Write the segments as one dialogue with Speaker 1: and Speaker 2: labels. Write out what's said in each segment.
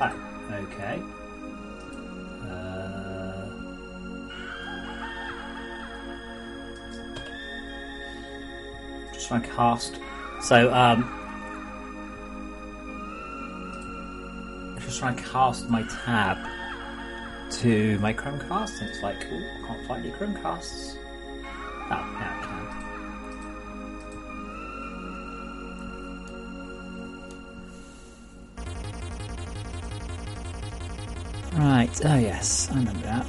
Speaker 1: Oh, okay. Just trying to cast. So, just trying to cast my tab to my Chromecast, and it's like, ooh, I can't find any Chromecasts. Oh, now I can. Right, oh yes, I remember that.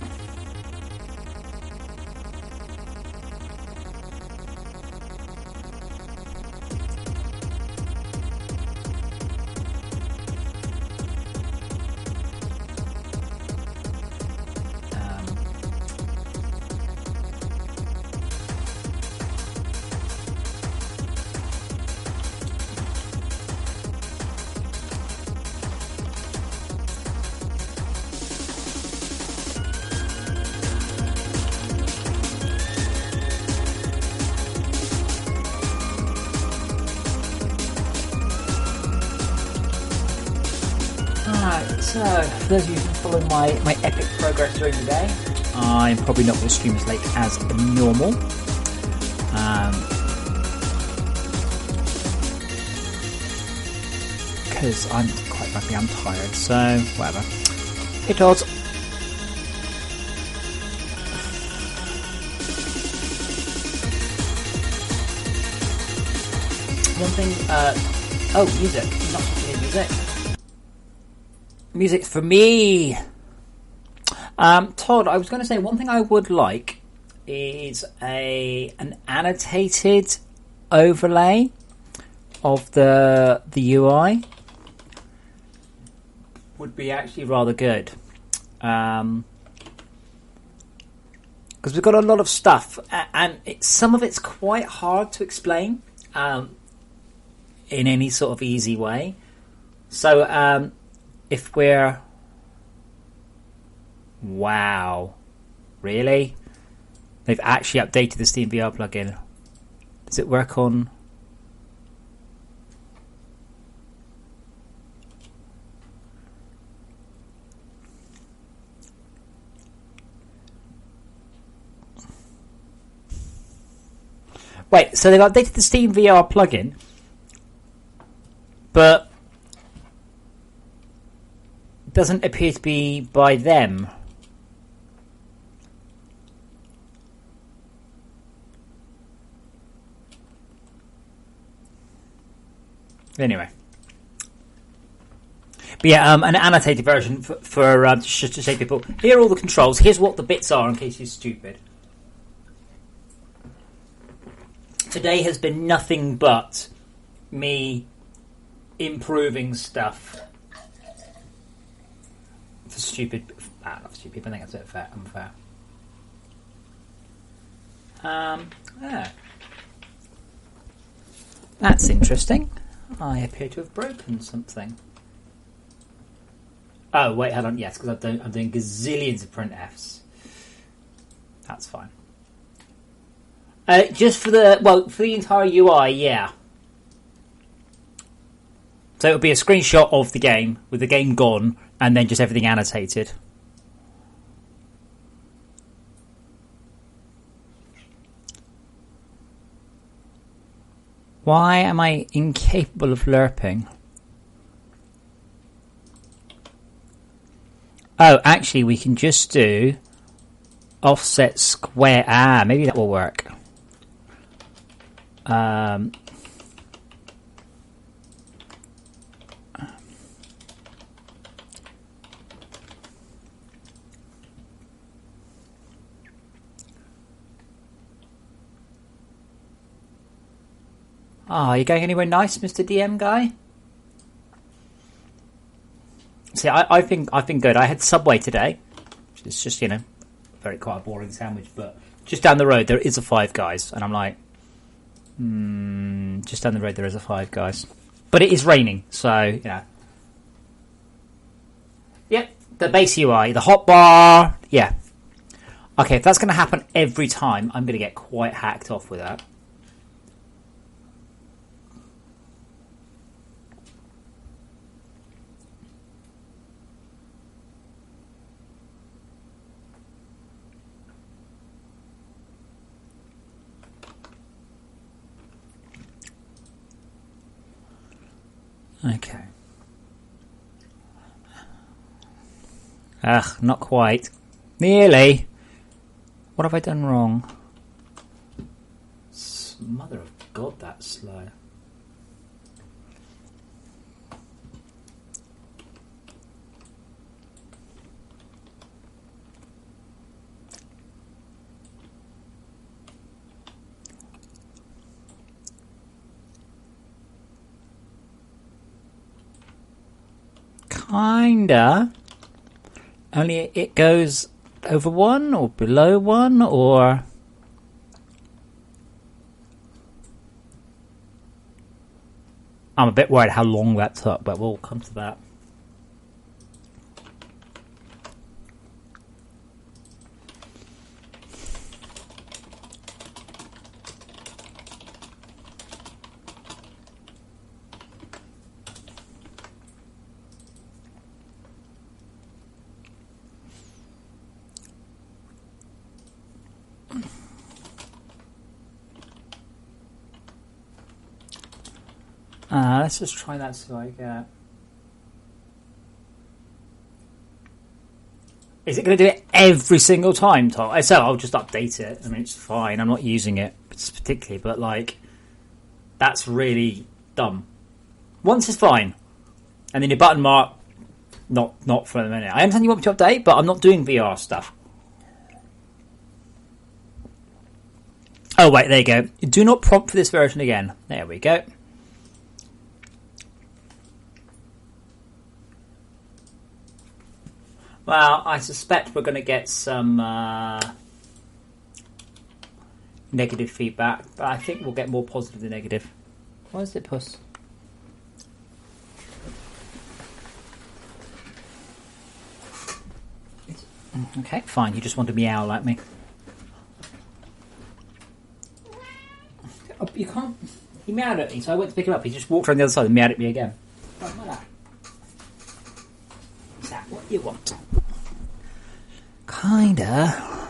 Speaker 1: So, for those of you who follow my epic progress during the day, I'm probably not going to stream as late as normal. Because I'm quite frankly, I'm tired, so whatever. Hey Todd. One thing, oh, music. Not talking music. Music for me. Todd, I was going to say one thing I would like is an annotated overlay of the UI. Would be actually rather good. Because we've got a lot of stuff, and some of it's quite hard to explain in any sort of easy way. So, if we're... Wow. Really? They've actually updated the Steam VR plugin. Does it work on... Wait, so they've updated the Steam VR plugin, but doesn't appear to be by them. Anyway. But yeah, an annotated version for just to say people, here are all the controls, here's what the bits are in case you're stupid. Today has been nothing but me improving stuff. For stupid... not stupid, I think that's a bit unfair. Yeah. That's interesting. I appear to have broken something. Oh, wait, hold on. Yes, because I'm doing gazillions of printfs. That's fine. Just for the entire UI, yeah. So it'll be a screenshot of the game with the game gone, and then just everything annotated. Why am I incapable of lerping? Oh, actually, we can just do offset square. Ah, maybe that will work. Are you going anywhere nice, Mr. DM guy? See, I've been good. I had Subway today, which is just, very quite a boring sandwich, but just down the road there is a Five Guys, and I'm like, just down the road there is a Five Guys. But it is raining, so, Yep, the base UI, the hotbar, yeah. Okay, if that's going to happen every time, I'm going to get quite hacked off with that. Okay. Ugh, not quite. Nearly. What have I done wrong? Mother of God, that's slow. Kinda. Only it goes over 1 or below 1 or... I'm a bit worried how long that took, but we'll come to that. Let's just try that so I get... Is it going to do it every single time, Tom? So I'll just update it. I mean, it's fine. I'm not using it particularly, but like, that's really dumb. Once is fine. And then your button mark, not for a minute. I understand you want me to update, but I'm not doing VR stuff. Oh, wait, there you go. Do not prompt for this version again. There we go. Well, I suspect we're going to get some negative feedback, but I think we'll get more positive than negative. Why is it puss? Okay, fine. You just want to meow like me. Oh, you can't... He meowed at me, so I went to pick him up. He just walked around the other side and meowed at me again. Is that what you want? Kinda.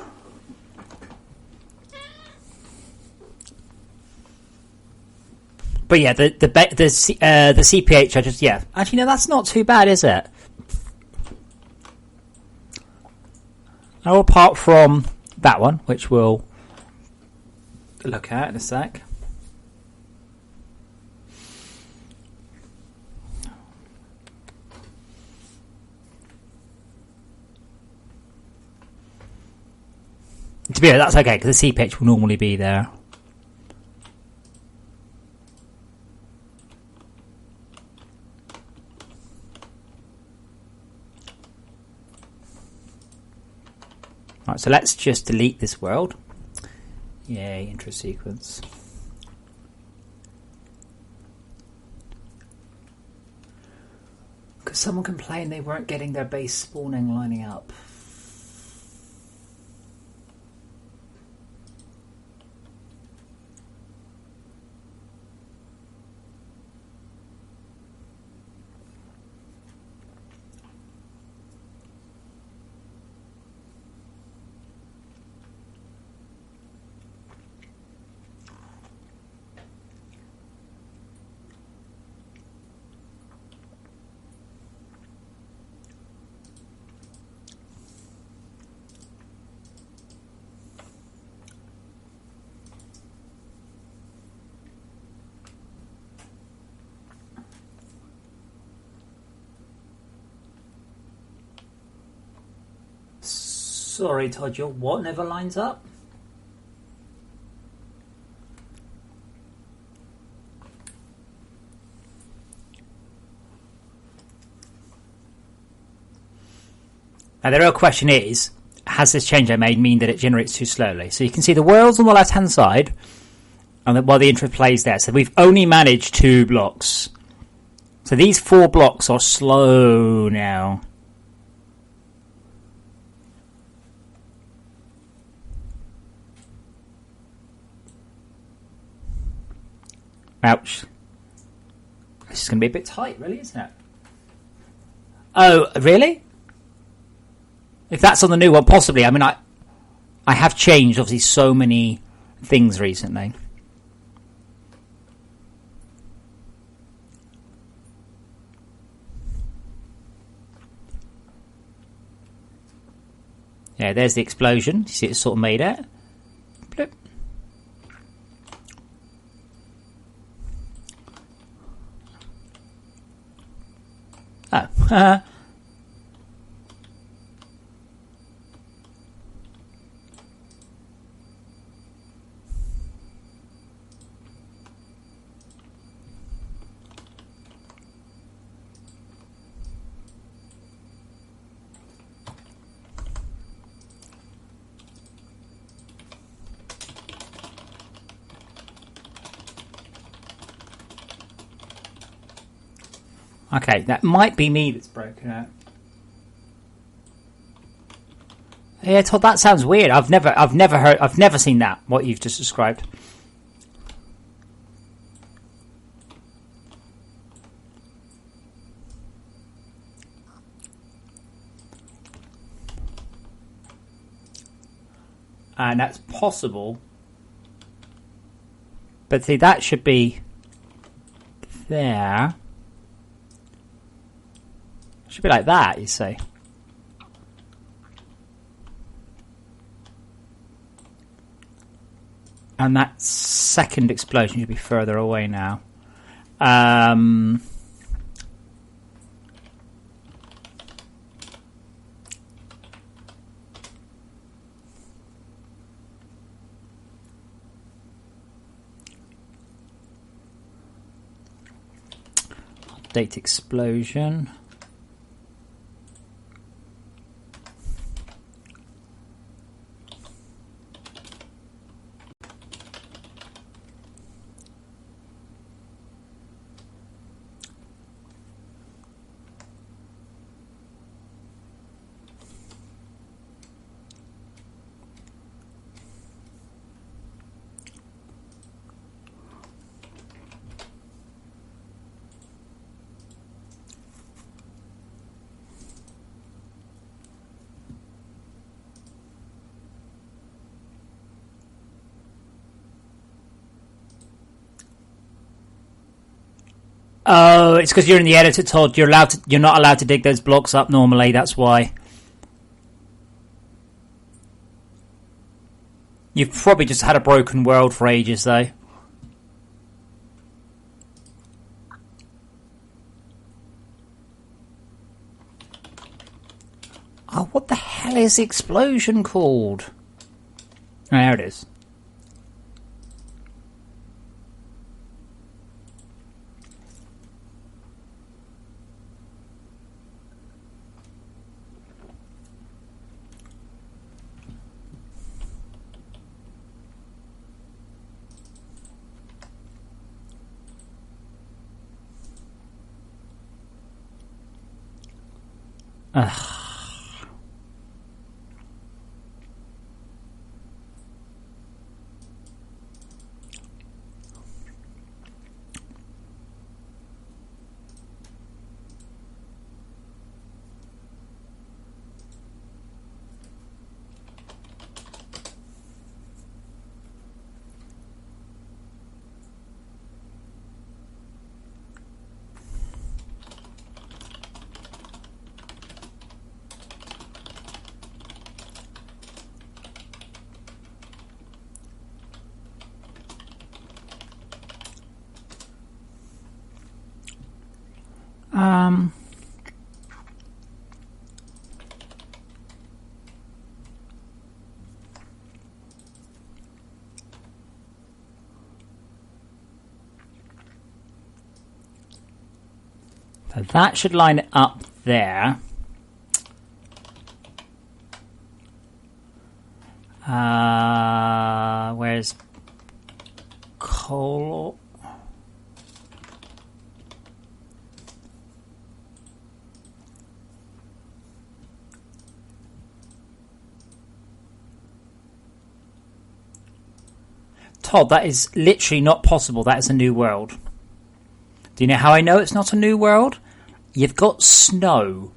Speaker 1: But yeah, the CPH, I just, yeah. Actually, no, that's not too bad, is it? Now, apart from that one, which we'll look at in a sec. To be honest, that's okay, because the CPH will normally be there. Right, so let's just delete this world. Yay, intro sequence. Because someone complained they weren't getting their base spawning lining up. Sorry, Todd, your what never lines up? Now, the real question is, has this change I made mean that it generates too slowly? So you can see the world's on the left-hand side, and while the intro plays there. So we've only managed 2 blocks. So these 4 blocks are slow now. Ouch. This is going to be a bit tight, really, isn't it? Oh, really? If that's on the new one, possibly. I mean, I have changed, obviously, so many things recently. Yeah, there's the explosion. You see, it's sort of made it. Bloop. Oh. Okay, that might be me that's broken out. Yeah, Todd, that sounds weird. I've never seen that. What you've just described. And that's possible. But see, that should be there. Should be like that, you see. And that second explosion should be further away now. Update explosion. Oh, it's because you're in the editor, Todd. You're not allowed to dig those blocks up normally. That's why. You've probably just had a broken world for ages, though. Oh, what the hell is the explosion called? Oh, there it is. Ugh. So that should line it up there. Where's coal? Todd, that is literally not possible. That is a new world. Do you know how I know it's not a new world? You've got snow.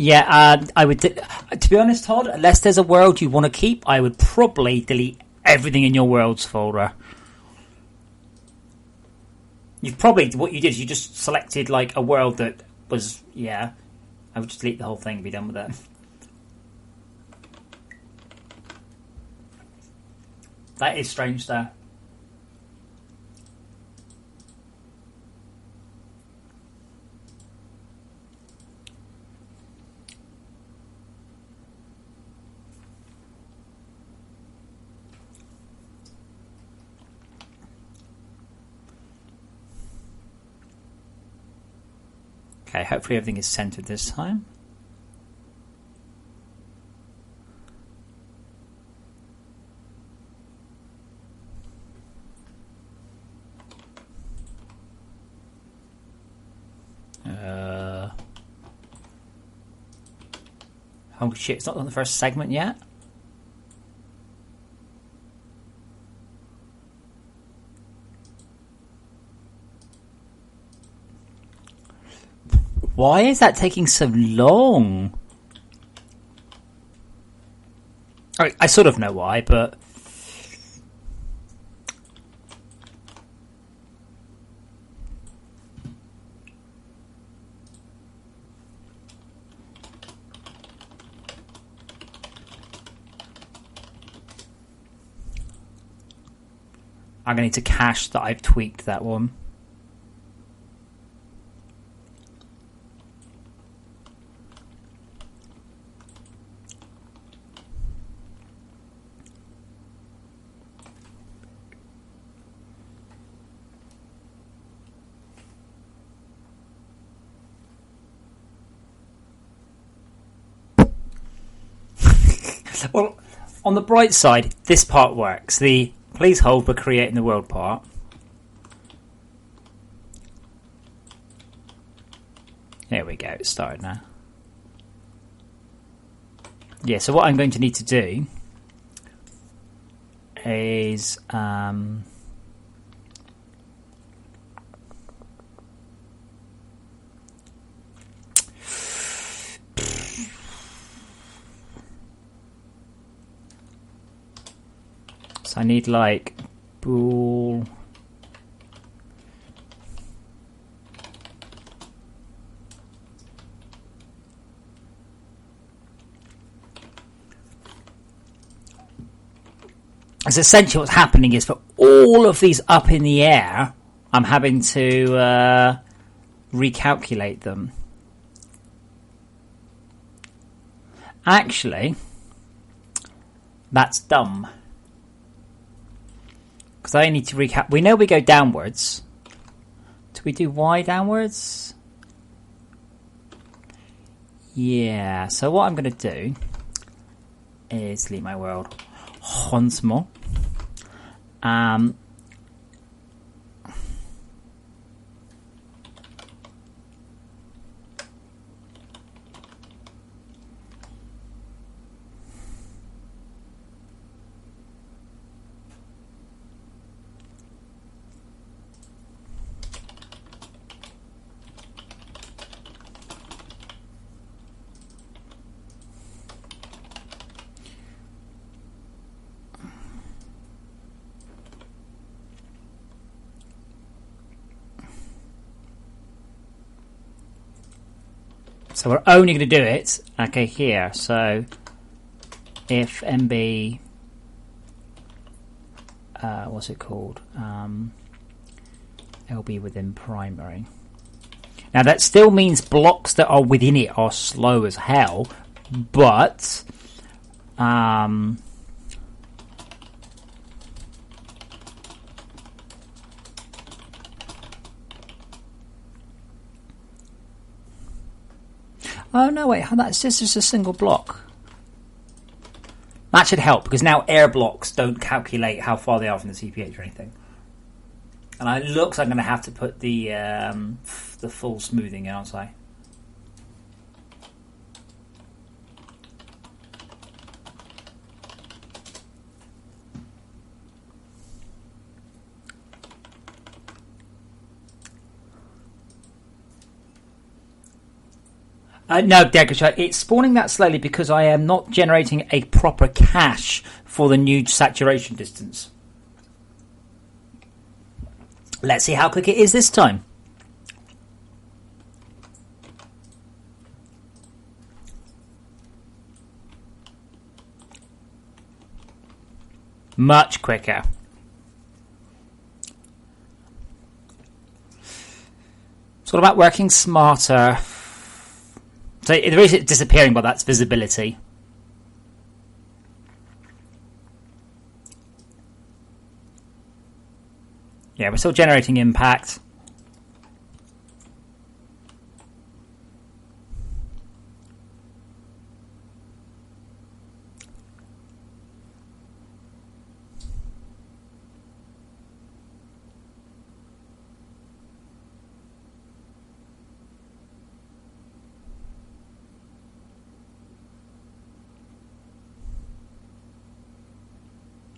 Speaker 1: Yeah, I would. To be honest, Todd, unless there's a world you want to keep, I would probably delete everything in your worlds folder. You've probably what you did is you just selected like a world that was I would just delete the whole thing and be done with it. That is strange, though. Okay, hopefully everything is centered this time. Oh shit, it's not on the first segment yet? Why is that taking so long? I sort of know why, but... I'm going to need to cache that I've tweaked that one. Well, on the bright side, this part works. The please hold for creating the world part. There we go, it started now. Yeah, so what I'm going to need to do is... So I need like bool. As essentially what's happening is for all of these up in the air, I'm having to recalculate them. Actually, that's dumb. Because I need to recap. We know we go downwards. Do we do Y downwards? Yeah. So what I'm going to do is delete my world once more. So we're only going to do it, okay, here. So if MB, what's it called? LB within primary. Now that still means blocks that are within it are slow as hell, but oh no, wait, that's just a single block. That should help, because now air blocks don't calculate how far they are from the CPH or anything. And it looks like I'm going to have to put the full smoothing in, aren't I? No, Degra, it's spawning that slowly because I am not generating a proper cache for the new saturation distance. Let's see how quick it is this time. Much quicker. It's all about working smarter. So the reason it's disappearing, but that's visibility. Yeah, we're still generating impact.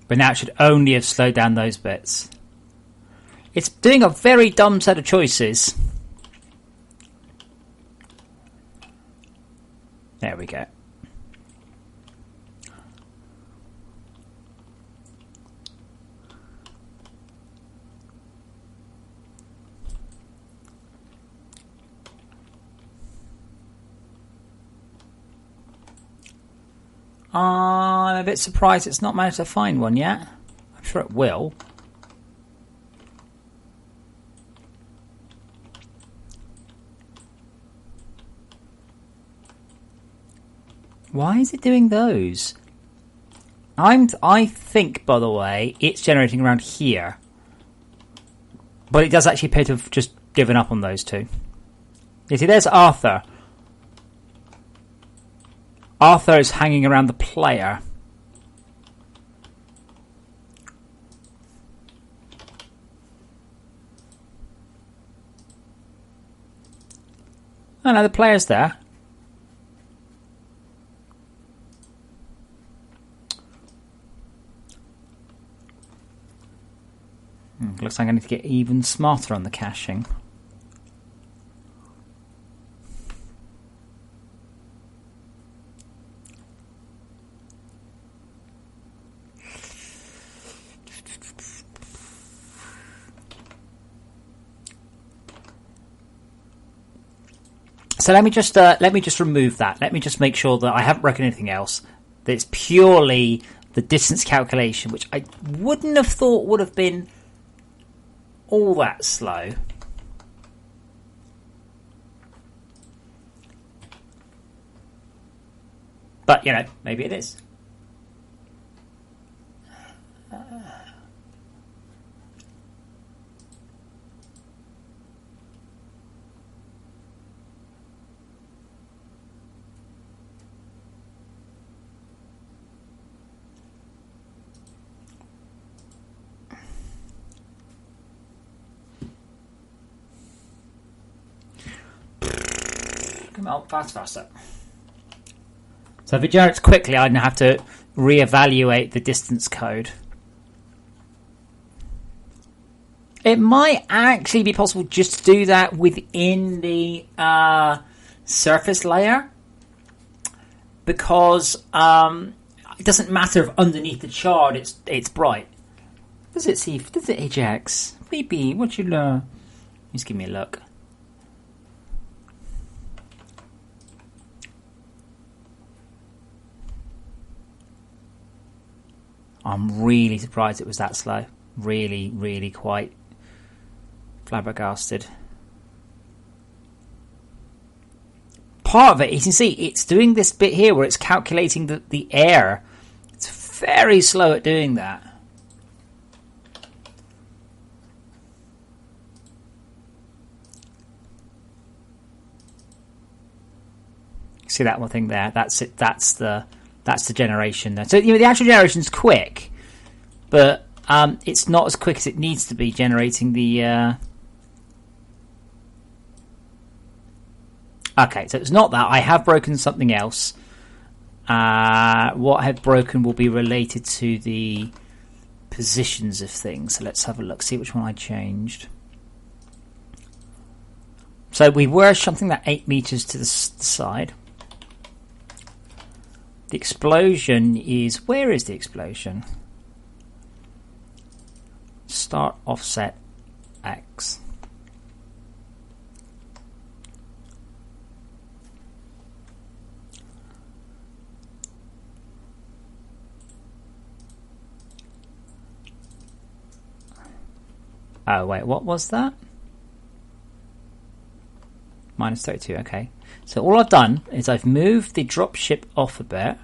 Speaker 1: But now it should only have slowed down those bits. It's doing a very dumb set of choices. There we go. I'm a bit surprised it's not managed to find one yet. I'm sure it will. Why is it doing those? I think, by the way, it's generating around here. But it does actually appear to have just given up on those two. You see, there's Arthur. Arthur is hanging around the player. Oh no, the player's there. Looks like I need to get even smarter on the caching. So let me just remove that. Let me just make sure that I haven't broken anything else. That it's purely the distance calculation, which I wouldn't have thought would have been all that slow. But, you know, maybe it is. Come on, faster. So if it generates quickly, I'd have to reevaluate the distance code. It might actually be possible just to do that within the surface layer, because it doesn't matter if underneath the shard it's bright. Does it, see? Does it, Ajax? Maybe. What you learn? Just give me a look. I'm really surprised it was that slow. Really, really quite flabbergasted. Part of it, you can see, it's doing this bit here where it's calculating the air. It's very slow at doing that. See that one thing there? That's it. That's the generation there. So you know the actual generation's quick, but it's not as quick as it needs to be generating the. Okay, so it's not that. I have broken something else. What I have broken will be related to the positions of things. So let's have a look. See which one I changed. So we were something that 8 meters to the side. The explosion is... Where is the explosion? Start offset X. Oh, wait, what was that? Minus 32, okay. So all I've done is I've moved the dropship off a bit.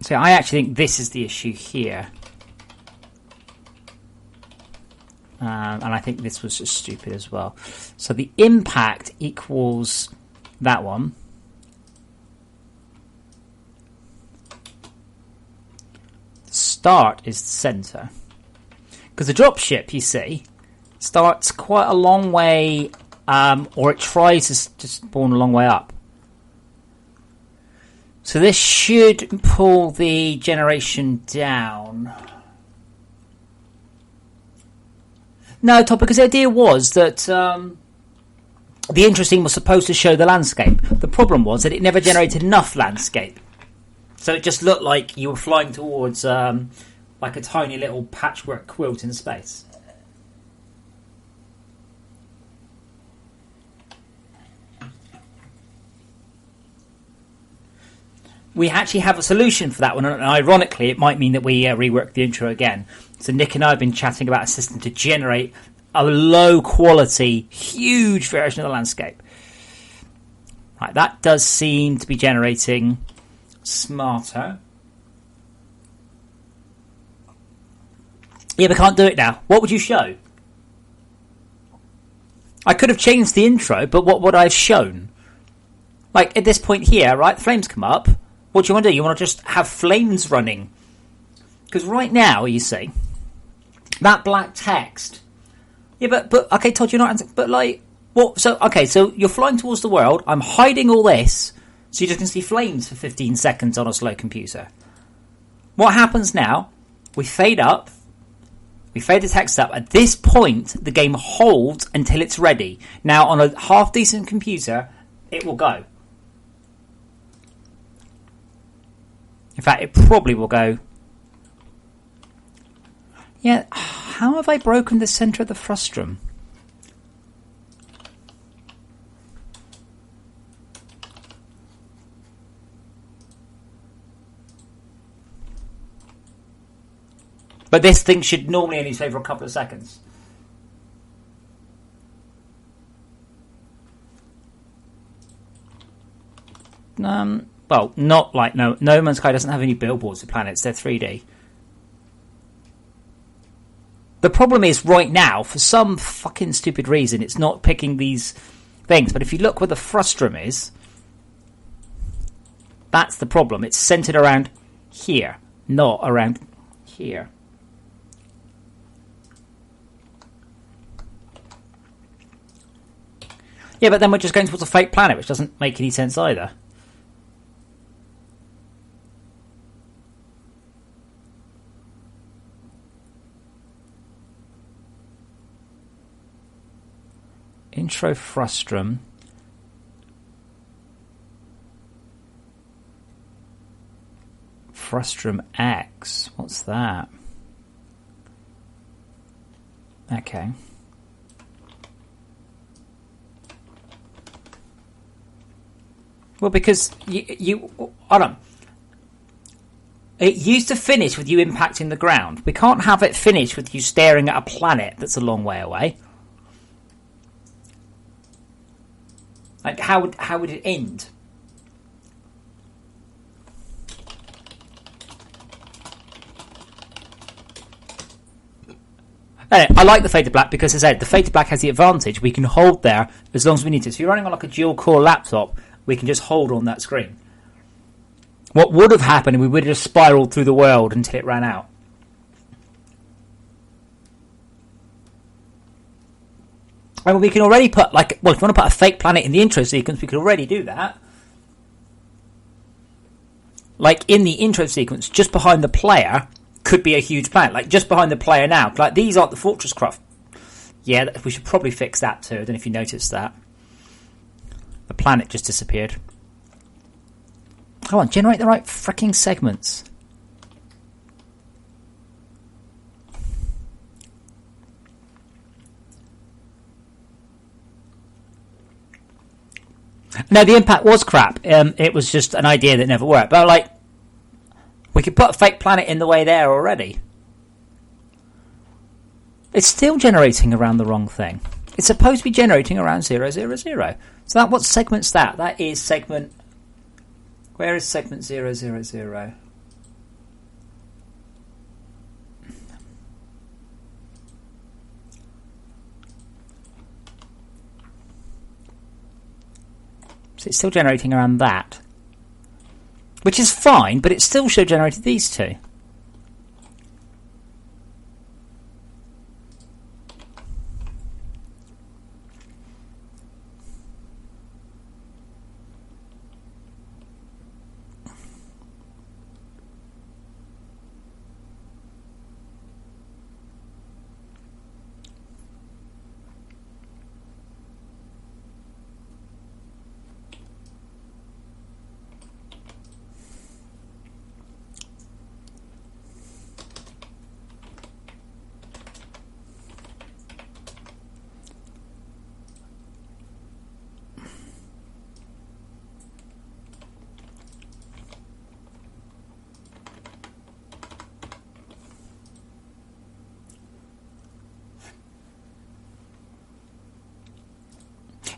Speaker 1: So I actually think this is the issue here. And I think this was just stupid as well. So the impact equals that one. The start is the center. Because the dropship, you see, starts quite a long way, or it tries to spawn a long way up. So this should pull the generation down. No, Todd, because the idea was that the interesting was supposed to show the landscape. The problem was that it never generated enough landscape. So it just looked like you were flying towards like a tiny little patchwork quilt in space. We actually have a solution for that one, and ironically, it might mean that we rework the intro again. So Nick and I have been chatting about a system to generate a low-quality, huge version of the landscape. Right, that does seem to be generating smarter. Yeah, we can't do it now. What would you show? I could have changed the intro, but what would I have shown? Like, at this point here, right, the flames come up. What do you want to do? You want to just have flames running. Because right now, you see, that black text. Yeah, but okay, Todd, you're not... But, like, what? So, okay, so you're flying towards the world. I'm hiding all this. So you're just going to see flames for 15 seconds on a slow computer. What happens now? We fade up. We fade the text up. At this point, the game holds until it's ready. Now, on a half-decent computer, it will go. In fact, it probably will go. Yeah, how have I broken the center of the frustrum? But this thing should normally only stay for a couple of seconds. Well, not like No Man's Sky doesn't have any billboards of planets. They're 3D. The problem is, right now, for some fucking stupid reason, it's not picking these things. But if you look where the frustrum is, that's the problem. It's centered around here, not around here. Yeah, but then we're just going towards a fake planet, which doesn't make any sense either. Intro frustrum. Frustrum X. What's that? Okay. Well, because you I don't know. It used to finish with you impacting the ground. We can't have it finish with you staring at a planet that's a long way away. Like, how would it end? Anyway, I like the fade to black because, as I said, the fade to black has the advantage we can hold there as long as we need to. So you're running on like a dual core laptop, we can just hold on that screen. What would have happened, we would have just spiraled through the world until it ran out. I mean, we can already put, like, well, if you want to put a fake planet in the intro sequence, we could already do that. Like, in the intro sequence, just behind the player, could be a huge planet. Like, just behind the player now. Like, these aren't the FortressCraft. Yeah, we should probably fix that too. I don't know if you noticed that. The planet just disappeared. Come on, generate the right freaking segments. No, the impact was crap. It was just an idea that never worked. But, like, we could put a fake planet in the way there already. It's still generating around the wrong thing. It's supposed to be generating around 0, 0, 0. So what segment's that? That is segment... Where is segment 0, 0, 0? So it's still generating around that. Which is fine, but it still should have generated these two.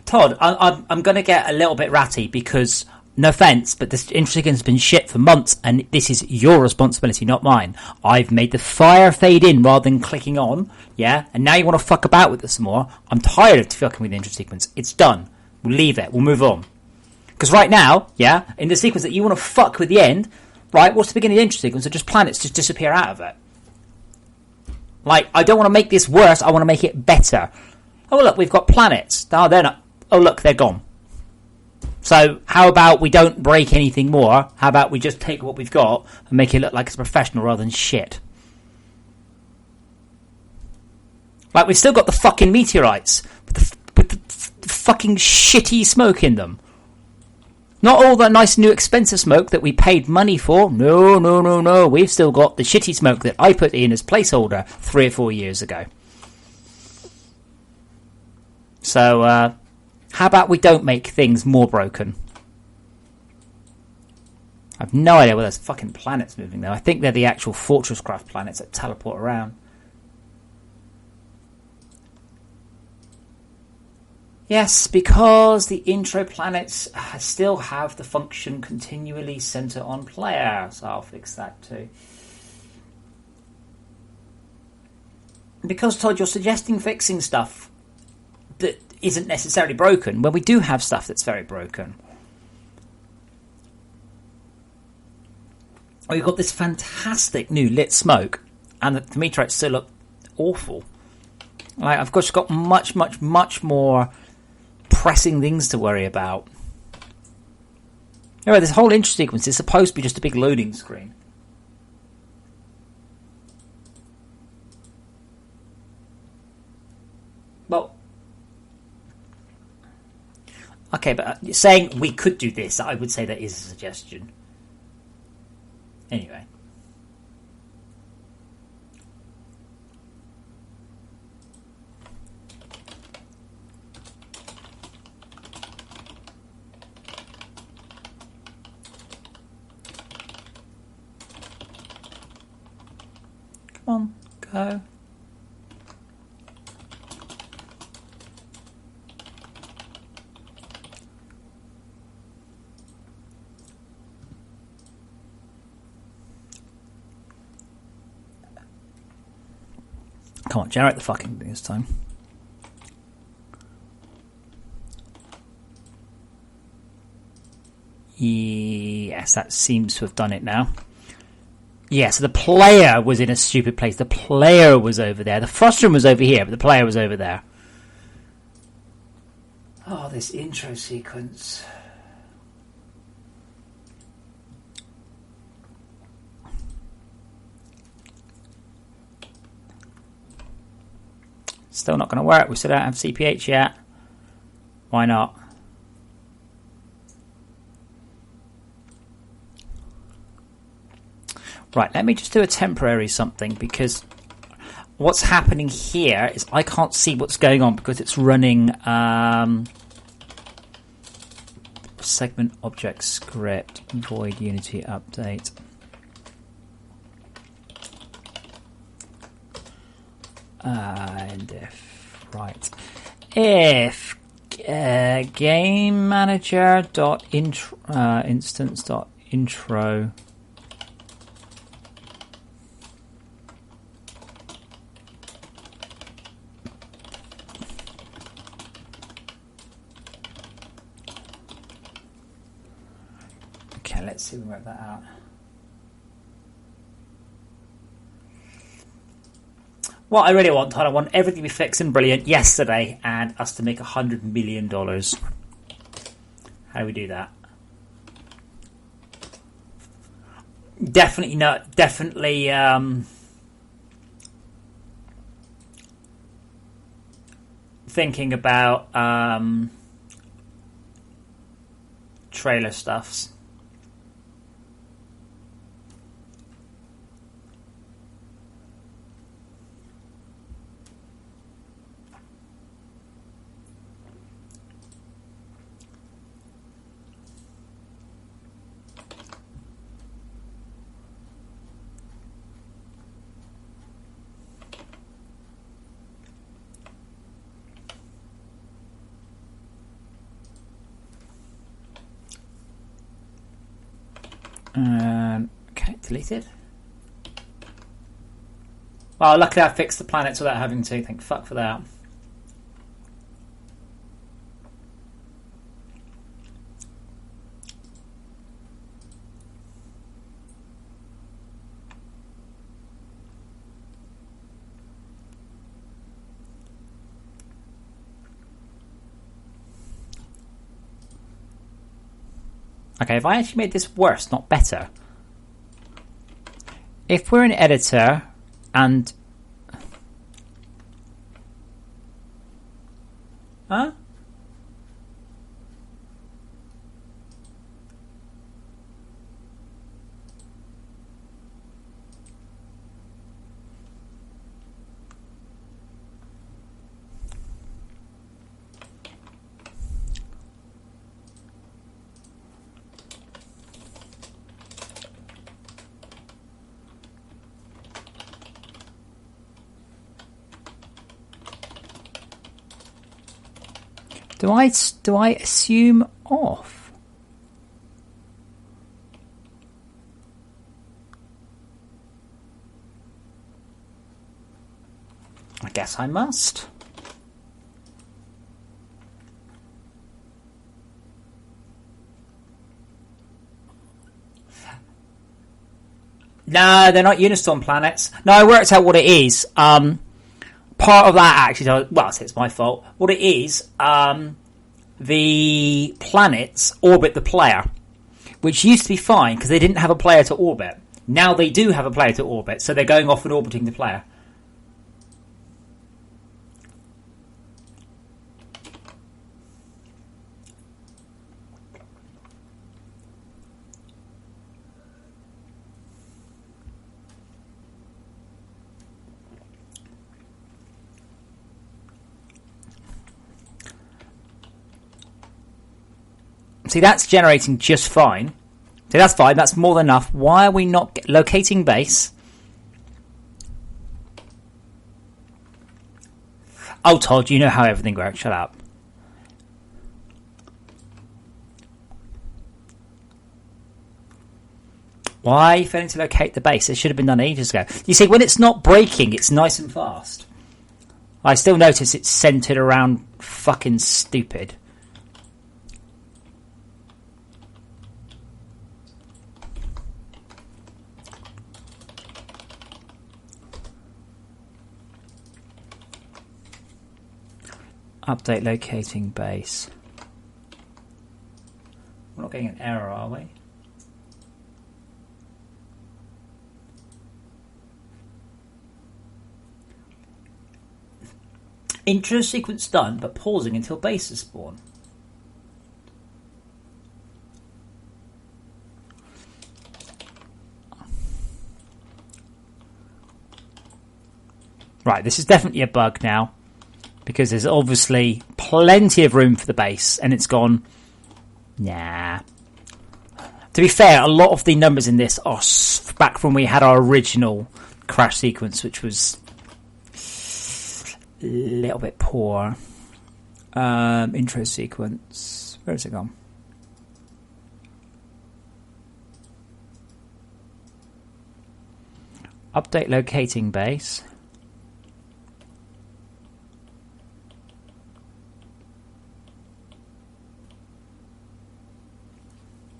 Speaker 1: Todd, I'm going to get a little bit ratty because, no offence, but this intro sequence has been shit for months and this is your responsibility, not mine. I've made the fire fade in rather than clicking on, yeah? And now you want to fuck about with this more. I'm tired of fucking with the intro sequence. It's done. We'll leave it. We'll move on. Because right now, yeah, in the sequence that you want to fuck with the end, right, what's the beginning of the intro sequence? Are just planets just disappear out of it. Like, I don't want to make this worse. I want to make it better. Oh, look, we've got planets. Oh, they're not... Oh, look, they're gone. So how about we don't break anything more? How about we just take what we've got and make it look like it's professional rather than shit? Like, we've still got the fucking meteorites with the fucking shitty smoke in them. Not all the nice new expensive smoke that we paid money for. No, no, no, no. We've still got the shitty smoke that I put in as placeholder 3 or 4 years ago. So, how about we don't make things more broken? I've no idea where those fucking planets moving though. I think they're the actual FortressCraft planets that teleport around. Yes, because the intro planets still have the function continually center on player. So I'll fix that too. Because, Todd, you're suggesting fixing stuff that isn't necessarily broken, when we do have stuff that's very broken. We've got this fantastic new lit smoke, and the meteorites still look awful. Like, I've just got much, much, much more pressing things to worry about. Anyway, this whole intro sequence is supposed to be just a big loading screen. Well, okay, but saying we could do this, I would say that is a suggestion. Anyway. Come on, go. Come on, generate the fucking thing this time. Yes, that seems to have done it now. Yeah, so the player was in a stupid place. The player was over there. The frustrum was over here, but the player was over there. this intro sequence. Still not going to work. We still don't have CPH yet. Why not? Right, let me just do a temporary something, because what's happening here is I can't see what's going on because it's running segment object script void unity update. And if game manager dot instance dot intro let's see if we work that out. What I really want, I want everything to be fixed and brilliant yesterday and us to make $100 million. How do we do that? Definitely not. Definitely thinking about trailer stuffs. Okay, deleted. Well, luckily I fixed the planets without having to. Thank fuck for that. Okay, if I actually made this worse, not better. If we're an editor and... Huh? Do I assume off? I guess I must. No, they're not Unistorm planets. No, I worked out what it is. Part of that actually, well, I say it's my fault. What it is, the planets orbit the player, which used to be fine because they didn't have a player to orbit. Now they do have a player to orbit, so they're going off and orbiting the player. See, that's generating just fine. See, that's fine. That's more than enough. Why are we not locating base? Oh, Todd, you know how everything works. Shut up. Why are you failing to locate the base? It should have been done ages ago. You see, when it's not breaking, it's nice and fast. I still notice it's centered around fucking stupid. Update locating base. We're not getting an error, are we? Intro sequence done, but pausing until bases spawn. Right, this is definitely a bug now, because there's obviously plenty of room for the base, and it's gone, nah. To be fair, a lot of the numbers in this are back from when we had our original crash sequence, which was a little bit poor. Intro sequence, where has it gone? Update locating base.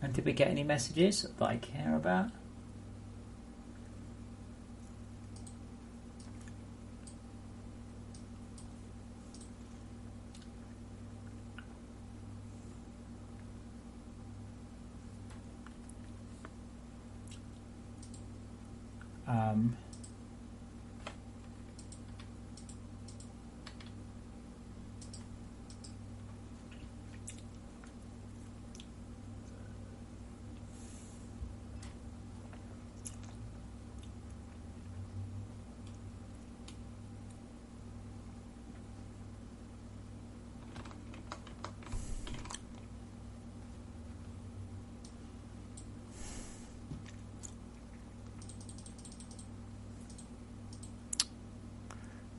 Speaker 1: And did we get any messages that I care about?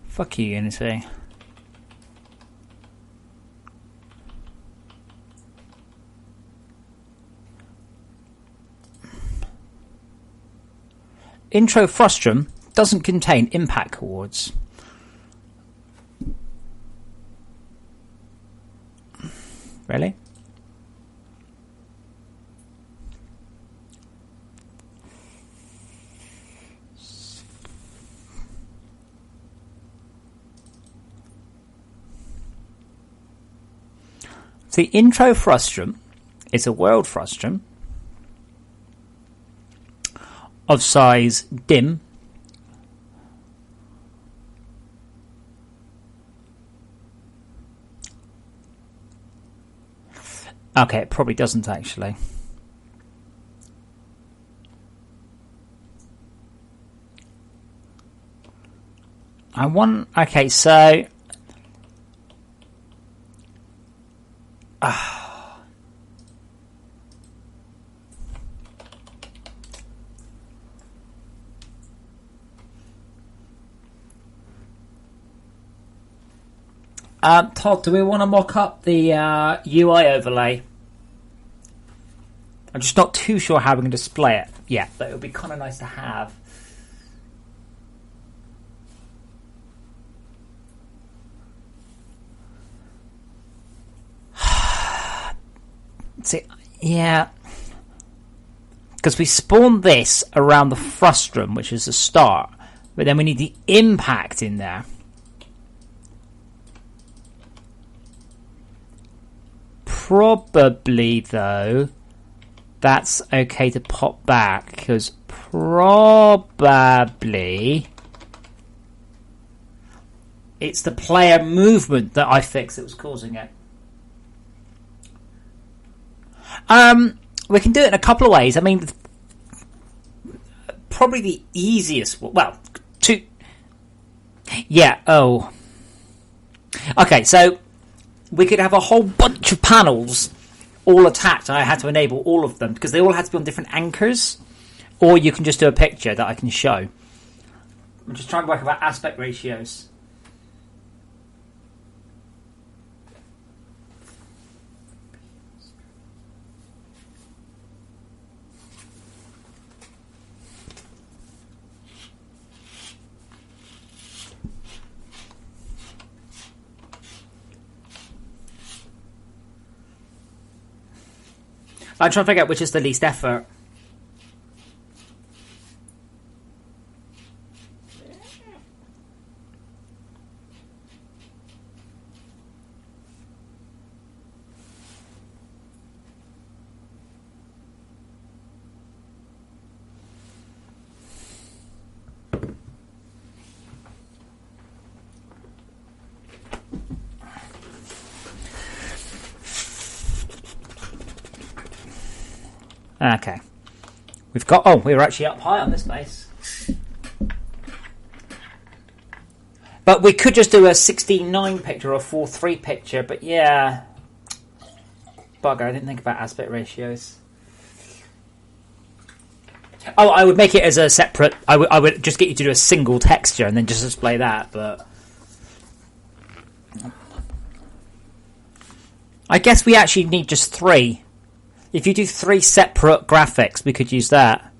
Speaker 1: Fuck you, Unity. Intro Frustrum doesn't contain impact coords. Really? The intro frustrum is a world frustrum of size dim Okay, it probably doesn't actually. Okay, so Todd, do we want to mock up the UI overlay? I'm just not too sure how we can display it yet, but it would be kind of nice to have. See, yeah, because we spawned this around the frustrum, which is the start, but then we need the impact in there. Probably, though, that's okay to pop back, because probably it's the player movement that I fixed that was causing it. We can do it in a couple of ways. I mean, probably the easiest. Well, okay, so we could have a whole bunch of panels all attached, and I had to enable all of them because they all had to be on different anchors. Or you can just do a picture that I can show. I'm just trying to work about aspect ratios. I'm trying to figure out which is the least effort. Okay. We've got... Oh, we were actually up high on this base. But we could just do a 16:9 picture or a 4:3 picture, but yeah... Bugger, I didn't think about aspect ratios. Oh, I would make it as a separate... I would just get you to do a single texture and then just display that, but... I guess we actually need just 3. If you do 3 separate graphics, we could use that.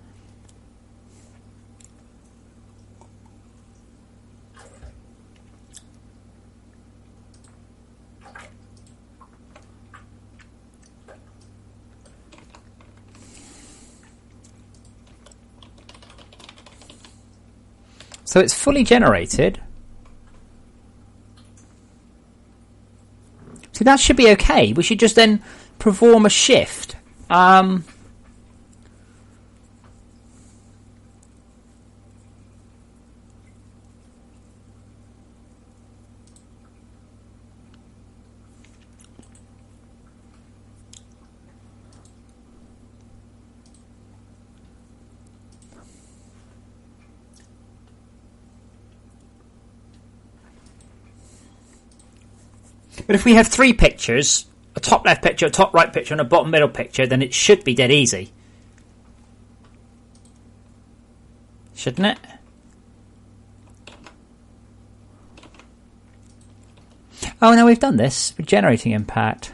Speaker 1: So it's fully generated. So that should be okay. We should just then perform a shift. But if we have 3 pictures, a top left picture, a top right picture, and a bottom middle picture, then it should be dead easy. Shouldn't it? Oh, no, we've done this. We're generating impact.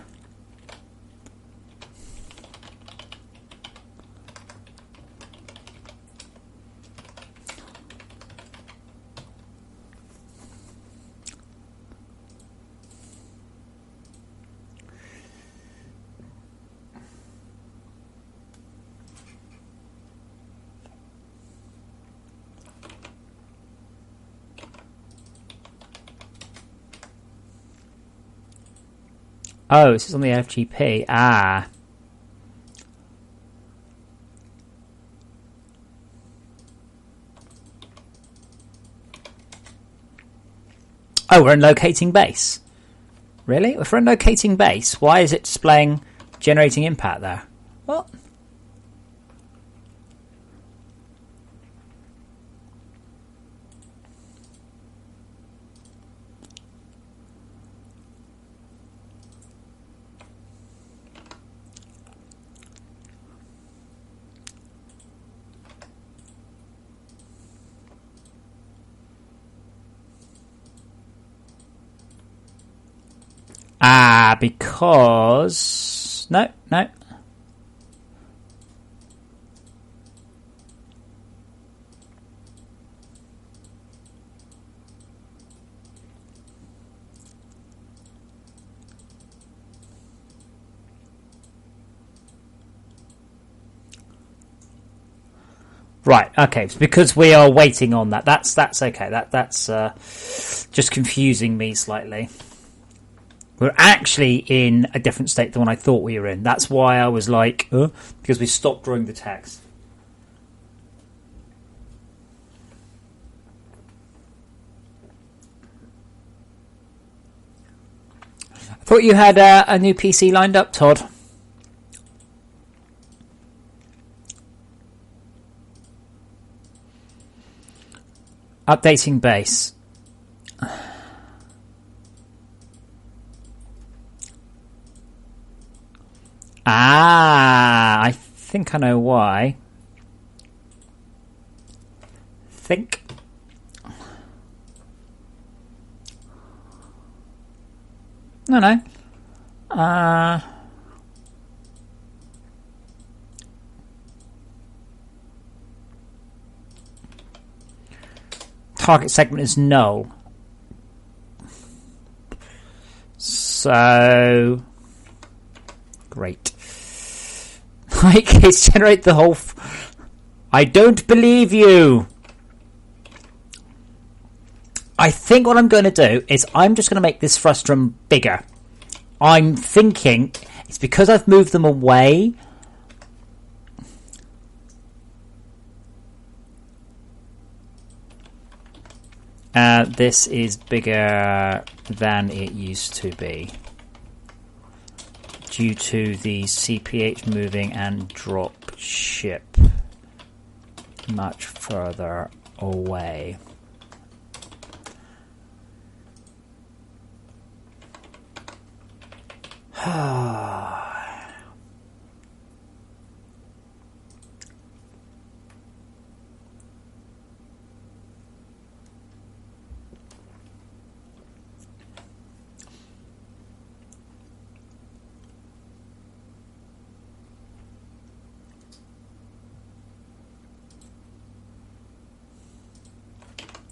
Speaker 1: Oh, this is on the FGP. Ah. Oh, we're in locating base. Really? If we're in locating base, why is it displaying generating impact there? What? Ah, because... No. Right, okay, it's because we are waiting on that. That's okay. That's just confusing me slightly. We're actually in a different state than what I thought we were in. That's why I was like, because we stopped drawing the text. I thought you had a new PC lined up, Todd. Updating base. Ah, I think I know why. No. Target segment is null. So... Great. Like, it's generate the whole... I don't believe you! I think what I'm going to do is I'm just going to make this frustum bigger. I'm thinking it's because I've moved them away. This is bigger than it used to be. due to the CPH moving and drop ship much further away.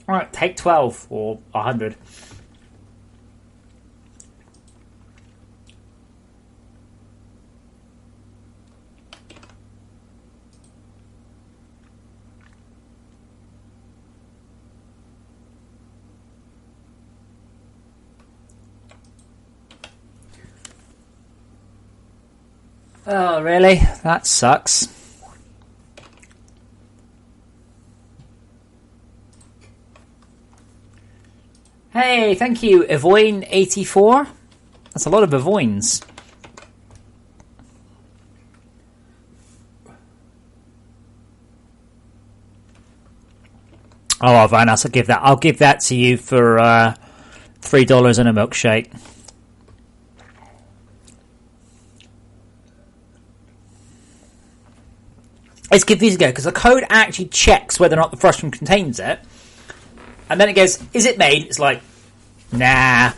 Speaker 1: All right, take 12 or 100. Oh, really? That sucks. Hey, thank you, Evoin84. That's a lot of Evoins. Oh, Vanas, I'll give that to you for $3 and a milkshake. It's confusing because the code actually checks whether or not the frustrum contains it. And then it goes, is it made? It's like, nah.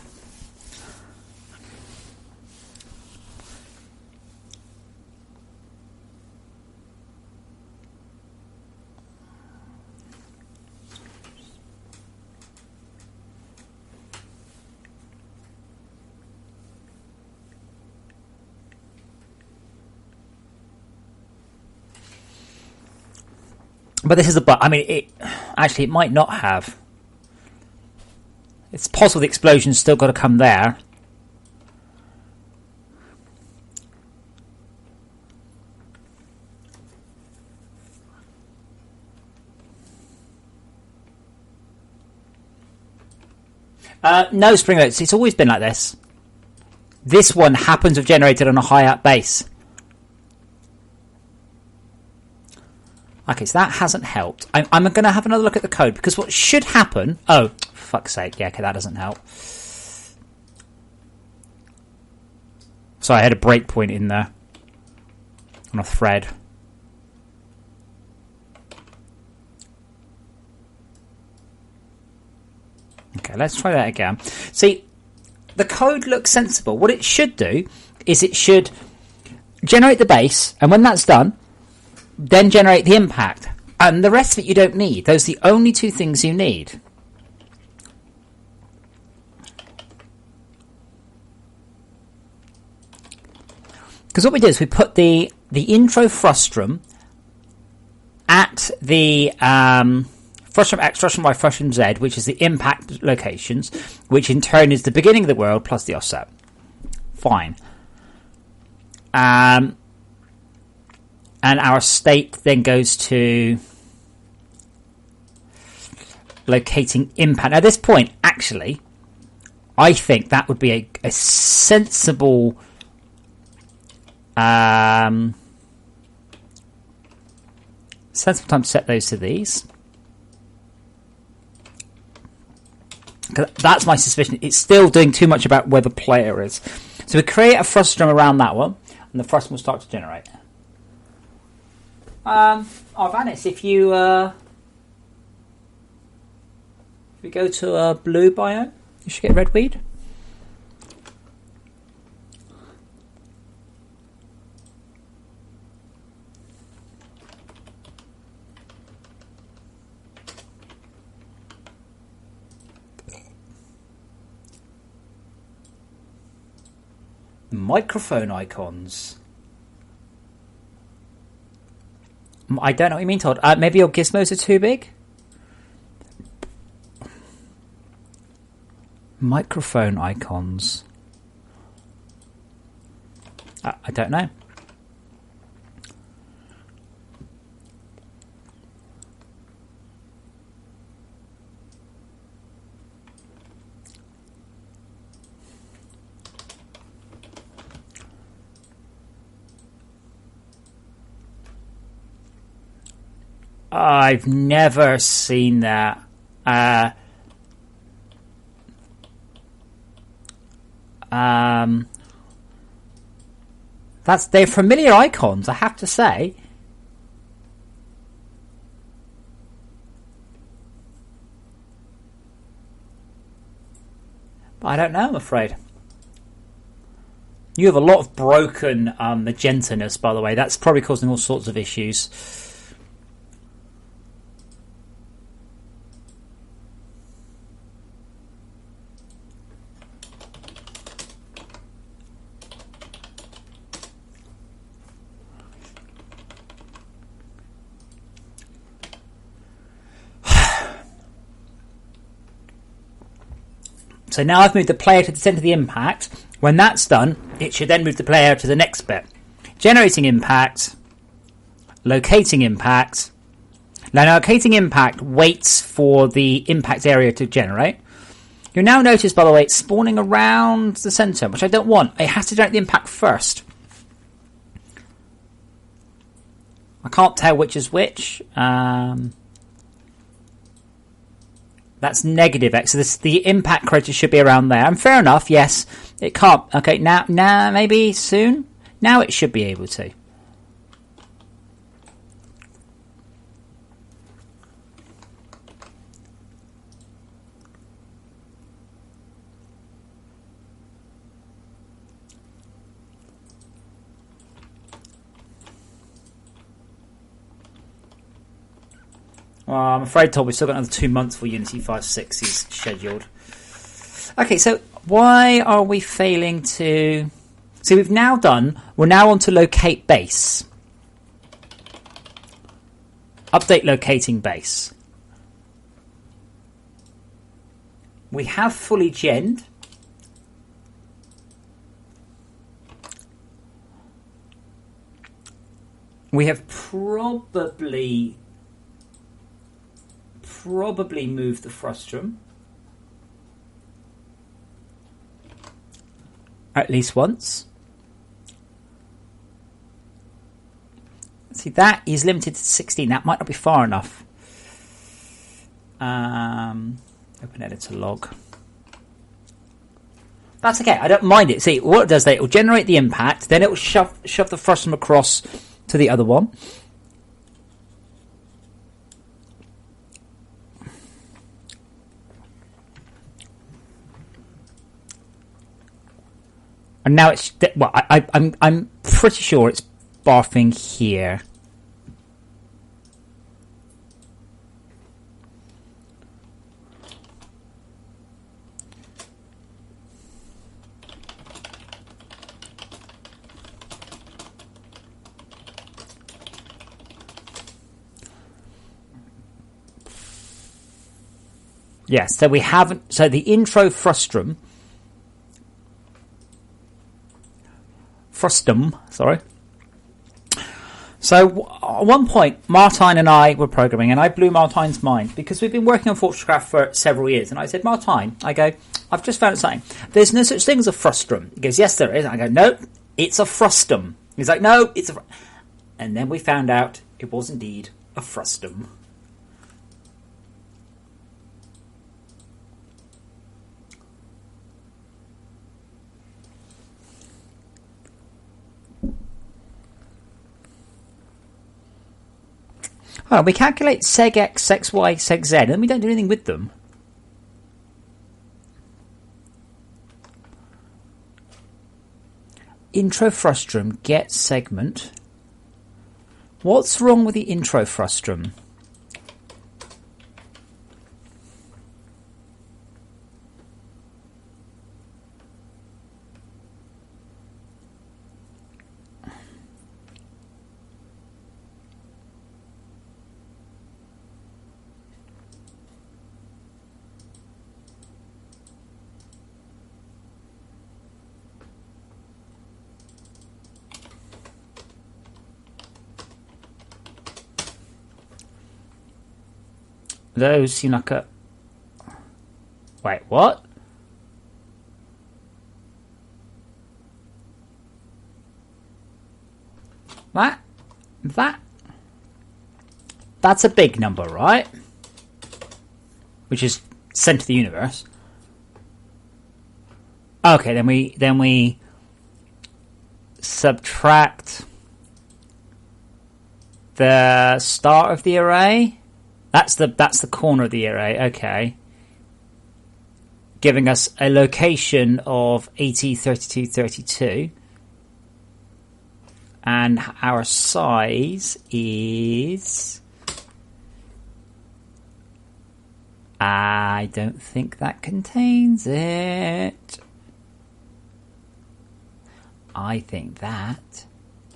Speaker 1: But this is a but. I mean, it might not have. It's possible the explosion's still got to come there. No, Spring Oats. It's always been like this. This one happens to have generated on a high up base. Okay, so that hasn't helped. I'm going to have another look at the code because what should happen... Oh, for fuck's sake. Yeah, okay, that doesn't help. So I had a breakpoint in there on a thread. Okay, let's try that again. See, the code looks sensible. What it should do is it should generate the base, and when that's done, then generate the impact. And the rest of it you don't need. Those are the only two things you need. Because what we do is we put the intro frustrum at the frustrum X, frustrum Y, frustrum Z, which is the impact locations, which in turn is the beginning of the world plus the offset. Fine. And our state then goes to locating impact. Now, at this point, actually, I think that would be a sensible sensible time to set those to these. That's my suspicion. It's still doing too much about where the player is. So we create a frustrum around that one, and the frustrum will start to generate. Vanis, if you go to a blue biome, you should get red weed. Microphone icons. I don't know what you mean, Todd. Maybe your gizmos are too big? Microphone icons. I don't know. I've never seen that. They're familiar icons, I have to say. But I don't know, I'm afraid. You have a lot of broken magenta-ness, by the way. That's probably causing all sorts of issues. So now I've moved the player to the centre of the impact. When that's done, it should then move the player to the next bit. Generating impact, locating impact. Now locating impact waits for the impact area to generate. You'll now notice, by the way, it's spawning around the centre, which I don't want. It has to generate the impact first. I can't tell which is which. That's negative X. So the impact crater should be around there. And fair enough, yes. It can't. Okay, now maybe soon? Now it should be able to. Well, I'm afraid, Todd, we've still got another 2 months for Unity 5.6 is scheduled. Okay, so why are we failing to... So we're now on to locate base. Update locating base. We have fully genned. We have probably move the frustrum at least once. See, that is limited to 16. That might not be far enough. Open editor log. That's okay. I don't mind it. See, what it does, it will generate the impact, then it will shove the frustrum across to the other one. And now it's... Well, I'm pretty sure it's barfing here. Yes, so we haven't... So the intro frustum, sorry. So at one point, Martijn and I were programming, and I blew Martijn's mind because we've been working on FortressCraft for several years. And I said, Martijn, I've just found something. There's no such thing as a frustrum. He goes, yes, there is. And I go, no, it's a frustum. He's like, no, it's a... And then we found out it was indeed a frustum. Oh, we calculate seg x, seg y, seg z, and then we don't do anything with them. Intro frustrum, get segment. What's wrong with the intro frustrum? Those seem like a... Wait, what? That? That's a big number, right? Which is centre of the universe. Okay, then we subtract the start of the array. That's the corner of the array. Okay, giving us a location of 80, 32, 32. And our size is... I don't think that contains it. I think that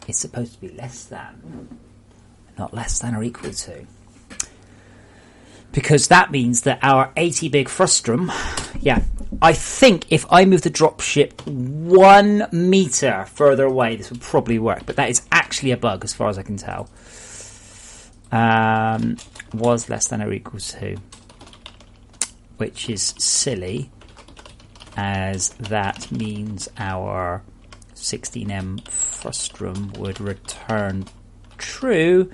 Speaker 1: is supposed to be less than, not less than or equal to. Because that means that our 80 big frustrum, yeah, I think if I move the dropship 1 meter further away, this would probably work. But that is actually a bug as far as I can tell. Was less than or equal to. Which is silly, as that means our 16M frustrum would return true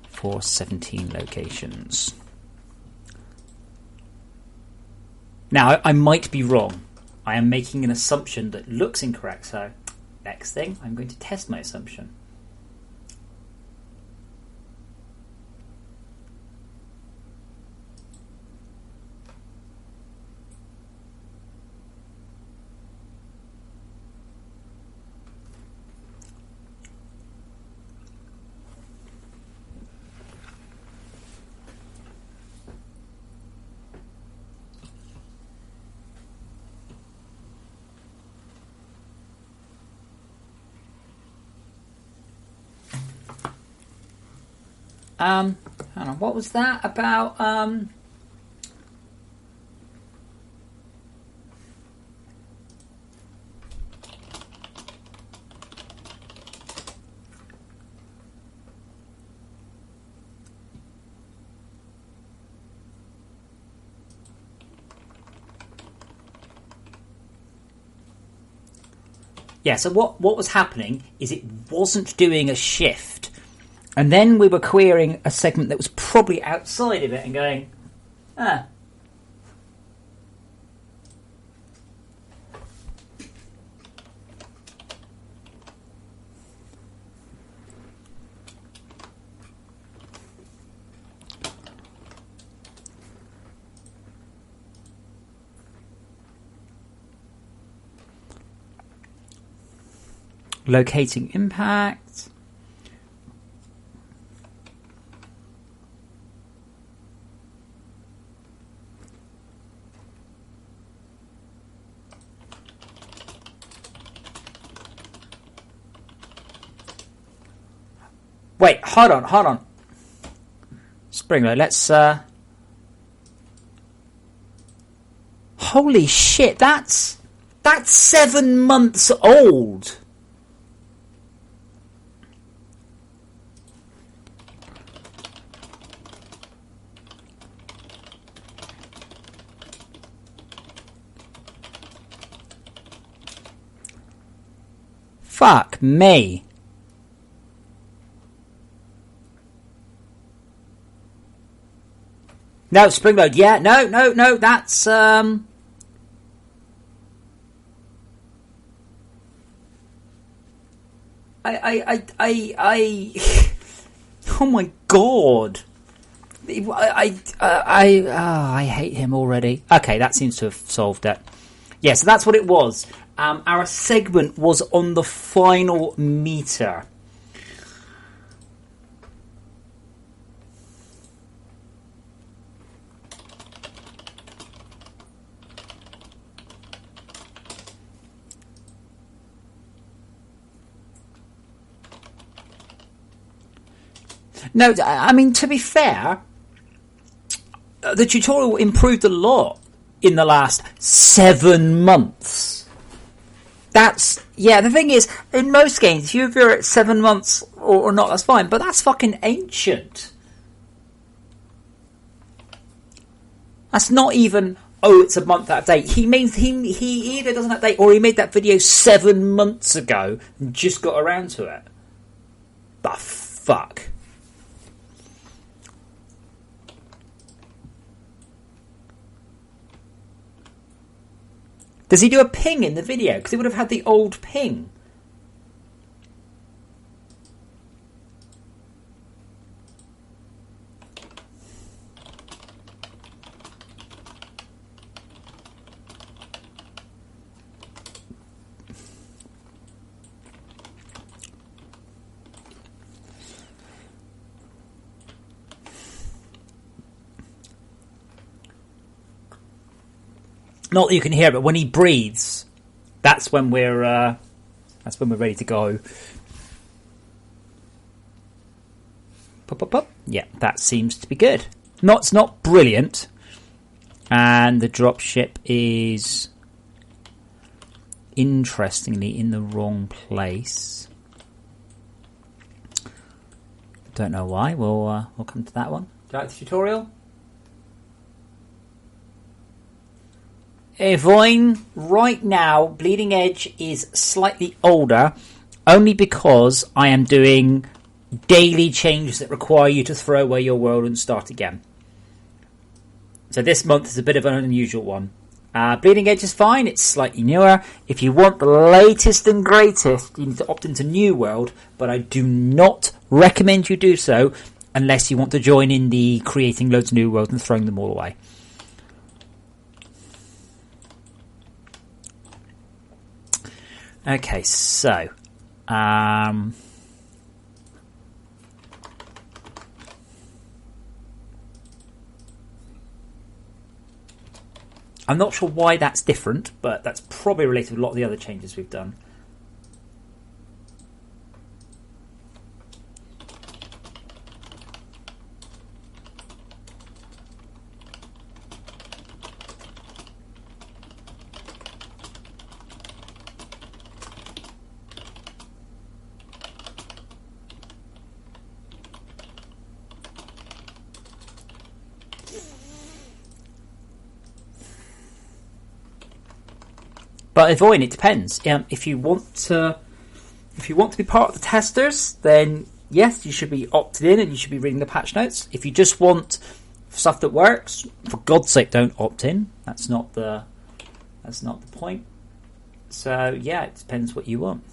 Speaker 1: for 17 locations. Now, I might be wrong. I am making an assumption that looks incorrect, so next thing, I'm going to test my assumption. Hang on, what was that about, yeah, so what was happening is it wasn't doing a shift. And then we were querying a segment that was probably outside of it and going, locating impact. Wait, hold on. Springload, let's, holy shit, that's 7 months old. Fuck me. No, Springload, yeah, no, that's, I oh my god. I hate him already. Okay, that seems to have solved it. Yeah, so that's what it was. Our segment was on the final meter. No, I mean, to be fair, the tutorial improved a lot in the last 7 months. That's, yeah, the thing is, in most games, if you're at 7 months or not, that's fine, but that's fucking ancient. That's not even, oh, it's a month out of date. He means he either doesn't update or he made that video 7 months ago and just got around to it. The fuck? Does he do a ping in the video? Because he would have had the old ping. Not that you can hear it, but when he breathes, that's when we're ready to go. Pop, pop, pop. Yeah, that seems to be good. It's not brilliant, and the dropship is interestingly in the wrong place. Don't know why. We'll come to that one. Do you like the tutorial? Evoin, right now, Bleeding Edge is slightly older, only because I am doing daily changes that require you to throw away your world and start again. So this month is a bit of an unusual one. Bleeding Edge is fine, it's slightly newer. If you want the latest and greatest, you need to opt into New World, but I do not recommend you do so unless you want to join in the creating loads of new worlds and throwing them all away. Okay, so I'm not sure why that's different, but that's probably related to a lot of the other changes we've done. But avoid it depends. If you want to be part of the testers, then yes, you should be opted in and you should be reading the patch notes. If you just want stuff that works, for God's sake, don't opt in. That's not the point. So yeah, it depends what you want.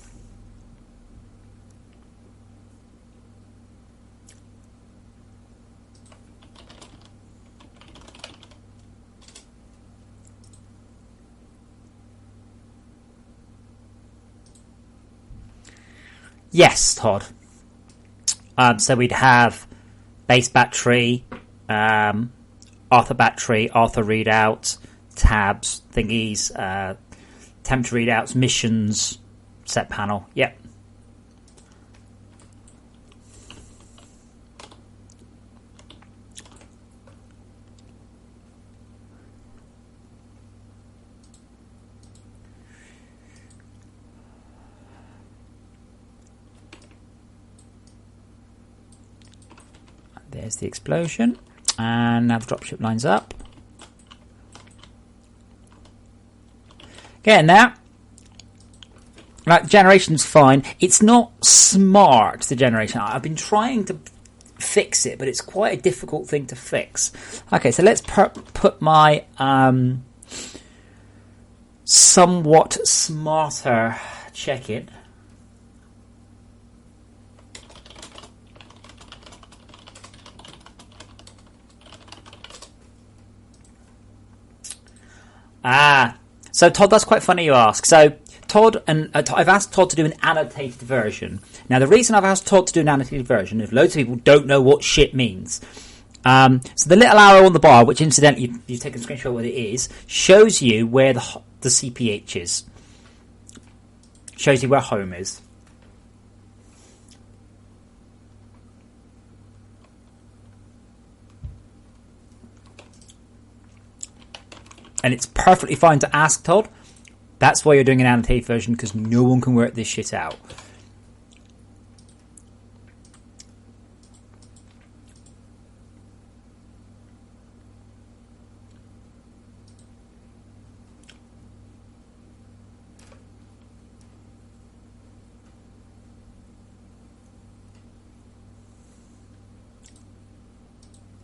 Speaker 1: Yes, Todd. So we'd have base battery, Arthur battery, Arthur readout, tabs, thingies, temperature readouts, missions, set panel. Yep. There's the explosion, and now the dropship lines up. Getting there. Like, generation's fine. It's not smart, the generation. I've been trying to fix it, but it's quite a difficult thing to fix. Okay, so let's put my somewhat smarter check in. So Todd, that's quite funny you ask. So Todd and I've asked Todd to do an annotated version. Now the reason I've asked Todd to do an annotated version is loads of people don't know what shit means. So the little arrow on the bar, which incidentally you take a screenshot of what it is, shows you where the CPH is. Shows you where home is. And it's perfectly fine to ask Todd. That's why you're doing an annotated version, because no one can work this shit out.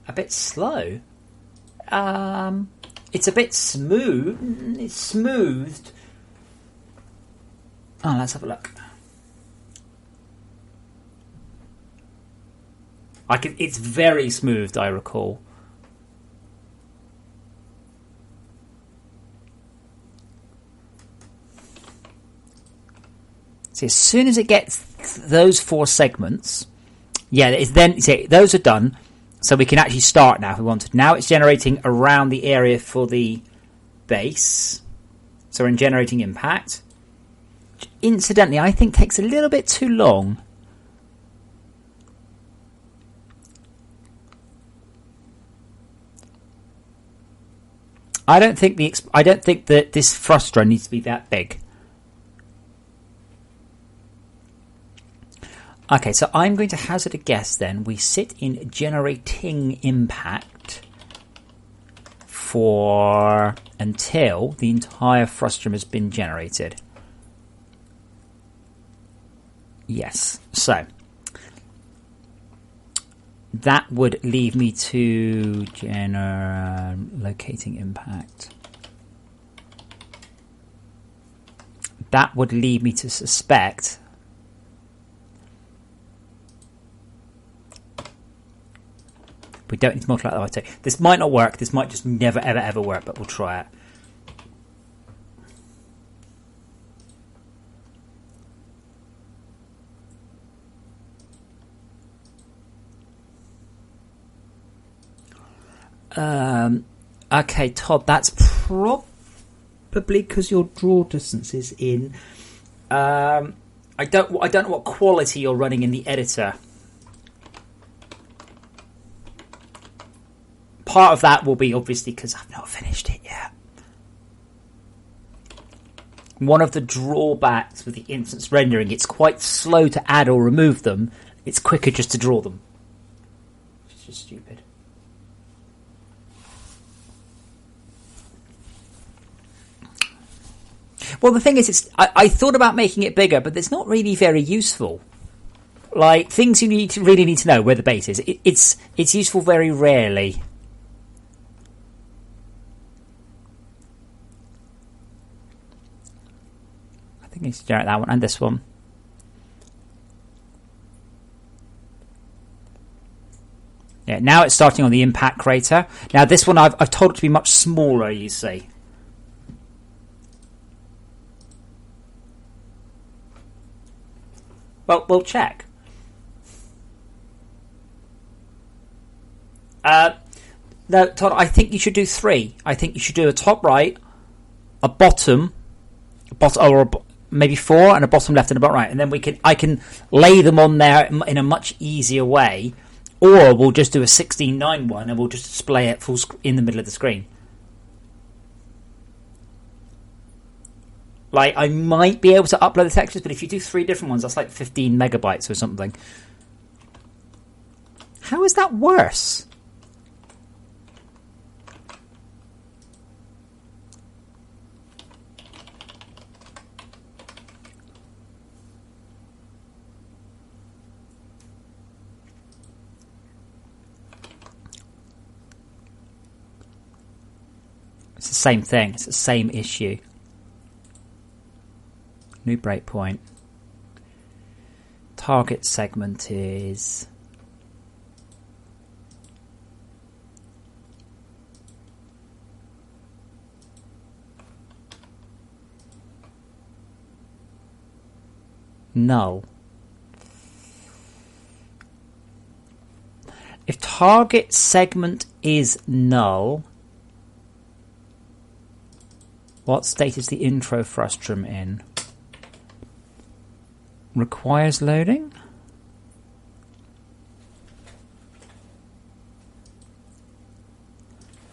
Speaker 1: A bit slow. It's a bit smooth. It's smoothed. Oh, let's have a look. It's very smoothed, I recall. See, as soon as it gets those 4 segments, yeah, it's then see, those are done. So we can actually start now if we wanted. Now it's generating around the area for the base. So we're in generating impact. Which, incidentally, I think takes a little bit too long. I don't think that this frustra needs to be that big. Okay, so I'm going to hazard a guess then. We sit in generating impact for until the entire frustrum has been generated. Yes, so that would leave me to locating impact. That would lead me to suspect we don't need to multiply that by 2. This might not work. This might just never, ever, ever work, but we'll try it. Okay, Todd, that's probably because your draw distance is in. I don't know what quality you're running in the editor. Part of that will be obviously because I've not finished it yet. One of the drawbacks with the instance rendering, it's quite slow to add or remove them. It's quicker just to draw them. It's just stupid. Well, the thing is, I thought about making it bigger, but it's not really very useful. Like, things you really need to know where the base is. It's useful very rarely. I think I need to generate that one and this one. Yeah, now it's starting on the impact crater. Now this one I've told it to be much smaller, you see. Well, we'll check. No, Todd, I think you should do 3. I think you should do a top right, a bottom, or maybe 4, and a bottom left and a bottom right, and then I can lay them on there in a much easier way, or we'll just do a 16:9 one and we'll just display it full in the middle of the screen. Like, I might be able to upload the textures, but if you do 3 different ones, that's like 15 megabytes or something. How is that worse? It's the same thing. It's the same issue. New breakpoint. Target segment is null. If target segment is null, what state is the intro frustrum in? Requires loading?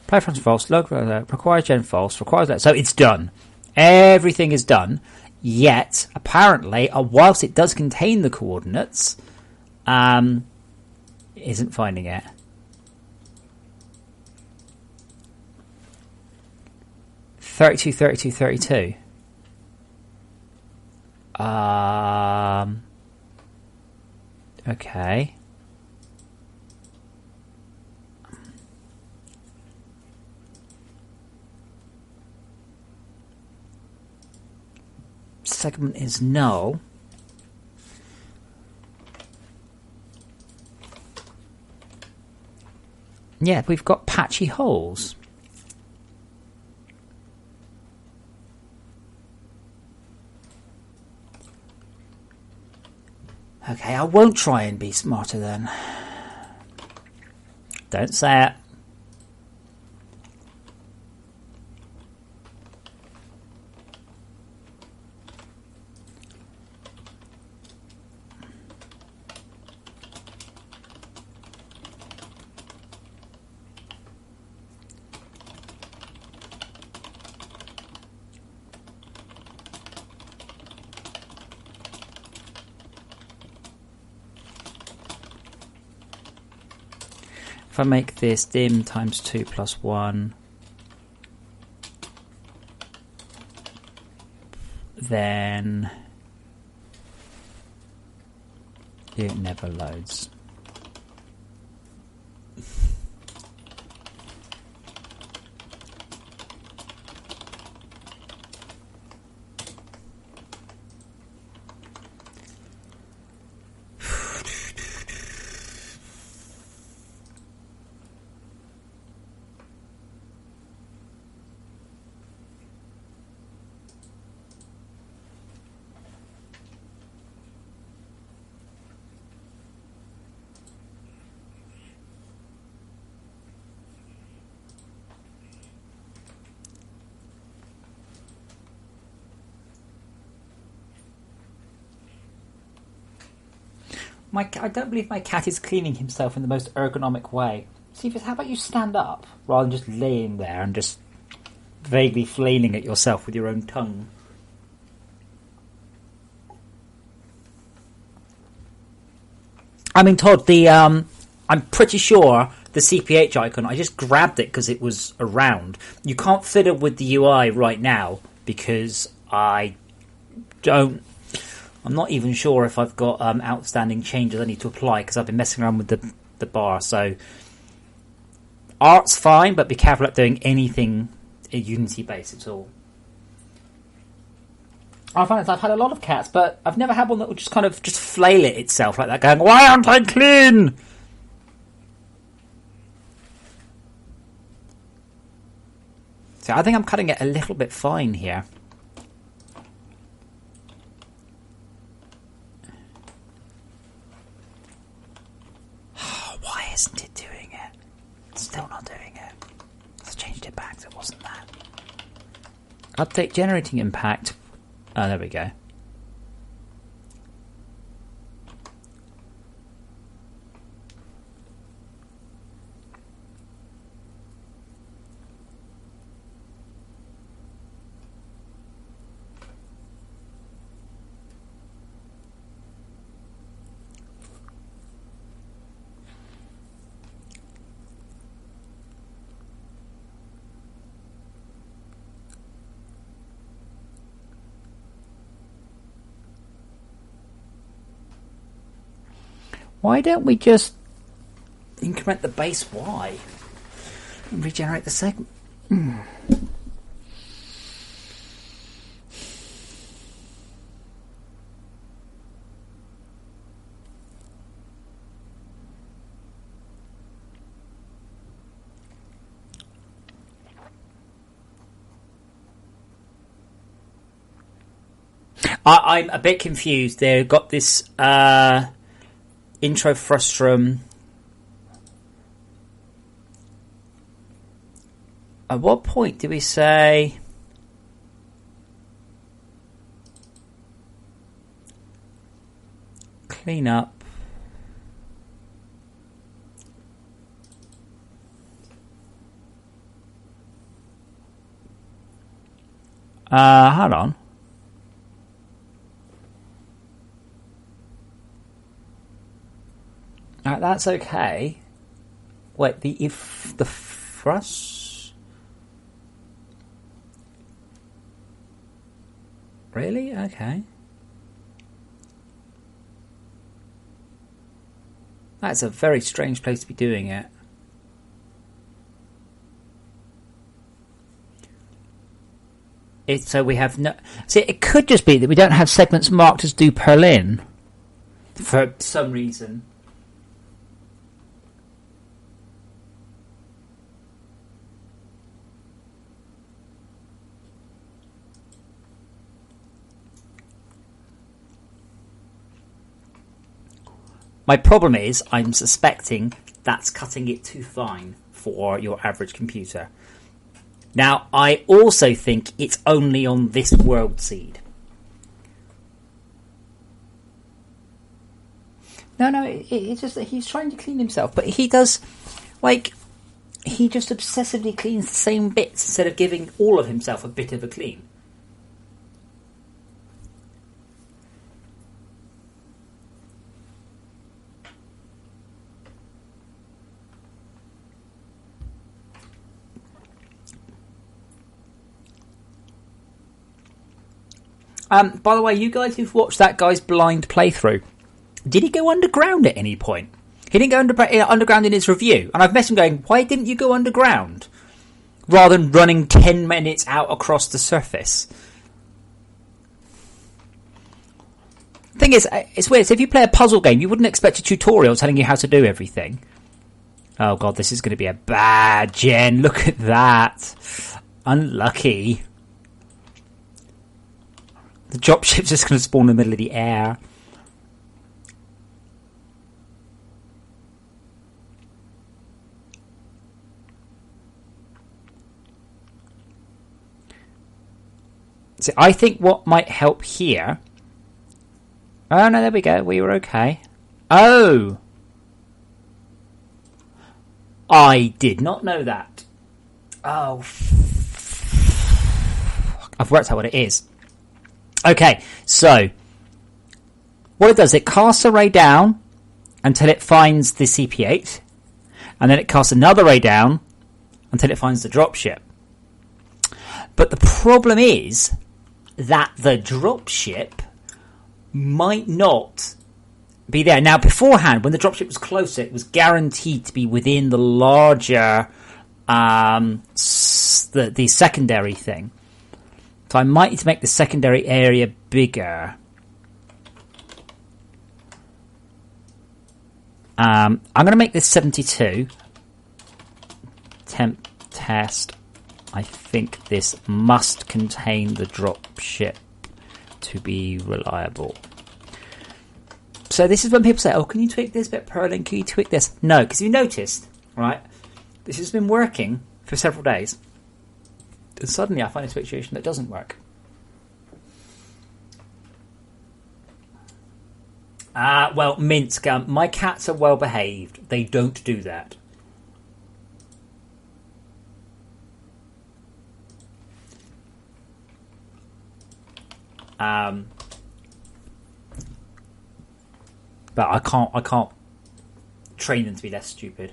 Speaker 1: Play frustrum false, requires gen false, requires that. So it's done. Everything is done. Yet, apparently, whilst it does contain the coordinates, it isn't finding it. $32, $32, $32. Okay. segment is null. Yeah, we've got patchy holes. Okay, I won't try and be smarter then. Don't say it. If I make this dim times 2 plus 1, then it never loads. I don't believe my cat is cleaning himself in the most ergonomic way. Cephas, how about you stand up rather than just laying there and just vaguely flailing at yourself with your own tongue? I mean, Todd, I'm pretty sure the CPH icon, I just grabbed it because it was around. You can't fiddle with the UI right now because I'm not even sure if I've got outstanding changes I need to apply because I've been messing around with the bar. So art's fine, but be careful at doing anything Unity based at all. I find I've had a lot of cats, but I've never had one that would just kind of just flail at itself like that, going, "Why aren't I clean?" So I think I'm cutting it a little bit fine here. Why isn't it doing it? It's still not doing it. Let's changed it back so it wasn't that. Update generating impact. Oh, there we go. Why don't we just increment the base Y and regenerate the segment? I'm a bit confused. They've got this intro frustrum. At what point do we say clean up? Hold on. That's okay. Wait, if the frust? Really? Okay. That's a very strange place to be doing it. So we have no. See, it could just be that we don't have segments marked as do purlin for some reason. My problem is, I'm suspecting that's cutting it too fine for your average computer. Now, I also think it's only on this world seed. No, it's just that he's trying to clean himself, but he does, like, he just obsessively cleans the same bits instead of giving all of himself a bit of a clean. By the way, you guys who've watched that guy's blind playthrough, did he go underground at any point? He didn't go underground in his review, and I've messaged him going, why didn't you go underground? Rather than running 10 minutes out across the surface. Thing is, it's weird, so if you play a puzzle game, you wouldn't expect a tutorial telling you how to do everything. Oh god, this is going to be a bad gen, look at that. Unlucky. The dropship's just going to spawn in the middle of the air. So I think what might help here... Oh, no, there we go. We were okay. Oh! I did not know that. Oh. I've worked out what it is. Okay, so what it does, it casts a ray down until it finds the CP8, and then it casts another ray down until it finds the dropship. But the problem is that the dropship might not be there. Now, beforehand, when the dropship was closer, it was guaranteed to be within the larger, the secondary thing. So I might need to make the secondary area bigger. I'm going to make this 72. Temp test. I think this must contain the dropship to be reliable. So this is when people say, oh, can you tweak this bit, Perlin? Can you tweak this? No, because you noticed, right, this has been working for several days. And suddenly I find a situation that doesn't work. Well, Minsk, my cats are well behaved. They don't do that. But I can't train them to be less stupid.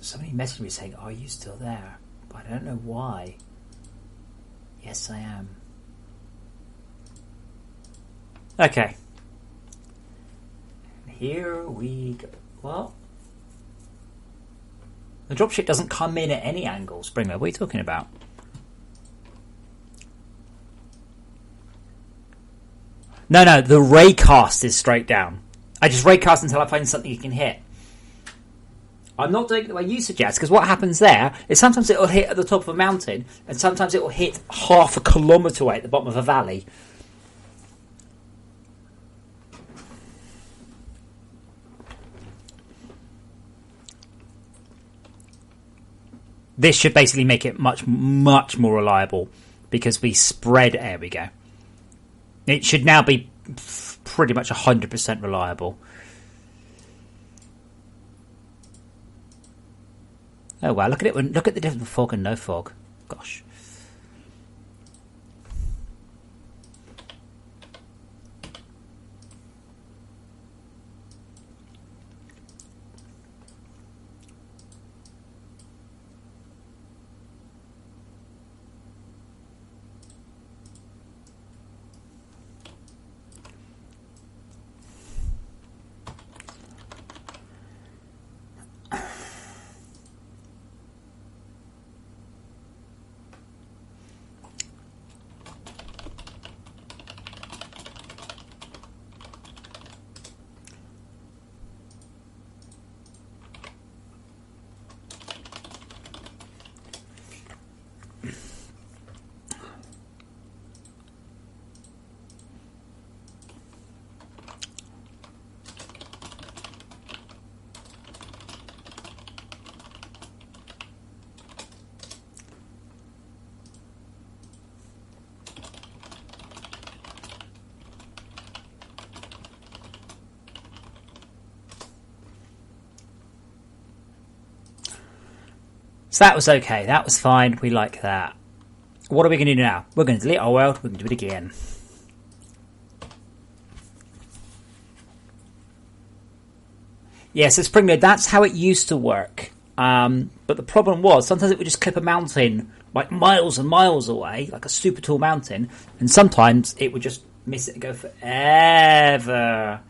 Speaker 1: Somebody messaged me saying, are you still there? But I don't know why. Yes, I am. Okay. Here we go. Well, the dropship doesn't come in at any angle, Springer. What are you talking about? No, the raycast is straight down. I just raycast until I find something you can hit. I'm not doing it the way you suggest, because what happens there is sometimes it will hit at the top of a mountain, and sometimes it will hit half a kilometre away at the bottom of a valley. This should basically make it much, much more reliable, because we spread... There we go. It should now be pretty much 100% reliable. Oh wow, look at it. Look at the difference with fog and no fog. Gosh. So that was okay. That was fine. We like that. What are we going to do now? We're going to delete our world. We're going to do it again. Yes, it's pretty good. That's how it used to work. But the problem was sometimes it would just clip a mountain like miles and miles away, like a super tall mountain, and sometimes it would just miss it and go forever.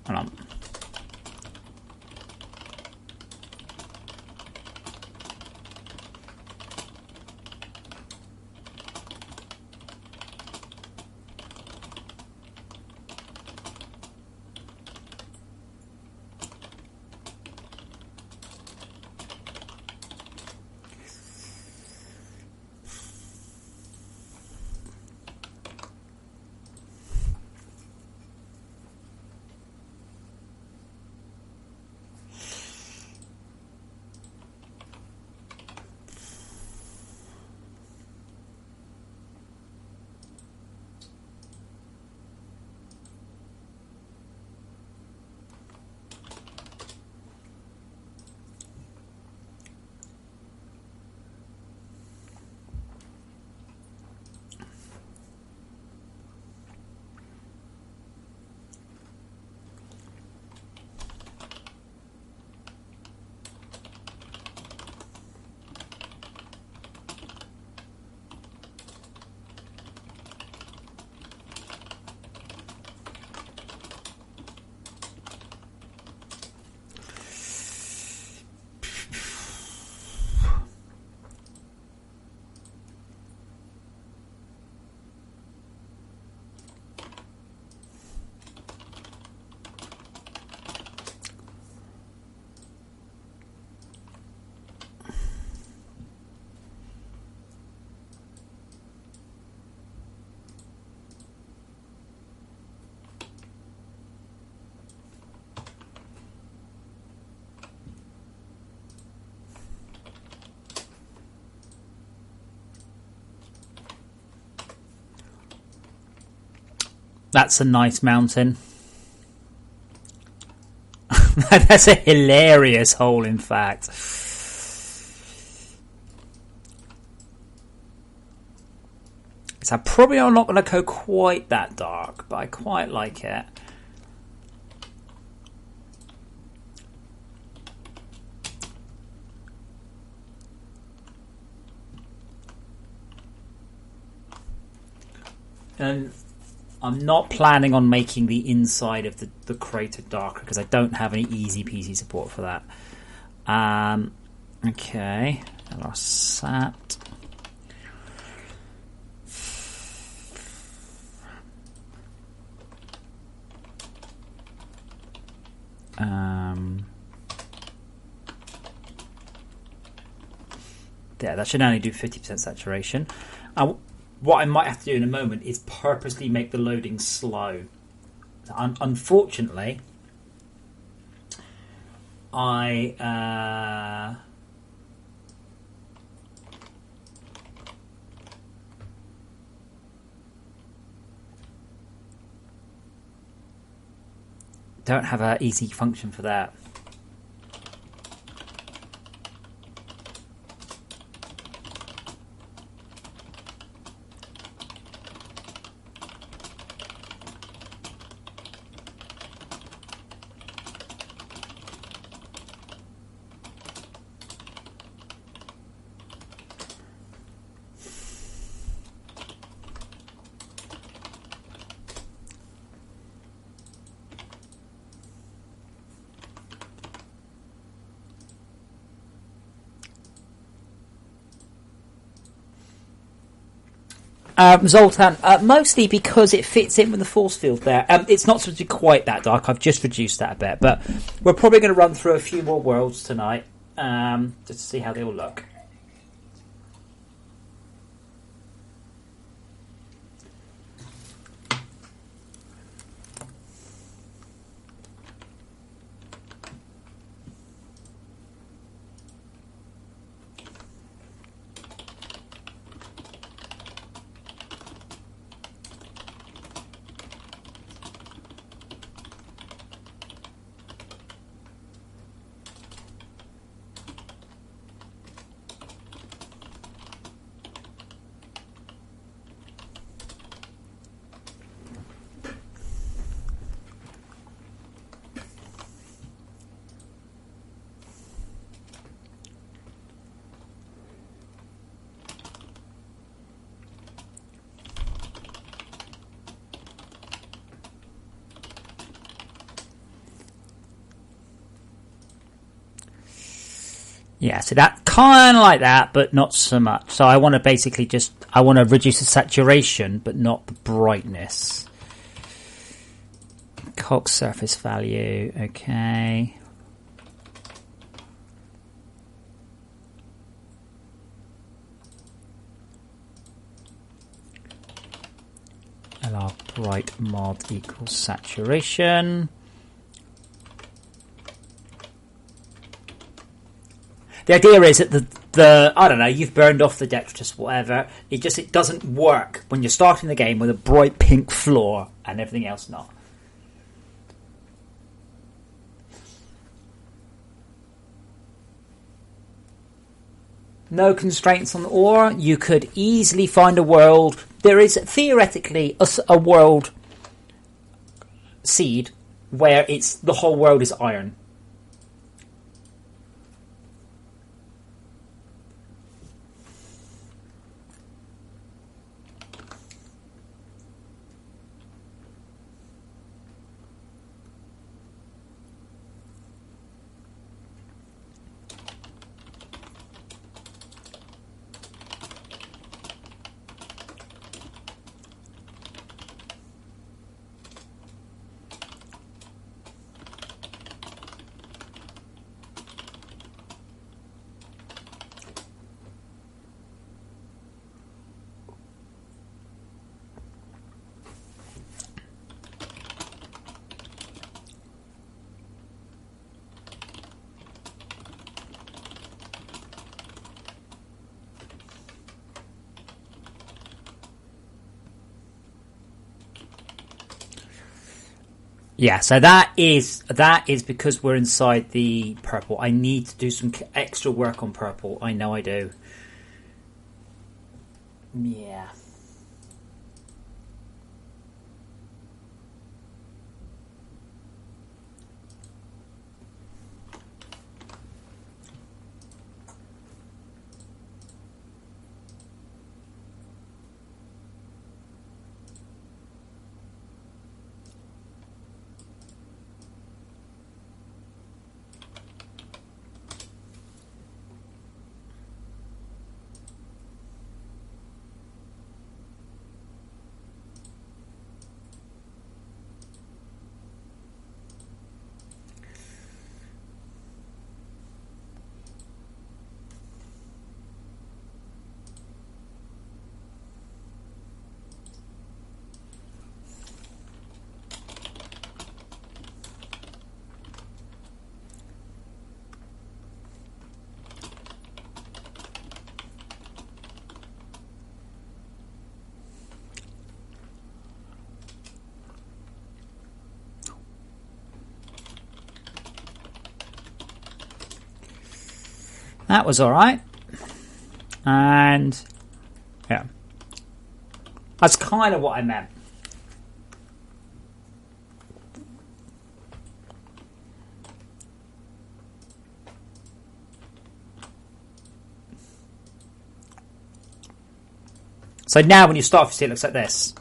Speaker 1: Hold on. That's a nice mountain. That's a hilarious hole, in fact. So I'm probably not going to go quite that dark, but I quite like it. And I'm not planning on making the inside of the crater darker because I don't have any easy peasy support for that. Okay, I lost that. Yeah, that should only do 50% saturation. What I might have to do in a moment is purposely make the loading slow. Unfortunately, I don't have an easy function for that. Zoltan, mostly because it fits in with the force field there. It's not supposed to be quite that dark. I've just reduced that a bit, but we're probably going to run through a few more worlds tonight, just to see how they all look. Yeah, so that kind of like that, but not so much. So I want to basically I want to reduce the saturation, but not the brightness. Cox surface value, okay. LR bright mod equals saturation. The idea is that the I don't know, you've burned off the detritus, whatever. It doesn't work when you're starting the game with a bright pink floor and everything else not. No constraints on the ore. You could easily find a world. There is theoretically a world seed where the whole world is iron. Yeah, so that is because we're inside the purple. I need to do some extra work on purple. I know I do. Yeah. That was alright. And yeah. That's kind of what I meant. So now when you start off, you see it looks like this.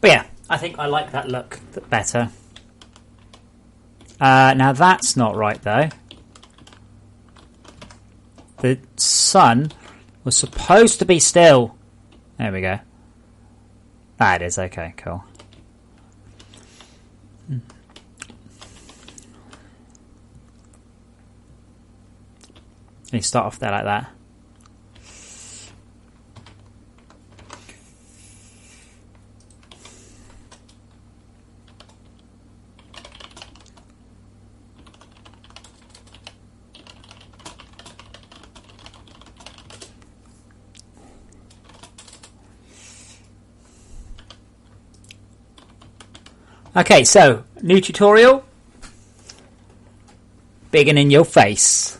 Speaker 1: But yeah, I think I like that look better. Now that's not right though. The sun was supposed to be still. There we go. That is okay, cool. You start off there like that. Okay, so new tutorial. Big and in your face.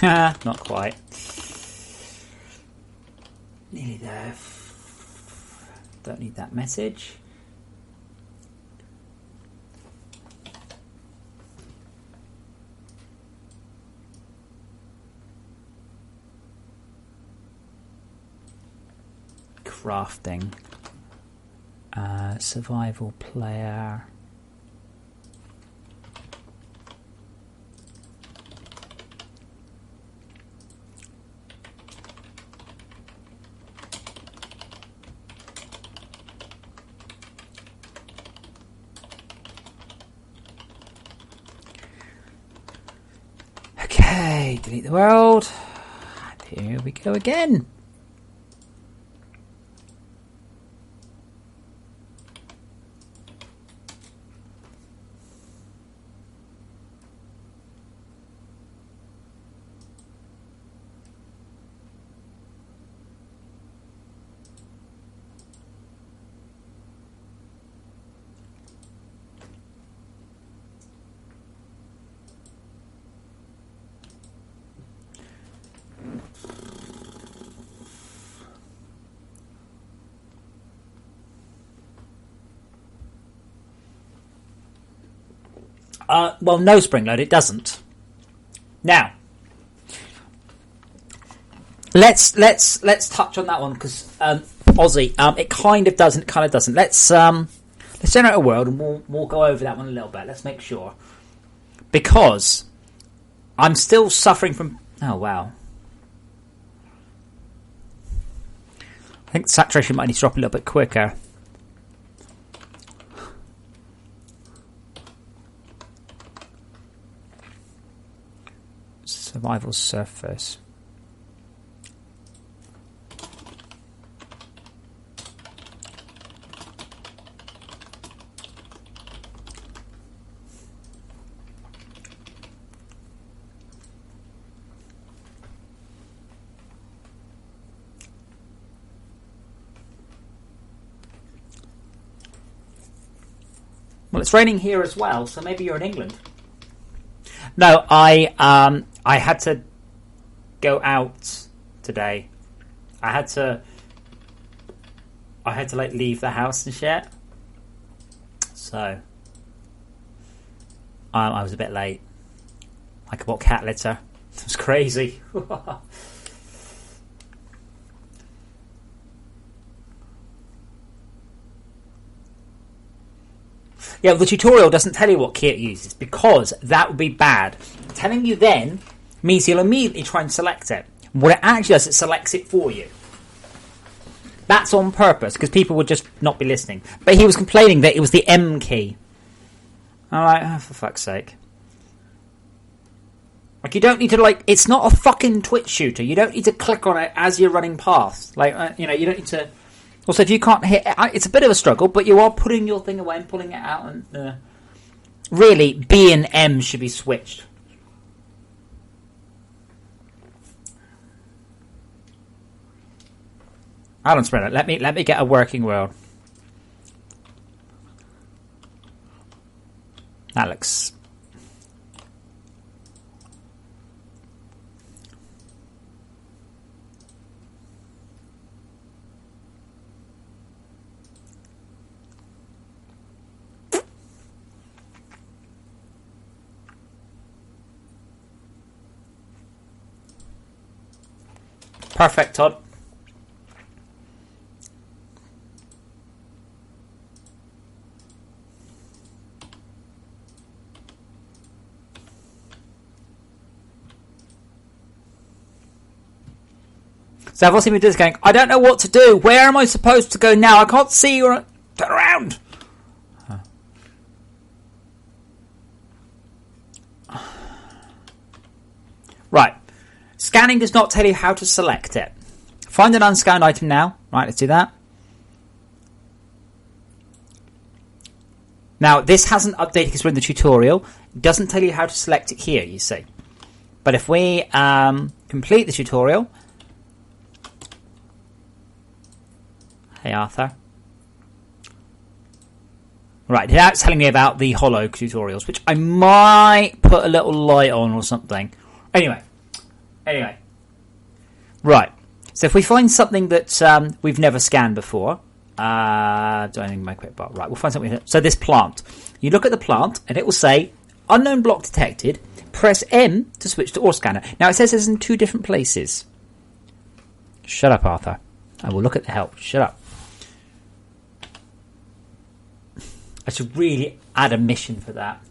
Speaker 1: Not quite. Nearly there. Don't need that message. Crafting. Survival player. Okay, delete the world. And here we go again. Well, no spring load, it doesn't. Now, let's touch on that one because Aussie, it kind of does and it kind of doesn't. Let's generate a world and we'll go over that one a little bit. Let's make sure, because I'm still suffering from. Oh wow, I think saturation might need to drop a little bit quicker. Survival surface. Well, it's raining here as well, so maybe you're in England. No, I had to go out today. I had to like leave the house and shit. So I was a bit late. Like I bought cat litter. It was crazy. Yeah, the tutorial doesn't tell you what key it uses because that would be bad. Telling you then means you'll immediately try and select it. What it actually does, it selects it for you. That's on purpose because people would just not be listening. But he was complaining that it was the M key. I'm like, oh, for fuck's sake. Like, you don't need to, like, it's not a fucking Twitch shooter. You don't need to click on it as you're running past. Like, you don't need to. Also, if you can't hit, it's a bit of a struggle, but you are putting your thing away and pulling it out. And really, B and M should be switched. Alan Spreader, let me get a working world. That looks. Perfect, Todd. So I've also been doing this going, I don't know what to do. Where am I supposed to go now? I can't see you. Turn around. Right. Scanning does not tell you how to select it. Find an unscanned item now. Right, let's do that. Now, this hasn't updated because we're in the tutorial. It doesn't tell you how to select it here, you see. But if we complete the tutorial... Hey, Arthur. Right, now it's telling me about the Hollow tutorials, which I might put a little light on or something. Anyway. Right. So if we find something that we've never scanned before, do anything in my quick bar. Right, we'll find something. So this plant. You look at the plant and it will say, unknown block detected. Press M to switch to ore scanner. Now it says it's in 2 different places. Shut up, Arthur. I will look at the help. Shut up. I should really add a mission for that.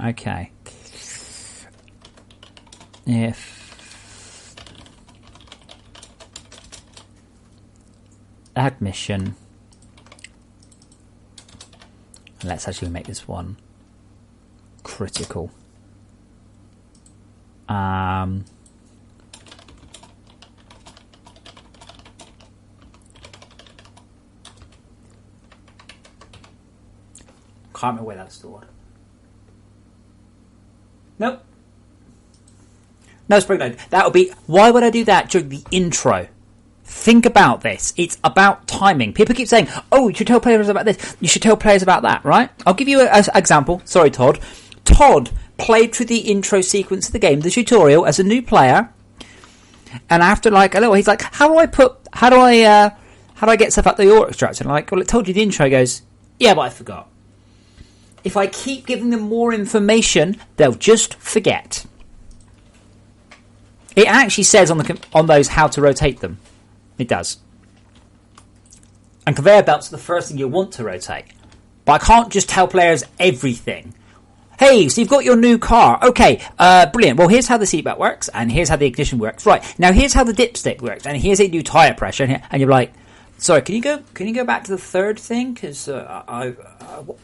Speaker 1: Okay. If add mission, let's actually make this one critical. Can't remember where that's stored. Nope. No spring load. That would be... Why would I do that during the intro? Think about this. It's about timing. People keep saying, oh, you should tell players about this. You should tell players about that, right? I'll give you an example. Sorry, Todd. Todd played through the intro sequence of the game, the tutorial, as a new player. And after like a little, he's like, how do I get stuff out the ore extractor? And I'm like, well, it told you the intro. He goes, yeah, but I forgot. If I keep giving them more information, they'll just forget. It actually says on those how to rotate them. It does. And conveyor belts are the first thing you want to rotate. But I can't just tell players everything. Hey, so you've got your new car. Okay, brilliant. Well, here's how the seatbelt works, and here's how the ignition works. Right, now here's how the dipstick works, and here's a new tyre pressure. And you're like, sorry, can you go back to the third thing? Because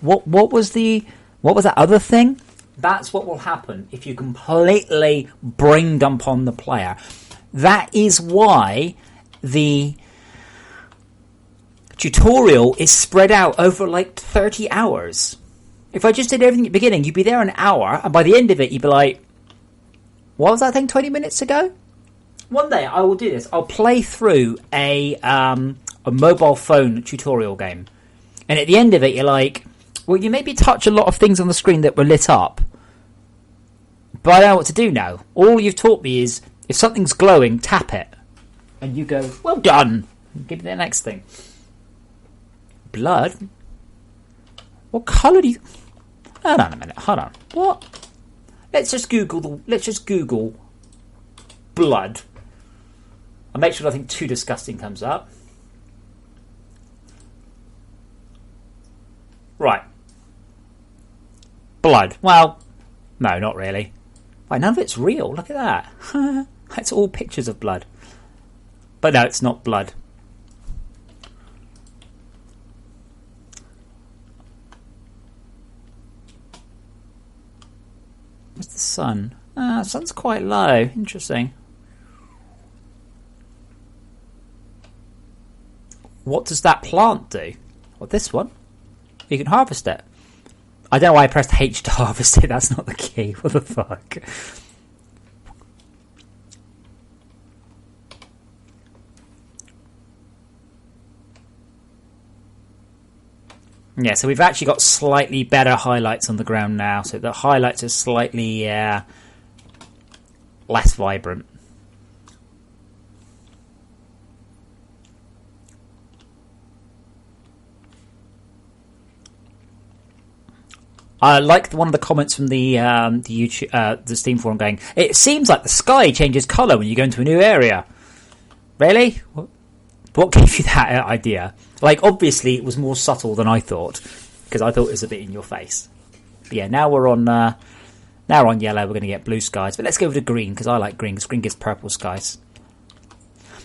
Speaker 1: what was that other thing? That's what will happen if you completely brain dump on the player. That is why the tutorial is spread out over like 30 hours. If I just did everything at the beginning, you'd be there an hour, and by the end of it, you'd be like, what was that thing 20 minutes ago? One day I will do this. I'll play through a mobile phone tutorial game. And at the end of it, you're like, well, you maybe touch a lot of things on the screen that were lit up. But I don't know what to do now. All you've taught me is, if something's glowing, tap it. And you go, well done. Give me the next thing. Blood? What colour do you... Hold on a minute. Hold on. What? Let's just Google blood. I'll make sure nothing too disgusting comes up. Right. Blood. Well, no, not really. Why, none of it's real. Look at that. That's all pictures of blood. But no, it's not blood. Where's the sun? Sun's quite low. Interesting. What does that plant do? Well, this one. You can harvest it. I don't know why I pressed H to harvest it. That's not the key. What the fuck? Yeah, so we've actually got slightly better highlights on the ground now. So the highlights are slightly less vibrant. I like one of the comments from the YouTube, the Steam forum going, it seems like the sky changes colour when you go into a new area. Really? What gave you that idea? Like, obviously, it was more subtle than I thought, because I thought it was a bit in your face. But yeah, now we're on yellow. We're going to get blue skies, but let's go over to green because I like green. Because green gives purple skies.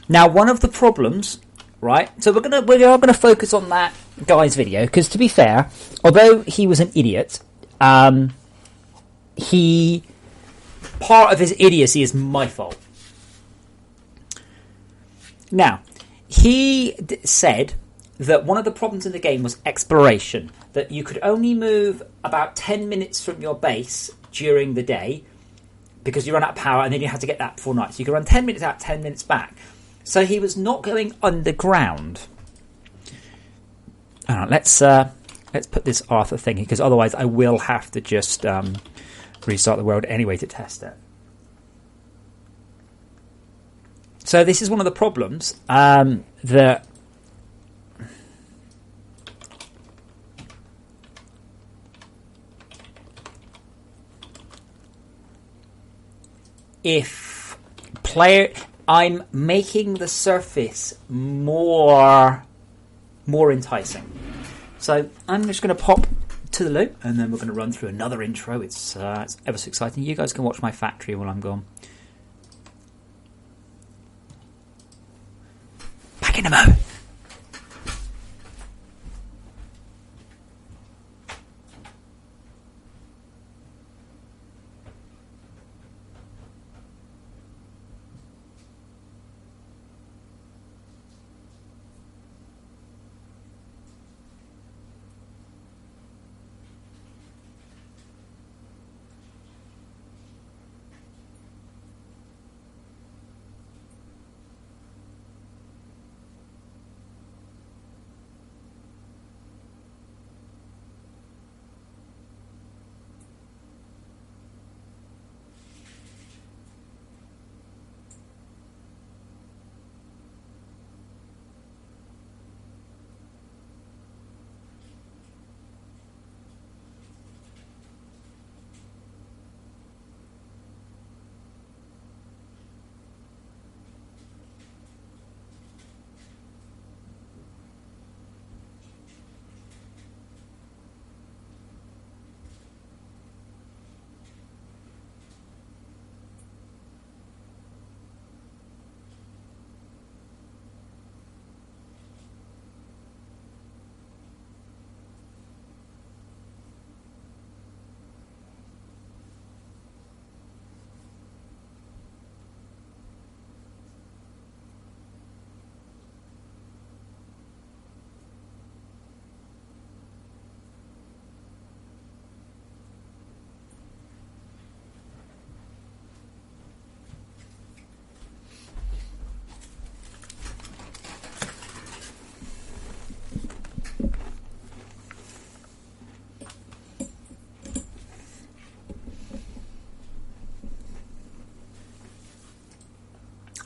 Speaker 1: Now, one of the problems, right? So we are gonna focus on that guy's video because, to be fair, although he was an idiot, part of his idiocy is my fault. Now, he said that one of the problems in the game was exploration, that you could only move about 10 minutes from your base during the day because you run out of power, and then you had to get that before night. So you could run 10 minutes out, 10 minutes back. So he was not going underground. All right, let's put this Arthur thing here, because otherwise I will have to just restart the world anyway to test it. So this is one of the problems that if I'm making the surface more enticing. So I'm just going to pop to the loop, and then we're going to run through another intro. It's ever so exciting. You guys can watch my factory while I'm gone. Back in a mo.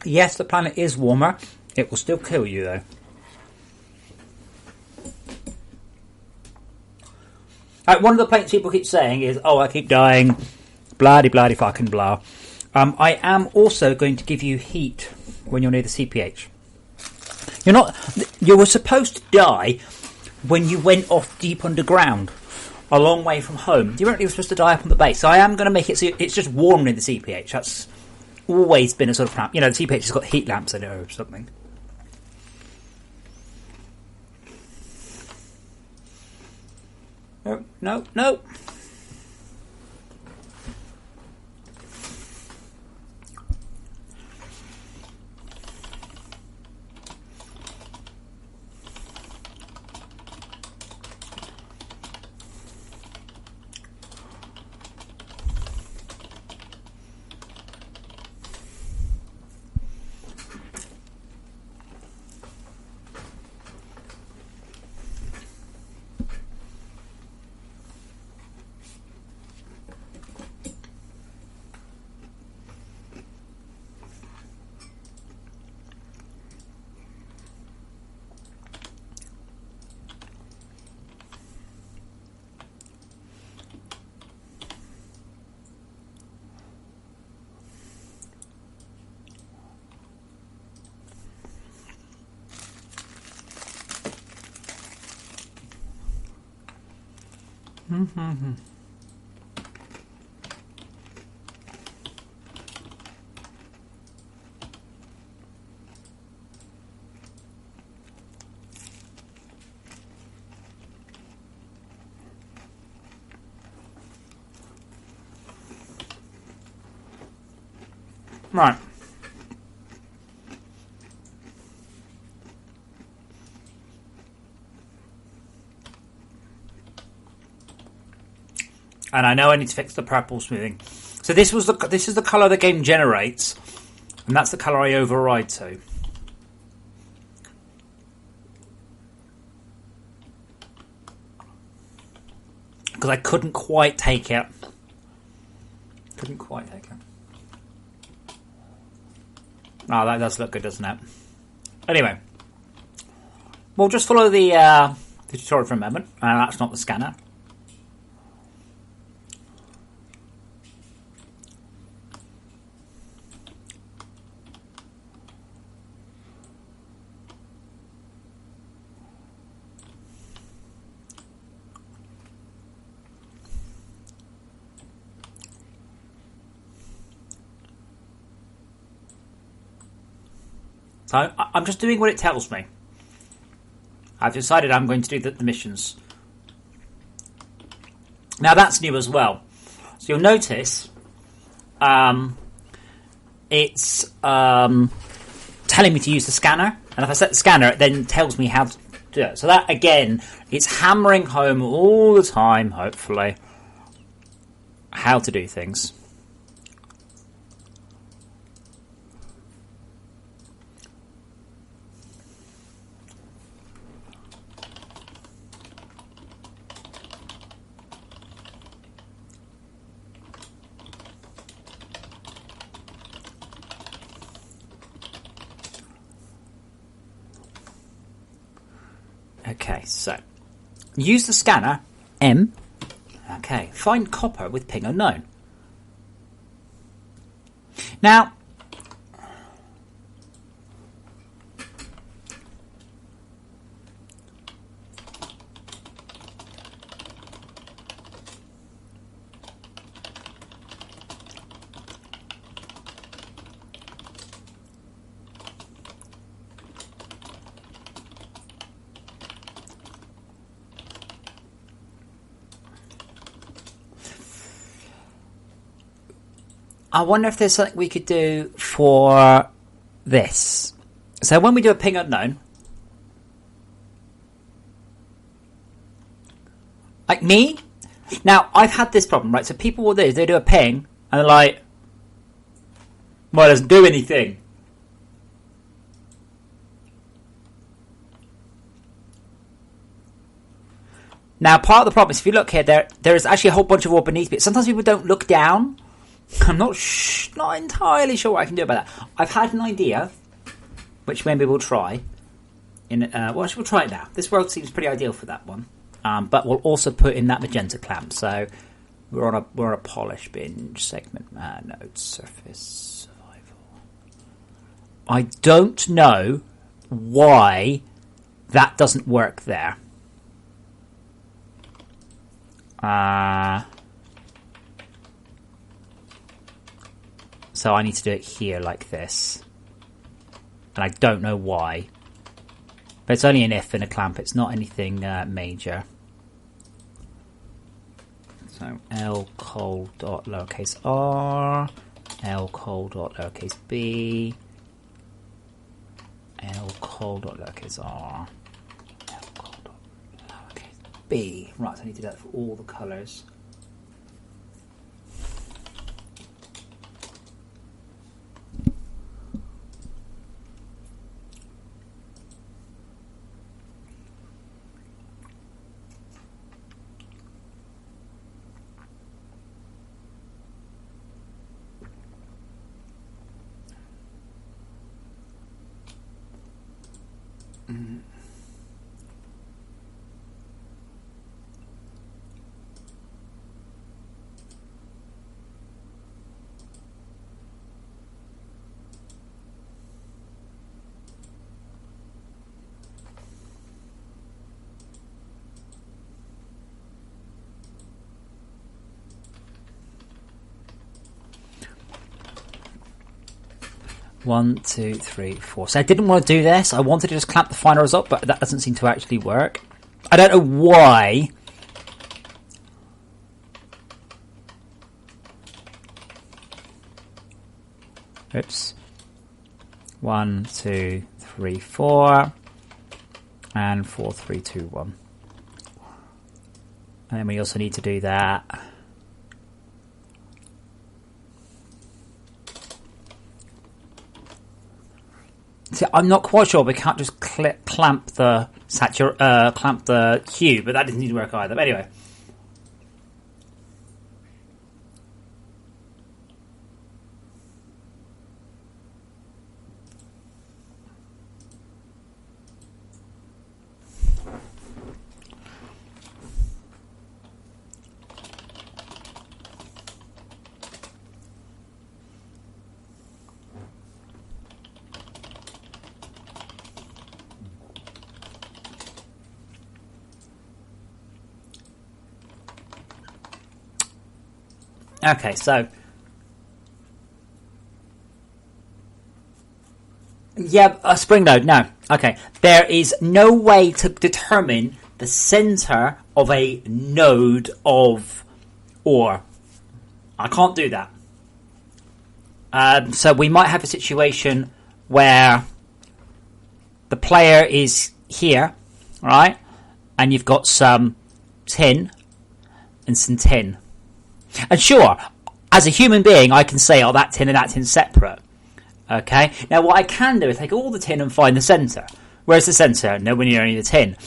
Speaker 1: Yes, the planet is warmer. It will still kill you, though. One of the things people keep saying is, "Oh, I keep dying, bloody fucking blah." I am also going to give you heat when you're near the CPH. You were supposed to die when you went off deep underground, a long way from home. You weren't even supposed to die up on the base. So I am going to make it so it's just warm near the CPH. That's always been a sort of plan. The CPH has got heat lamps in it or something. No. Right. And I know I need to fix the purple smoothing. So this is the colour the game generates, and that's the colour I override to. Because I couldn't quite take it. Oh, that does look good, doesn't it? Anyway, we'll just follow the tutorial for a moment. That's not the scanner. So I'm just doing what it tells me. I've decided I'm going to do the missions. Now that's new as well. So you'll notice it's telling me to use the scanner. And if I set the scanner, it then tells me how to do it. So that, again, it's hammering home all the time, hopefully, how to do things. Okay, so use the scanner, M. Okay, find copper with ping unknown. Now, I wonder if there's something we could do for this. So when we do a ping unknown, like me, now I've had this problem, right? So people will do, they do a ping and they're like, well, it doesn't do anything. Now, part of the problem is if you look here, there is actually a whole bunch of ore beneath it. Sometimes people don't look down. I'm not entirely sure what I can do about that. I've had an idea, which maybe we'll try. We'll try it now. This world seems pretty ideal for that one. But we'll also put in that magenta clamp. So we're on a polish binge segment node surface survival. I don't know why that doesn't work there. So I need to do it here like this. And I don't know why. But it's only an if in a clamp. It's not anything major. So lcol dot lowercase r, lcol dot lowercase b, lcol dot lowercase r, lcol dot lowercase b. Right, so I need to do that for all the colours. One, two, three, four. So I didn't want to do this. I wanted to just clamp the final result, but that doesn't seem to actually work. I don't know why. Oops. 1, 2, 3, 4. And 4, 3, 2, 1. And then we also need to do that. See, I'm not quite sure. We can't just clamp the hue, but that didn't need to work either. But anyway. Okay, so yeah, a spring node. No, okay. There is no way to determine the center of a node of ore. I can't do that. So we might have a situation where the player is here, right, and you've got some tin and some tin. And sure, as a human being, I can say, oh, that tin and that tin's separate. Okay? Now, what I can do is take all the tin and find the centre. Where's the centre? Nowhere near any of the tin.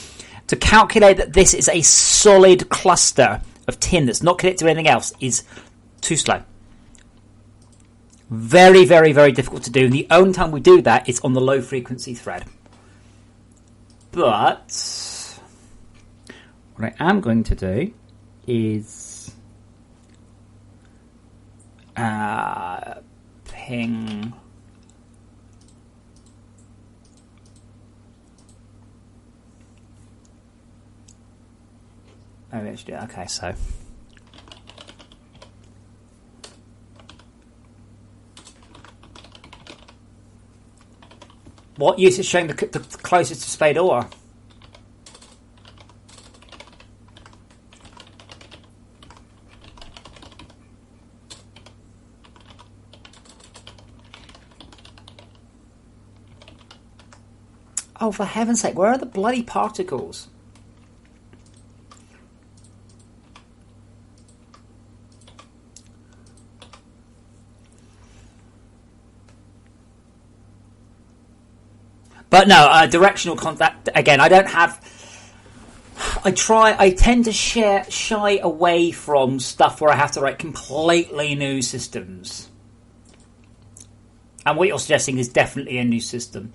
Speaker 1: To calculate that this is a solid cluster of tin that's not connected to anything else is too slow. Very, very, very difficult to do. And the only time we do that is on the low-frequency thread. But what I am going to do is ping okay, so what use is showing the closest to spade ore? Oh, for heaven's sake, where are the bloody particles? But no, directional contact, again, I don't have... I tend to shy away from stuff where I have to write completely new systems. And what you're suggesting is definitely a new system.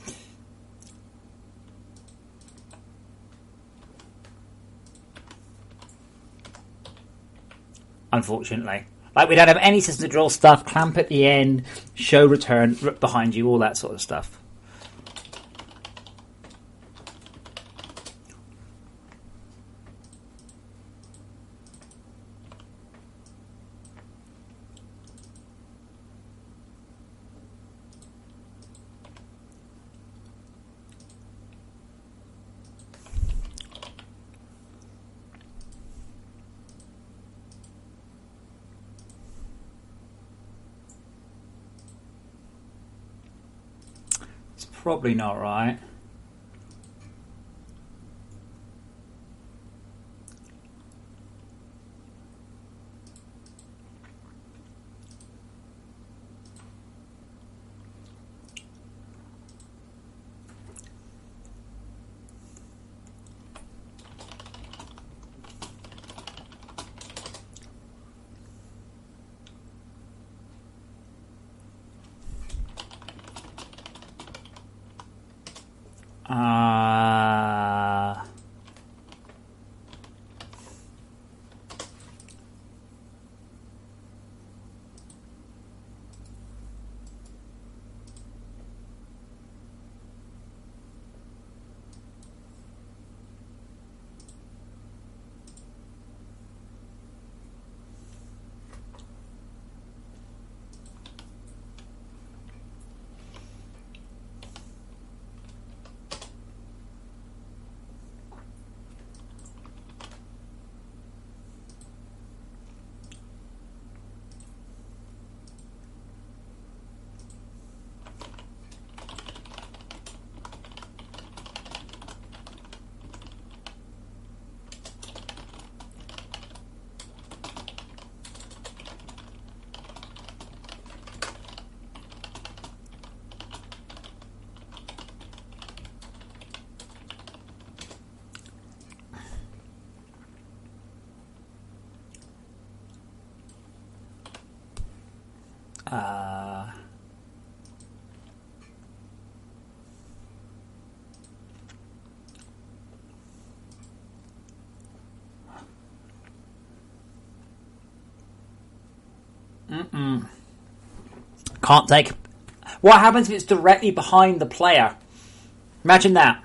Speaker 1: Unfortunately. Like, we don't have any system to draw stuff, clamp at the end, show return, rip behind you, all that sort of stuff. Probably not right. Can't take... What happens if it's directly behind the player? Imagine that.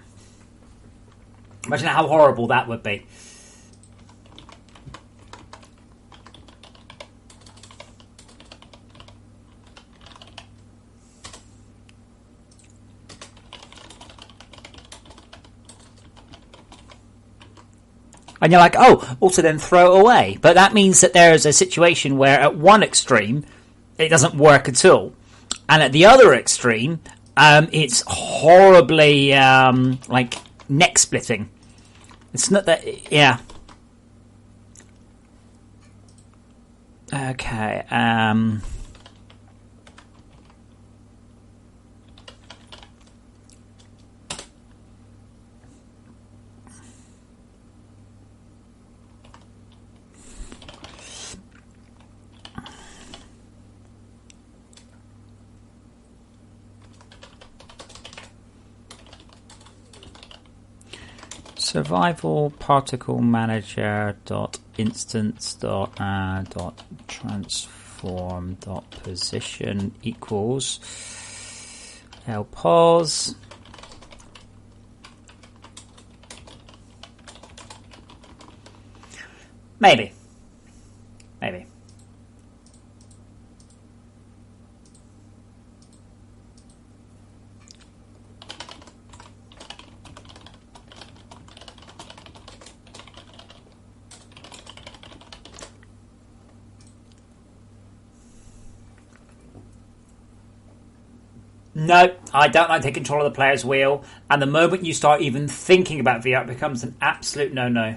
Speaker 1: Imagine how horrible that would be. And you're like, oh, also then throw it away. But that means that there's a situation where at one extreme, it doesn't work at all. And at the other extreme, it's horribly, like, neck splitting. It's not that, yeah. Okay, survival particle manager dot instance dot add dot transform dot position equals pause. Maybe. No, I don't like taking control of the player's wheel. And the moment you start even thinking about VR, it becomes an absolute no-no.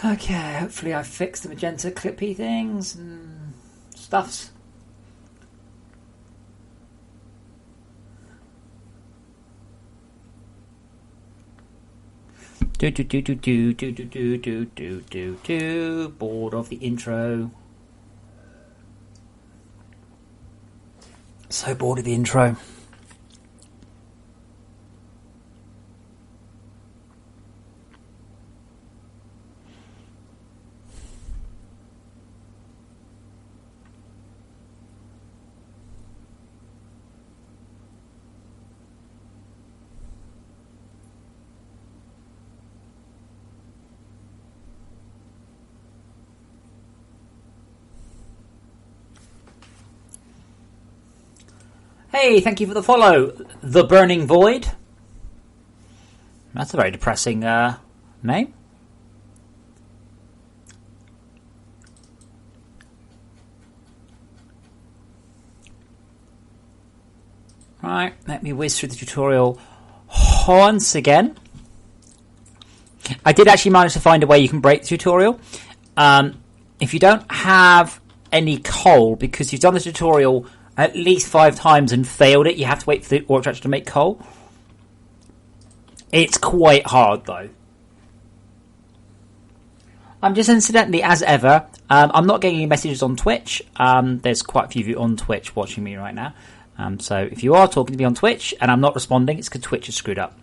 Speaker 1: Okay, hopefully I fixed the magenta clippy things and stuffs. Bored of the intro. So bored of the intro. Hey, thank you for the follow. The Burning Void. That's a very depressing name. Right, let me whiz through the tutorial once again. I did actually manage to find a way you can break the tutorial. If you don't have any coal, because you've done the tutorial at least 5 times and failed it, you have to wait for the ore extractor to make coal. It's quite hard though. I'm just incidentally, as ever, I'm not getting any messages on Twitch. There's quite a few of you on Twitch watching me right now. So if you are talking to me on Twitch and I'm not responding, it's because Twitch is screwed up.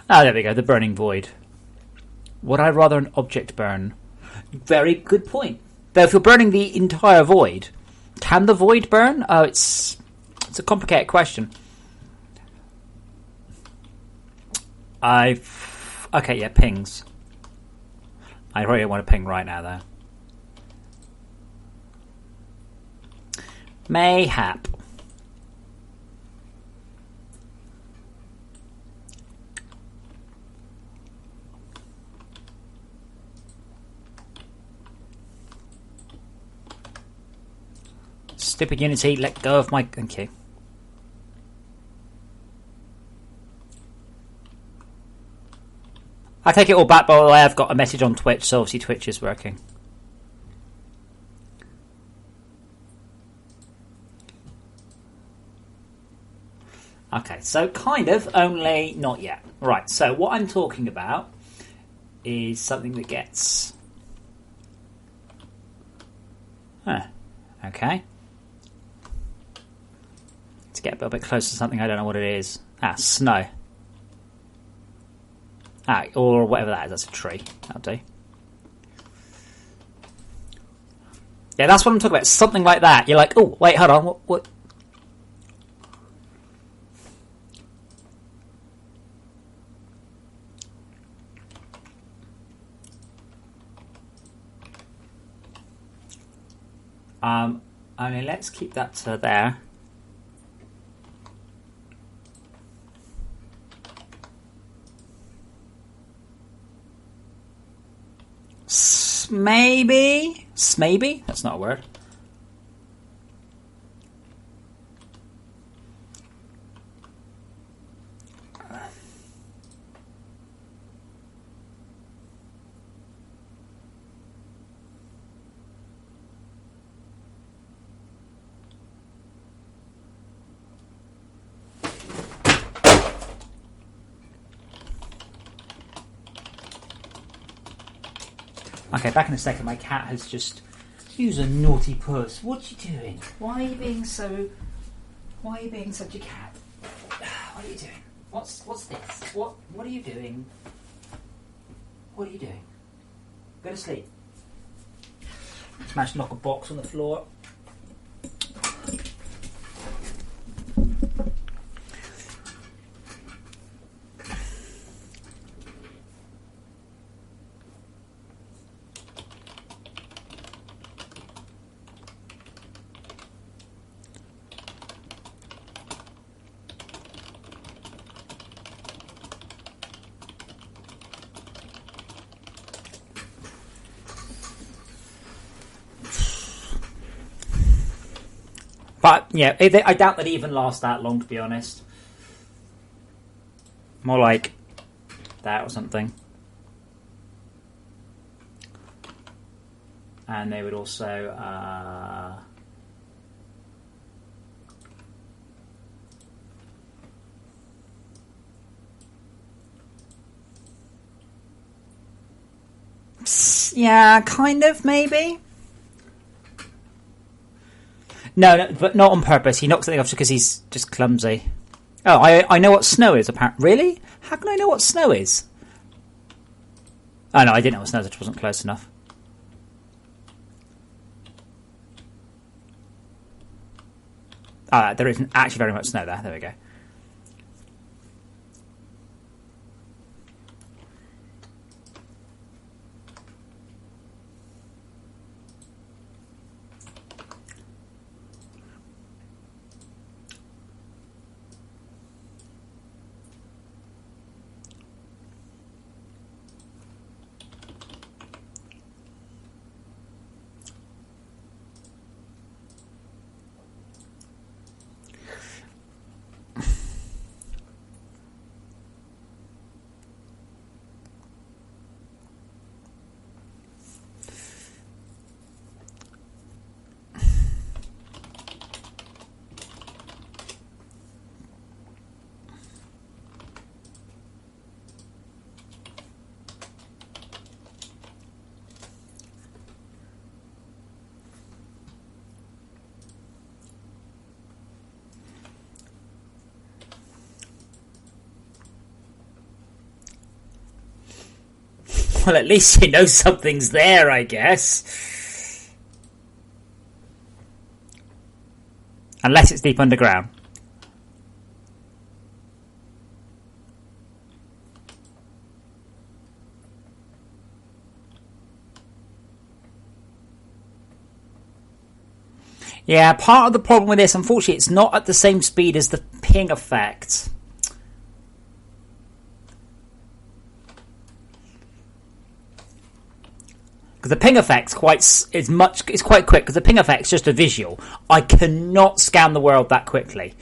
Speaker 1: Ah, there we go, the Burning Void. Would I rather an object burn? Very good point. Though if you're burning the entire void, can the void burn? Oh, it's a complicated question. Okay, yeah, pings. I really want to ping right now, though. Mayhap. Stupid Unity, let go of my... Okay. I take it all back, by the way, I've got a message on Twitch, so obviously Twitch is working. Okay, so kind of, only not yet. Right, so what I'm talking about is something that gets... Huh, okay. To get a little bit closer to something, I don't know what it is. Ah, snow. Ah, or whatever that is, that's a tree. That'll do. Yeah, that's what I'm talking about. Something like that. You're like, oh, wait, hold on. What? Only let's keep that there. Maybe? Maybe? That's not a word. Okay, back in a second. My cat has just... You's a naughty puss. What you doing? Why are you being such a cat? What are you doing? What's this? What are you doing? What are you doing? Go to sleep. Smash knock a box on the floor. But, yeah, I doubt that it even lasts that long, to be honest. More like that or something. and they would also yeah, kind of, maybe. No, but not on purpose. He knocks something off because he's just clumsy. Oh, I know what snow is, apparently. Really? How can I know what snow is? Oh, no, I didn't know what snow is. It wasn't close enough. There isn't actually very much snow there. There we go. Well, at least you know something's there, I guess. Unless it's deep underground. Yeah, part of the problem with this, unfortunately, it's not at the same speed as the ping effect. Because the ping effect's quite quick. Because the ping effect's just a visual. I cannot scan the world that quickly.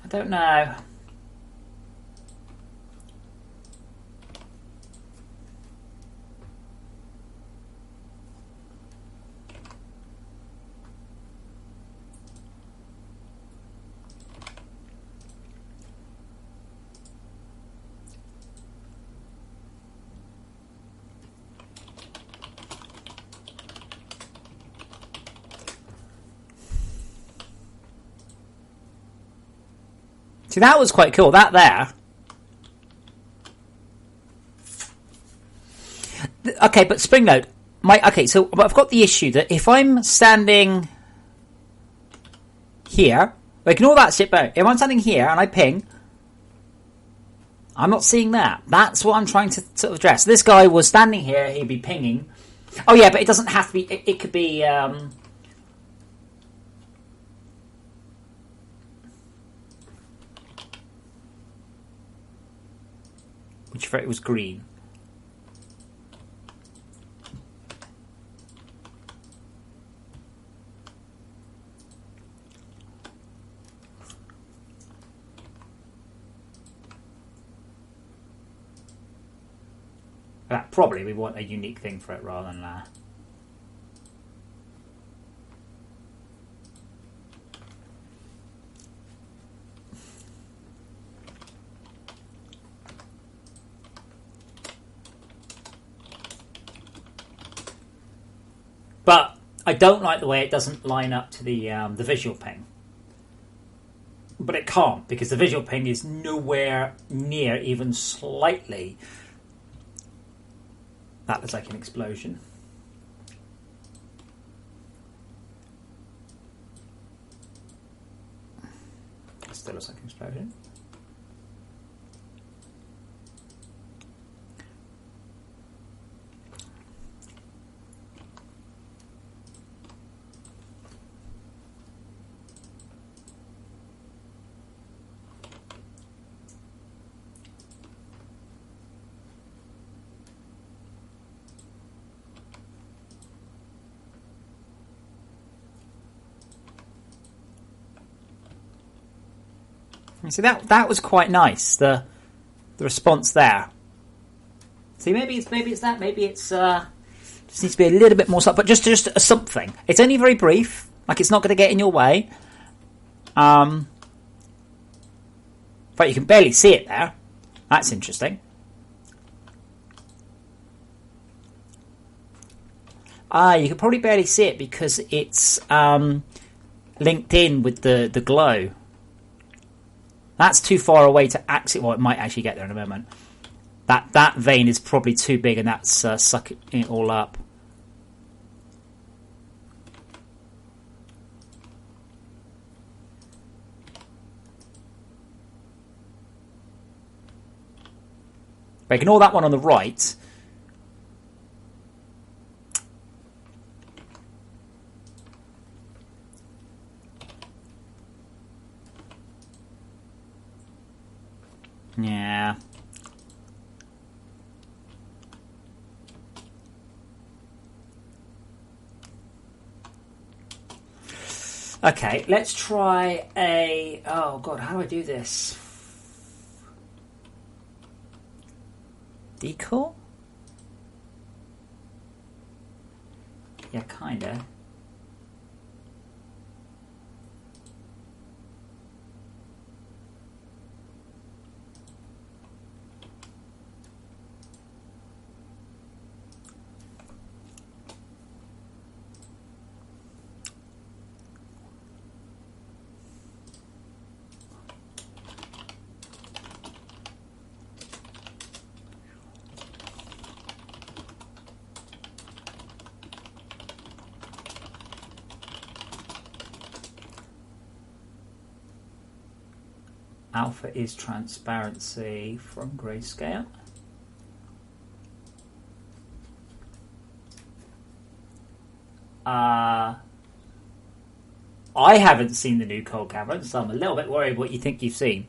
Speaker 1: I don't know. See, that was quite cool. That there. Okay, but Spring Note. So I've got the issue that if I'm standing here, ignore that shit, but if I'm standing here and I ping, I'm not seeing that. That's what I'm trying to sort of address. This guy was standing here, he'd be pinging. Oh yeah, but it doesn't have to be, it could be, which it was green. Probably we want a unique thing for it rather than that. But I don't like the way it doesn't line up to the visual ping. But it can't, because the visual ping is nowhere near even slightly. That looks like an explosion. It still looks like an explosion. So that was quite nice. The response there. See, maybe it's that. Maybe it's just needs to be a little bit more subtle, but just something. It's only very brief. Like, it's not going to get in your way. But you can barely see it there. That's interesting. You can probably barely see it because it's linked in with the glow. That's too far away to actually... Well, it might actually get there in a moment. That vein is probably too big, and that's sucking it all up. But ignore that one on the right. Yeah. Okay, let's try a... Oh, God, how do I do this? Decor? Yeah, kinda. Alpha is transparency from grayscale. I haven't seen the new Cold Cavern, so I'm a little bit worried what you think you've seen.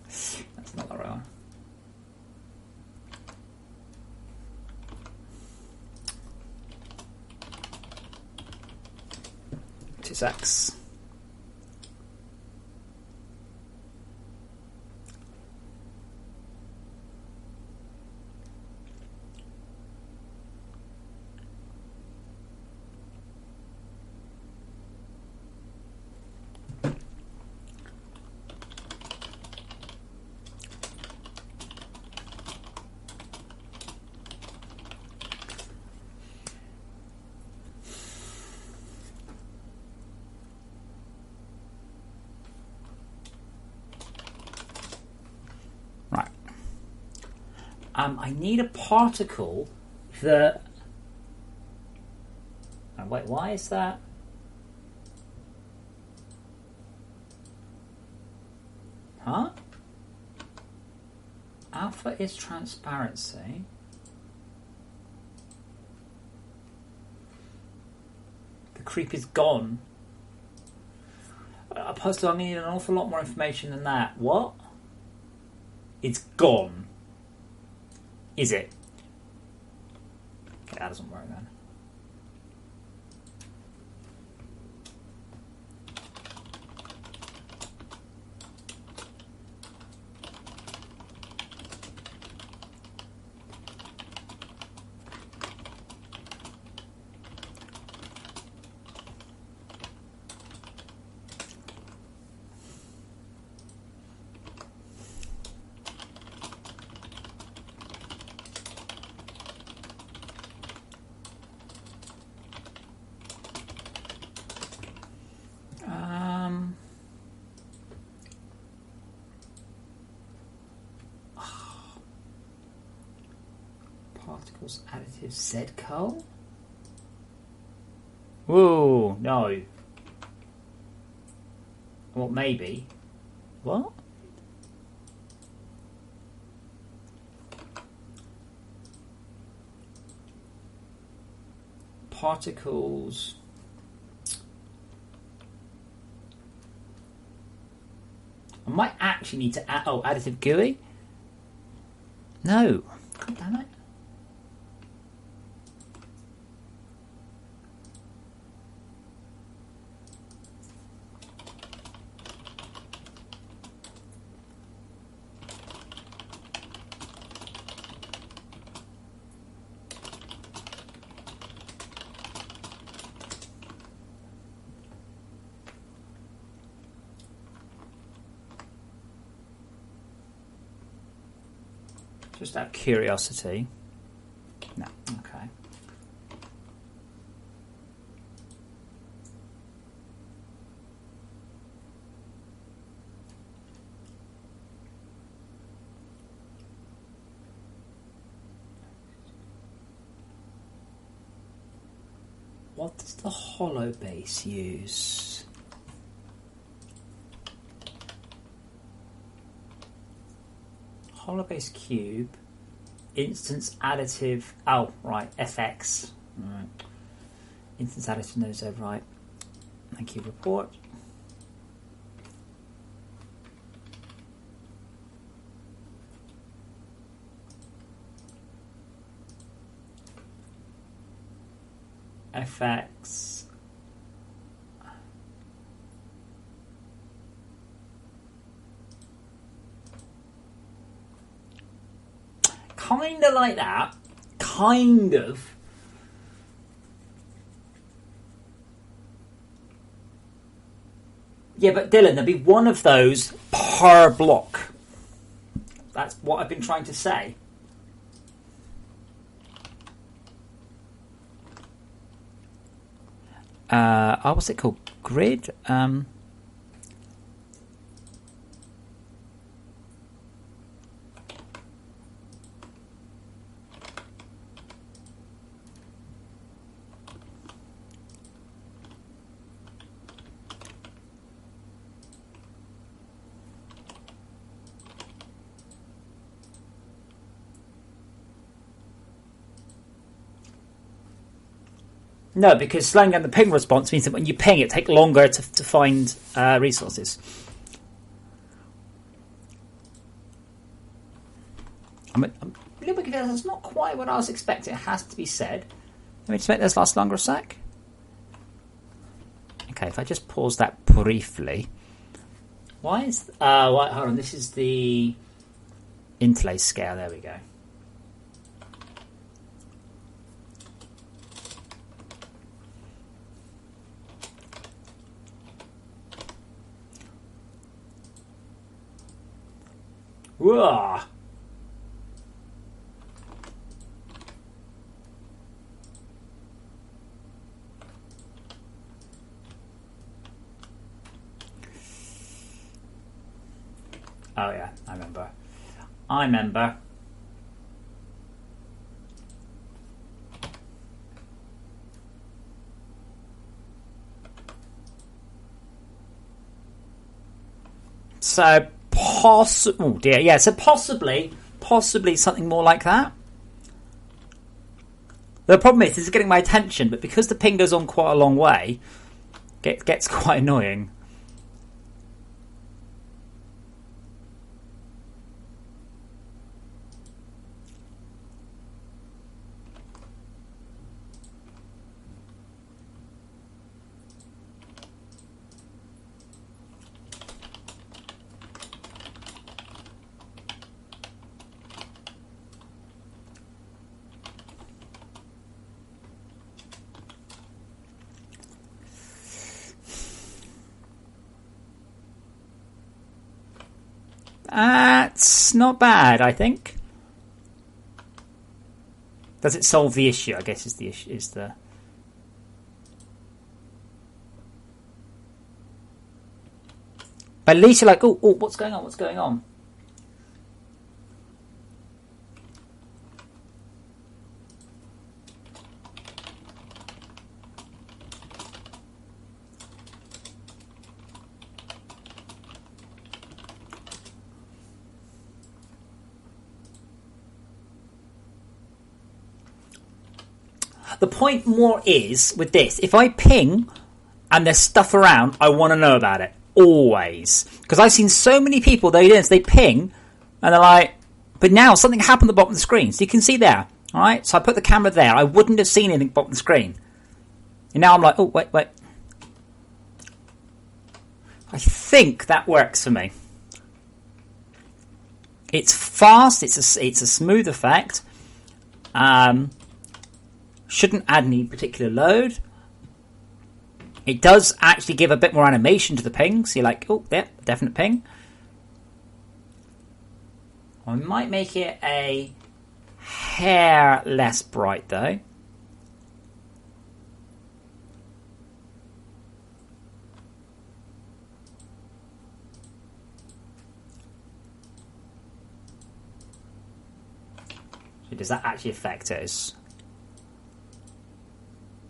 Speaker 1: That's not the right one. 2 secs. I need a particle that... Oh, wait, why is that? Huh? Alpha is transparency. The creep is gone. Opposed to, I need an awful lot more information than that. What? It's gone. Is it? Okay, that doesn't work then. Particles additive Z coal? Whoa, no. Well, maybe. What? Particles. I might actually need to add. Oh, additive GUI? No. God damn it. Just out of curiosity. No, okay. What does the hollow base use? Hollow base cube. Instance additive. Oh, right. FX. Right. Instance additive knows that, right. Thank you, report. FX. Kind of like that. Kind of. Yeah, but Dylan, there'll be one of those per block. That's what I've been trying to say. What's it called? Grid? No, because slowing down the ping response means that when you ping, it takes longer to find resources. I'm a little bit confused. That's not quite what I was expecting. It has to be said. Let me just make this last longer a sec. Okay, if I just pause that briefly. Why is... hold on, this is the interlace scale. There we go. Whoa. Oh yeah, I remember. So oh dear, yeah. So possibly something more like that. The problem is, it's getting my attention, but because the ping goes on quite a long way, it gets quite annoying. That's not bad, I think. Does it solve the issue? I guess is the issue. But at least you're like, oh, what's going on? What's going on? The point more is, with this, if I ping and there's stuff around, I want to know about it. Always. Because I've seen so many people, they ping, and they're like, but now something happened at the bottom of the screen. So you can see there. Alright, so I put the camera there. I wouldn't have seen anything at the bottom of the screen. And now I'm like, oh, wait. I think that works for me. It's fast, it's a smooth effect. Shouldn't add any particular load. It does actually give a bit more animation to the ping. So you're like, oh, yeah, definite ping. I might make it a hair less bright though. So does that actually affect it?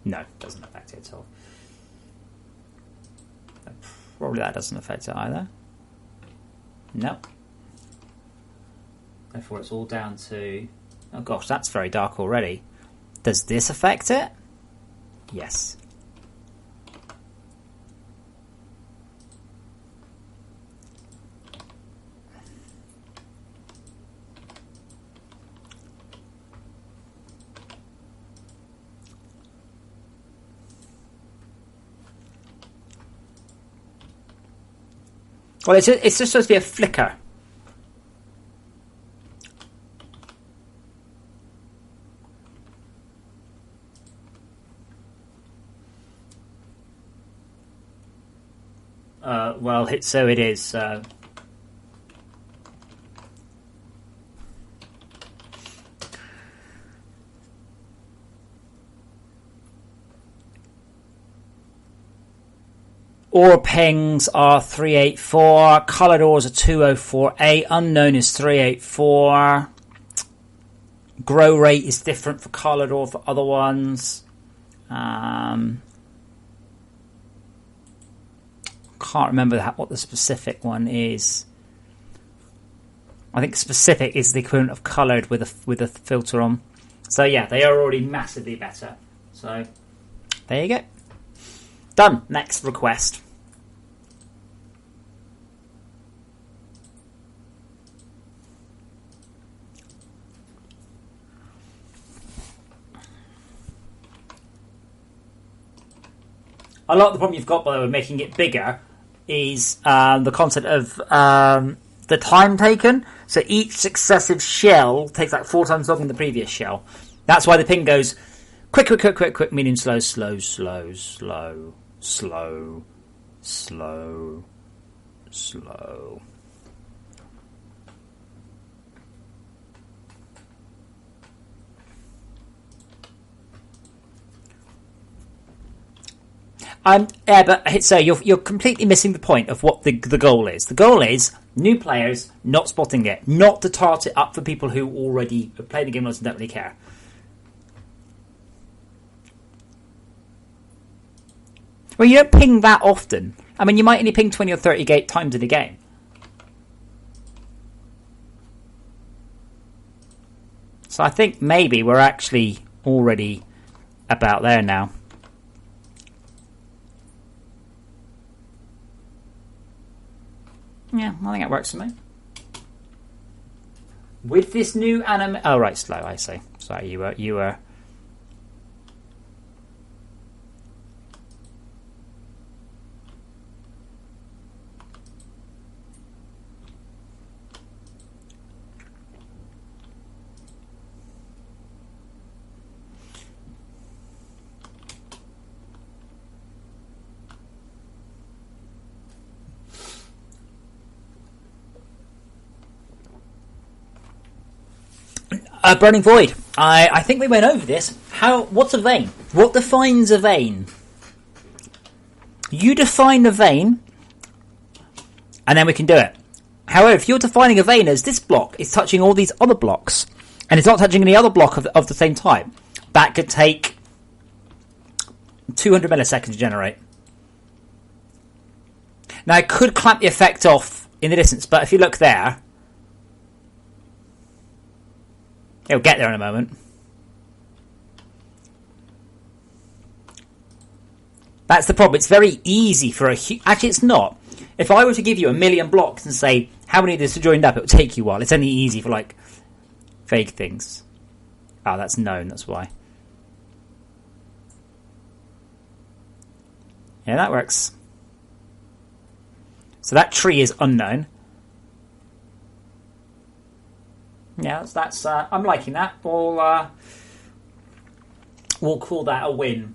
Speaker 1: No, it doesn't affect it at all. Probably that doesn't affect it either. No. Therefore it's all down to... Oh gosh, that's very dark already. Does this affect it? Yes. Well, it's just supposed to be a flicker. Well, so it is. Ore pings are 384. Coloured ores are 2048. Unknown is 384. Grow rate is different for coloured ore for other ones. Can't remember what the specific one is. I think specific is the equivalent of coloured with a filter on. So yeah, they are already massively better. So there you go. Done. Next request. A lot of the problem you've got, by the way, with making it bigger is the concept of the time taken. So each successive shell takes like 4 times longer than the previous shell. That's why the ping goes quick, quick, quick, quick, quick, meaning slow, slow, slow, slow, slow, slow, slow. Yeah, but so you're completely missing the point of what the goal is. The goal is new players not spotting it, not to tart it up for people who already play the game and don't really care. Well, you don't ping that often. I mean, you might only ping 20 or 30 times in a game. So I think maybe we're actually already about there now. Yeah, I think that works for me. With this new anime... Oh, right, slow, I see. Sorry, you were... Burning Void. I think we went over this. What's a vein? What defines a vein? You define a vein, and then we can do it. However, if you're defining a vein as this block is touching all these other blocks, and it's not touching any other block of the same type, that could take 200 milliseconds to generate. Now, I could clamp the effect off in the distance, but if you look there, it'll get there in a moment. That's the problem. It's very easy for actually, it's not. If I were to give you 1,000,000 blocks and say, how many of these are joined up, it would take you a while. It's only easy for, like, vague things. Oh, that's known, that's why. Yeah, that works. So that tree is unknown. Yeah, that's I'm liking that. We'll call that a win.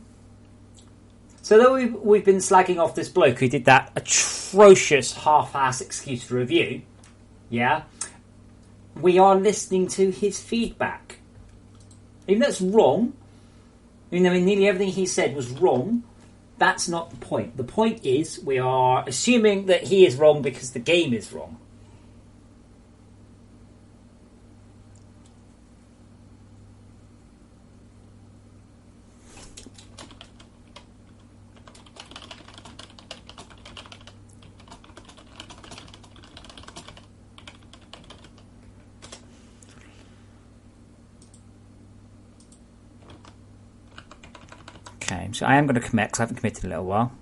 Speaker 1: So though we've been slagging off this bloke who did that atrocious half-ass excuse for review, yeah, we are listening to his feedback. Even though it's wrong, even though nearly everything he said was wrong, that's not the point. The point is we are assuming that he is wrong because the game is wrong. Okay, so I am going to commit because I haven't committed in a little while.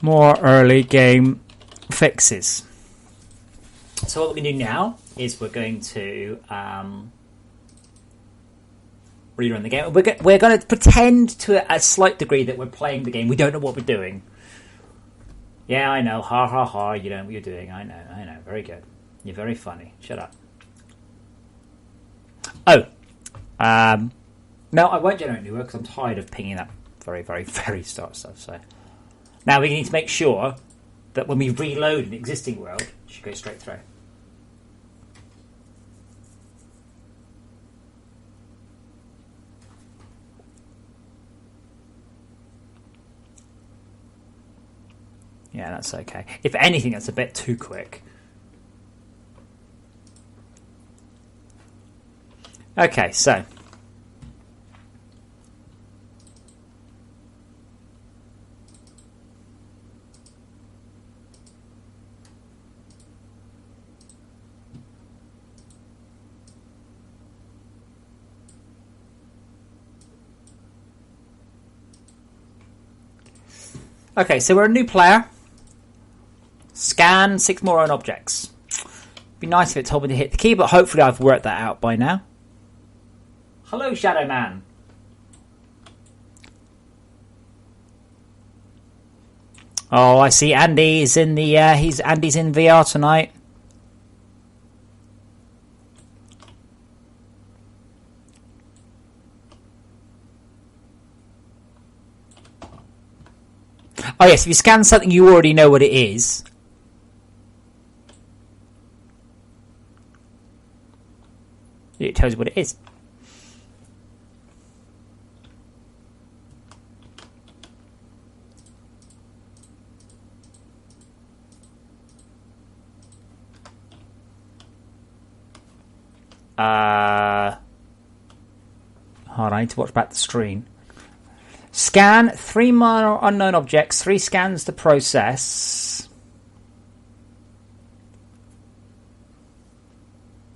Speaker 1: More early game fixes. So what we do now is we're going to rerun the game. We're going to pretend to a slight degree that we're playing the game. We don't know what we're doing. Yeah, I know. Ha ha ha. You know what you're doing. I know. Very good. You're very funny. Shut up. Oh. No, I won't generate new work because I'm tired of pinging that very, very, very start stuff. So now we need to make sure that when we reload an existing world, it should go straight through. Yeah, that's okay. If anything, that's a bit too quick. Okay, so. Okay, so we're a new player. Scan 6 more own objects. Be nice if it told me to hit the key, but hopefully I've worked that out by now. Hello, Shadow Man. Oh, I see. Andy's in the. Andy's in VR tonight. Oh yes, if you scan something, you already know what it is. It tells you what it is. Hold on, I need to watch back the screen. Scan 3 minor unknown objects, 3 scans to process.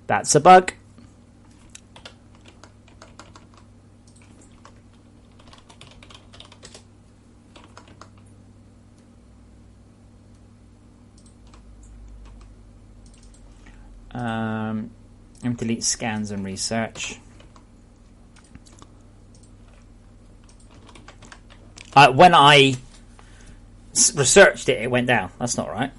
Speaker 1: That's a bug. And delete scans and research. When I researched it, it went down. That's not right.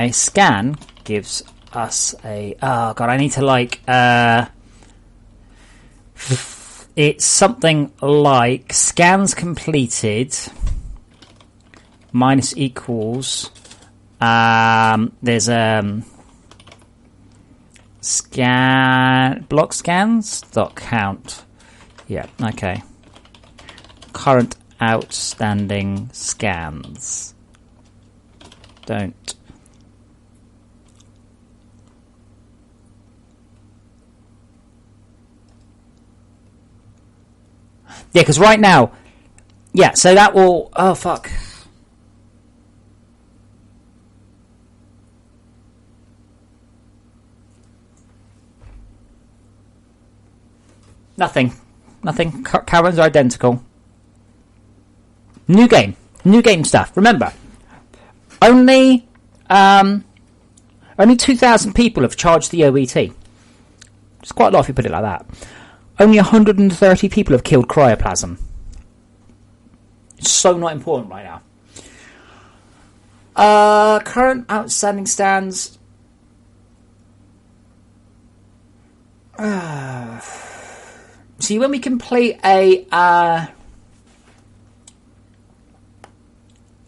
Speaker 1: A scan gives us a... Oh, God, I need to, it's something like scans completed minus equals... there's scan... Block scans dot count. Yeah, okay. Current outstanding scans. Don't. Yeah, because right now... Yeah, so that will... Oh, fuck. Nothing. Currents are identical. New game. New game stuff. Remember, Only 2,000 people have charged the OET. It's quite a lot if you put it like that. Only 130 people have killed cryoplasm. It's so not important right now. Current outstanding stands. See, when we complete a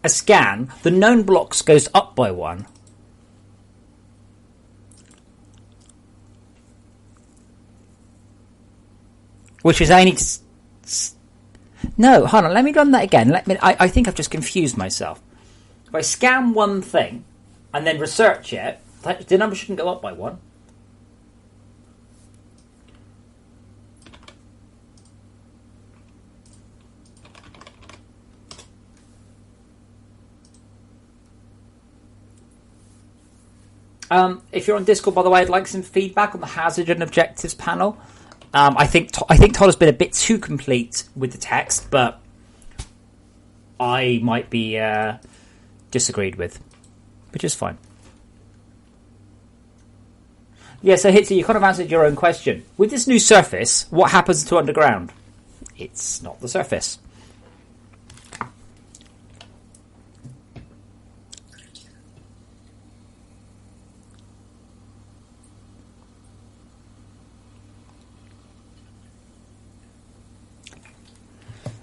Speaker 1: scan, the known blocks goes up by 1. Which is I need to... No, hold on, let me run that again. I think I've just confused myself. If I scan one thing and then research it, the number shouldn't go up by 1. If you're on Discord, by the way, I'd like some feedback on the hazard and objectives panel. I think Todd has been a bit too complete with the text, but I might be disagreed with, which is fine. Yeah, so Hitzy, you kind of answered your own question. With this new surface, what happens to underground? It's not the surface.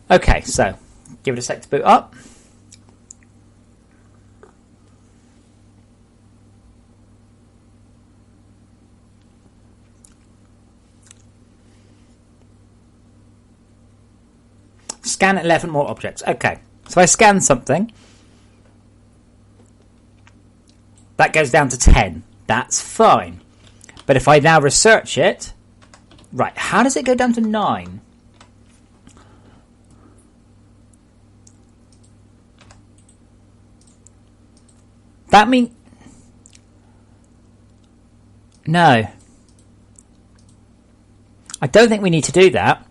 Speaker 1: Okay, so give it a sec to boot up. Scan 11 more objects. Okay, so if I scan something, that goes down to 10. That's fine. But if I now research it, right, how does it go down to 9? That means... No. I don't think we need to do that.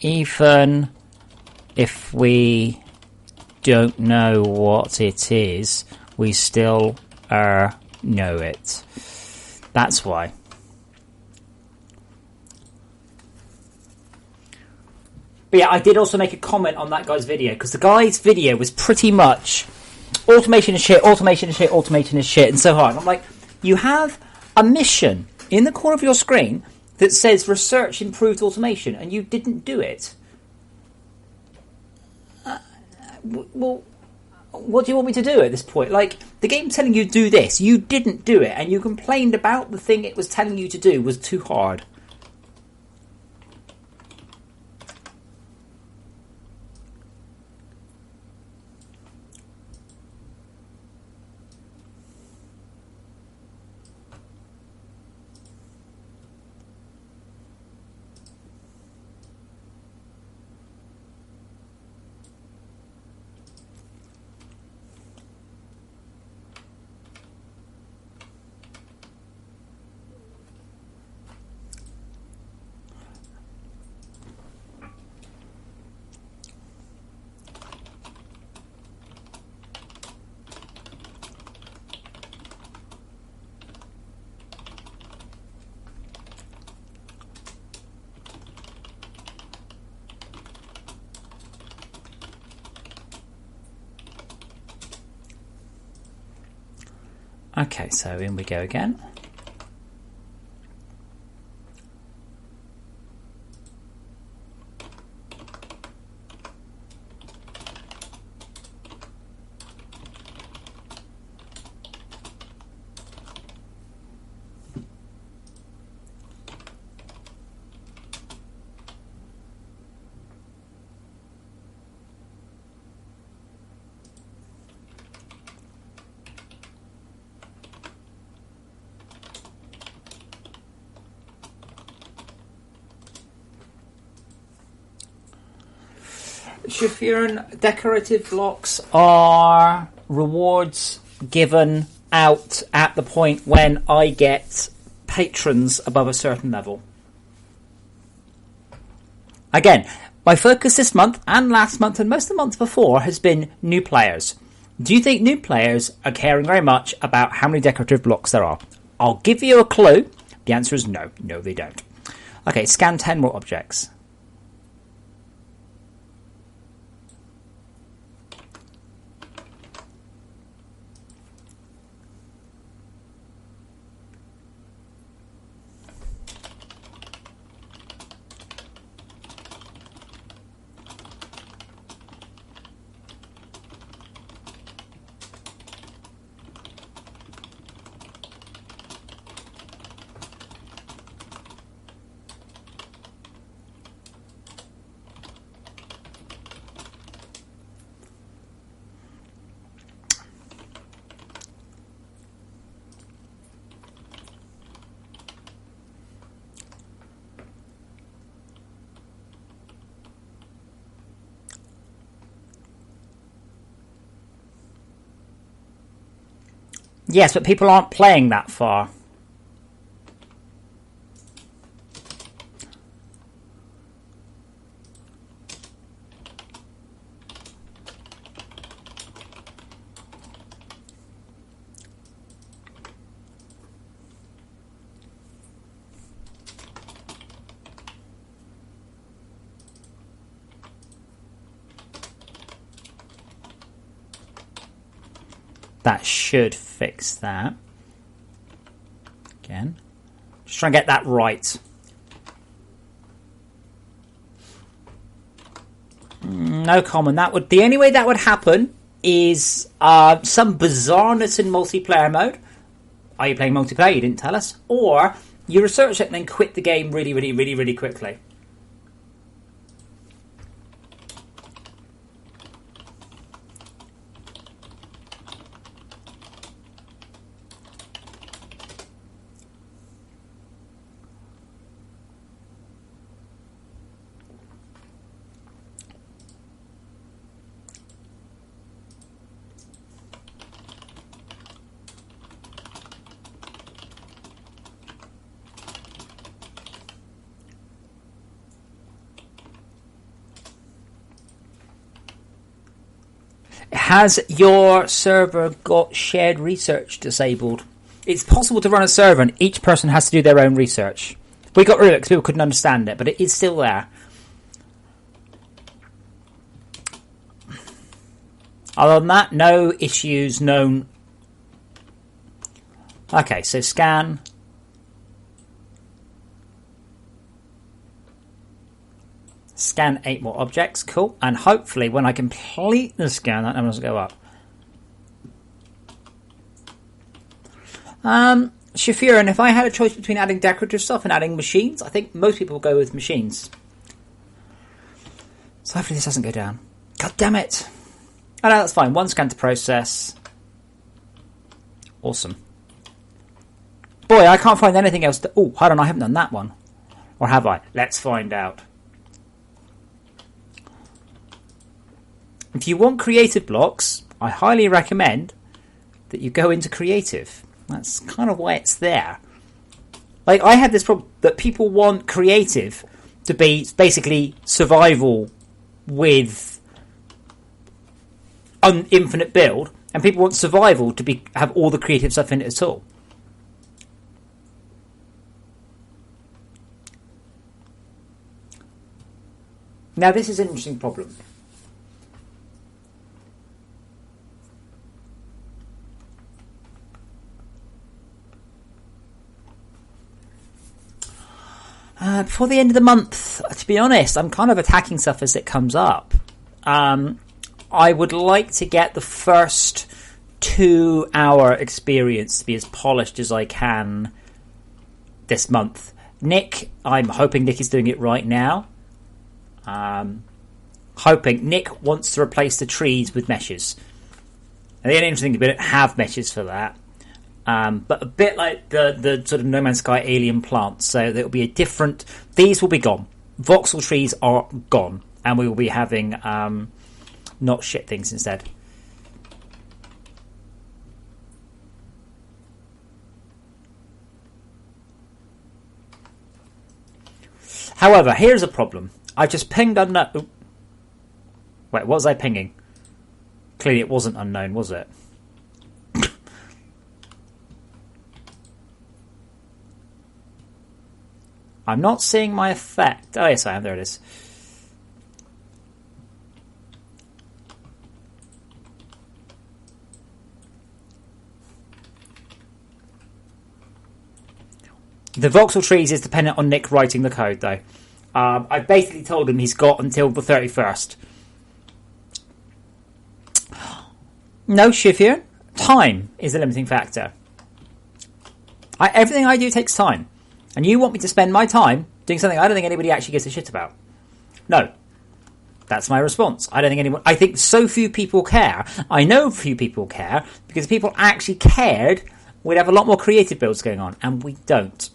Speaker 1: Even if we don't know what it is, we still know it. That's why. But yeah, I did also make a comment on that guy's video, because the guy's video was pretty much automation is shit, automation is shit, automation is shit, and so on. I'm like, you have a mission in the corner of your screen that says research improved automation, and you didn't do it. Well, what do you want me to do at this point? Like, the game's telling you do this, you didn't do it, and you complained about the thing it was telling you to do was too hard. Okay, so in we go again. Shafiran, decorative blocks are rewards given out at the point when I get patrons above a certain level. Again, My focus this month and last month and most of the months before has been new players. Do you think new players are caring very much about how many decorative blocks there are? I'll give you a clue. The answer is no. No, they don't. Okay, scan 10 more objects. Yes, but people aren't playing that far. That should fix that. Again, just try and get that right. No common. That would the only way that would happen is some bizarreness in multiplayer mode. Are you playing multiplayer? You didn't tell us. Or you research it and then quit the game really quickly. Has your server got shared research disabled? It's possible to run a server and each person has to do their own research. We got rid of it because people couldn't understand it, but it is still there. Other than that, no issues known. Okay, so scan. Scan 8 more objects, cool. And hopefully when I complete the scan, that number doesn't go up. Shafira, and if I had a choice between adding decorative stuff and adding machines, I think most people go with machines. So hopefully this doesn't go down. God damn it. Oh no, that's fine. One scan to process. Awesome. Boy, I can't find anything else to... Oh, hold on, I haven't done that one. Or have I? Let's find out. If you want creative blocks, I highly recommend that you go into creative. That's kind of why it's there. Like, I had this problem that people want creative to be basically survival with an infinite build, and people want survival to be have all the creative stuff in it at all. Now, this is an interesting problem. Before the end of the month, to be honest, I'm kind of attacking stuff as it comes up. I would like to get the first 2-hour experience to be as polished as I can this month. Nick, I'm hoping Nick is doing it right now. Hoping Nick wants to replace the trees with meshes. And the only interesting thing is we don't have meshes for that. But a bit like the sort of No Man's Sky alien plants, so there will be a different. These will be gone. Voxel trees are gone, and we will be having not shit things instead. However, here's a problem. I just pinged unknown. Wait, what was I pinging? Clearly it wasn't unknown, was it? I'm not seeing my effect. Oh, yes, I am. There it is. The voxel trees is dependent on Nick writing the code, though. I basically told him he's got until the 31st. No, Shivian. Time is the limiting factor. Everything I do takes time. And you want me to spend my time doing something I don't think anybody actually gives a shit about. No. That's my response. I think so few people care. I know few people care, because if people actually cared, we'd have a lot more creative builds going on, and we don't.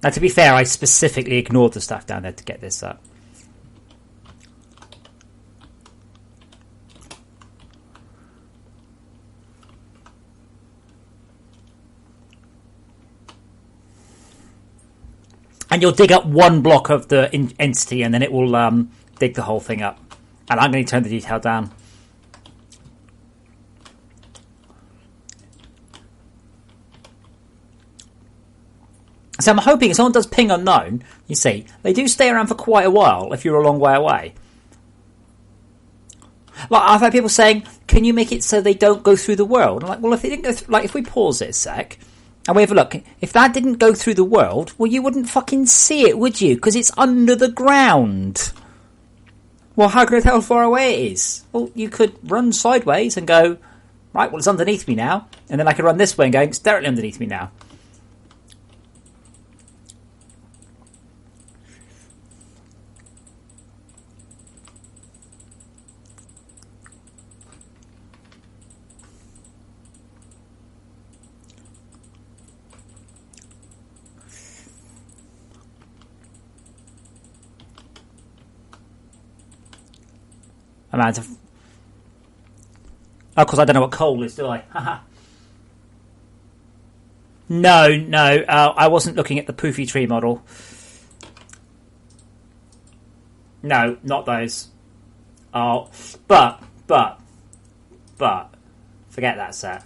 Speaker 1: Now, to be fair, I specifically ignored the stuff down there to get this up. And you'll dig up one block of the entity, and then it will dig the whole thing up. And I'm going to turn the detail down. So I'm hoping if someone does ping unknown, you see, they do stay around for quite a while if you're a long way away. Like, I've had people saying, can you make it so they don't go through the world? I'm like, well, if they didn't go through, like, if we pause it a sec, and we have a look, if that didn't go through the world, well, you wouldn't fucking see it, would you? Because it's under the ground. Well, how can I tell how far away it is? Well, you could run sideways and go, right, well, it's underneath me now. And then I could run this way and go, it's directly underneath me now. Amount of... Of course, I don't know what coal is, do I? No, I wasn't looking at the poofy tree model. No, not those. Oh, but, forget that set.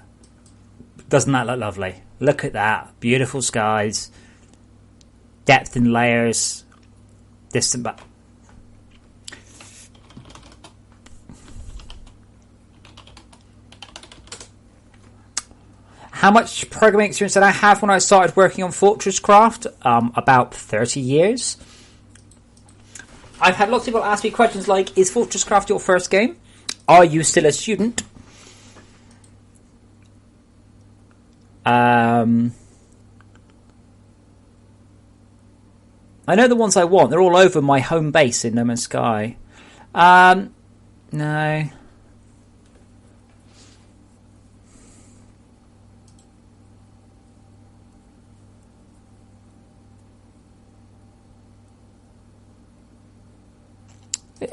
Speaker 1: Doesn't that look lovely? Look at that. Beautiful skies. Depth in layers. Distant back. How much programming experience did I have when I started working on FortressCraft? About 30 years. I've had lots of people ask me questions like, is FortressCraft your first game? Are you still a student? I know the ones I want. They're all over my home base in No Man's Sky. No.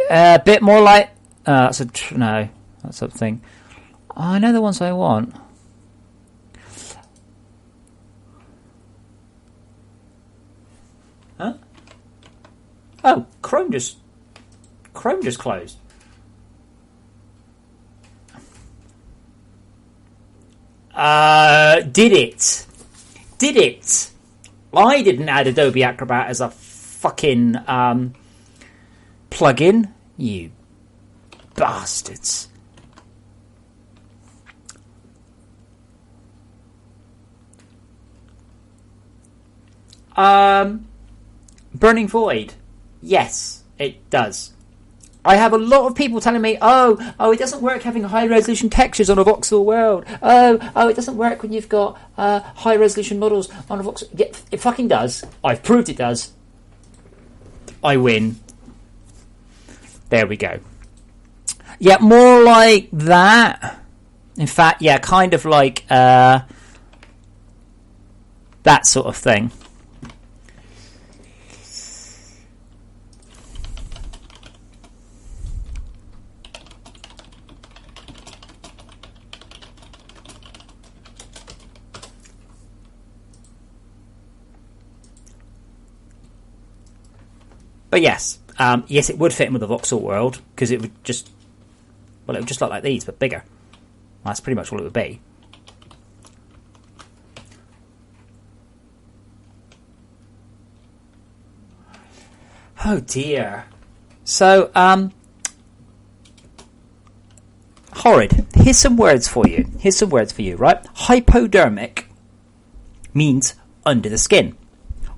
Speaker 1: A bit more like... that's a... no, that's something. Oh, I know the ones I want. Huh? Oh, Chrome just closed. Did it? I didn't add Adobe Acrobat as a fucking plugin. You bastards. Burning Void. Yes, it does. I have a lot of people telling me, oh, it doesn't work having high resolution textures on a voxel world. Oh, it doesn't work when you've got high resolution models on a voxel. Yeah, it fucking does. I've proved it does. I win. There we go. Yeah, more like that. In fact, yeah, kind of like that sort of thing. But yes, yes, it would fit in with the voxel world because it would just, well, it would just look like these but bigger. That's pretty much all it would be. Oh dear. So, horrid. Here's some words for you. Right? Hypodermic means under the skin.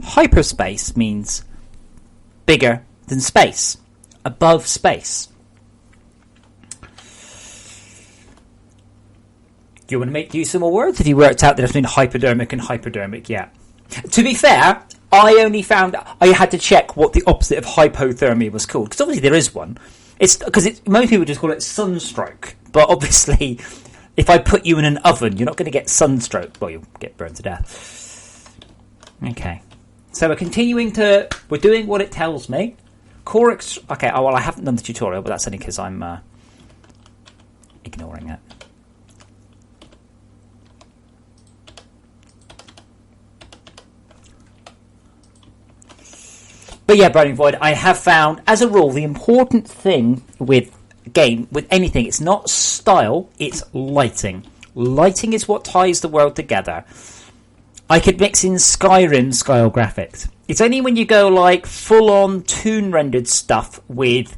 Speaker 1: Hyperspace means bigger than space. Above space. Do you want to make use of more words? Have you worked out the difference between hypodermic and hypodermic yet? To be fair, I only found I had to check what the opposite of hypothermia was called, because obviously there is one. It's because most people just call it sunstroke, but obviously if I put you in an oven, you're not going to get sunstroke. Well, you'll get burned to death. Okay, so we're doing what it tells me. Okay, well, I haven't done the tutorial, but that's only because I'm ignoring it. But yeah, Burning Void, I have found, as a rule, the important thing with anything, it's not style, it's lighting. Lighting is what ties the world together. I could mix in Skyrim style graphics. It's only when you go like full-on toon-rendered stuff with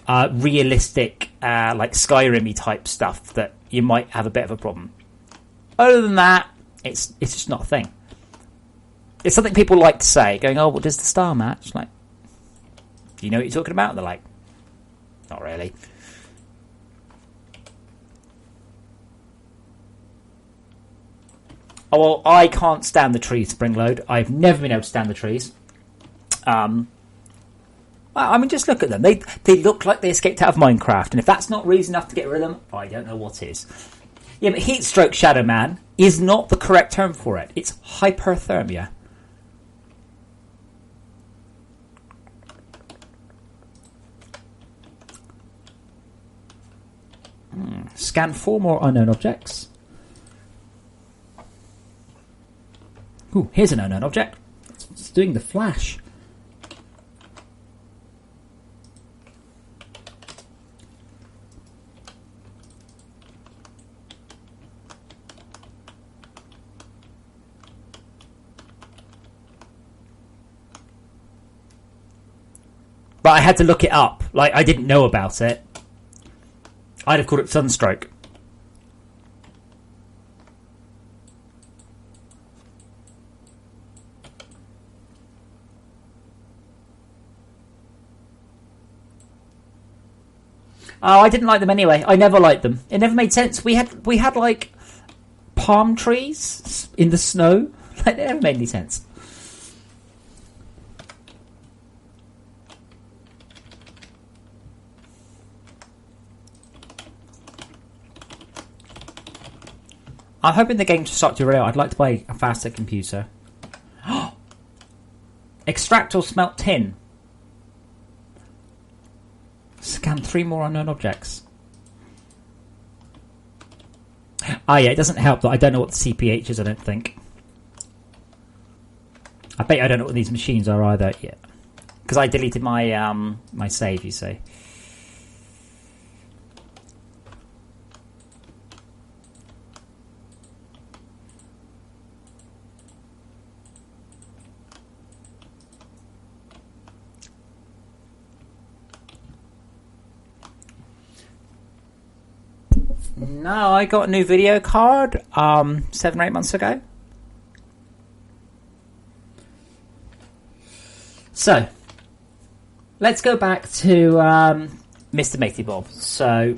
Speaker 1: realistic, like Skyrim-y type stuff that you might have a bit of a problem. Other than that, it's just not a thing. It's something people like to say, going, oh, what does the star match? Like, do you know what you're talking about? And they're like, not really. Oh, well, I can't stand the trees, Springload. I've never been able to stand the trees. Well, I mean, just look at them. They look like they escaped out of Minecraft. And if that's not reason enough to get rid of them, I don't know what is. Yeah, but Heatstroke Shadow Man is not the correct term for it. It's hyperthermia. Scan 4 more unknown objects. Ooh, here's an unknown object. It's doing the flash. But I had to look it up. Like, I didn't know about it. I'd have called it sunstroke. Oh, I didn't like them anyway. I never liked them. It never made sense. We had like palm trees in the snow. Like, it never made any sense. I'm hoping the game to start to real. I'd like to buy a faster computer. Extract or smelt tin. Scan 3 more unknown objects. Ah, yeah, it doesn't help that I don't know what the CPH is, I don't think. I bet you I don't know what these machines are either yet. Because I deleted my my save, you see. No, I got a new video card 7 or 8 months ago. So, let's go back to Mr. Matey Bob. So,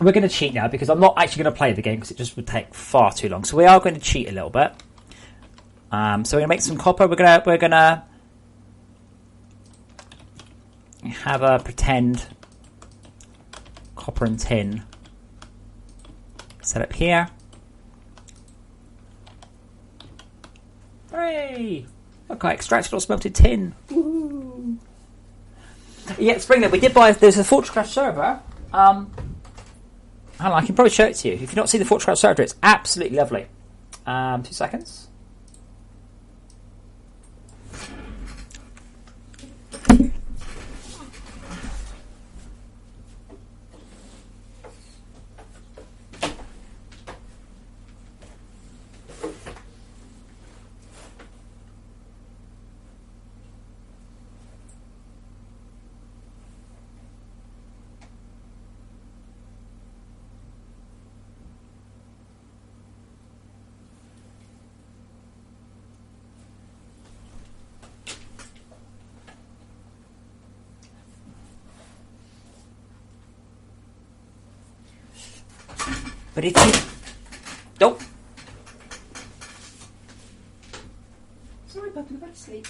Speaker 1: we're going to cheat now because I'm not actually going to play the game because it just would take far too long. So we are going to cheat a little bit. So we're going to make some copper. We're going to have a pretend copper and tin set up here. Hooray! Look, I extracted or smelted tin. Woo-hoo. Yeah, Springler, we did buy. There's a FortressCraft server. I can probably show it to you. If you've not seen the FortressCraft server, it's absolutely lovely. 2 seconds. But if you... Nope. Sorry, bud, I'm about to sleep.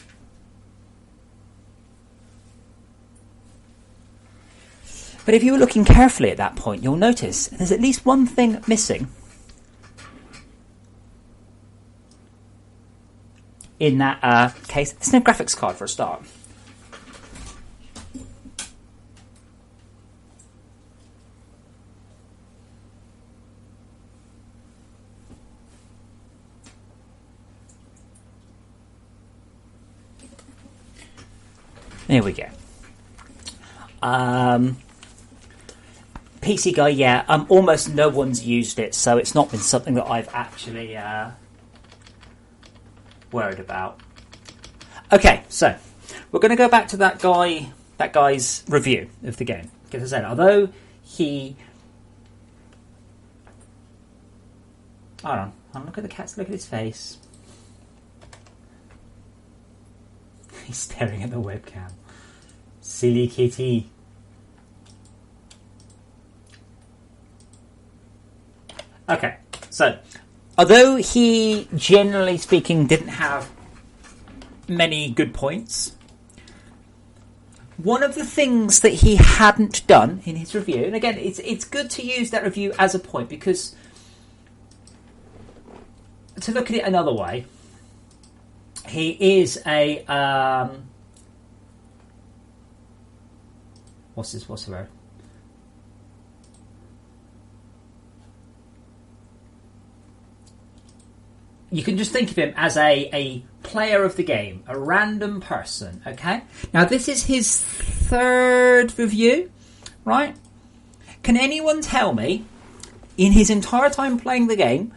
Speaker 1: But if you were looking carefully at that point, you'll notice there's at least one thing missing in that case. There's no graphics card for a start. There we go. PC Guy, yeah. Almost no one's used it, so it's not been something that I've actually worried about. Okay, so we're going to go back to that guy's review of the game. Because as I said, although he... Hold on, look at the cat, look at his face. He's staring at the webcam. Silly kitty. Okay, so although he, generally speaking, didn't have many good points, one of the things that he hadn't done in his review, and again, it's good to use that review as a point, because to look at it another way, he is a what's the word? You can just think of him as a player of the game, a random person, okay? Now, this is his third review, right? Can anyone tell me, in his entire time playing the game,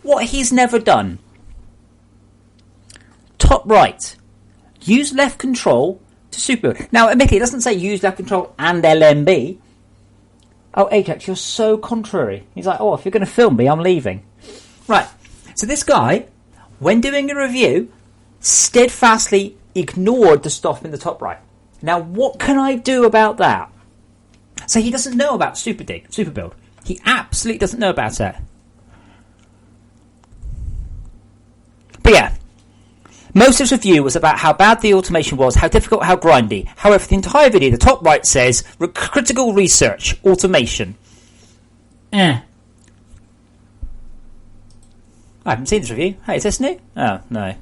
Speaker 1: what he's never done? Top right. Use left control to super build. Now, admittedly, it doesn't say use left control and LMB. Oh, Ajax, you're so contrary. He's like, oh, if you're going to film me, I'm leaving. Right. So this guy, when doing a review, steadfastly ignored the stuff in the top right. Now, what can I do about that? So he doesn't know about super build. He absolutely doesn't know about it. But yeah, most of his review was about how bad the automation was, how difficult, how grindy. However, the entire video, the top right says, critical research, automation. I haven't seen this review. Hey, is this new? Oh, no.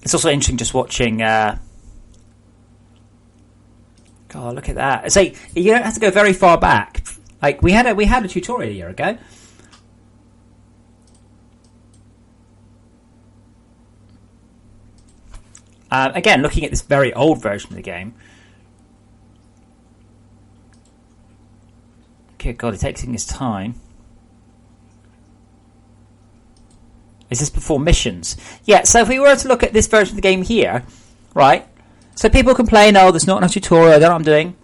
Speaker 1: It's also interesting just watching... God, look at that. See, you don't have to go very far back. Like, we had a tutorial a year ago. Again, looking at this very old version of the game. Good God, it's taking his time. Is this before missions? Yeah, so if we were to look at this version of the game here, right? So people complain, oh, there's not enough tutorial, I don't know what I'm doing.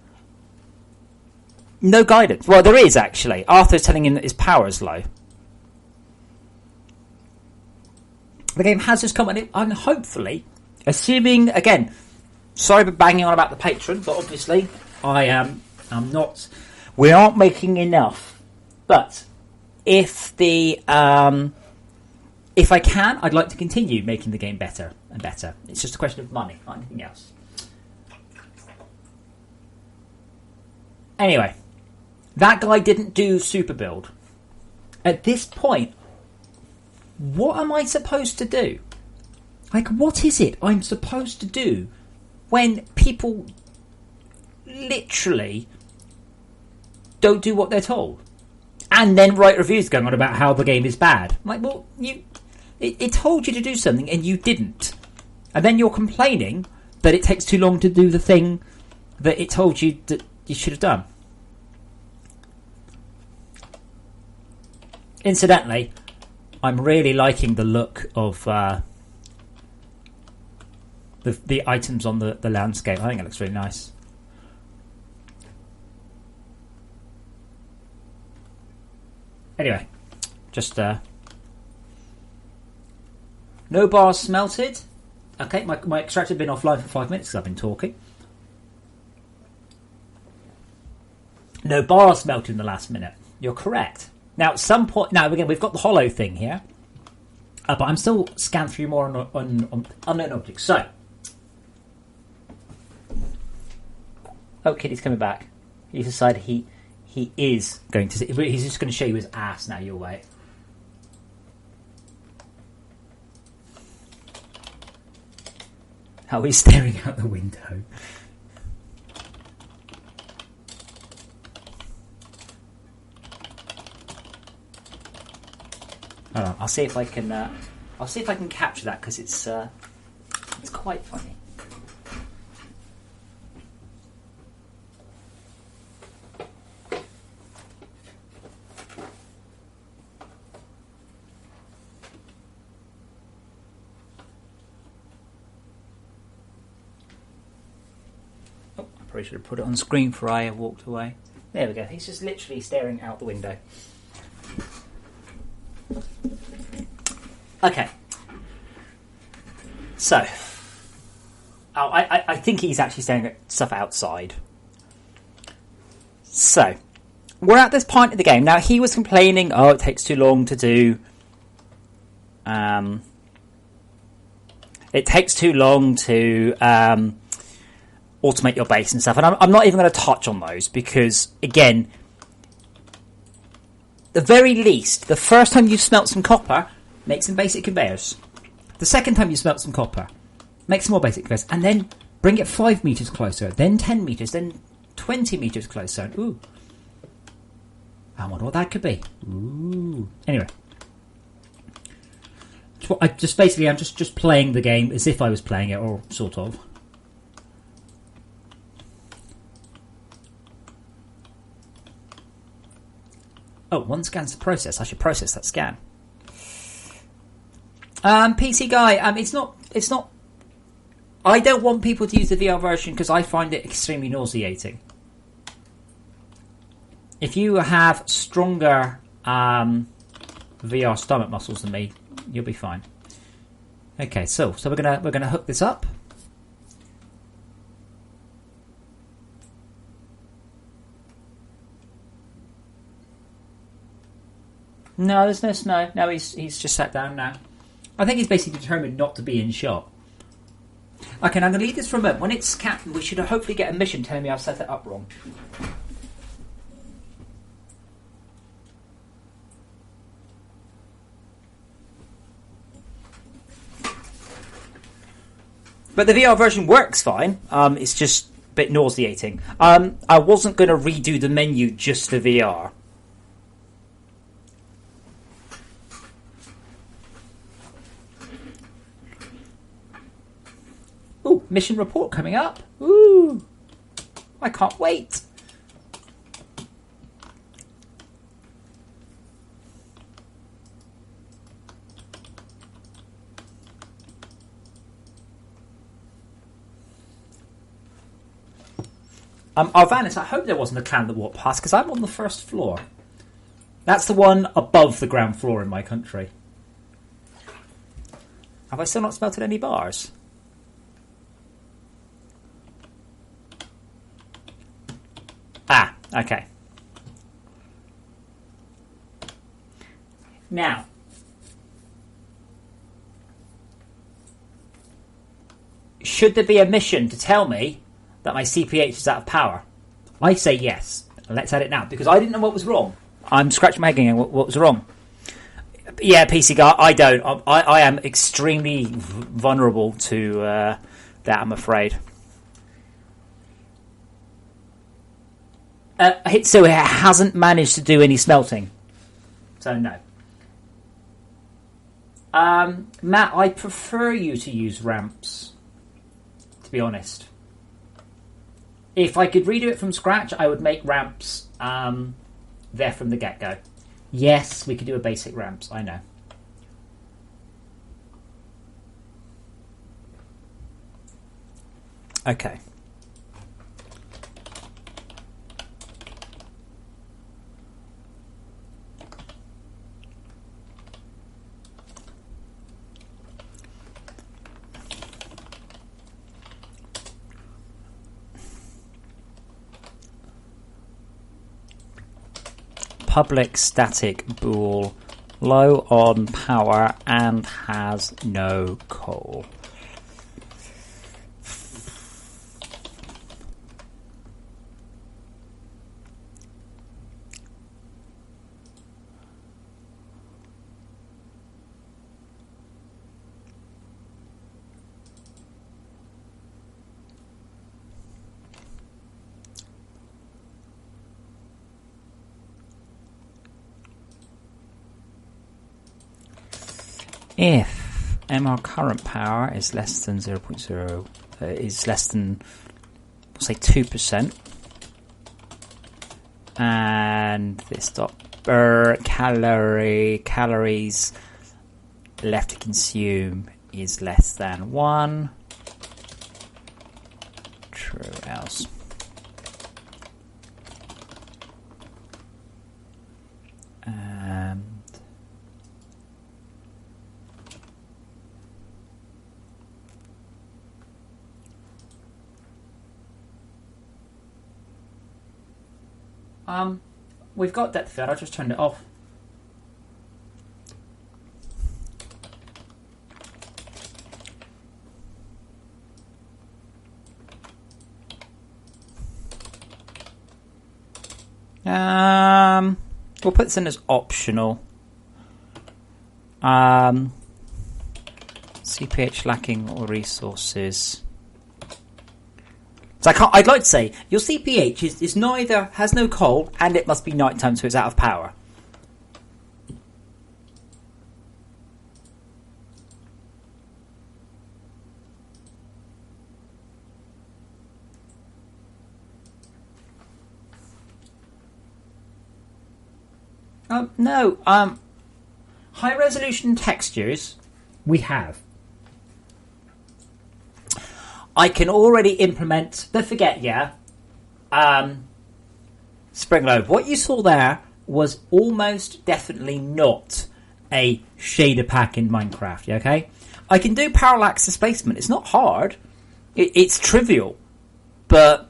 Speaker 1: No guidance. Well, there is, actually. Arthur's telling him that his power is low. The game has just come, and hopefully... Assuming, again, sorry for banging on about the patron, but obviously I'm not... We aren't making enough. But if if I can, I'd like to continue making the game better and better. It's just a question of money, not anything else. Anyway, that guy didn't do super build. At this point, what am I supposed to do? Like, what is it I'm supposed to do when people literally don't do what they're told? And then write reviews going on about how the game is bad. I'm like, well, it told you to do something and you didn't. And then you're complaining that it takes too long to do the thing that it told you that you should have done. Incidentally, I'm really liking the look of... The items on the landscape. I think it looks really nice. Anyway, Just no bars smelted. Okay, my extractor had been offline for 5 minutes because I've been talking. No bars melted in the last minute. You're correct. Now, at some point... Now, again, we've got the hollow thing here. But I'm still scanning through more on unknown objects. So... Oh, Kitty's coming back. He's decided he is going to... He's just going to show you his ass now. You'll wait. How he's staring out the window. Hold on, I'll see if I can. I'll see if I can capture that because it's quite funny. Oh, I probably should have put it on screen before I walked away. There we go. He's just literally staring out the window. Okay. So, I think he's actually staring at stuff outside. So, we're at this point of the game. Now, he was complaining, oh, it takes too long to do... it takes too long to automate your base and stuff. And I'm not even going to touch on those because, again, the very least, the first time you've smelt some copper... Make some basic conveyors. The second time you smelt some copper, make some more basic conveyors, and then bring it 5 meters closer, then 10 meters, then 20 meters closer. Ooh. I wonder what that could be. Ooh. Anyway. I'm just playing the game as if I was playing it, or sort of. Oh, one scan's the process. I should process that scan. PC guy, it's not. I don't want people to use the VR version because I find it extremely nauseating. If you have stronger VR stomach muscles than me, you'll be fine. Okay, so we're gonna hook this up. No, there's no snow. No, he's just sat down now. I think he's basically determined not to be in shot. Okay, now I'm going to leave this for a moment. When it's captain, we should hopefully get a mission telling me I've set it up wrong. But the VR version works fine. It's just a bit nauseating. I wasn't going to redo the menu just for VR. Ooh, mission report coming up. Ooh, I can't wait. Arvanis, I hope there wasn't a clan that walked past because I'm on the first floor. That's the one above the ground floor in my country. Have I still not smelted any bars? Ah, okay. Now, should there be a mission to tell me that my CPH is out of power? I say yes. Let's add it now, because I didn't know what was wrong. I'm scratching my head going, what was wrong? Yeah, PC guy, I don't. I am extremely vulnerable to that, I'm afraid. So it hasn't managed to do any smelting. So no. Matt, I prefer you to use ramps, to be honest. If I could redo it from scratch, I would make ramps there from the get-go. Yes, we could do a basic ramps, I know. Okay. public static bool, low on power and has no coal. If MR current power is less than 0.0, is less than, say, 2%, and this dot calories left to consume is less than 1, true else. We've got depth field. I just turned it off. We'll put this in as optional. CPH lacking or resources. So I'd like to say your CPH is neither has no coal and it must be nighttime, so it's out of power. No. High resolution textures we have. I can already implement. Don't forget, Spring Load. What you saw there was almost definitely not a shader pack in Minecraft. Okay, I can do parallax displacement. It's not hard. It's trivial, but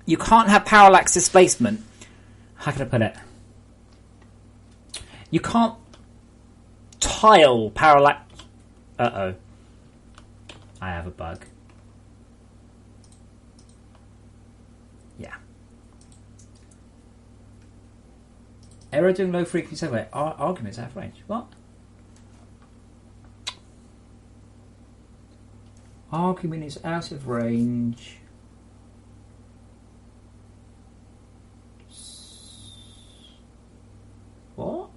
Speaker 1: you can't have parallax displacement. How can I put it? You can't tile parallax. I have a bug. Yeah. Error doing low frequency overlay. Arguments out of range. What? Argument is out of range. What?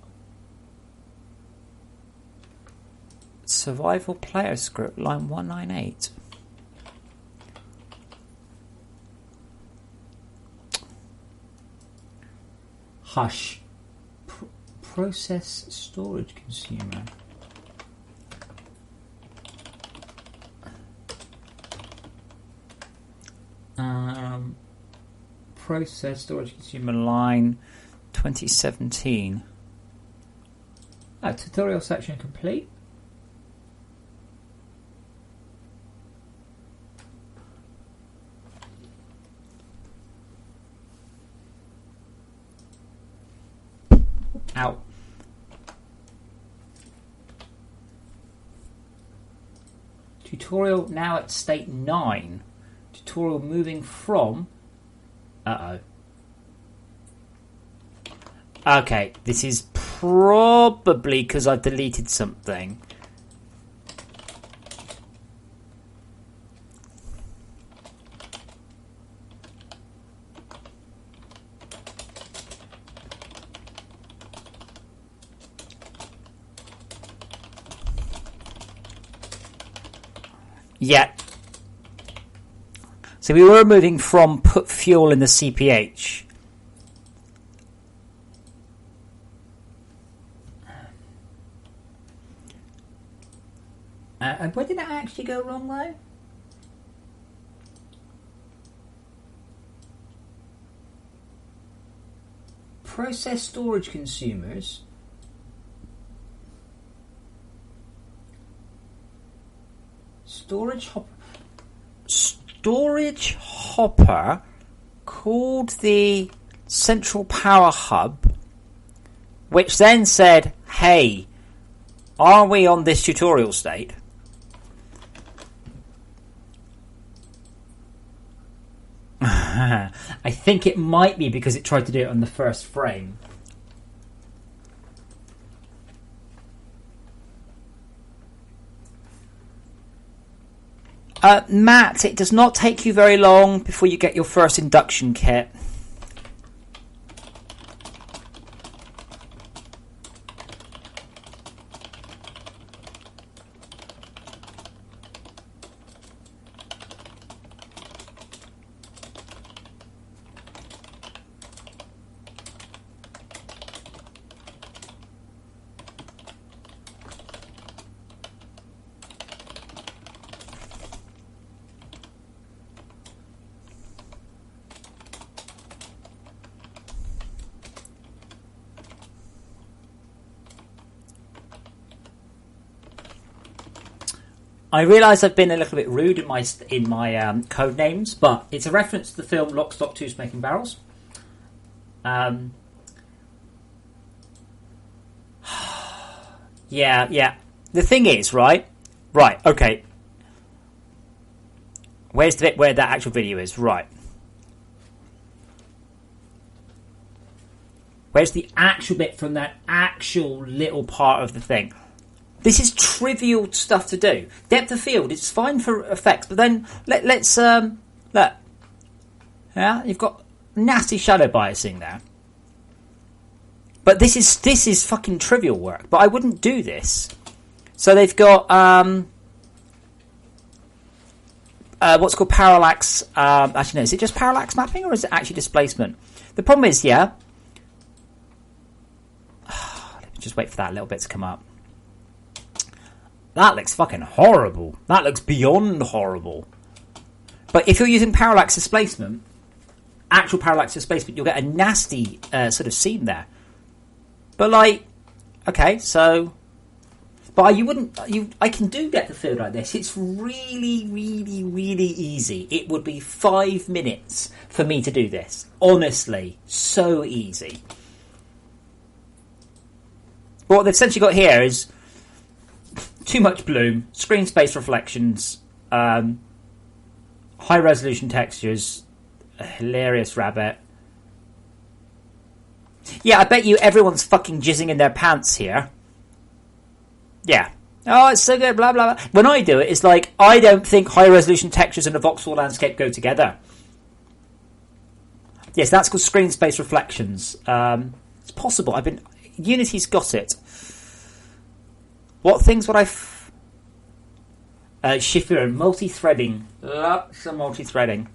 Speaker 1: Survival player script line 198. Hush. Process storage consumer. Process storage consumer line 2017. Tutorial section complete. Out. Tutorial now at state 9. Tutorial moving from. Okay, this is probably because I deleted something. Yeah. So we were moving from put fuel in the CPH. And where did that actually go wrong though? Process storage consumers. Storage hopper called the central power hub which then said, hey, are we on this tutorial state? I think it might be because it tried to do it on the first frame. Matt, it does not take you very long before you get your first induction kit. I realise I've been a little bit rude in my code names, but it's a reference to the film Lock, Stock, Two Smoking Barrels. Yeah. The thing is, right, okay. Where's the bit where that actual video is? Right. Where's the actual bit from that actual little part of the thing? This is trivial stuff to do. Depth of field, it's fine for effects, but then let's look. Yeah, you've got nasty shadow biasing there. But this is fucking trivial work. But I wouldn't do this. So they've got what's called parallax. Actually, no, is it just parallax mapping or is it actually displacement? The problem is, yeah. Let me just wait for that little bit to come up. That looks fucking horrible. That looks beyond horrible. But if you're using parallax displacement, actual parallax displacement, you'll get a nasty sort of scene there. But like, okay, so, but you wouldn't. I can do depth of field like this. It's really, really, really easy. It would be 5 minutes for me to do this. Honestly, so easy. But what they've essentially got here is too much bloom, screen space reflections, high resolution textures, a hilarious rabbit. Yeah, I bet you everyone's fucking jizzing in their pants here. Yeah. Oh, it's so good, blah, blah, blah. When I do it, it's like, I don't think high resolution textures and a voxel landscape go together. Yes, that's called screen space reflections. It's possible. Unity's got it. What things would I... Shifter and multi-threading. Lots of multi-threading.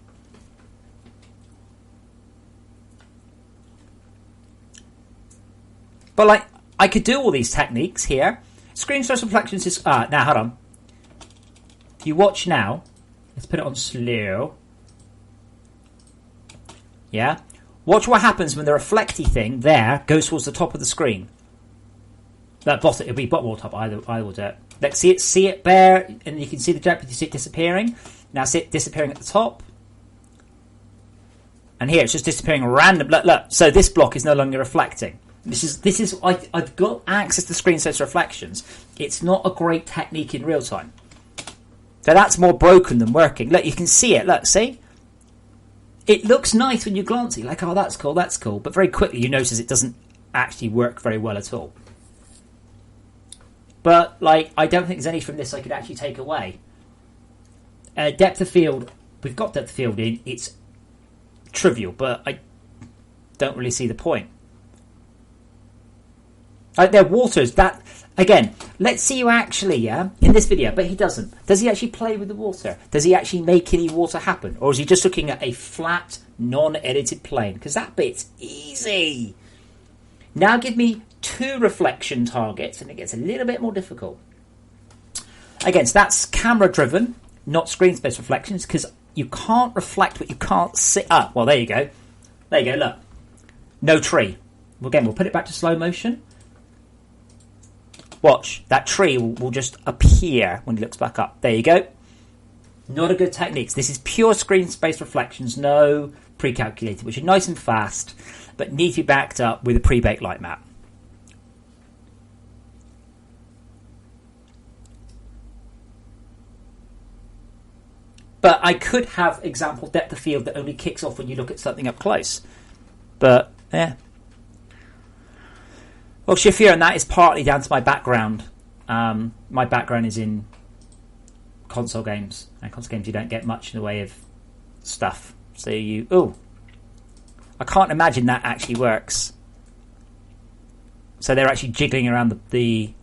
Speaker 1: But, like, I could do all these techniques here. Screen space reflections is... now, hold on. If you watch now, let's put it on slow. Yeah? Watch what happens when the reflecty thing there goes towards the top of the screen. That bottom, it'll be bottom or top, either will do it. Let's see it bare, and you can see the depth, you see it disappearing. Now see it disappearing at the top. And here, it's just disappearing random. Look, so this block is no longer reflecting. I've got access to screen space reflections. It's not a great technique in real time. So that's more broken than working. Look, you can see it, look, see? It looks nice when you glance at it, like, oh, that's cool. But very quickly you notice it doesn't actually work very well at all. But, like, I don't think there's any from this I could actually take away. Depth of field, we've got depth of field in. It's trivial, but I don't really see the point. There are waters. That, again, let's see you actually, in this video, but he doesn't. Does he actually play with the water? Does he actually make any water happen? Or is he just looking at a flat, non-edited plane? Because that bit's easy. Now give me 2 reflection targets, and it gets a little bit more difficult. Again, so that's camera-driven, not screen space reflections, because you can't reflect what you can't see. Ah, well, there you go. There you go, look. No tree. Again, we'll put it back to slow motion. Watch, that tree will just appear when he looks back up. There you go. Not a good technique. This is pure screen space reflections, no pre-calculated, which are nice and fast, but need to be backed up with a pre-baked light map. But I could have example depth of field that only kicks off when you look at something up close. But, yeah. Well, Shafir, and that is partly down to my background. My background is in console games. And console games, you don't get much in the way of stuff. So you... Oh, I can't imagine that actually works. So they're actually jiggling around the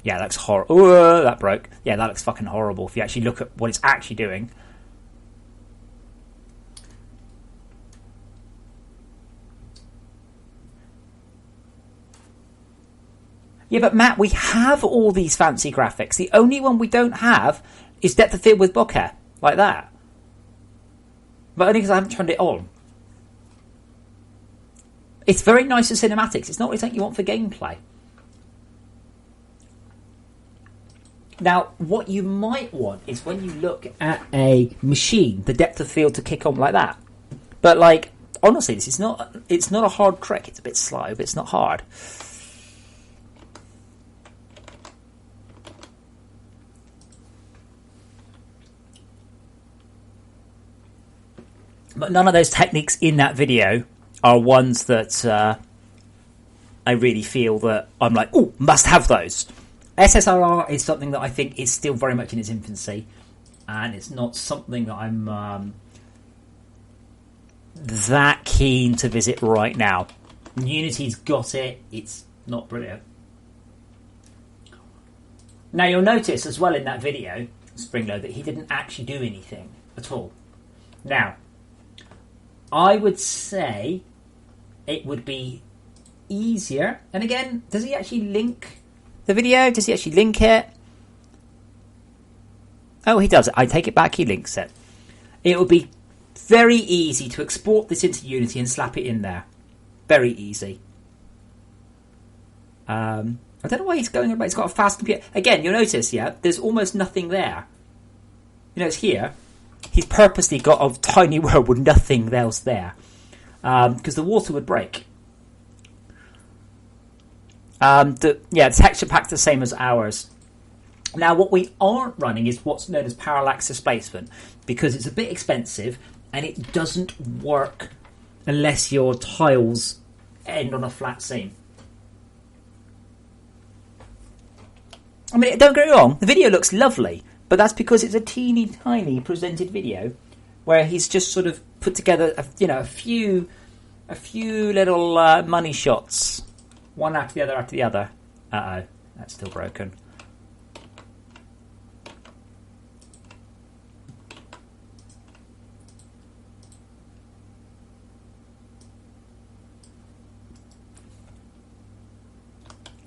Speaker 1: yeah, that looks horrible. Oh, that broke. Yeah, that looks fucking horrible if you actually look at what it's actually doing. Yeah, but Matt, we have all these fancy graphics. The only one we don't have is depth of field with bokeh, like that. But only because I haven't turned it on. It's very nice for cinematics. It's not really something you want for gameplay. Now, what you might want is when you look at a machine, the depth of field to kick on like that. But, like, honestly, it's not a hard trick. It's a bit slow, but it's not hard. But none of those techniques in that video are ones that I really feel that I'm like, oh, must have those. SSRR is something that I think is still very much in its infancy, and it's not something that I'm that keen to visit right now. Unity's got it. It's not brilliant. Now, you'll notice as well in that video, Springlow, that he didn't actually do anything at all. Now, I would say it would be easier. And again, does he actually link the video? Does he actually link it? Oh, he does. I take it back. He links it. It would be very easy to export this into Unity and slap it in there. Very easy. I don't know why he's going about. He's got a fast computer. Again, you'll notice, yeah, there's almost nothing there. You know, it's here. He's purposely got a tiny world with nothing else there. Because the water would break. The texture pack's the same as ours. Now, what we aren't running is what's known as parallax displacement, because it's a bit expensive and it doesn't work unless your tiles end on a flat seam. I mean, don't get me wrong, the video looks lovely, but that's because it's a teeny tiny presented video where he's just sort of put together, a few little money shots, one after the other. Uh-oh, that's still broken.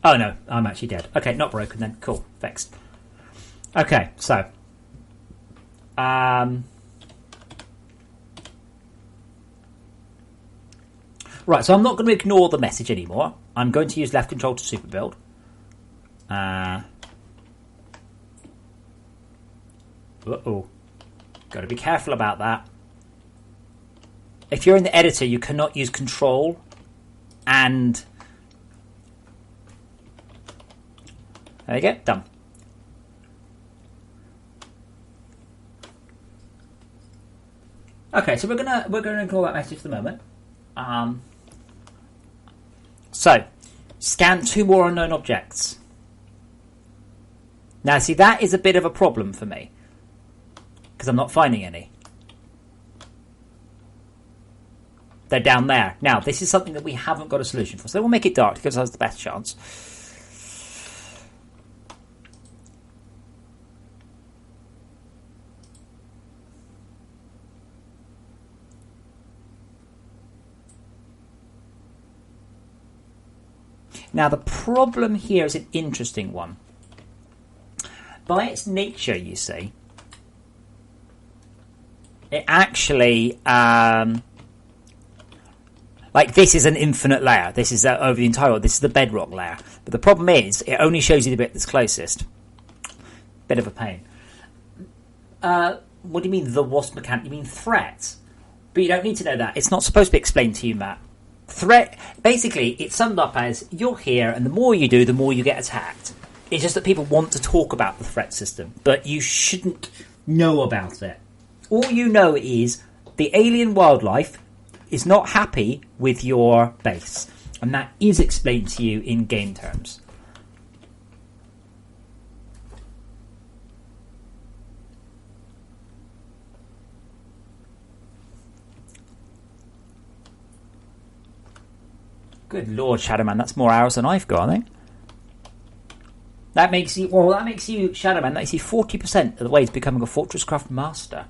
Speaker 1: Oh no, I'm actually dead. Okay, not broken then. Cool, fixed. Okay, so right, so I'm not going to ignore the message anymore. I'm going to use left control to super build. Uh-oh. Got to be careful about that. If you're in the editor, you cannot use control and... There you go, done. Okay, so we're gonna ignore that message for the moment. So, scan 2 more unknown objects. Now, see, that is a bit of a problem for me because I'm not finding any. They're down there. Now, this is something that we haven't got a solution for, so we'll make it dark because that's the best chance. Now, the problem here is an interesting one. By its nature, you see, it actually, like this is an infinite layer. This is over the entire world. This is the bedrock layer. But the problem is, it only shows you the bit that's closest. Bit of a pain. What do you mean, the wasp mechanic? You mean threat? But you don't need to know that. It's not supposed to be explained to you, Matt. threat. Basically, it's summed up as you're here, and the more you do, the more you get attacked. It's just that people want to talk about the threat system, but you shouldn't know about it. All you know is the alien wildlife is not happy with your base, and that is explained to you in game terms. Good Lord, Shadowman, that's more hours than I've got, I think. That makes you, Shadowman, that makes you 40% of the way to becoming a FortressCraft master.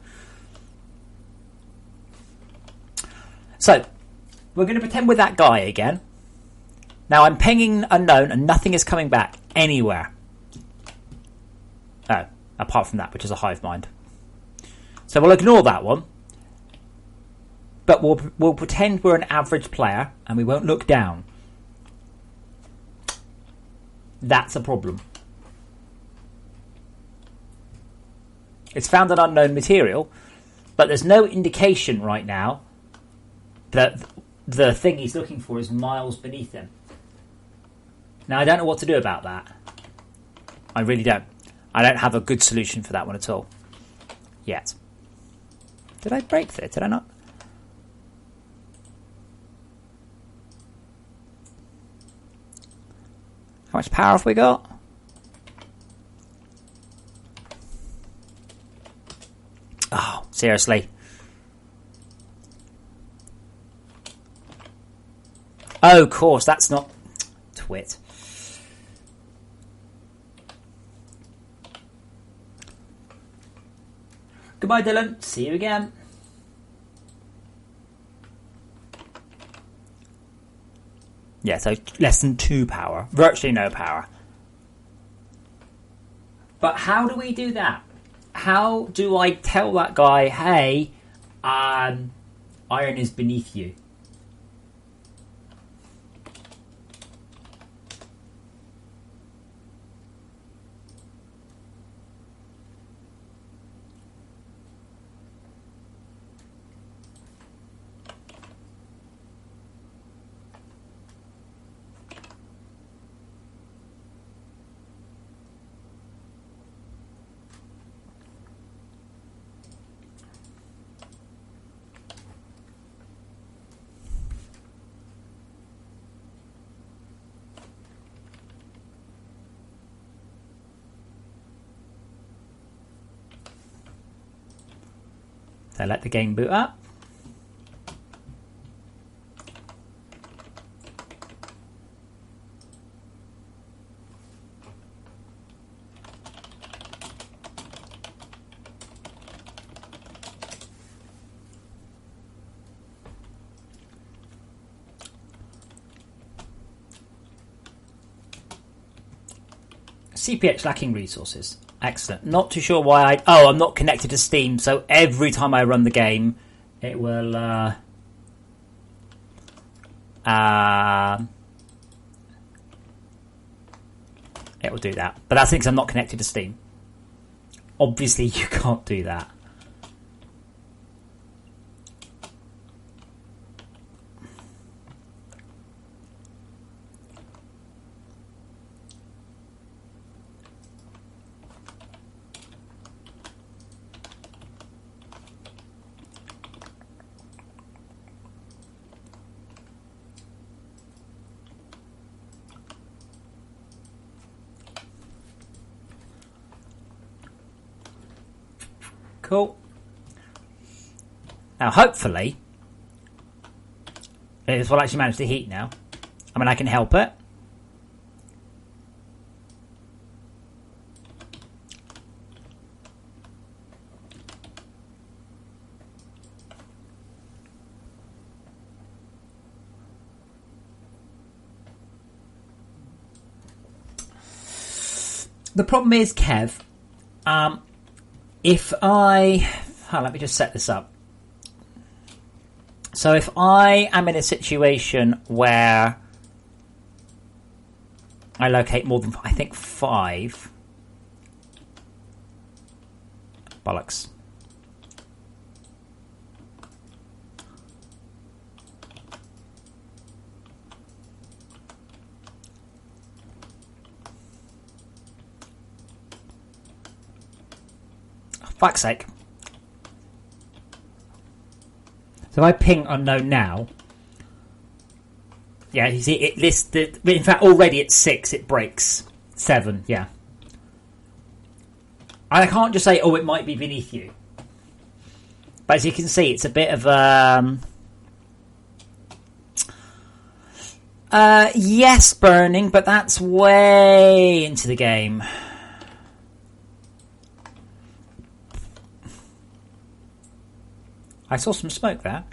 Speaker 1: So, we're going to pretend we're that guy again. Now, I'm pinging unknown and nothing is coming back anywhere. Oh, apart from that, which is a hive mind. So we'll ignore that one. But we'll pretend we're an average player and we won't look down. That's a problem. It's found an unknown material, but there's no indication right now that the thing he's looking for is miles beneath him. Now, I don't know what to do about that. I really don't. I don't have a good solution for that one at all. Yet. Did I break this? Did I not? How much power have we got? Oh, seriously. Oh, of course, that's not... Twit. Goodbye, Dylan. See you again. Yeah, so less than 2 power. Virtually no power. But how do we do that? How do I tell that guy, hey, iron is beneath you? So let the game boot up. CPH lacking resources. Excellent. Not too sure why I'm not connected to Steam, so every time I run the game, it will, it will do that. But that's because I'm not connected to Steam. Obviously, you can't do that. Cool. Now, hopefully, this will actually manage to heat now. I mean, I can help it. The problem is, Kev, if let me just set this up. So if I am in a situation where I locate more than, I think, 5. Bollocks. Fuck's sake. So if I ping unknown now... Yeah, you see, in fact, already at 6, it breaks. 7, yeah. And I can't just say, oh, it might be beneath you. But as you can see, it's a bit of yes, burning, but that's way into the game. I saw some smoke there.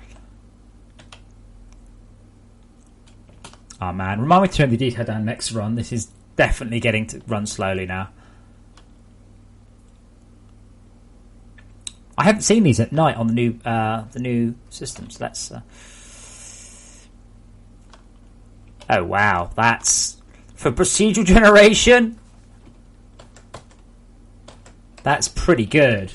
Speaker 1: Oh man, remind me to turn the detail down next run. This is definitely getting to run slowly now. I haven't seen these at night on the new systems. Let's. Oh wow, that's for procedural generation. That's pretty good.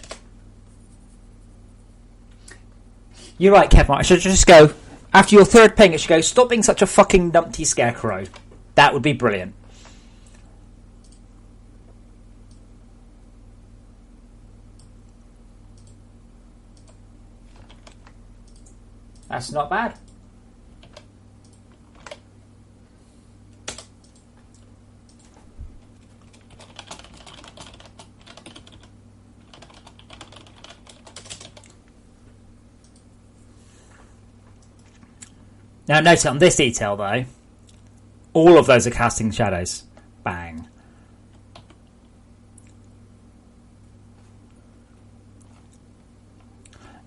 Speaker 1: You're right, Kevin. I should just go after your third ping. It should go. Stop being such a fucking numpty scarecrow. That would be brilliant. That's not bad. Now notice on this detail though, all of those are casting shadows. Bang.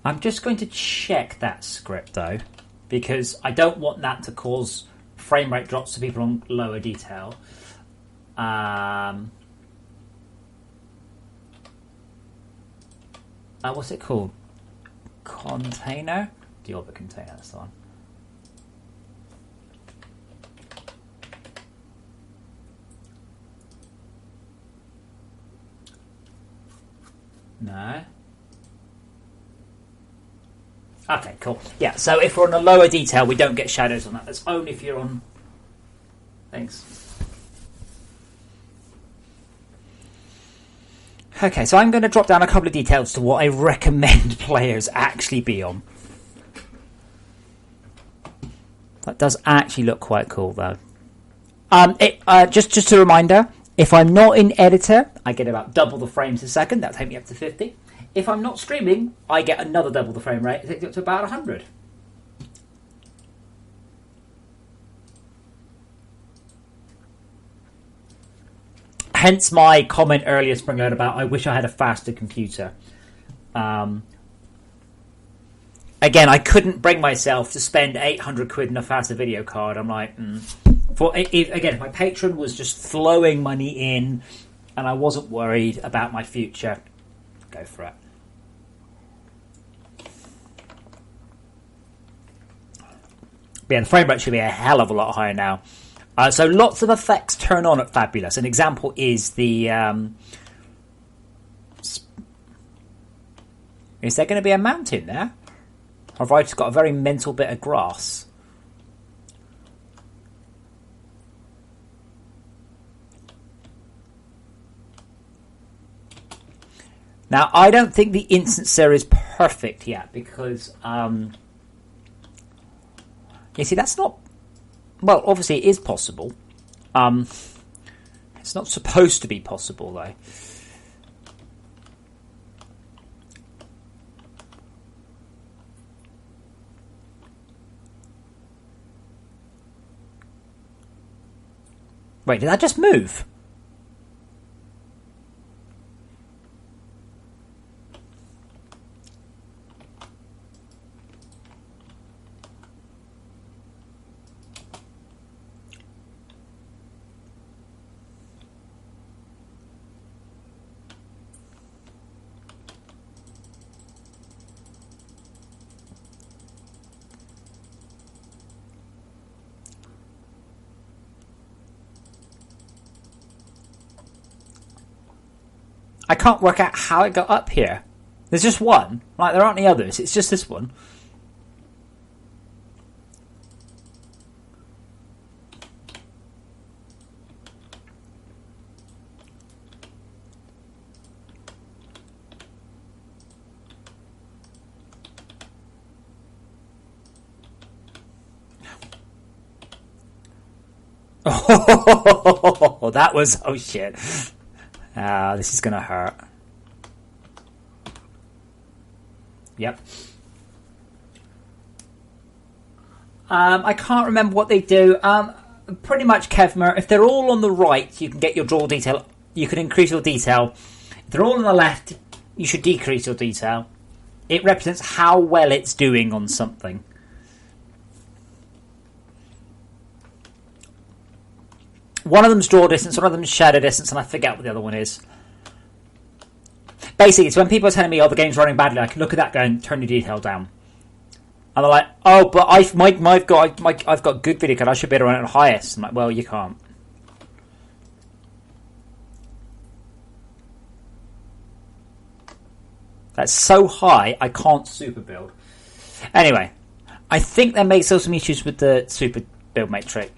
Speaker 1: I'm just going to check that script though, because I don't want that to cause frame rate drops to people on lower detail. What's it called? Container? Deorbit container, that's the one. No. Okay, cool. Yeah, so if we're on a lower detail, we don't get shadows on that. That's only if you're on... Thanks. Okay, so I'm going to drop down a couple of details to what I recommend players actually be on. That does actually look quite cool, though. Just a reminder, if I'm not in editor, I get about double the frames a second. That'll take me up to 50. If I'm not streaming, I get another double the frame rate. It takes me up to about 100. Hence my comment earlier, Springload, about I wish I had a faster computer. Again, I couldn't bring myself to spend 800 quid on a faster video card. I'm like, if my patron was just flowing money in and I wasn't worried about my future, go for it. But yeah, the frame rate should be a hell of a lot higher now. So lots of effects turn on at Fabulous. An example is the... is there going to be a mountain there? Or have I just got a very mental bit of grass? Now, I don't think the instancer is perfect yet because... you see, that's not... Well, obviously it is possible. It's not supposed to be possible, though. Wait, did that just move? I can't work out how it got up here. There's just one. Like, there aren't any others. It's just this one. Oh, that was... Oh, shit. This is going to hurt. Yep. I can't remember what they do. Pretty much, Kevmer, if they're all on the right, you can get your draw detail. You can increase your detail. If they're all on the left, you should decrease your detail. It represents how well it's doing on something. One of them's draw distance, one of them's shadow distance, and I forget what the other one is. Basically, it's when people are telling me, oh, the game's running badly, I can look at that going, turn your detail down. And they're like, oh, but I've got good video card, I should be able to run it at highest. I'm like, well, you can't. That's so high, I can't super build. Anyway, I think there may still some issues with the super build matrix.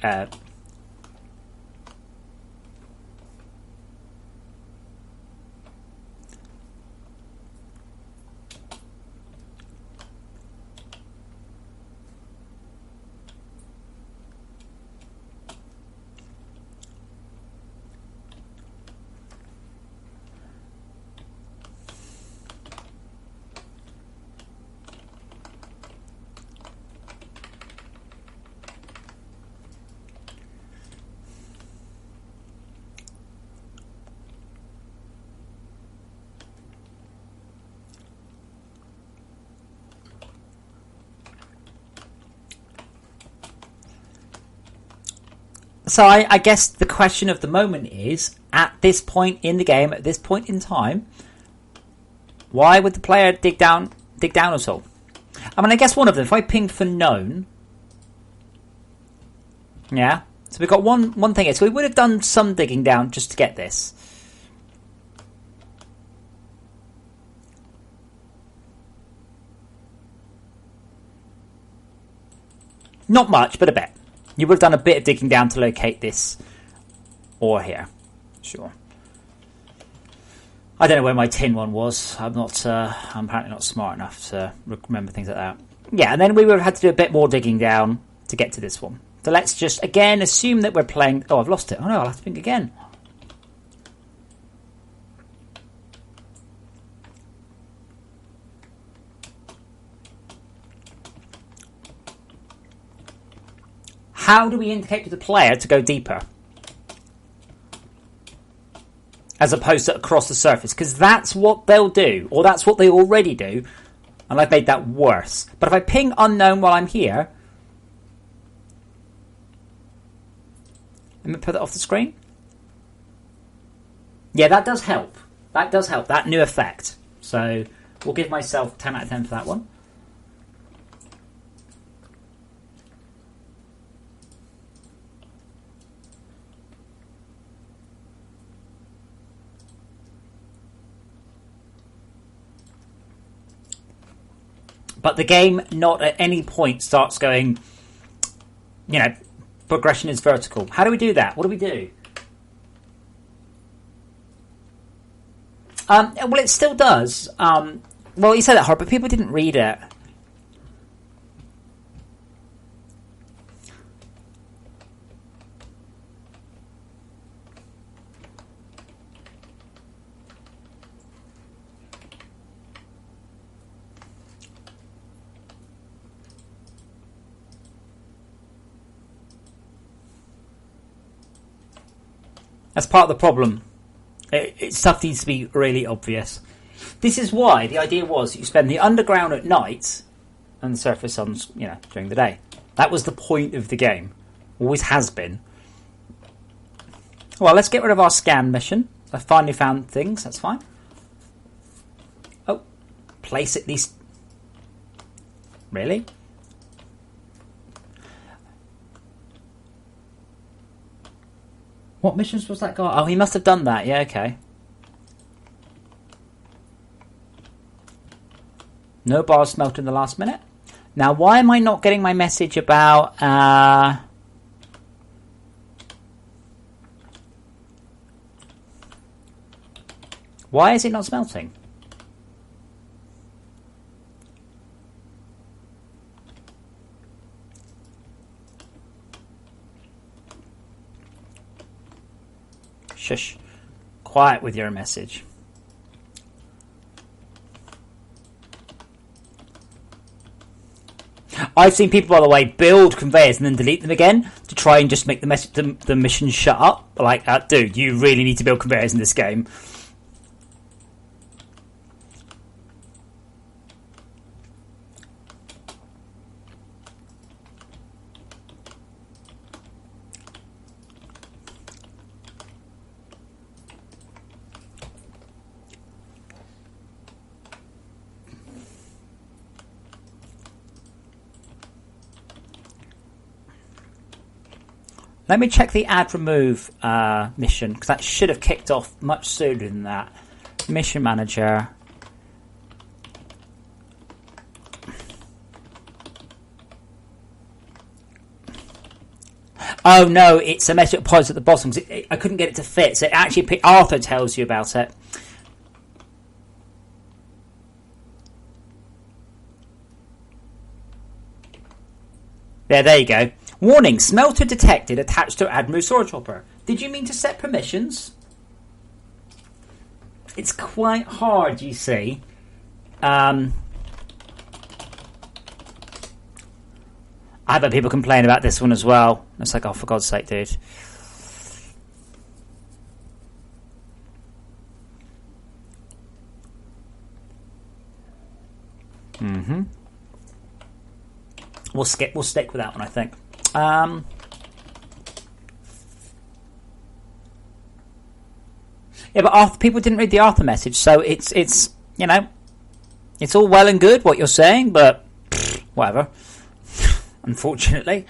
Speaker 1: So I guess the question of the moment is, at this point in the game, at this point in time, why would the player dig down at all? I mean, I guess one of them, if I ping for known, yeah, so we've got one thing here. So we would have done some digging down just to get this. Not much, but a bit. You would have done a bit of digging down to locate this ore here. Sure. I don't know where my tin one was. I'm apparently not smart enough to remember things like that. Yeah, and then we would have had to do a bit more digging down to get to this one. So let's just, again, assume that we're playing... Oh, I've lost it. Oh no, I'll have to ping again. How do we indicate to the player to go deeper? As opposed to across the surface. Because that's what they'll do. Or that's what they already do. And I've made that worse. But if I ping unknown while I'm here... Let me put that off the screen. Yeah, that does help. That does help. That new effect. So we'll give myself 10 out of 10 for that one. But the game not at any point starts going, you know, progression is vertical. How do we do that? What do we do? Well, it still does. Well, you said that hard, but people didn't read it. That's part of the problem. Stuff needs to be really obvious. This is why the idea was you spend the underground at night and the surface on, you know, during the day. That was the point of the game. Always has been. Well, let's get rid of our scan mission. I finally found things. That's fine. Oh, place at least. Really? What missions was that guy? Oh, he must have done that. Yeah, okay. No bars smelt in the last minute. Now, why am I not getting my message about... Why is it not smelting? Shush. Quiet with your message. I've seen people, by the way, build conveyors and then delete them again to try and just make the mission shut up. Like, dude, you really need to build conveyors in this game. Let me check the add remove mission, because that should have kicked off much sooner than that. Mission manager. Oh no, it's a message that at the bottom. I couldn't get it to fit, so it actually Arthur tells you about it. There you go. Warning, smelter detected attached to Admiral Sword Chopper. Did you mean to set permissions? It's quite hard, you see. I've had people complain about this one as well. It's like, oh, for God's sake, dude. We'll stick with that one, I think. Yeah, but people didn't read the Arthur message, so it's you know, it's all well and good what you're saying, but whatever. Unfortunately.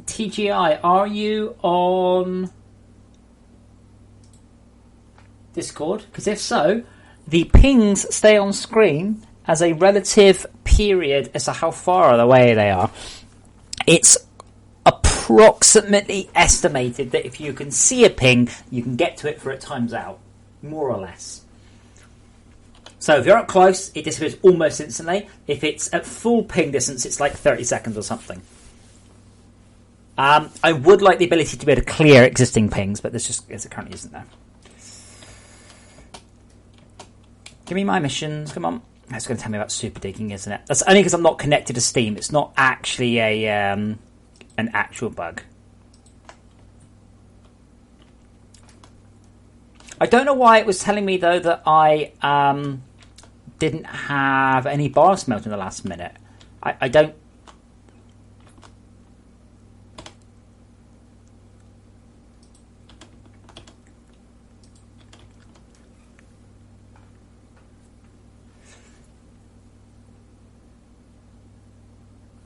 Speaker 1: TGI, are you on Discord? Because if so, the pings stay on screen as a relative period as to how far away they are. It's approximately estimated that if you can see a ping, you can get to it for it times out, more or less. So if you're up close, it disappears almost instantly. If it's at full ping distance, it's like 30 seconds or something. I would like the ability to be able to clear existing pings, but this currently isn't there. Give me my missions, come on. That's going to tell me about super digging, isn't it? That's only because I'm not connected to Steam. It's not actually an actual bug. I don't know why it was telling me, though, that I didn't have any bar smelt in the last minute. I don't...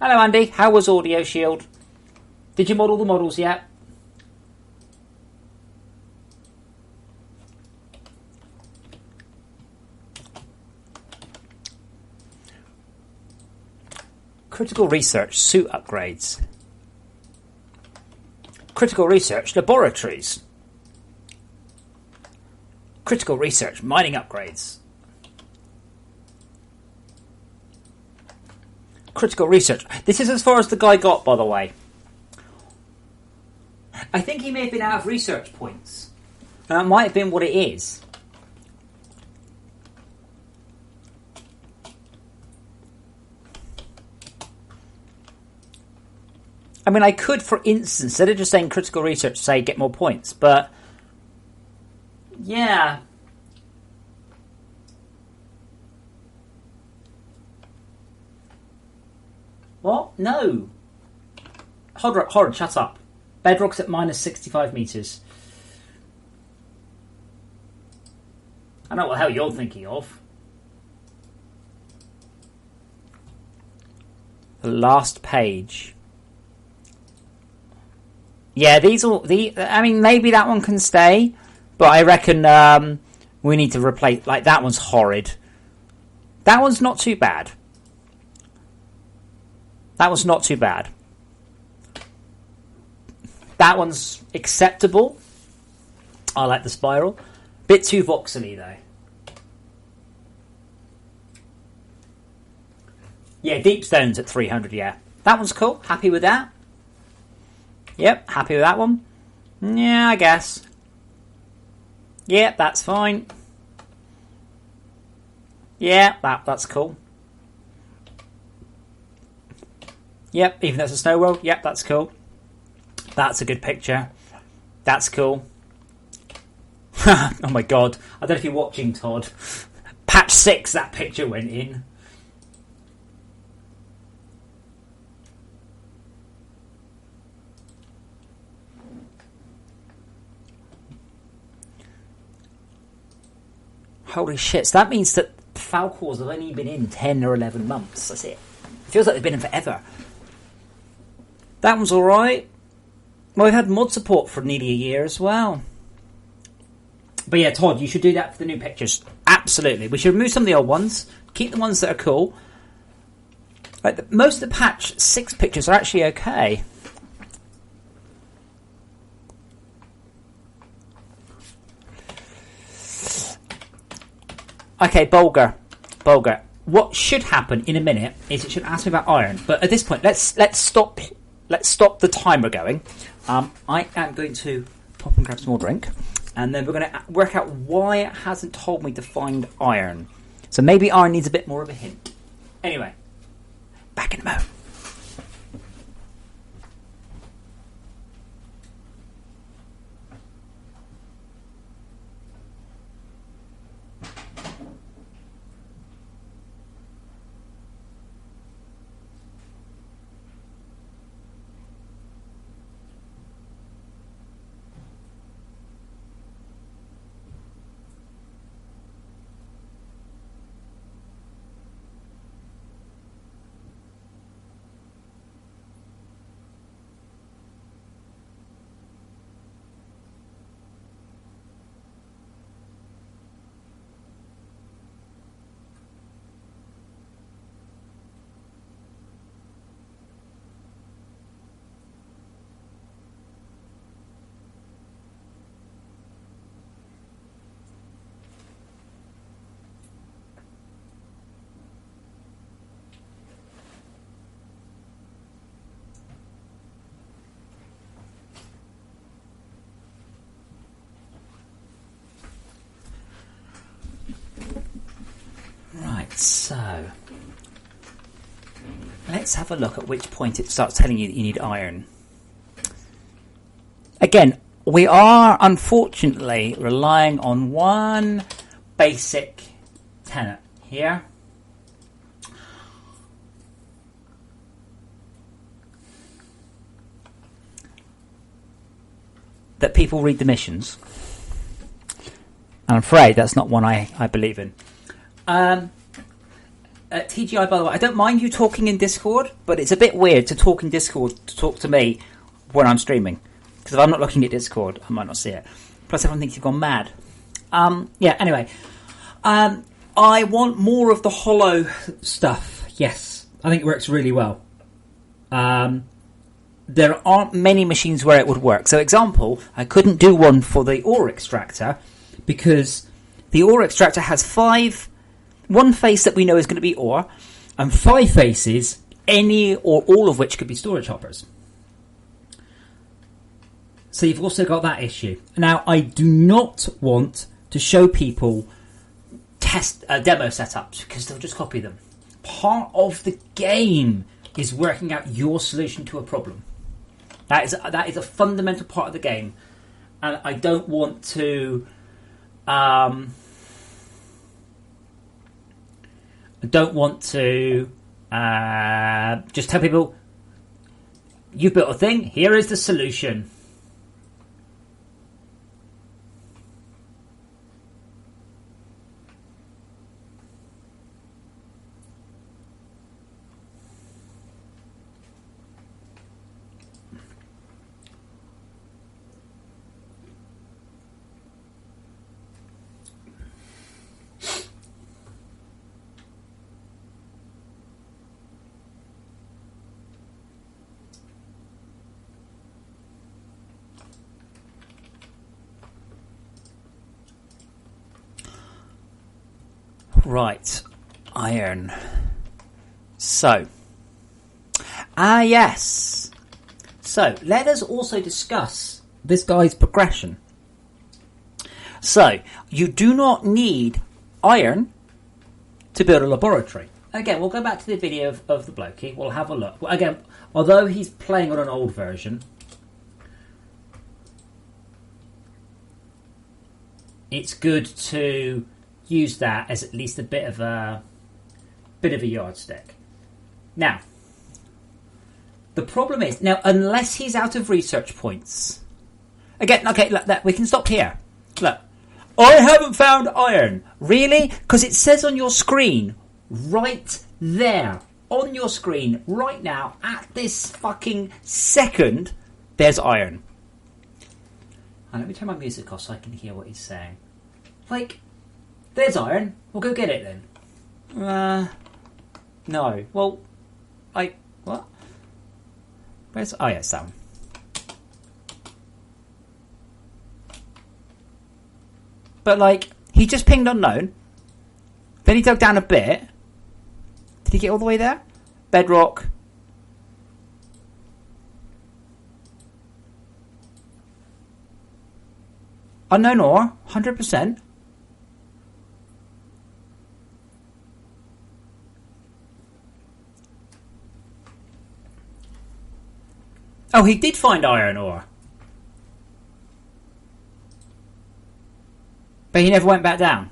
Speaker 1: Hello, Andy. How was Audio Shield? Did you model the models yet? Critical research, suit upgrades. Critical research, laboratories. Critical research, mining upgrades. Critical research. This is as far as the guy got, by the way. I think he may have been out of research points. That might have been what it is. I mean, I could, for instance, instead of just saying critical research, say get more points, but yeah. What? No. Horrid, shut up. Bedrock's at minus 65 metres. I know what the hell you're thinking of. The last page. Yeah, I mean, maybe that one can stay, but I reckon we need to replace... Like, that one's horrid. That one's not too bad. That was not too bad. That one's acceptable. I like the spiral. Bit too voxely though. Yeah, Deep Stone's at 300, yeah. That one's cool. Happy with that. Yep, happy with that one. Yeah, I guess. Yep, that's fine. Yeah, that's cool. Yep, even though it's a snow world, yep, that's cool. That's a good picture. That's cool. Oh my god. I don't know if you're watching, Todd. Patch 6, that picture went in. Holy shit, so that means that Falcors have only been in 10 or 11 months. That's it. It feels like they've been in forever. That one's alright. Well, we've had mod support for nearly a year as well. But yeah, Todd, you should do that for the new pictures. Absolutely. We should remove some of the old ones. Keep the ones that are cool. Like most of the patch 6 pictures are actually okay. Okay, Bulgar. What should happen in a minute is it should ask me about iron. But at this point, let's stop the timer going. I am going to pop and grab some more drink, and then we're going to work out why it hasn't told me to find iron. So maybe iron needs a bit more of a hint. Anyway, back in a moment. So, let's have a look at which point it starts telling you that you need iron. Again, we are unfortunately relying on one basic tenet here. That people read the missions. I'm afraid that's not one I believe in. TGI, by the way, I don't mind you talking in Discord, but it's a bit weird to talk in Discord to talk to me when I'm streaming. Because if I'm not looking at Discord, I might not see it. Plus, everyone thinks you've gone mad. Yeah, anyway. I want more of the hollow stuff. Yes, I think it works really well. There aren't many machines where it would work. So, example, I couldn't do one for the ore extractor because the ore extractor has one face that we know is going to be ore, and 5 faces, any or all of which could be storage hoppers. So you've also got that issue. Now, I do not want to show people demo setups because they'll just copy them. Part of the game is working out your solution to a problem. That is a fundamental part of the game, and I don't want to. I don't want to just tell people, you've built a thing, here is the solution. Right, iron. So, yes. So, let us also discuss this guy's progression. So, you do not need iron to build a laboratory. Again, we'll go back to the video of the blokey. We'll have a look. Again, although he's playing on an old version, it's good to use that as at least a bit of a yardstick. Now, the problem is, unless he's out of research points. Again, okay, look, we can stop here. Look, I haven't found iron. Really? Because it says on your screen, right there, on your screen, right now, at this fucking second, there's iron. And let me turn my music off so I can hear what he's saying. Like, there's iron. We'll go get it then. No. Well, what? Where's... Oh, yeah, it's that one. But, like, he just pinged unknown. Then he dug down a bit. Did he get all the way there? Bedrock. Unknown ore. 100%. Oh, he did find iron ore. But he never went back down.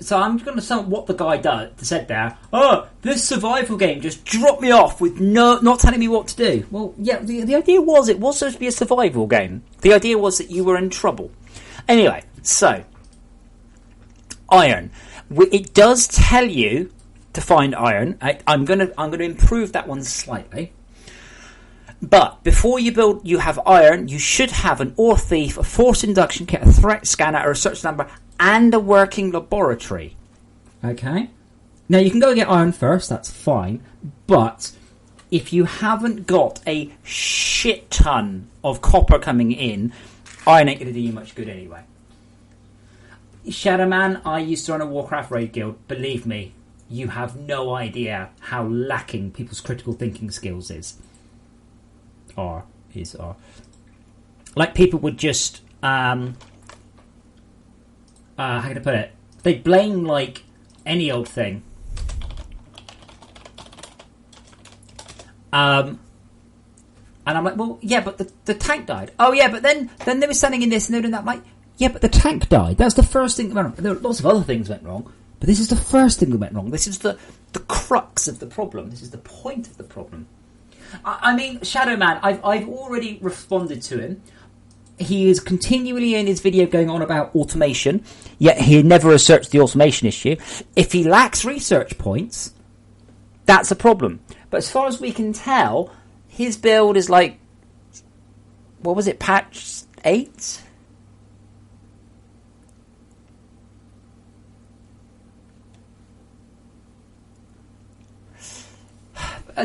Speaker 1: So I'm going to sum up what the guy said there. Oh, this survival game just dropped me off with not telling me what to do. Well, yeah, the idea was it was supposed to be a survival game. The idea was that you were in trouble. Anyway, so iron. It does tell you to find iron. I'm going to improve that one slightly. But before you build, you have iron. You should have an ore thief, a force induction kit, a threat scanner, a research number, and a working laboratory. Okay. Now you can go and get iron first. That's fine. But if you haven't got a shit ton of copper coming in, iron ain't going to do you much good anyway. Shadowman, I used to run a Warcraft raid guild. Believe me, you have no idea how lacking people's critical thinking skills is. Like, people would just how can I put it? They blame, like, any old thing. And I'm like, well, yeah, but the tank died. Oh, yeah, but then they were sending in this and they were doing that. I'm like, yeah, but the tank died. That's the first thing that went wrong. There were lots of other things went wrong, but this is the first thing that went wrong. This is the crux of the problem. This is the point of the problem. I mean, Shadow Man, I've already responded to him. He is continually in his video going on about automation, yet he never researched the automation issue. If he lacks research points, that's a problem. But as far as we can tell, his build is like, what was it, patch 8?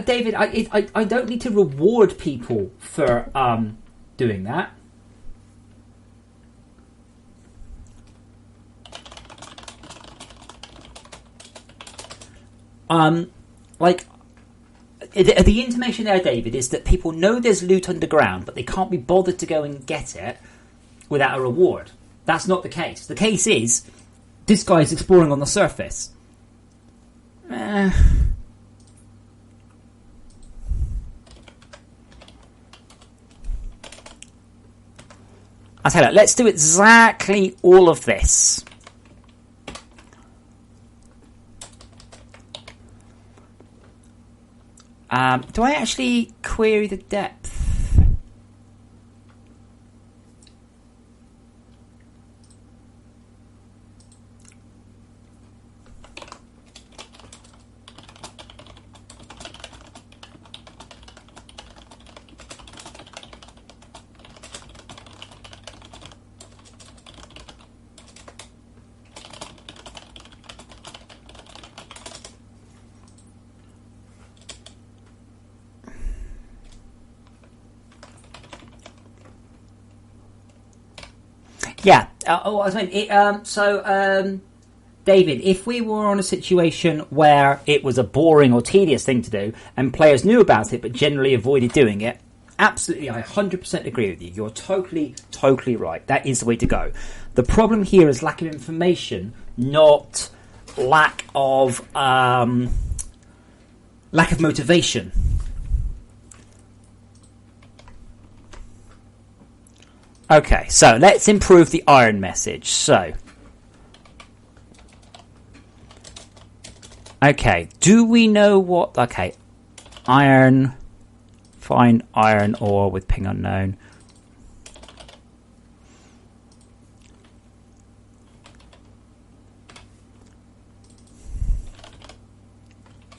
Speaker 1: David, I don't need to reward people for doing that. Like, the intimation there, David, is that people know there's loot underground, but they can't be bothered to go and get it without a reward. That's not the case. The case is, this guy's exploring on the surface. I'll tell you, let's do exactly all of this. Do I actually query the depth? Yeah. I was saying, David, if we were on a situation where it was a boring or tedious thing to do and players knew about it but generally avoided doing it, absolutely, I 100% agree with you. You're totally, totally right. That is the way to go. The problem here is lack of information, not lack of motivation. Okay, so let's improve the iron message. So, okay, do we know what... Okay, iron... Find iron ore with ping unknown.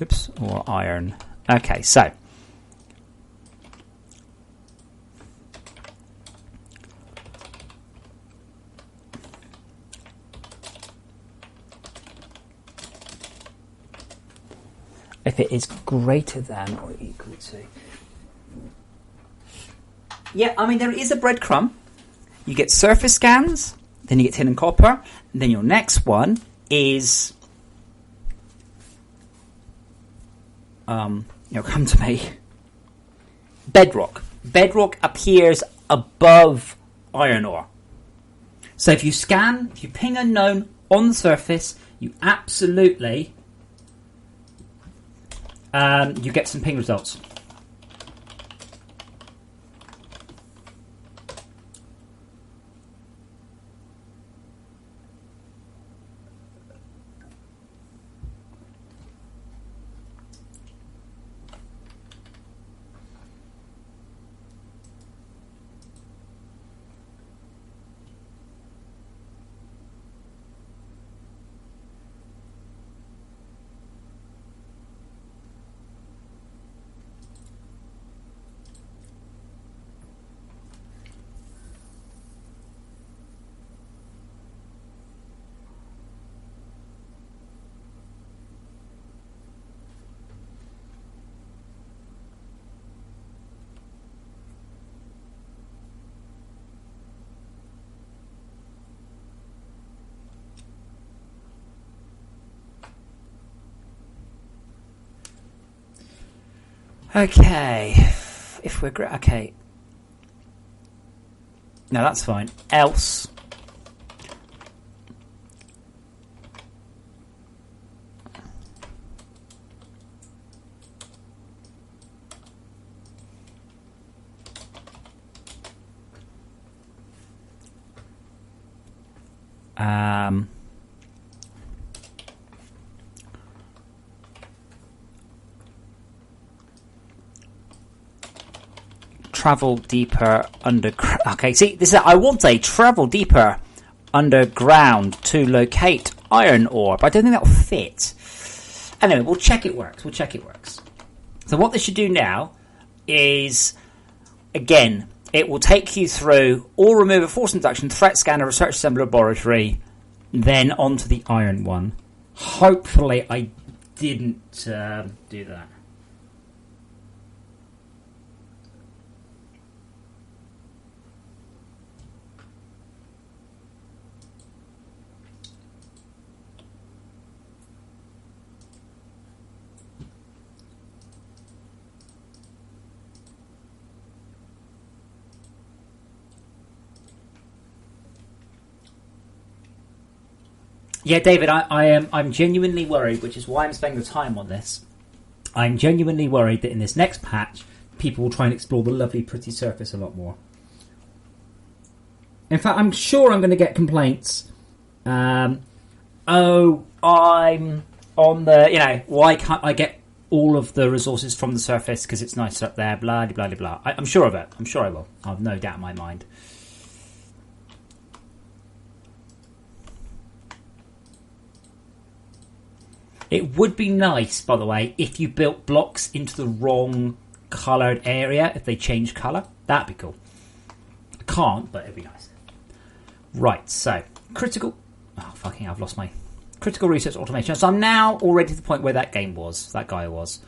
Speaker 1: Oops, or iron. Okay, so... if it is greater than or equal to... Yeah, I mean, there is a breadcrumb. You get surface scans, then you get tin and copper, and then your next one is... come to me. Bedrock. Bedrock appears above iron ore. So if you scan, if you ping unknown on the surface, you absolutely... you get some ping results. Okay, if we're okay, no, that's fine. Else, travel deeper underground. Okay, see, this is, I want a travel deeper underground to locate iron ore, but I don't think that'll fit. Anyway, we'll check it works. So what this should do now is, again, it will take you through all remover, force induction, threat scanner, research assembly laboratory, then onto the iron one. Hopefully I didn't do that. Yeah, David, I'm genuinely worried, which is why I'm spending the time on this. I'm genuinely worried that in this next patch, people will try and explore the lovely, pretty surface a lot more. In fact, I'm sure I'm going to get complaints. I'm on the, why can't I get all of the resources from the surface because it's nicer up there, blah, blah, blah, blah. I'm sure of it. I'm sure I will. I have no doubt in my mind. It would be nice, by the way, if you built blocks into the wrong coloured area, if they change colour. That'd be cool. I can't, but it'd be nice. Right, so, critical... Oh, fucking, I've lost my... Critical research automation. So I'm now already to the point where that guy was.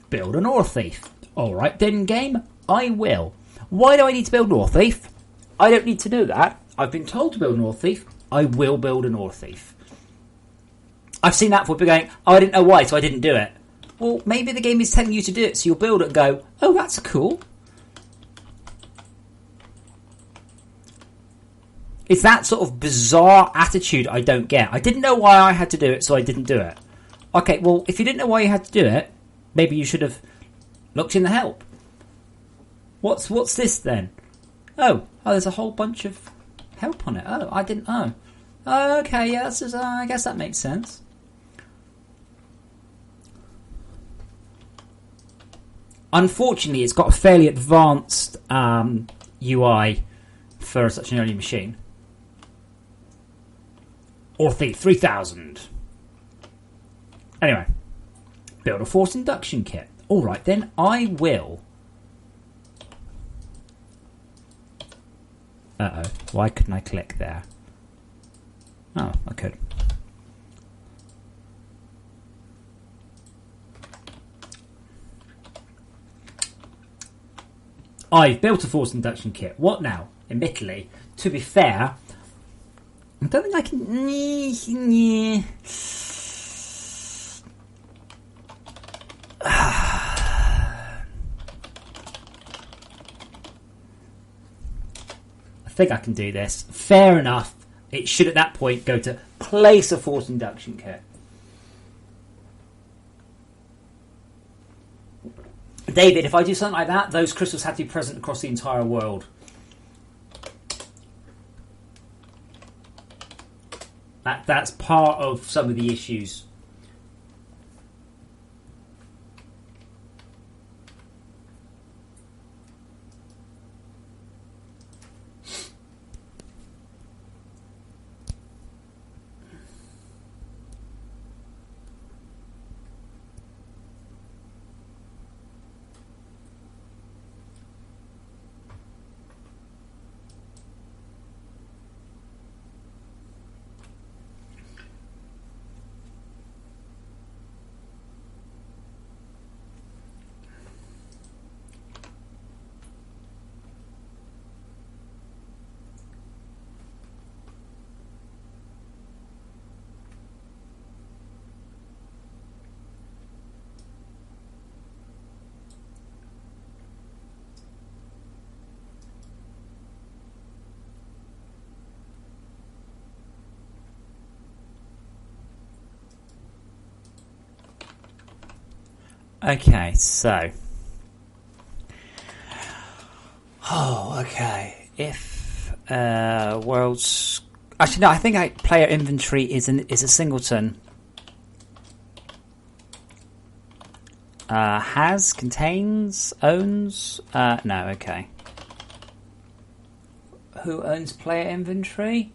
Speaker 1: Build an ore thief. Alright then, game, I will. Why do I need to build an ore thief? I don't need to know that. I've been told to build an ore thief. I will build an ore thief. I've seen that before, people going, oh, I didn't know why, so I didn't do it. Well, maybe the game is telling you to do it, so you'll build it and go, oh, that's cool. It's that sort of bizarre attitude I don't get. I didn't know why I had to do it, so I didn't do it. Okay, well, if you didn't know why you had to do it, maybe you should have looked in the help. What's this then? Oh, there's a whole bunch of help on it. Oh, I didn't know. Oh, okay, yeah, I guess that makes sense. Unfortunately, it's got a fairly advanced UI for such an early machine. Ore Thief 3000. Anyway, build a forced induction kit. Alright then, I will. Uh-oh, why couldn't I click there? Oh, I could. I've built a forced induction kit. What now? Admittedly, to be fair, I don't think I can... I think I can do this. Fair enough. It should at that point go to place a forced induction kit. David, if I do something like that, those crystals have to be present across the entire world. That's part of some of the issues. Okay, so... Oh, okay. If worlds... Actually, no, I think player inventory is a singleton. Has, contains, owns... no, okay. Who owns player inventory?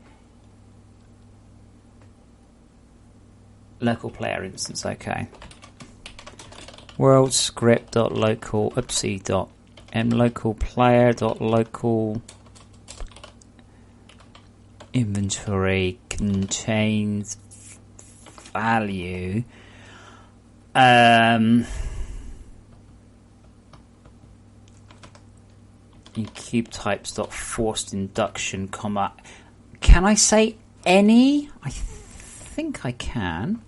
Speaker 1: Local player instance, okay. World script.local local player.local inventory contains value. In cube types.forced induction, comma. Can I say any? I think I can.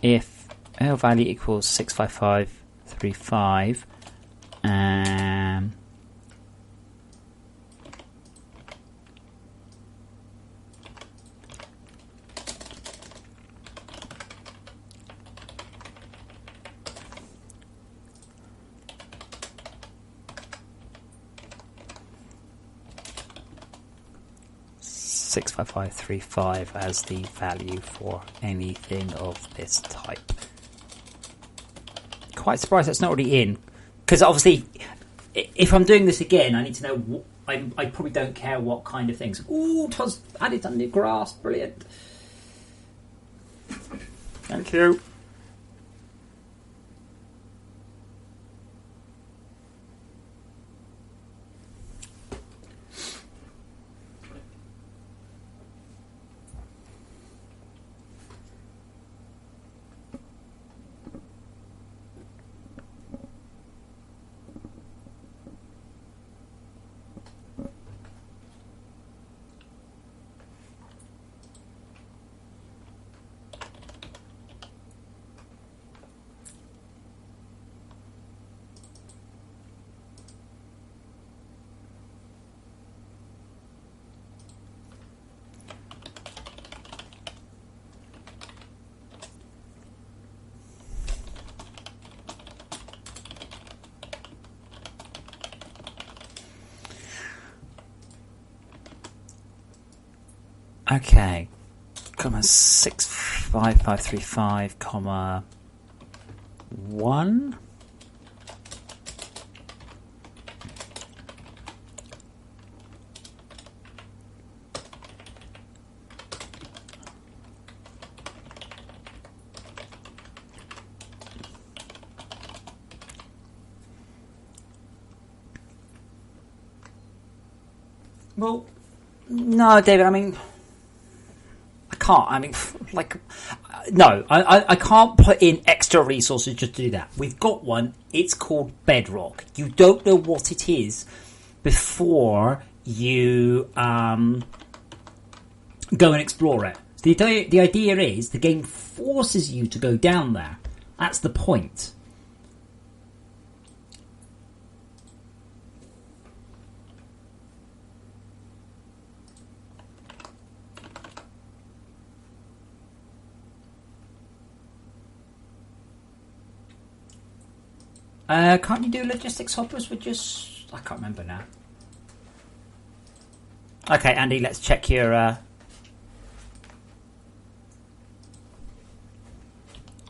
Speaker 1: If L value equals 65535, 65535 as the value for anything of this type. Quite surprised that's not already in, because obviously if I'm doing this again I need to know I probably don't care what kind of things. Ooh, Todd's added under grass, brilliant. Thank you. Okay. Comma 65535, comma 1. Well, no, David, I mean, I can't. I mean, like, no, I can't put in extra resources just to do that. We've got one. It's called Bedrock. You don't know what it is before you go and explore it. The idea is the game forces you to go down there. That's the point. Can't you do logistics hoppers with just... I can't remember now. Okay, Andy, let's check your...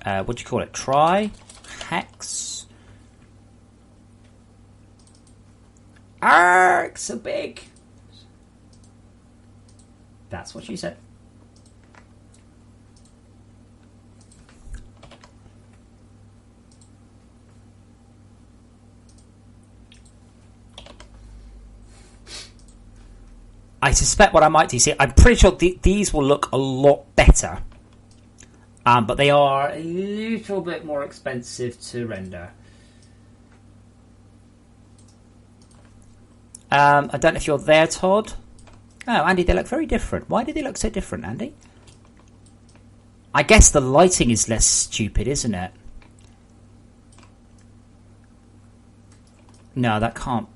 Speaker 1: what do you call it? Try? Hex? Arrgh, so big! That's what she said. I suspect what I might do, see, I'm pretty sure these will look a lot better. But they are a little bit more expensive to render. I don't know if you're there, Todd. Oh, Andy, they look very different. Why do they look so different, Andy? I guess the lighting is less stupid, isn't it? No, that can't.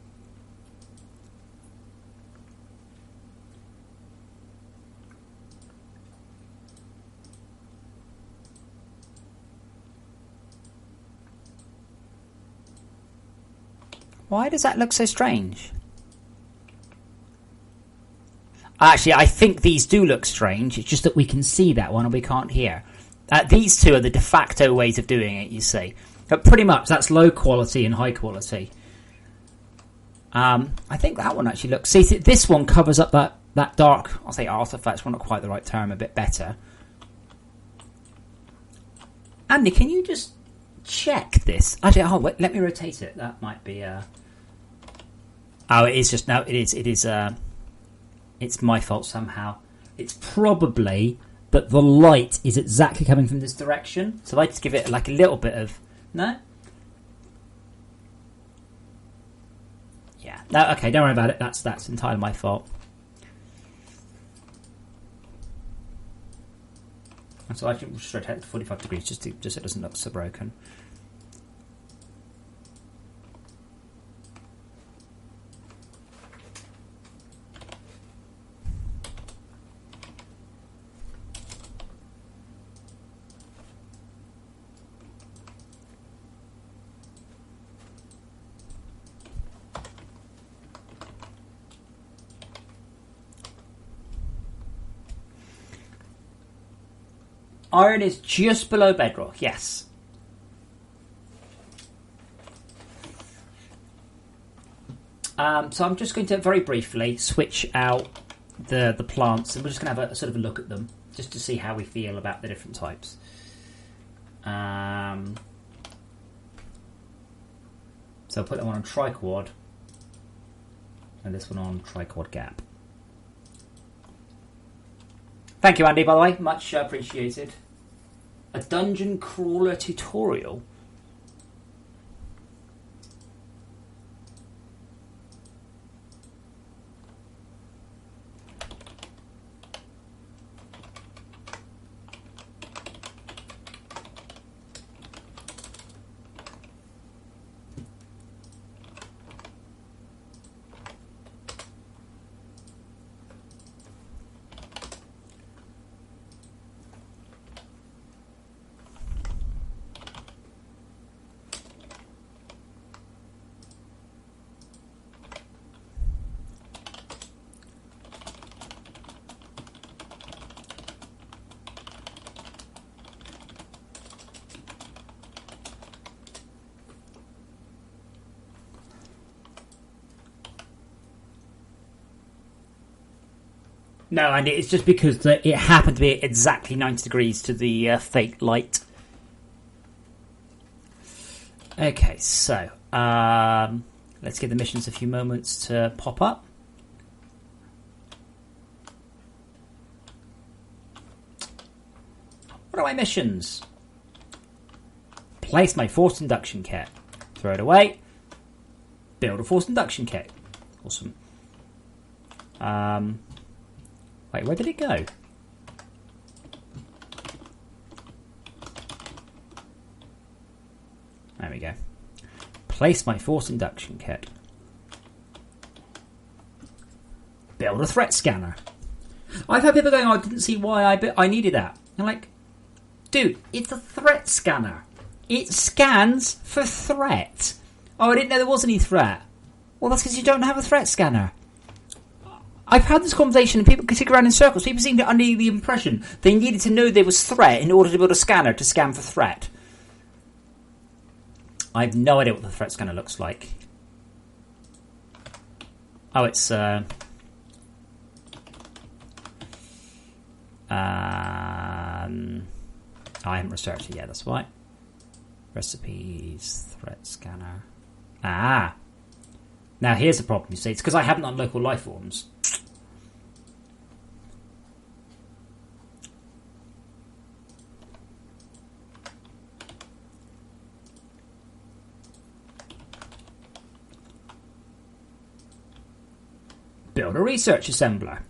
Speaker 1: Why does that look so strange? Actually, I think these do look strange. It's just that we can see that one and we can't hear. These two are the de facto ways of doing it, you see. But pretty much, that's low quality and high quality. I think that one actually looks... See, this one covers up that dark... I'll say artifacts, well, not quite the right term, a bit better. Andy, can you just check this? Actually, wait, let me rotate it. That might be... Oh, it is just... No, it is... It's my fault somehow. It's probably that the light is exactly coming from this direction. So I just give it like a little bit of... No? Yeah. No, okay, don't worry about it. That's entirely my fault. So I can just rotate it to 45 degrees just so it doesn't look so broken. Iron is just below bedrock, yes. So I'm just going to very briefly switch out the plants, and we're just going to have a sort of a look at them, just to see how we feel about the different types. So I'll put that one on triquad, and this one on triquad gap. Thank you, Andy, by the way. Much appreciated. A dungeon crawler tutorial. No, and it's just because it happened to be exactly 90 degrees to the fake light. Okay, so let's give the missions a few moments to pop up. What are my missions? Place my forced induction kit. Throw it away. Build a forced induction kit. Awesome. Wait, where did it go? There we go. Place my forced induction kit. Build a threat scanner. I've had people going, oh, I didn't see why I needed that. I'm like, dude, it's a threat scanner. It scans for threat. Oh, I didn't know there was any threat. Well, that's because you don't have a threat scanner. I've had this conversation and people kick around in circles. People seem to under the impression they needed to know there was threat in order to build a scanner to scan for threat. I have no idea what the threat scanner looks like. Oh, it's I haven't researched it yet, that's why. Recipes, threat scanner. Ah! Now here's the problem, you see. It's because I haven't done local life forms. Build a research assembler.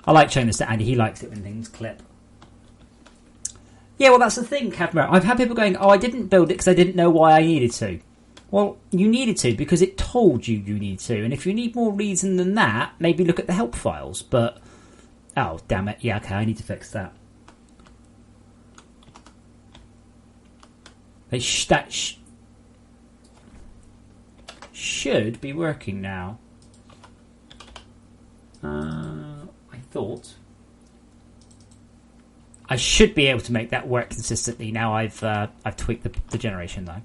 Speaker 1: I like showing this to Andy. He likes it when things clip. Yeah, well, that's the thing, Cadmer. I've had people going, oh, I didn't build it because I didn't know why I needed to. Well, you needed to because it told you need to. And if you need more reason than that, maybe look at the help files. But, oh, damn it. Yeah, okay, I need to fix that. That should be working now. I thought I should be able to make that work consistently. Now I've tweaked the generation though.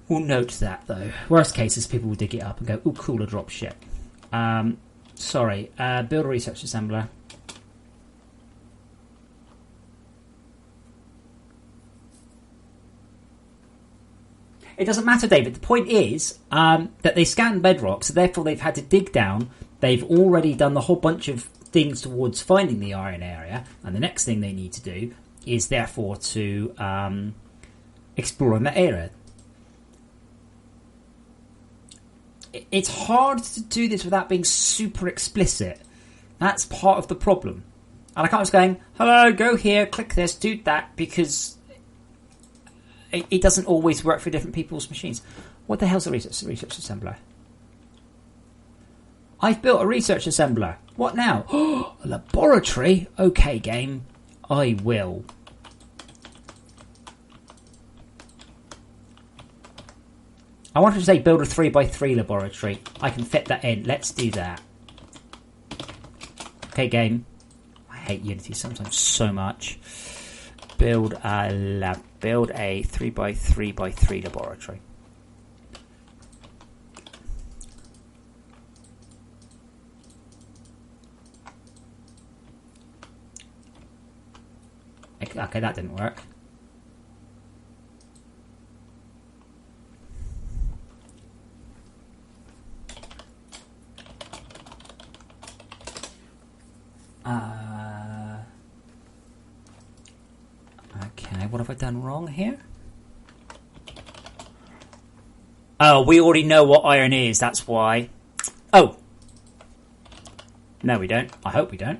Speaker 1: We'll note that though. Worst case is people will dig it up and go, "Ooh, cooler drop shit." Sorry. Build a research assembler. It doesn't matter, David. The point is that they scan bedrock, so therefore they've had to dig down. They've already done a whole bunch of things towards finding the iron area, and the next thing they need to do is therefore to explore in that area. It's hard to do this without being super explicit. That's part of the problem. And I can't just going, hello, go here, click this, do that, because it doesn't always work for different people's machines. What the hell's a research assembler? I've built a research assembler. What now? Oh, a laboratory? Okay, game. I will. I wanted to say build a 3x3 laboratory. I can fit that in. Let's do that. Okay, game. I hate Unity sometimes so much. Build a 3x3x3 laboratory. Okay, that didn't work. Okay, what have I done wrong here? Oh, we already know what iron is, that's why. Oh! No, we don't. I hope we don't.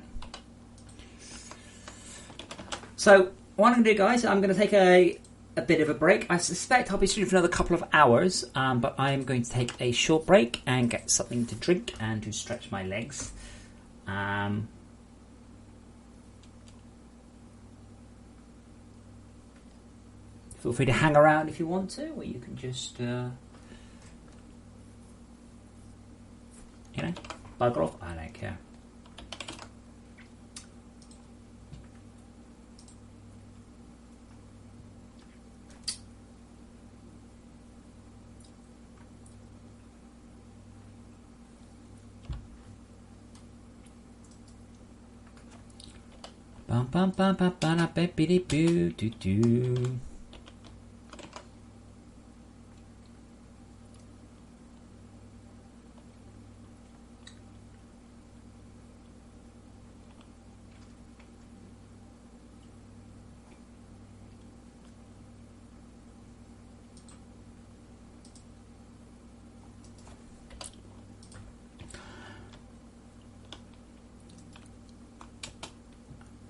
Speaker 1: So, what I'm going to do, guys, I'm going to take a bit of a break. I suspect I'll be streaming for another couple of hours, but I'm going to take a short break and get something to drink and to stretch my legs. Feel free to hang around if you want to, or you can just, bugger off. I don't care. Bum bum bum bum bum bippity boo doo doo.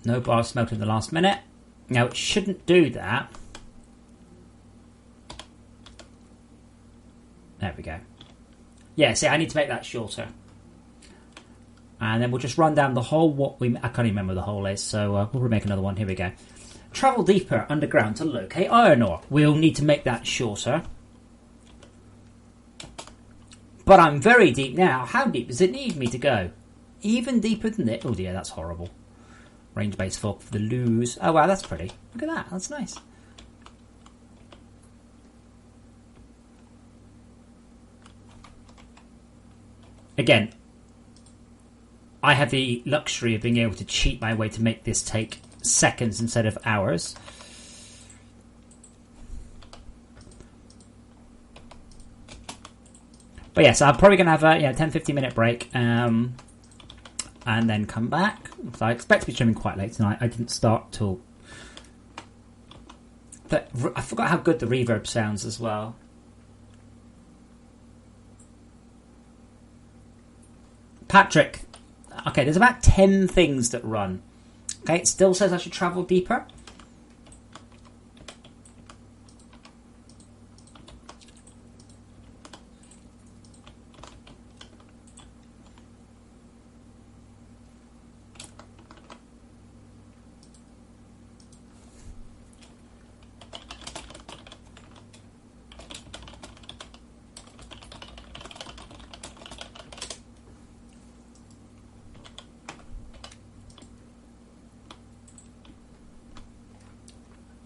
Speaker 1: No bar smelt in the last minute. Now it shouldn't do that. There we go. Yeah, see, I need to make that shorter. And then we'll just run down the hole. I can't even remember what the hole is, so we'll make another one. Here we go. Travel deeper underground to locate iron ore. We'll need to make that shorter. But I'm very deep now. How deep does it need me to go? Even deeper than it. Oh dear, that's horrible. Range base for the lose. Oh wow, that's pretty. Look at that. That's nice. Again, I have the luxury of being able to cheat my way to make this take seconds instead of hours. But yes, I'm probably going to have a 10-15 minute break and then come back. So I expect to be streaming quite late tonight. I didn't start till... I forgot how good the reverb sounds as well. Patrick. Okay, there's about 10 things that run. Okay, it still says I should travel deeper.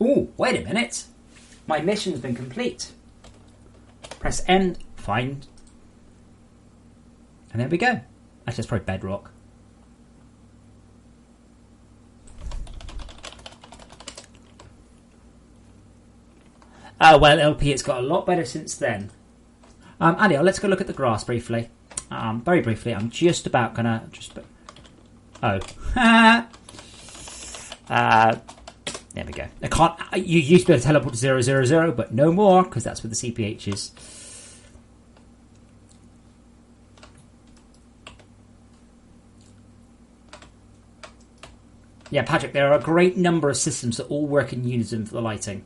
Speaker 1: Ooh, wait a minute. My mission's been complete. Press N, find. And there we go. Actually, that's probably bedrock. Oh, well, LP, it's got a lot better since then. Anyhow, let's go look at the grass briefly. Very briefly, I'm just about gonna... Oh. There we go. I can't. You used to be able to teleport to 000, but no more because that's where the CPH is. Yeah, Patrick, there are a great number of systems that all work in unison for the lighting.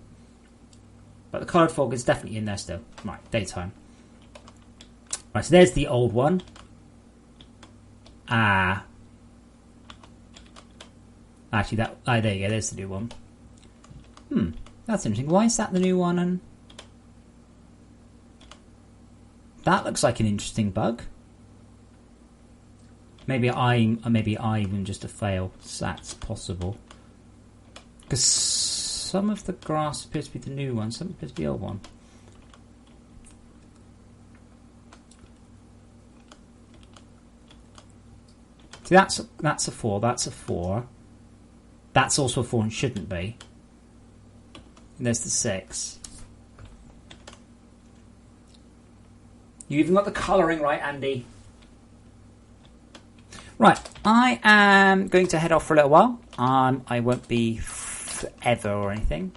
Speaker 1: But the coloured fog is definitely in there still. Right, daytime. Right, so there's the old one. Actually, there you go, there's the new one. That's interesting. Why is that the new one? And that looks like an interesting bug. Maybe I'm just a fail. That's possible. Because some of the grass appears to be the new one, some appears to be the old one. See, that's a 4. That's a 4. That's also a 4 and shouldn't be. And there's the 6. You even got the colouring right, Andy. Right, I am going to head off for a little while. I won't be forever or anything.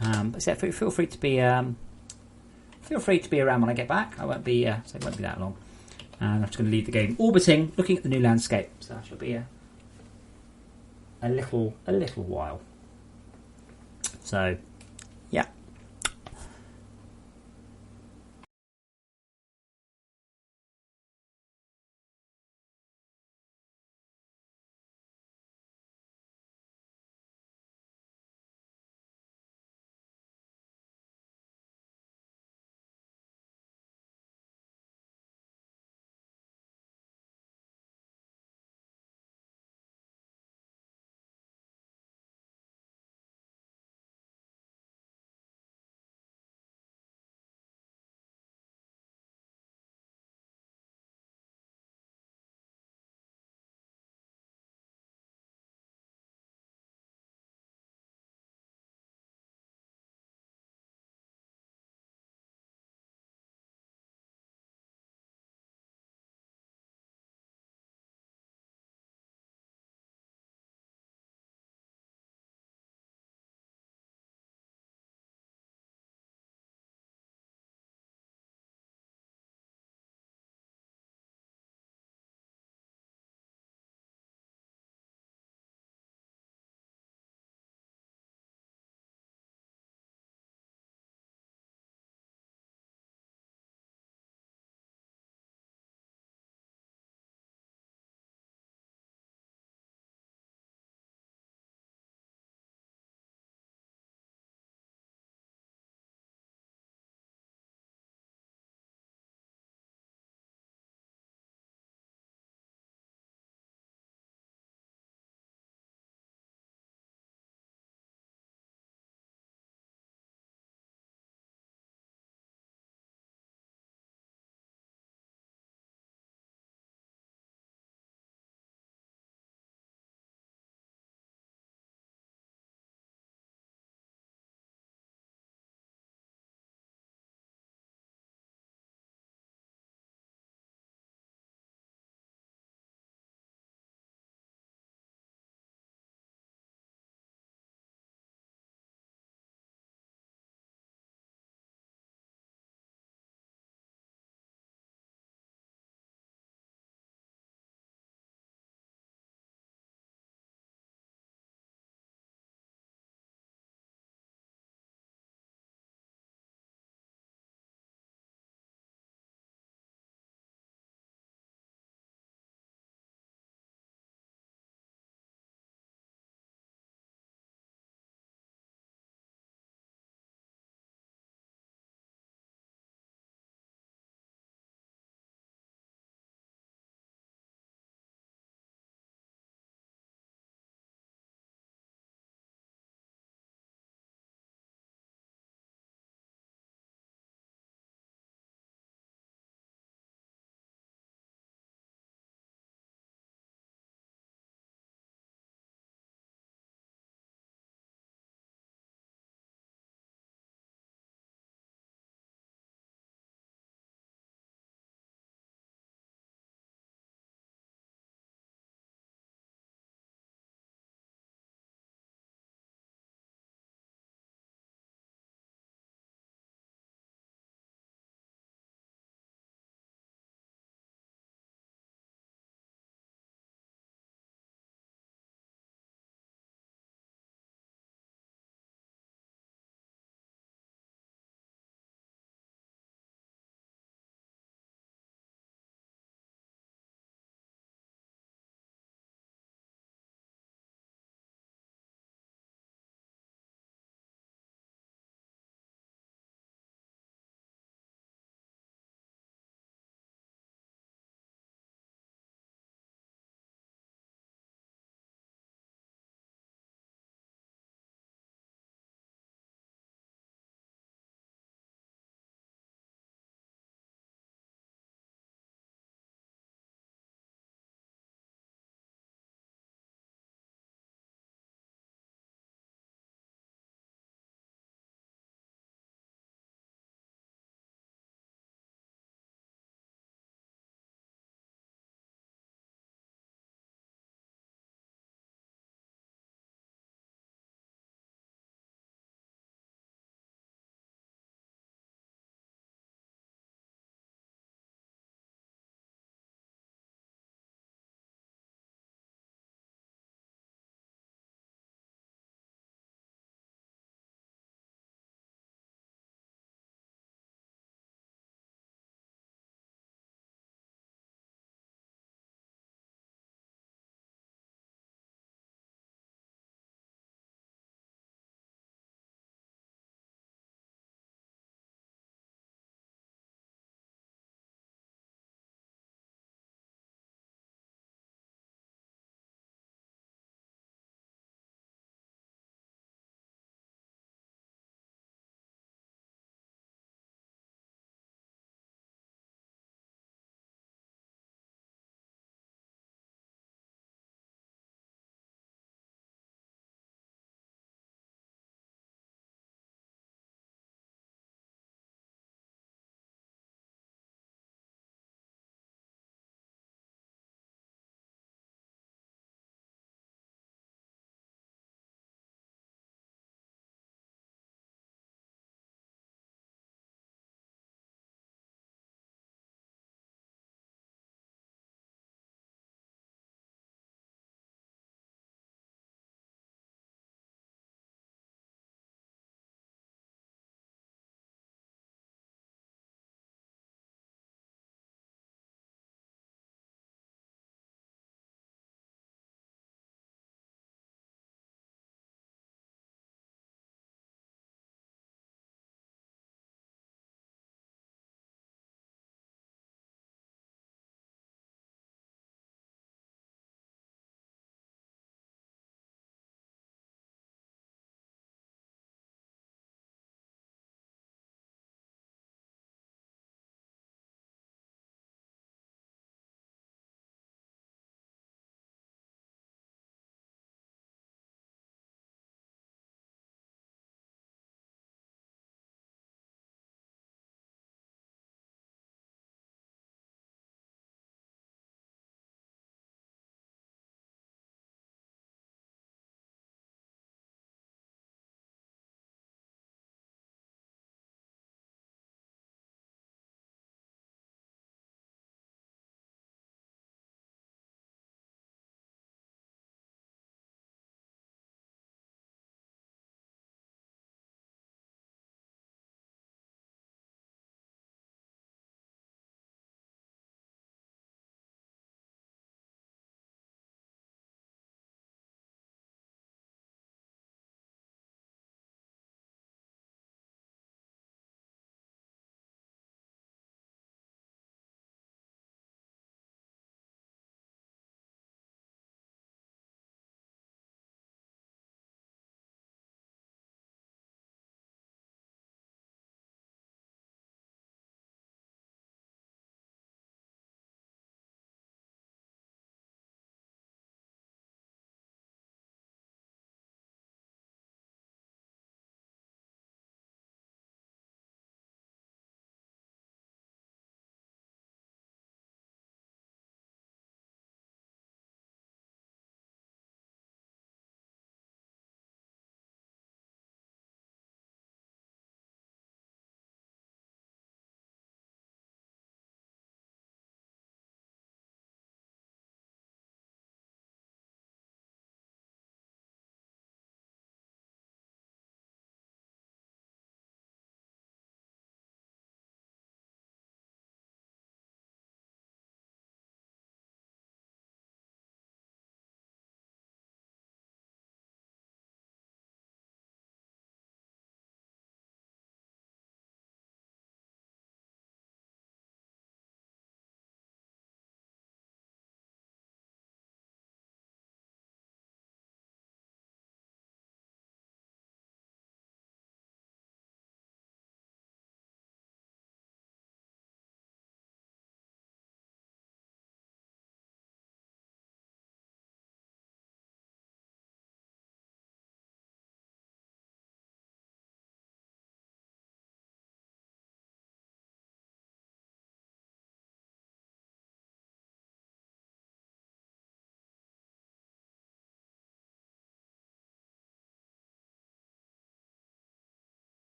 Speaker 1: But so feel free to be around when I get back. I won't be so it won't be that long. And I'm just going to leave the game orbiting, looking at the new landscape. So that shall be a little while. So, yeah.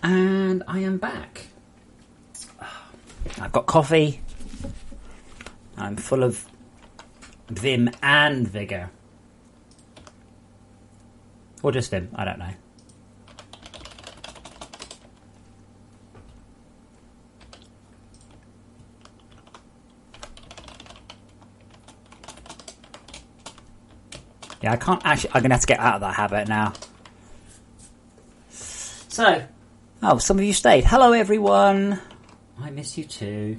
Speaker 1: And I am back. I've got coffee. I'm full of vim and vigour. Or just vim, I don't know. Yeah, I can't actually... I'm going to have to get out of that habit now. So... Oh, some of you stayed. Hello, everyone. I miss you too.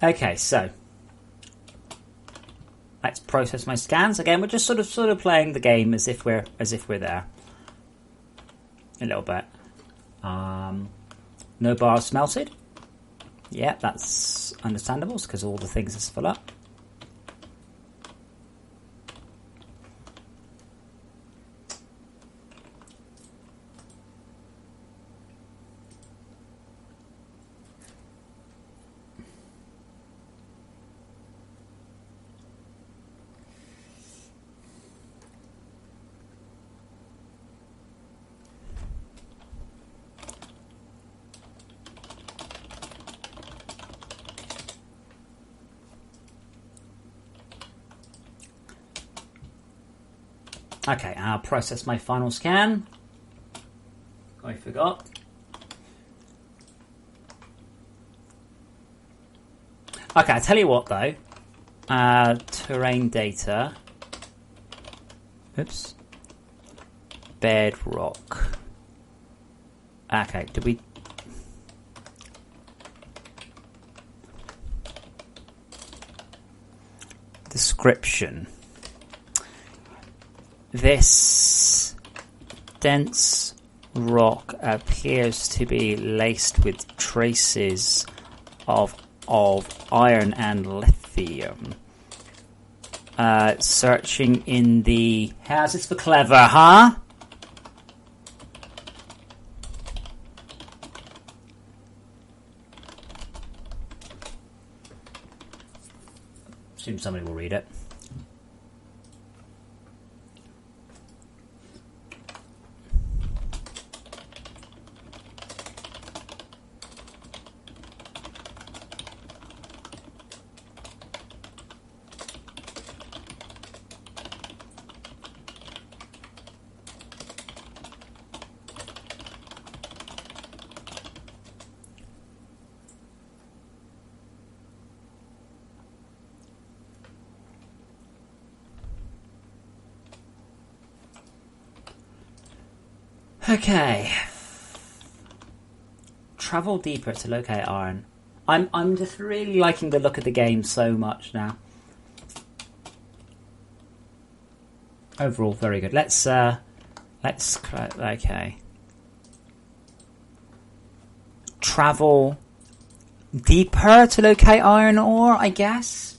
Speaker 1: Okay, so... Let's process my scans. Again, we're just sort of playing the game as if we're there. A little bit. No bars smelted. Yeah, that's understandable because all the things are full up. Okay, I'll process my final scan. I forgot. Okay, I'll tell you what though. Terrain data. Oops. Bedrock. Okay, did we... Description. This dense rock appears to be laced with traces of iron and lithium. Searching in the... How's this for clever, huh? Assume somebody will read it. Okay. Travel deeper to locate iron. I'm just really liking the look of the game so much now. Overall, very good. Let's okay. Travel deeper to locate iron ore, I guess.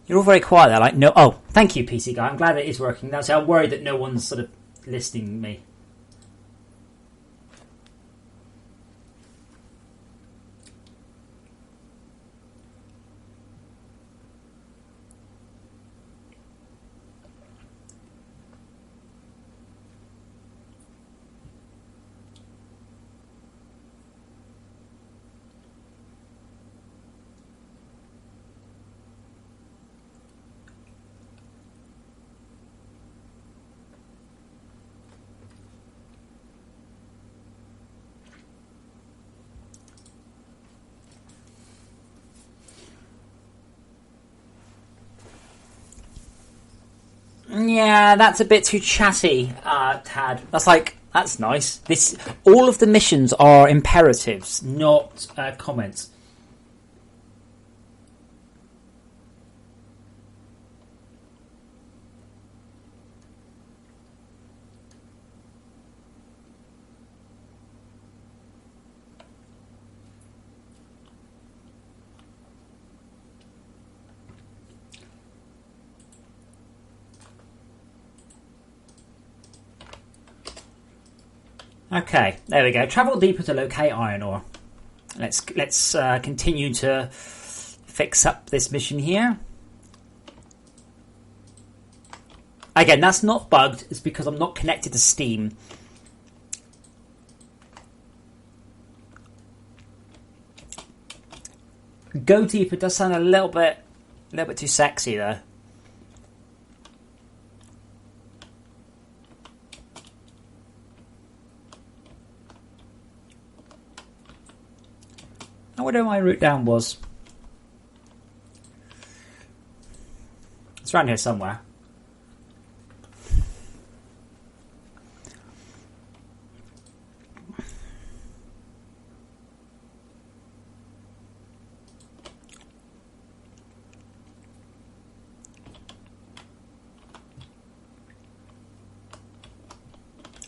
Speaker 1: You're all very quiet there, like, no... Oh, thank you, PC Guy. I'm glad it is working. That's I'm worried that no one's sort of listening me. Yeah, that's a bit too chatty, Tad. That's nice. All of the missions are imperatives, not comments. – Okay, there we go. Travel deeper to locate iron ore. Let's continue to fix up this mission here. Again, that's not bugged. It's because I'm not connected to Steam. Go deeper does sound a little bit too sexy though. I wonder where my route down was. It's around here somewhere.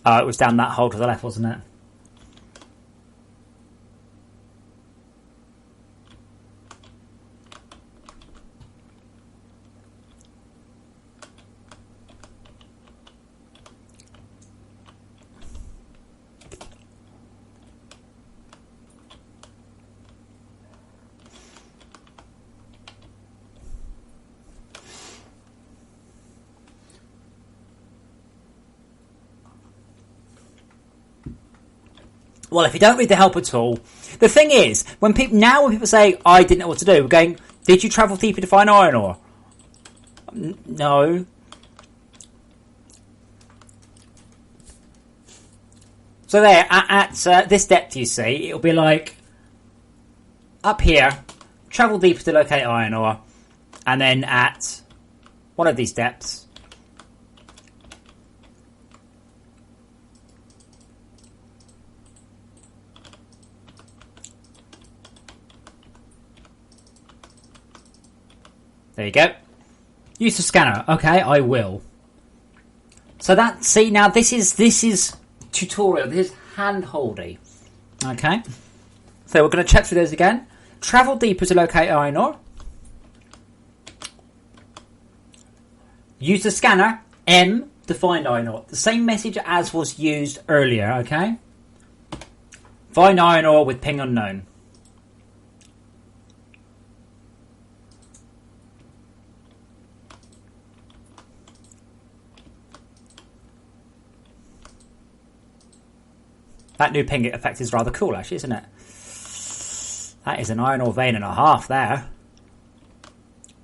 Speaker 1: Oh, it was down that hole to the left, wasn't it? Well, if you don't read the help at all, the thing is, when people say, I didn't know what to do, we're going, did you travel deeper to find iron ore? No. So there, at this depth you see, it'll be like, up here, travel deeper to locate iron ore, and then at one of these depths, there you go. Use the scanner. Okay, I will. So that, see, now this is tutorial. This is hand-holdy. Okay. So we're going to check through those again. Travel deeper to locate iron ore. Use the scanner, M, to find iron ore. The same message as was used earlier, okay? Find iron ore with ping unknown. That new ping effect is rather cool, actually, isn't it? That is an iron ore vein and a half there.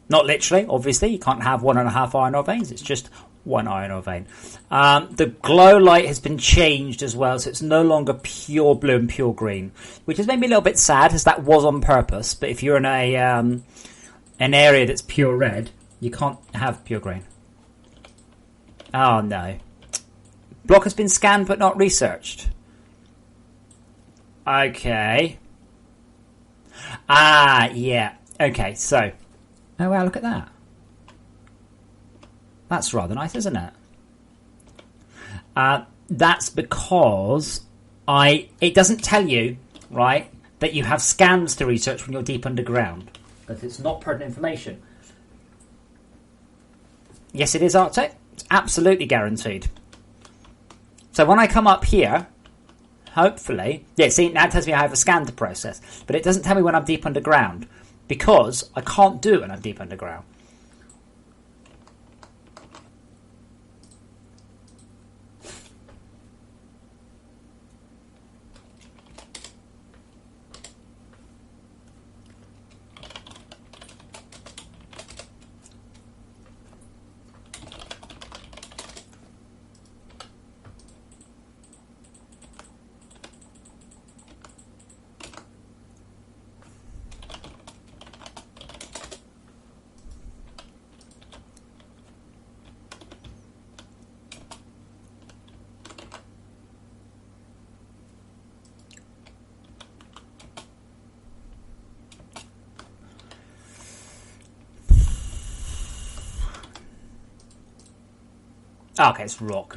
Speaker 1: Not literally, obviously. You can't have 1.5 iron ore veins. It's just one iron ore vein. The glow light has been changed as well, so it's no longer pure blue and pure green, which has made me a little bit sad, as that was on purpose. But if you're in an area that's pure red, you can't have pure green. Oh, no. Block has been scanned but not researched. Okay. Ah, yeah. Okay, so. Oh, wow, look at that. That's rather nice, isn't it? That's because it doesn't tell you, right, that you have scans to research when you're deep underground. Because it's not pertinent information. Yes, it is, Arctic. It's absolutely guaranteed. So when I come up here, hopefully, yeah, see, now it tells me I have a scan to process, but it doesn't tell me when I'm deep underground, because I can't do it when I'm deep underground. Okay, it's rock.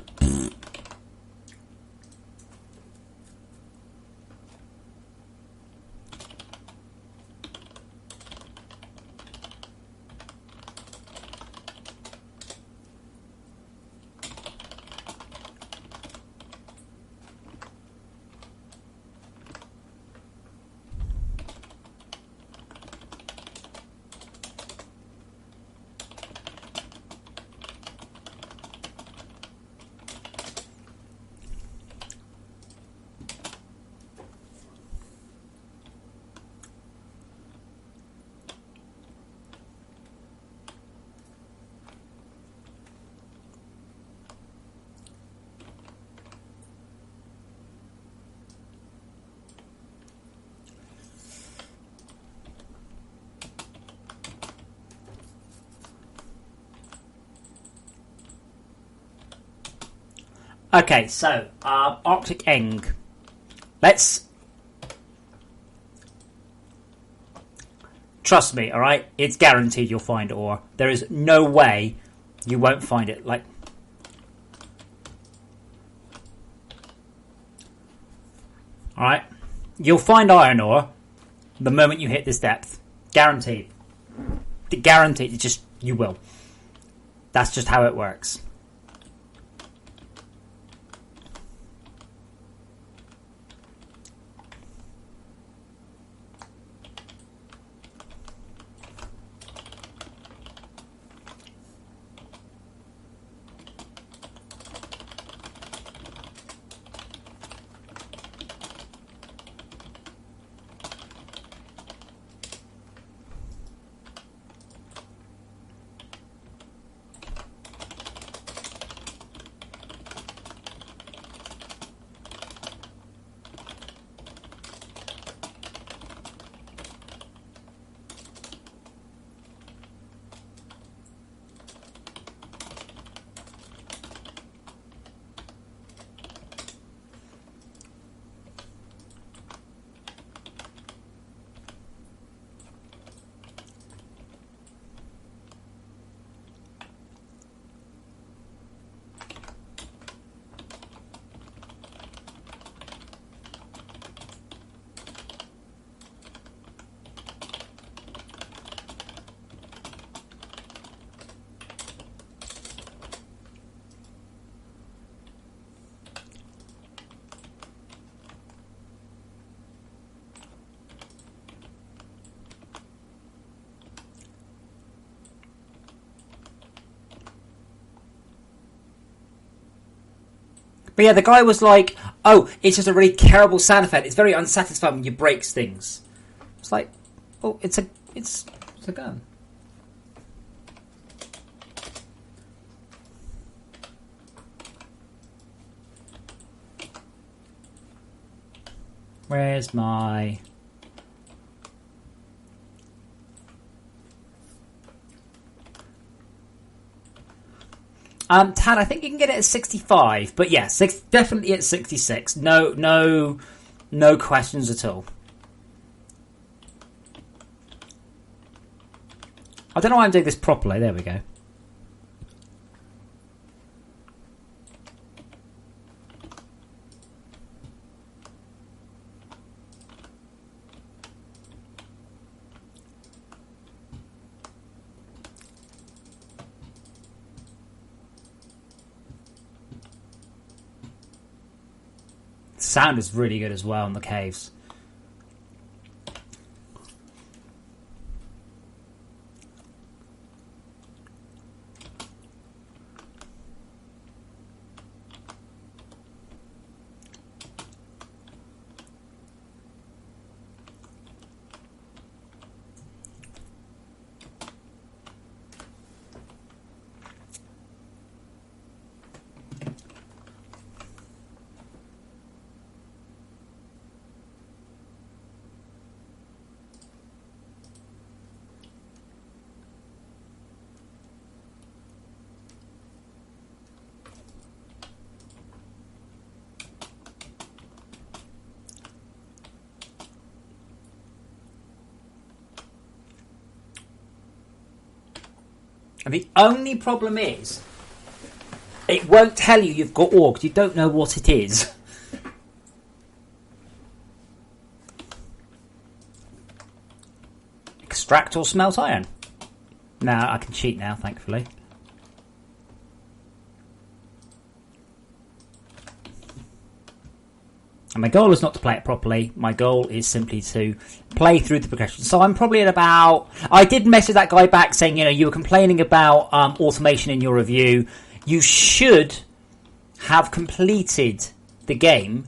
Speaker 1: Okay, so Arctic Eng. Let's trust me. All right, it's guaranteed you'll find ore. There is no way you won't find it. Like, all right, you'll find iron ore the moment you hit this depth. Guaranteed. Guaranteed. It's just you will. That's just how it works. But yeah, the guy was like, "Oh, it's just a really terrible sound effect. It's very unsatisfying when you break things." It's like, "Oh, it's a gun." Where's my? Tad, I think you can get it at 65, but yeah, definitely at 66. No questions at all. I don't know why I'm doing this properly. There we go. Sound is really good as well in the caves. And the only problem is, it won't tell you you've got ore because you don't know what it is. Extract or smelt iron. Now I can cheat now, thankfully. And my goal is not to play it properly. My goal is simply to play through the progression. So I'm probably at about... I did message that guy back saying, you were complaining about automation in your review. You should have completed the game.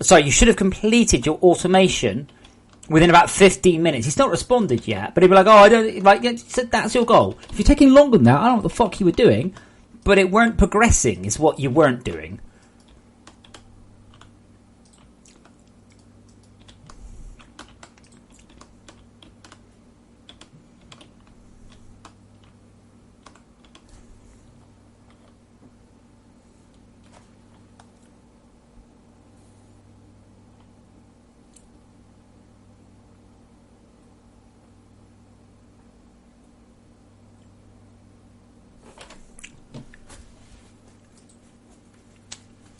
Speaker 1: Sorry, you should have completed your automation within about 15 minutes. He's not responded yet, but he'd be like, I don't... Like, yeah, that's your goal. If you're taking longer than that, I don't know what the fuck you were doing, but it weren't progressing is what you weren't doing.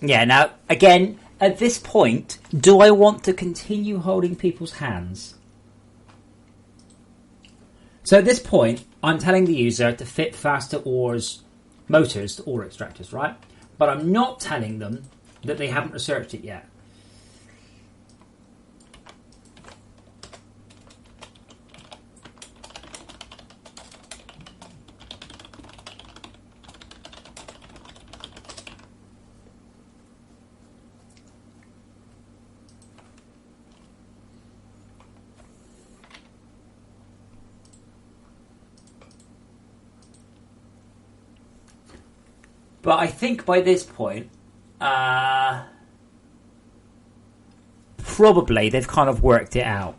Speaker 1: Yeah, now, again, at this point, do I want to continue holding people's hands? So at this point, I'm telling the user to fit faster motors to ore extractors, right? But I'm not telling them that they haven't researched it yet. But I think by this point, probably they've kind of worked it out.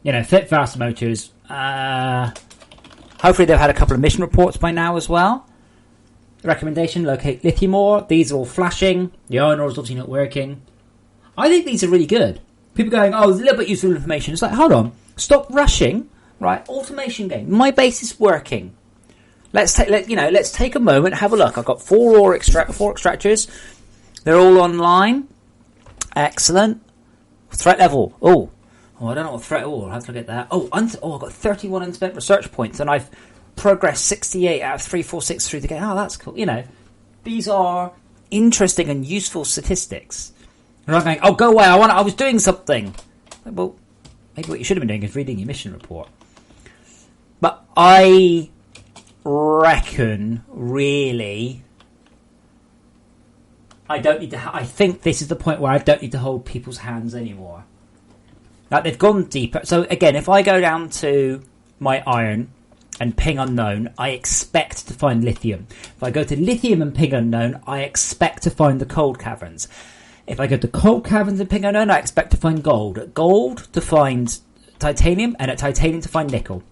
Speaker 1: You know, fit fast motors. Hopefully they've had a couple of mission reports by now as well. Recommendation, locate lithium ore. These are all flashing. The iron ore is obviously not working. I think these are really good. People going, oh, there's a little bit useful information. It's like, hold on. Stop rushing. Right, automation game. My base is working. Let's take a moment, have a look. I've got four extractors. They're all online. Excellent. Threat level. Oh, I don't know what threat. Oh, I'll have to look at that. I've got 31 unspent research points, and I've progressed 68 out of 346 through the game. Oh, that's cool. You know, these are interesting and useful statistics. And I'm going, oh, go away. I was doing something. Well, maybe what you should have been doing is reading your mission report. But I reckon, really, I don't need to. I think this is the point where I don't need to hold people's hands anymore. Like, they've gone deeper. So again, if I go down to my iron and ping unknown, I expect to find lithium. If I go to lithium and ping unknown, I expect to find the cold caverns. If I go to cold caverns and ping unknown, I expect to find gold. At gold to find titanium, and at titanium to find nickel.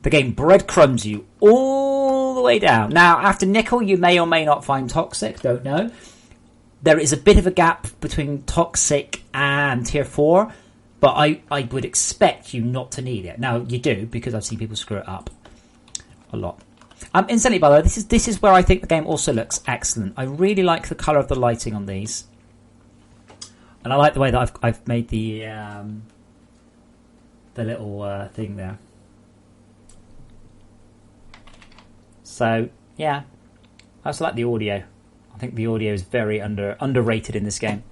Speaker 1: The game breadcrumbs you all the way down. Now, after nickel, you may or may not find toxic. Don't know. There is a bit of a gap between toxic and tier 4, but I would expect you not to need it. Now, you do, because I've seen people screw it up a lot. Incidentally, by the way, this is where I think the game also looks excellent. I really like the colour of the lighting on these. And I like the way that I've made the little thing there. So, yeah, I also like the audio. I think the audio is very underrated in this game.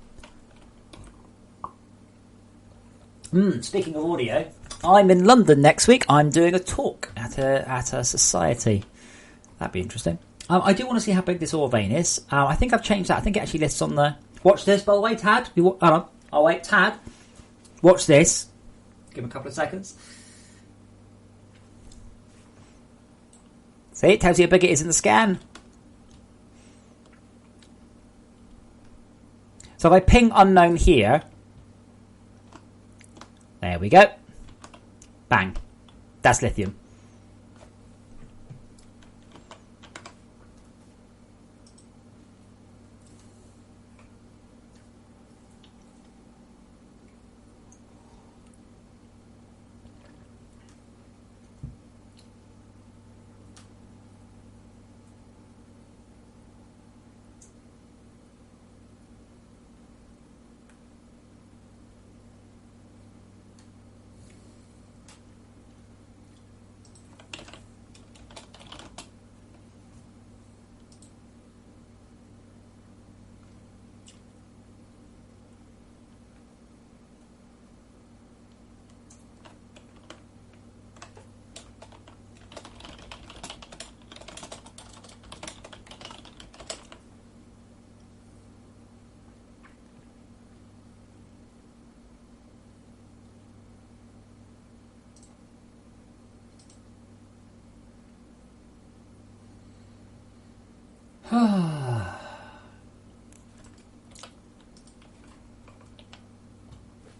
Speaker 1: Speaking of audio, I'm in London next week. I'm doing a talk at a society. That'd be interesting. I do want to see how big this ore vein is. I think I've changed that. I think it actually lists on the... Watch this, by the way, Tad. Hold on. Oh, wait, Tad. Watch this. Give him a couple of seconds. See, it tells you how big it is in the scan. So if I ping unknown here, there we go. Bang. That's lithium.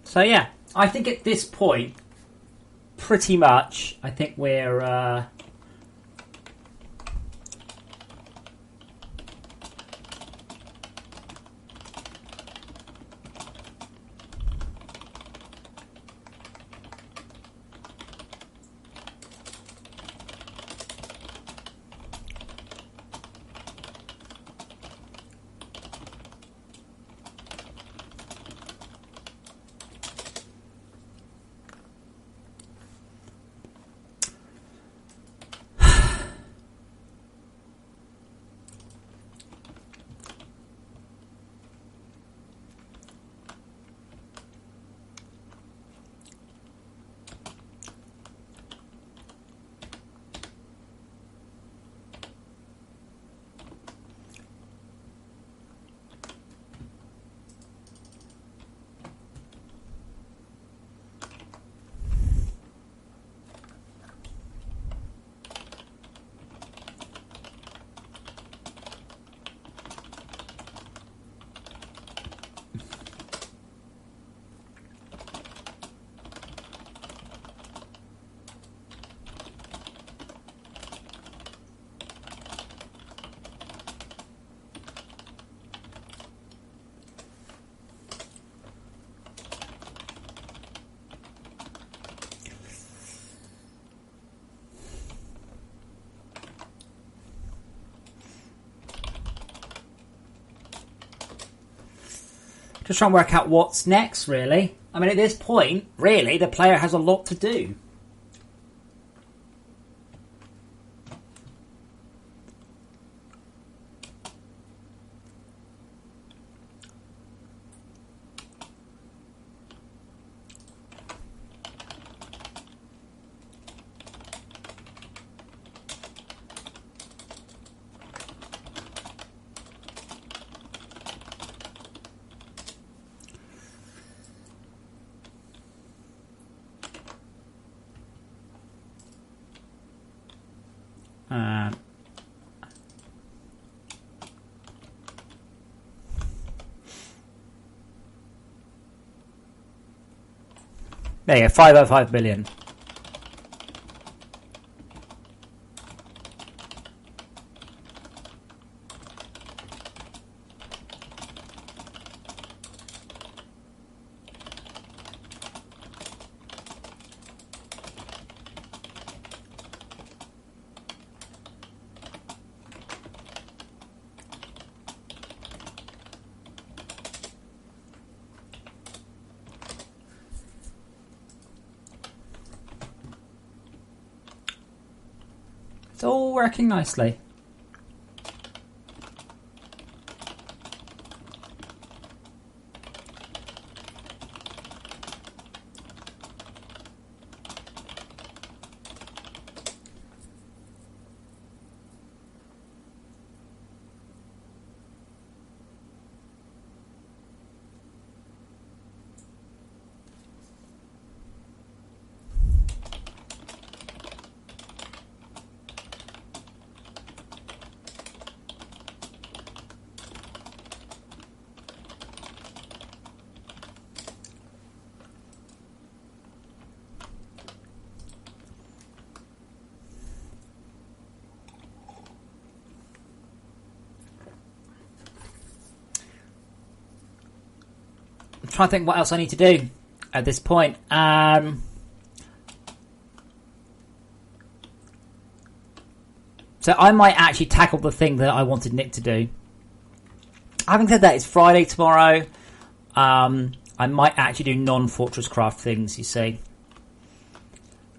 Speaker 1: So yeah, I think at this point, pretty much, I think we're... Just trying to work out what's next, really. I mean, at this point, really, the player has a lot to do. There you go, 505 billion. It's all working nicely. I'm trying to think what else I need to do at this point. So I might actually tackle the thing that I wanted Nick to do. Having said that, it's Friday tomorrow. I might actually do non-FortressCraft things, you see.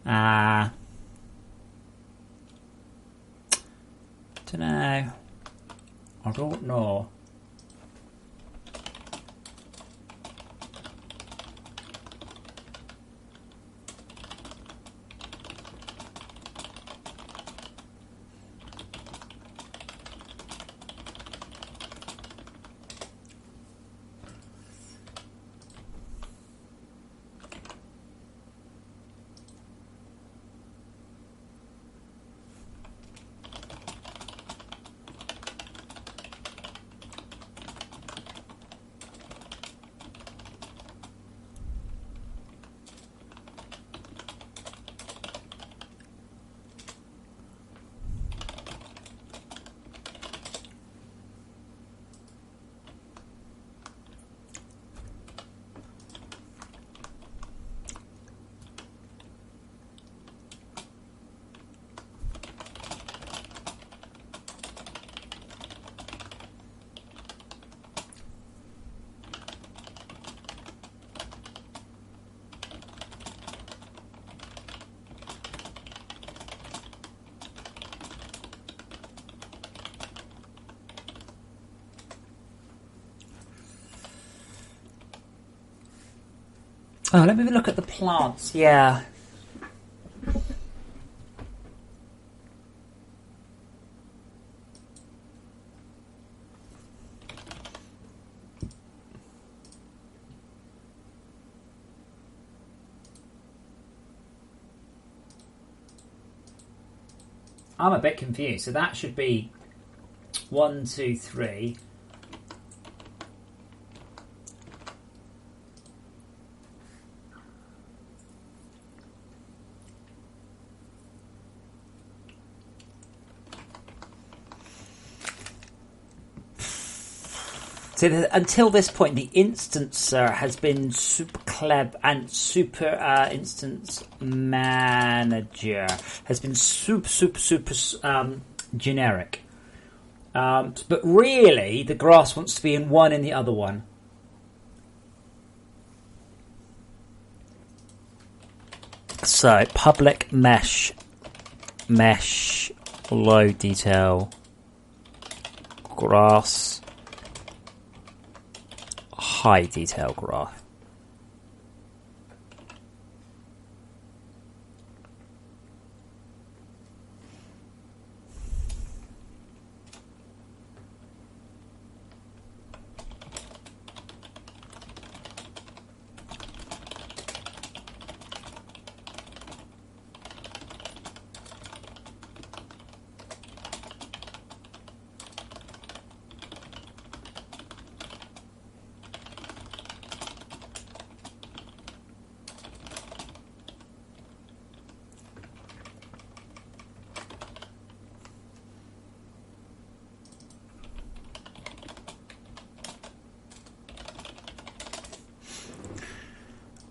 Speaker 1: Don't know. I don't know. Oh, let me look at the plants. Yeah. I'm a bit confused. So that should be 1, 2, 3. So until this point, the instancer has been super clever, and super instance manager has been super generic. But really, the grass wants to be in one in the other one. So public mesh, low detail, grass, high detail graph.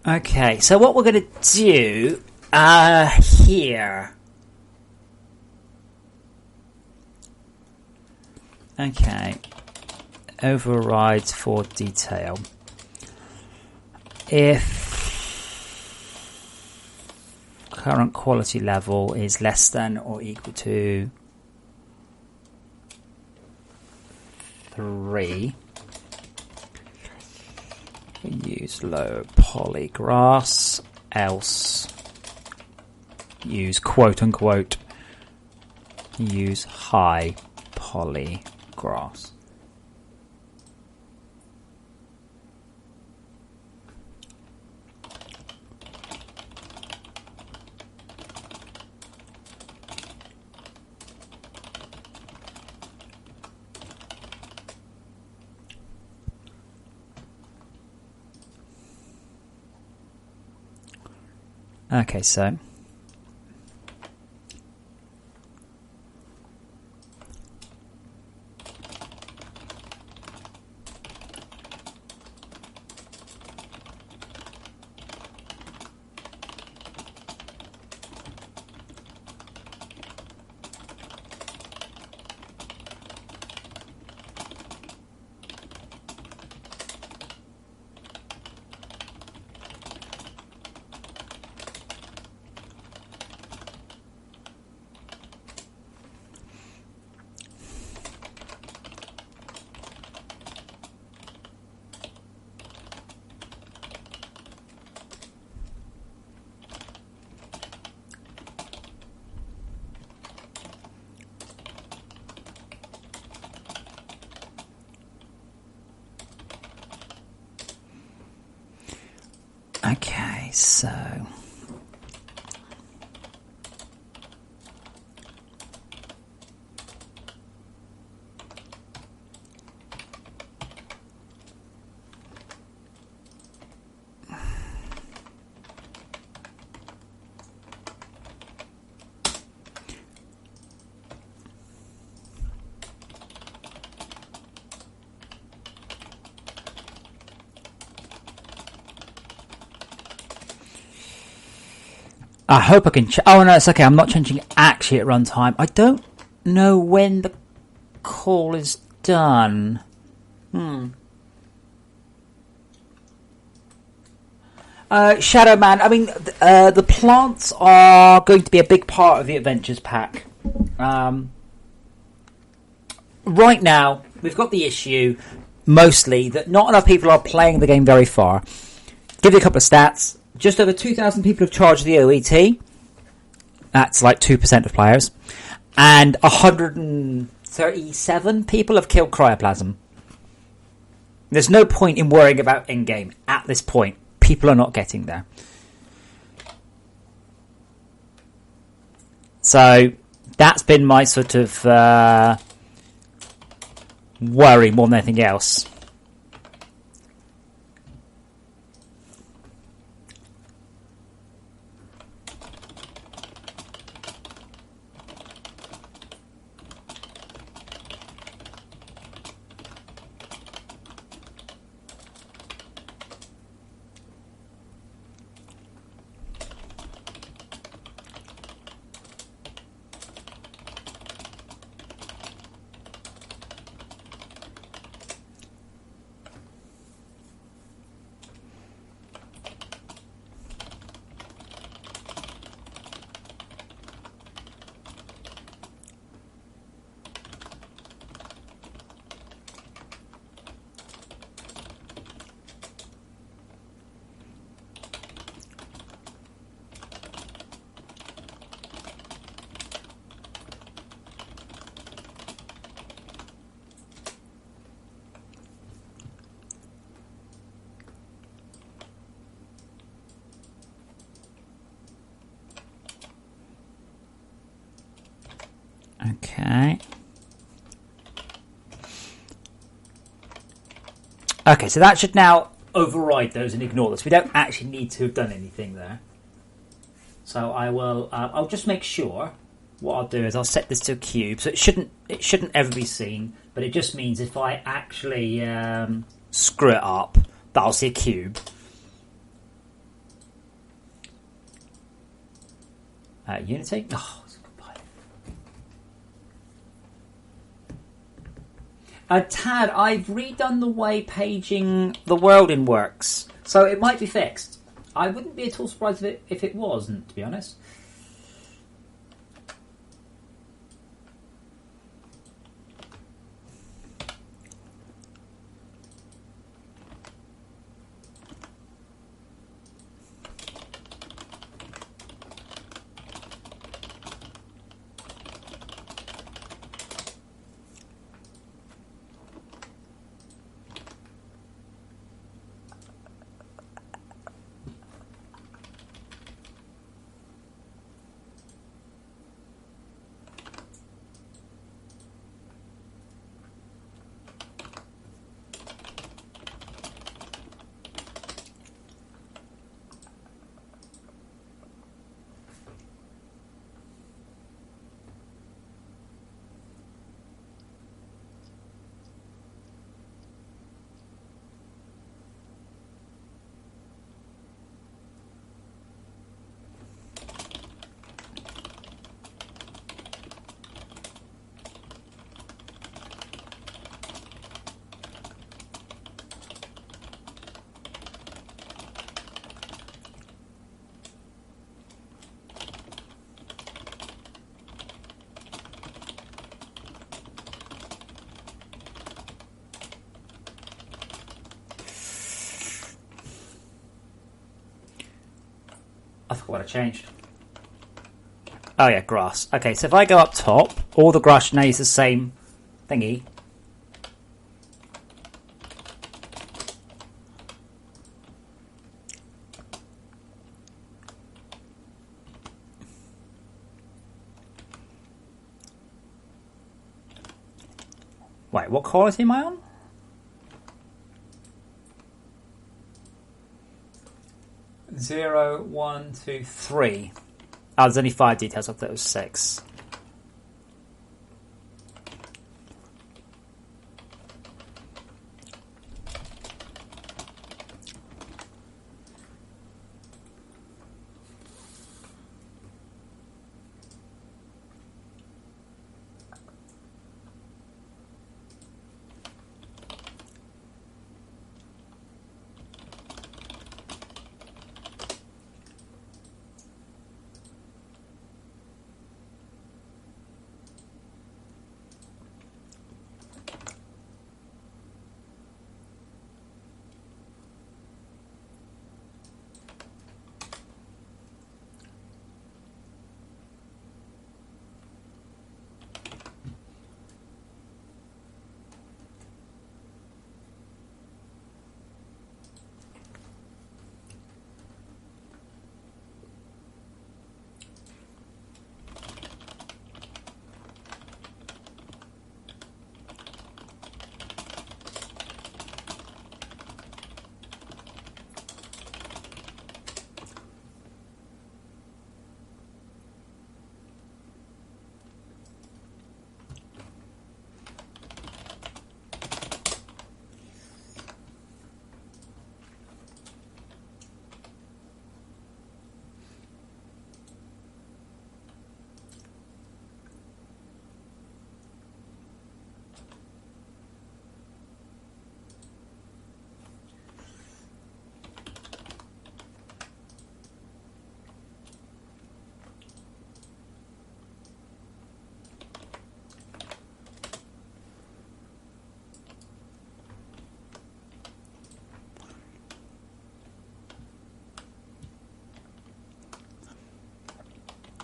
Speaker 1: Okay, so what we're going to do here. Okay, overrides for detail. If current quality level is less than or equal to 3, use low poly grass, else use quote unquote use high poly grass. Okay, so okay, so I hope I can... oh, no, it's okay. I'm not changing actually at runtime. I don't know when the call is done. Shadow Man, I mean, the plants are going to be a big part of the Adventures pack. Right now, we've got the issue, mostly, that not enough people are playing the game very far. Give you a couple of stats. Just over 2,000 people have charged the OET. That's like 2% of players. And 137 people have killed Cryoplasm. There's no point in worrying about in-game at this point. People are not getting there. So, that's been my sort of worry more than anything else. Okay. Okay, so that should now override those and ignore this. We don't actually need to have done anything there. So I will. I'll just make sure. What I'll do is I'll set this to a cube, so it shouldn't ever be seen. But it just means if I actually screw it up, that I'll see a cube. Unity. Oh, Tad, I've redone the way paging the world works, so it might be fixed. I wouldn't be at all surprised if it wasn't, to be honest. I forgot what I changed. Oh yeah, grass. Okay, so if I go up top, all the grass now is the same thingy. Wait, what quality am I on? Zero, 1, 2, 3. Oh, there's only 5 details. I thought it was 6.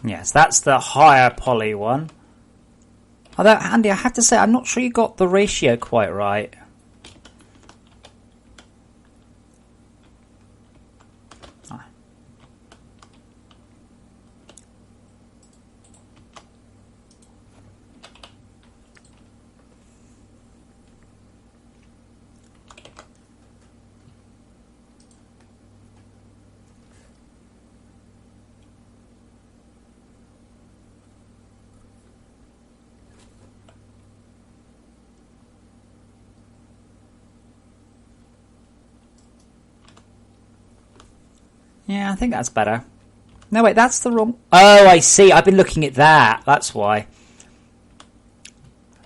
Speaker 1: Yes, that's the higher poly one. Although, Andy, I have to say, I'm not sure you got the ratio quite right. Yeah, I think that's better. No, wait, that's the wrong... Oh, I see. I've been looking at that. That's why.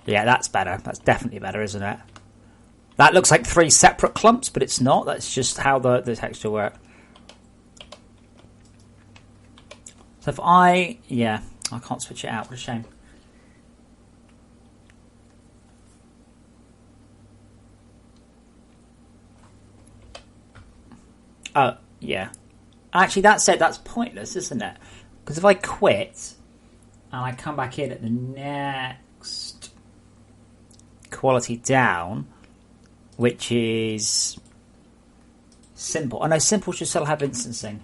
Speaker 1: Yeah, that's better. That's definitely better, isn't it? That looks like 3 separate clumps, but it's not. That's just how the texture works. So if I... Yeah, I can't switch it out. What a shame. Oh, yeah. Actually, that said, that's pointless, isn't it? Because if I quit and I come back in at the next quality down, which is simple. Oh no, simple should still have instancing.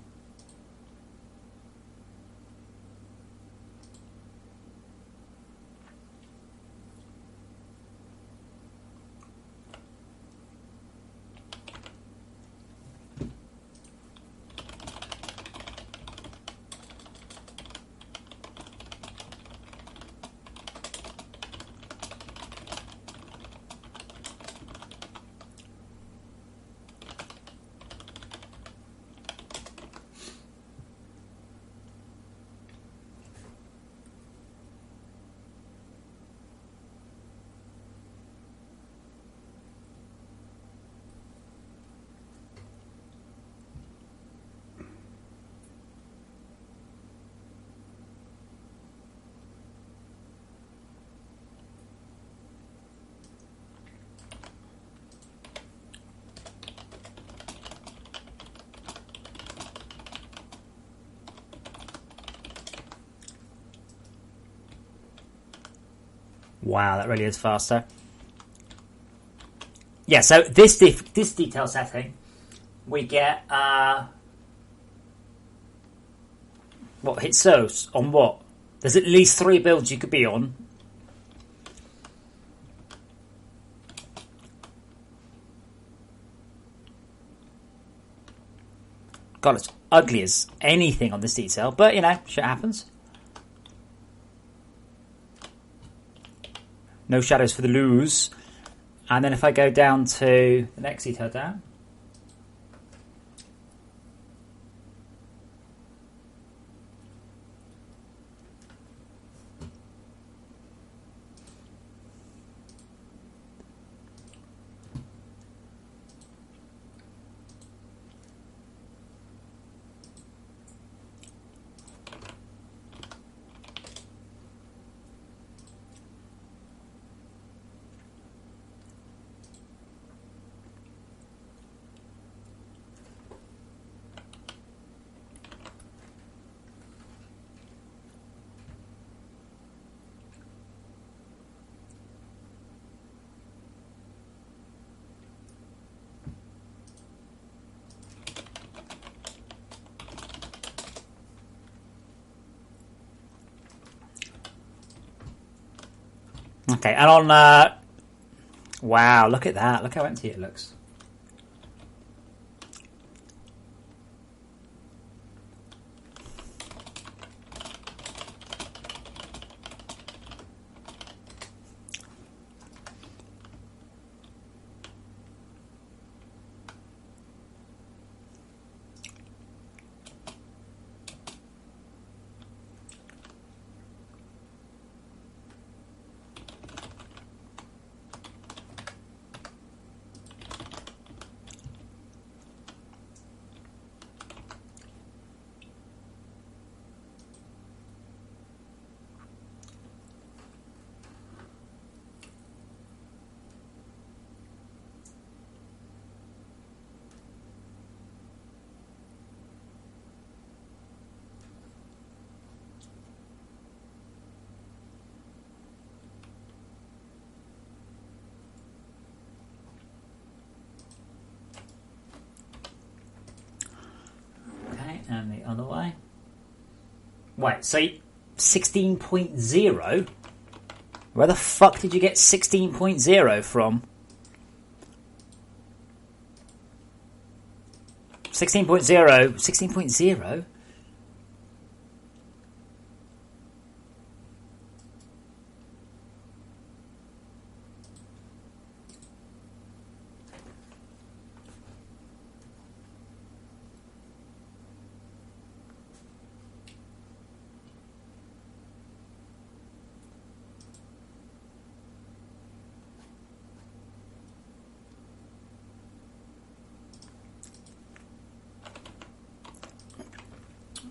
Speaker 1: Wow, that really is faster. Yeah, so this detail setting, we get what hit those on what? There's at least 3 builds you could be on. God, it's ugly as anything on this detail, but you know, shit happens. No shadows for the lose. And then if I go down to the next detail down. Okay, and on... wow, look at that. Look how empty it looks. And the other way. Wait, so 16.0? Where the fuck did you get 16.0 from? 16.0? 16.0?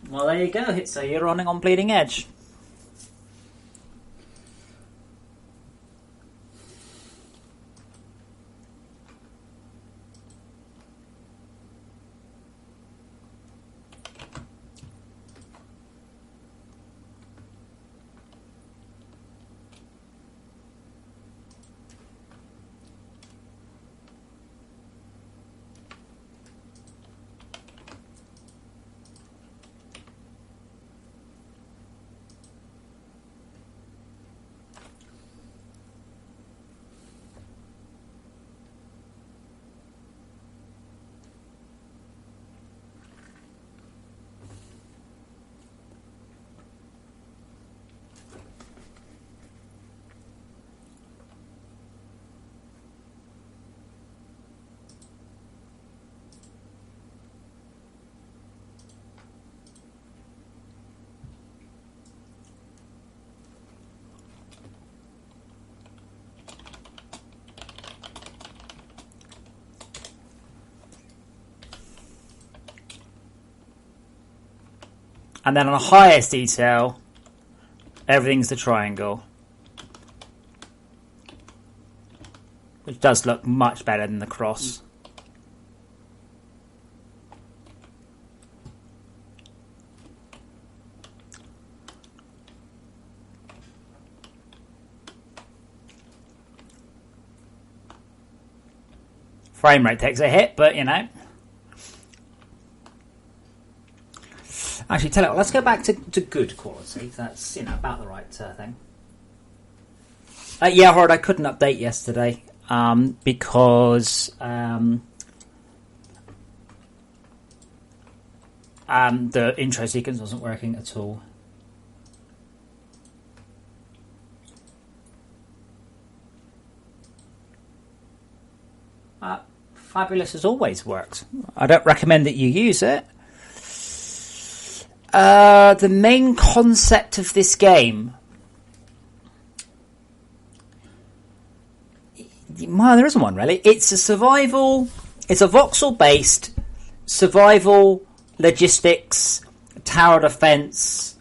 Speaker 1: Well, there you go. So you're running on bleeding edge. And then on the highest detail, everything's the triangle. Which does look much better than the cross. Frame rate takes a hit, but you know. Actually, tell you what, let's go back to good quality. That's, you know, about the right thing. Yeah, Howard, I couldn't update yesterday because the intro sequence wasn't working at all. Fabulous as always works. I don't recommend that you use it. The main concept of this game. Well, there isn't one really. It's a survival. It's a voxel-based survival logistics tower defense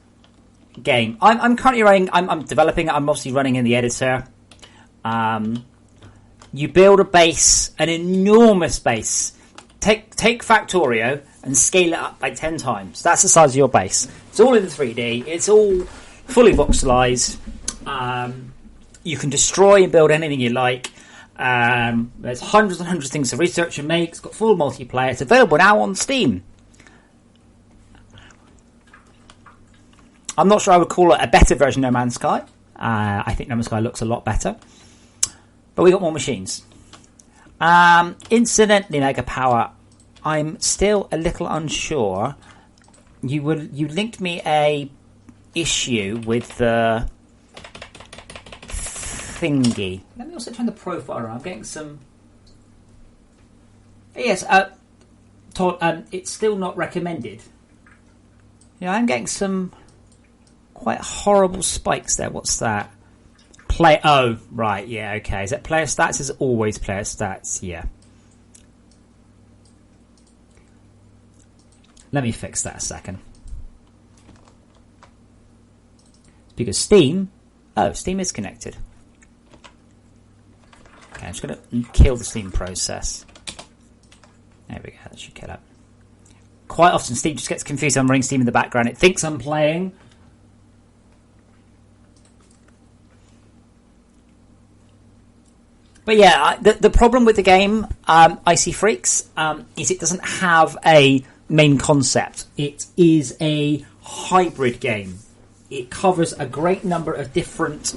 Speaker 1: game. I'm currently running. I'm developing it. I'm obviously running in the editor. You build a base, an enormous base. Take Factorio and scale it up by 10 times. That's the size of your base. It's all in 3D. It's all fully voxelized. You can destroy and build anything you like. There's hundreds and hundreds of things to research and make. It's got full multiplayer. It's available now on Steam. I'm not sure I would call it a better version of No Man's Sky. I think No Man's Sky looks a lot better. But we got more machines. Incidentally, Mega Power, I'm still a little unsure. You linked me a issue with the thingy. Let me also turn the profile around. I'm getting some. Yes, Todd. It's still not recommended. Yeah, I'm getting some quite horrible spikes there. What's that? Oh, right, yeah, okay. Is that player stats? Is always player stats? Yeah. Let me fix that a second. Because Steam... Oh, Steam is connected. Okay, I'm just going to kill the Steam process. There we go, that should kill it. Quite often Steam just gets confused. I'm running Steam in the background. It thinks I'm playing... But yeah, the problem with the game, Icy Freaks, is it doesn't have a main concept. It is a hybrid game. It covers a great number of different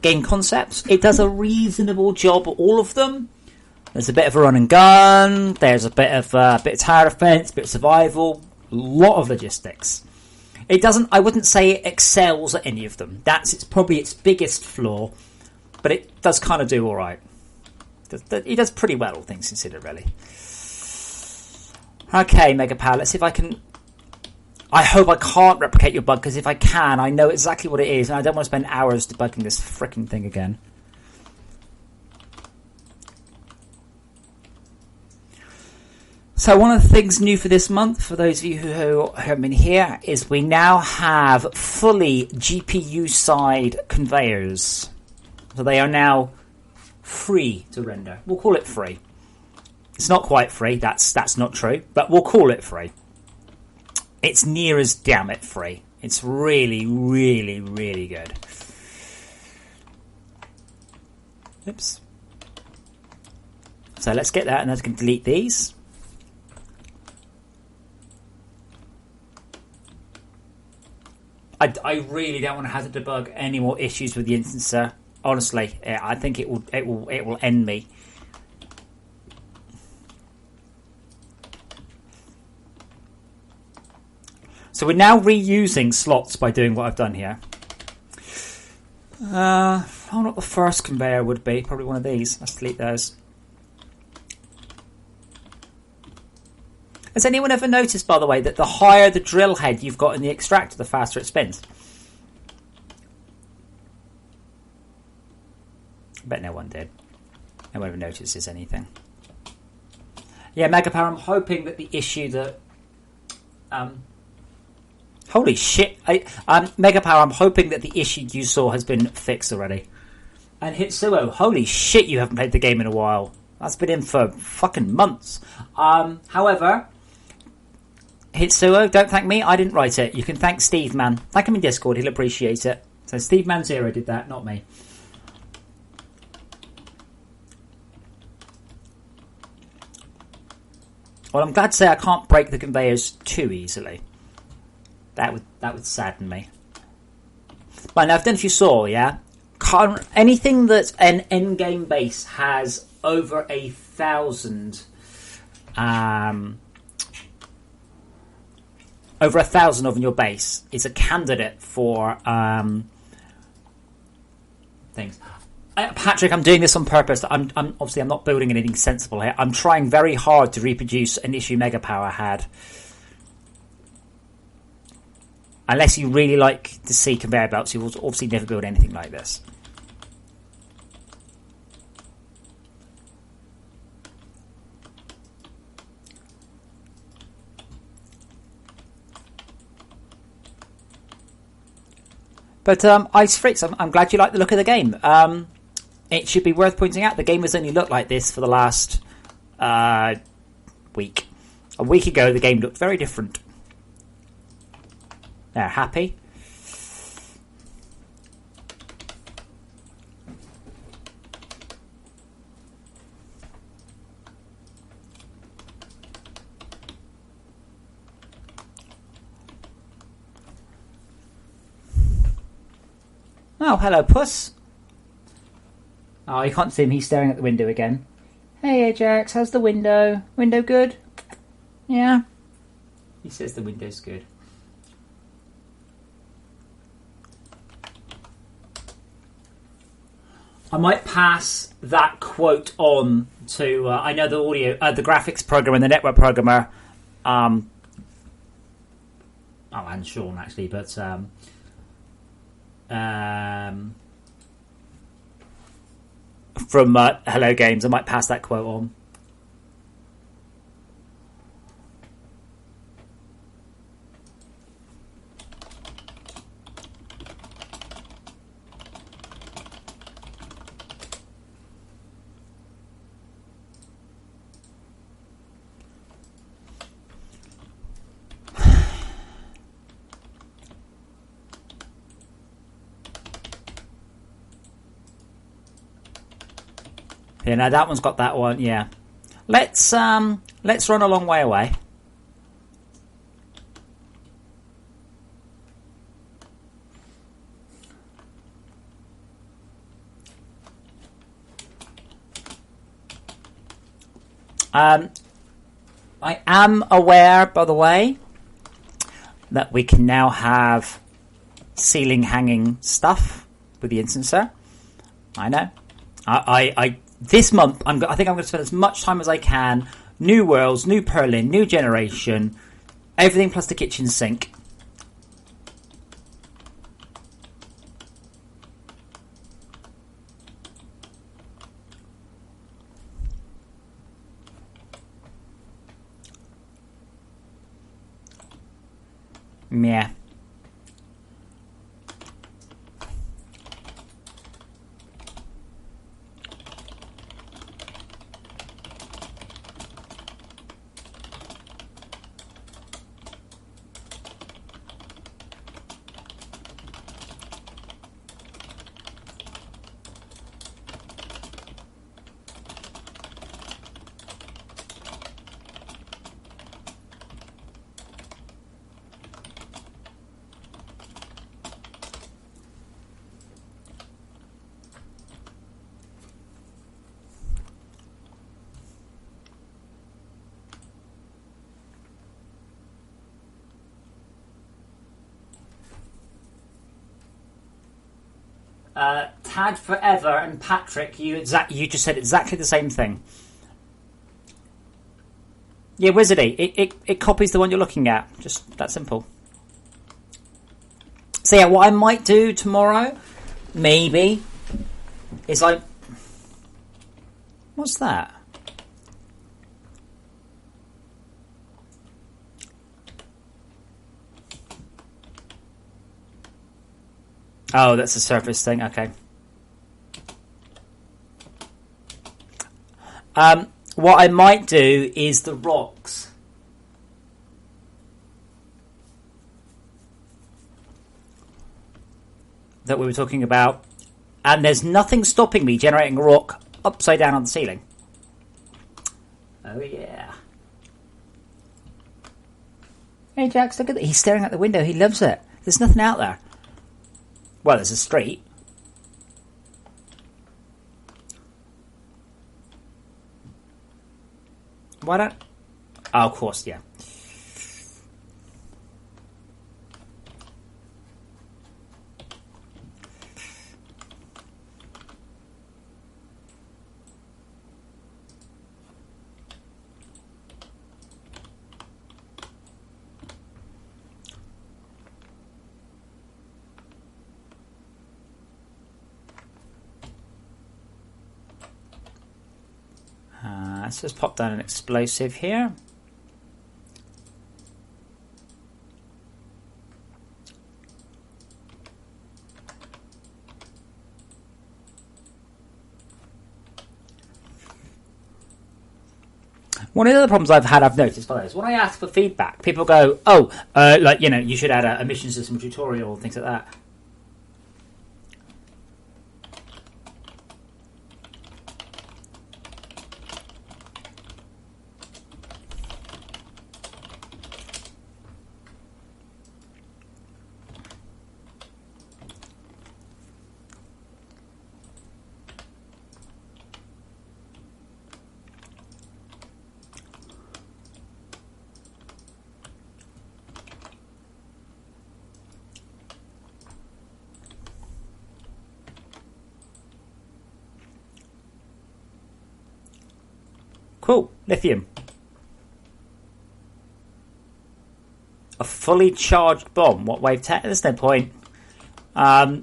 Speaker 1: game concepts. It does a reasonable job at all of them. There's a bit of a run and gun. There's a bit of tower defense, a bit of survival, a lot of logistics. It doesn't. I wouldn't say it excels at any of them. It's probably its biggest flaw. But it does kind of do all right. It does pretty well, all things considered, really. Okay, Mega Power, let's see if I can... I hope I can't replicate your bug, because if I can, I know exactly what it is, and I don't want to spend hours debugging this frickin' thing again. So one of the things new for this month, for those of you who haven't been here, is we now have fully GPU side conveyors. So they are now free to render. We'll call it free. It's not quite free, that's not true, but we'll call it free. It's near as damn it free. It's really, really, really good. Oops. So let's get that, and then I can delete these. I really don't want to have to debug any more issues with the instancer. Honestly, I think it will end me. So we're now reusing slots by doing what I've done here. Oh, not the first conveyor would be. Probably one of these. Let's delete those. Has anyone ever noticed, by the way, that the higher the drill head you've got in the extractor, the faster it spins? I bet no one did. No one ever notices anything. Yeah, Megapower, I'm hoping that the issue that... holy shit. Megapower, I'm hoping that the issue you saw has been fixed already. And Hitsuo, holy shit, you haven't played the game in a while. That's been in for fucking months. However... Hitsuo, don't thank me. I didn't write it. You can thank Steve, man. Thank him in Discord. He'll appreciate it. So Steve Man Zero did that, not me. Well, I'm glad to say I can't break the conveyors too easily. That would sadden me. But now, I don't know if you saw, yeah? Anything that's an endgame base has over 1,000... over 1,000 of your base is a candidate for things. Patrick, I'm doing this on purpose. I'm obviously I'm not building anything sensible here. I'm trying very hard to reproduce an issue Megapower had. Unless you really like to see conveyor belts, you will obviously never build anything like this. But Ice Fritz, I'm glad you like the look of the game. It should be worth pointing out the game has only looked like this for the last week. A week ago, the game looked very different. There, happy? Oh, hello, Puss. Oh, you can't see him. He's staring at the window again. Hey, Ajax, how's the window? Window good? Yeah? He says the window's good. I might pass that quote on to... I know the audio... the graphics programmer and the network programmer... oh, and Sean, actually, but... from Hello Games, I might pass that quote on. Yeah, now that one's got that one. Yeah, let's run a long way away. I am aware, by the way, that we can now have ceiling hanging stuff with the instancer. I know. I this month, I think I'm going to spend as much time as I can. New worlds, new Perlin, new generation, everything plus the kitchen sink. Yeah. Tad Forever and Patrick, you just said exactly the same thing. Yeah, Wizardy. It copies the one you're looking at. Just that simple. So yeah, what I might do tomorrow, maybe, is like, what's that? Oh, that's a surface thing. Okay. What I might do is the rocks. That we were talking about. And there's nothing stopping me generating a rock upside down on the ceiling. Oh, yeah. Hey, Jax, look at that. He's staring out the window. He loves it. There's nothing out there. Well, there's a street. Why don't... Oh, of course, yeah. Let's just pop down an explosive here. One of the other problems I've noticed is when I ask for feedback, people go, "Oh, like you should add a mission system tutorial and things like that." Cool. Lithium. A fully charged bomb. What wave 10? There's no point. 4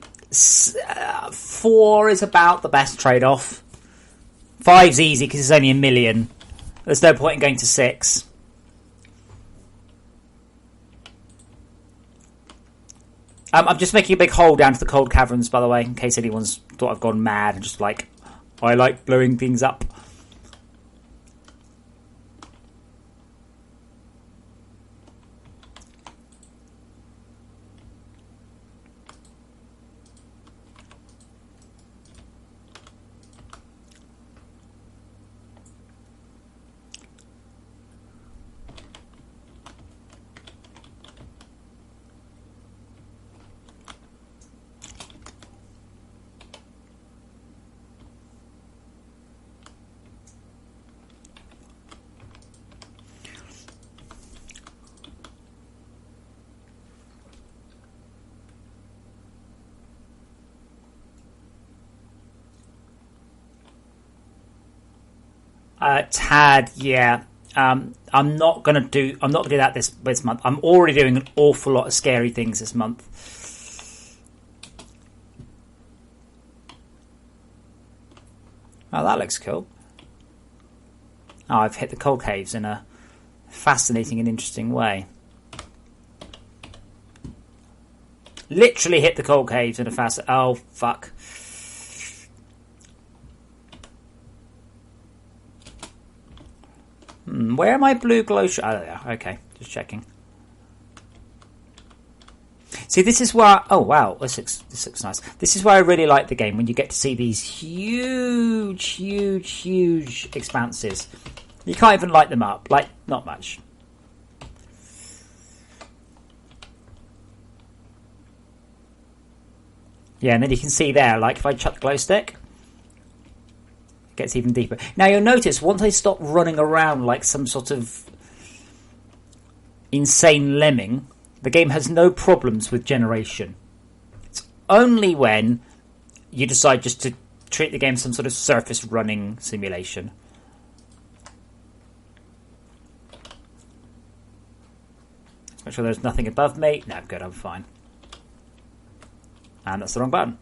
Speaker 1: is about the best trade-off. 5's easy because it's only 1 million. There's no point in going to 6. I'm just making a big hole down to the cold caverns, by the way, in case anyone's thought I've gone mad and just like, I like blowing things up. Tad, yeah. I'm not gonna do that this month. I'm already doing an awful lot of scary things this month. Oh, that looks cool. Oh, I've hit the coal caves in a fascinating and interesting way. Literally hit the cold caves in a fast... Oh, fuck. Where are my blue glow... Oh, yeah, okay. Just checking. See, this is where... Oh, wow. This looks nice. This is why I really like the game, when you get to see these huge expanses. You can't even light them up. Like, not much. Yeah, and then you can see there, like, if I chuck the glow stick, it gets even deeper. Now, you'll notice, once I stop running around like some sort of insane lemming, the game has no problems with generation. It's only when you decide just to treat the game as some sort of surface running simulation. Let's make sure there's nothing above me. No, good, I'm fine. And that's the wrong button.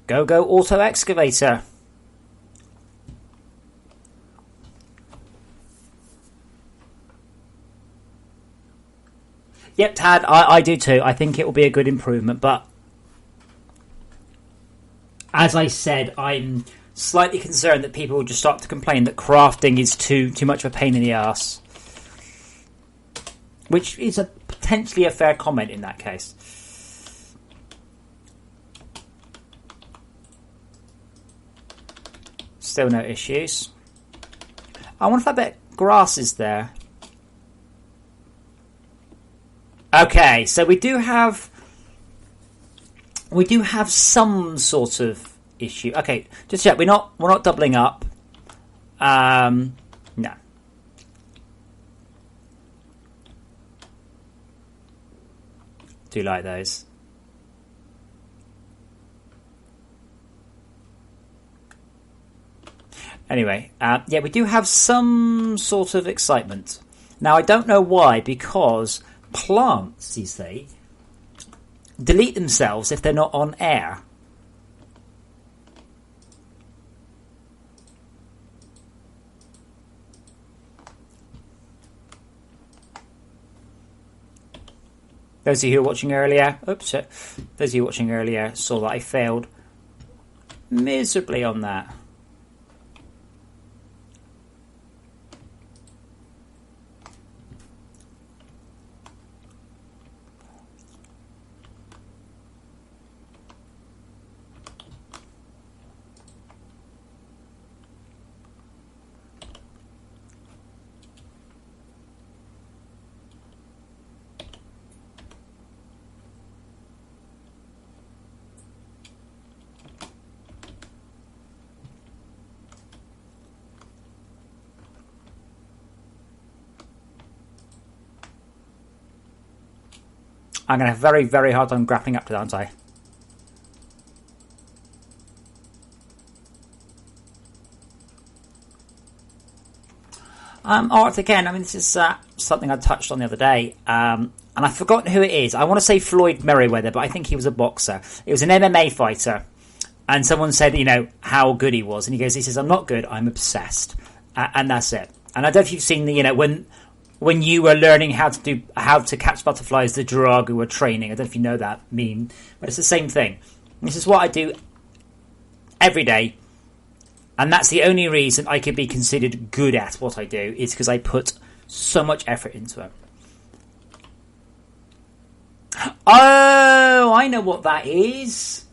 Speaker 1: Go auto excavator. Yep, Tad, I do too. I think it will be a good improvement, but as I said, I'm slightly concerned that people will just start to complain that crafting is too much of a pain in the ass. Which is potentially a fair comment in that case. Still no issues. I wonder if that bit of grass is there. Okay, so we do have some sort of issue. Okay, just check. We're not doubling up. No. Do like those. Anyway, yeah, we do have some sort of excitement. Now, I don't know why, because plants, you see, delete themselves if they're not on air. Those of you who were watching earlier, those of you watching earlier saw that I failed miserably on that. I'm going to have a very, very hard time grappling up to that, aren't I? Art again. I mean, this is something I touched on the other day, and I've forgotten who it is. I want to say Floyd Merriweather, but I think he was a boxer. It was an MMA fighter, and someone said, you know, how good he was, and he says, I'm not good, I'm obsessed, and that's it. And I don't know if you've seen the, you know, when you were learning how to catch butterflies, the Dragu were training. I don't know if you know that meme, but it's the same thing. This is what I do every day, and that's the only reason I could be considered good at what I do, is because I put so much effort into it. Oh, I know what that is.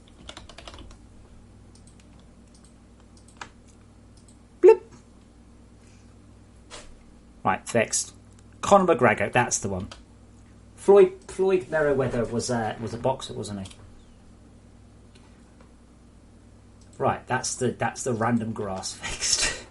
Speaker 1: Blip. Right, fixed. Conor McGregor, that's the one. Floyd Merriweather was a boxer, wasn't he? Right, that's the random grass fixed.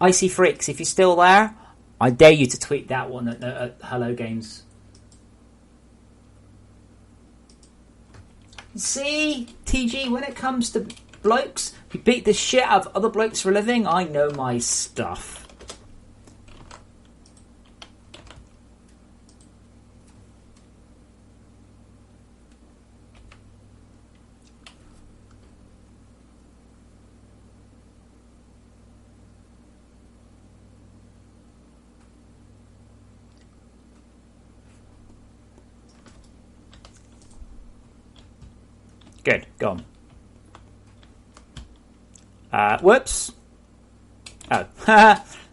Speaker 1: Icy Freaks, if you're still there, I dare you to tweet that one at Hello Games. See, TG, when it comes to blokes who beat the shit out of other blokes for a living, I know my stuff. Good, go on. Whoops. Oh,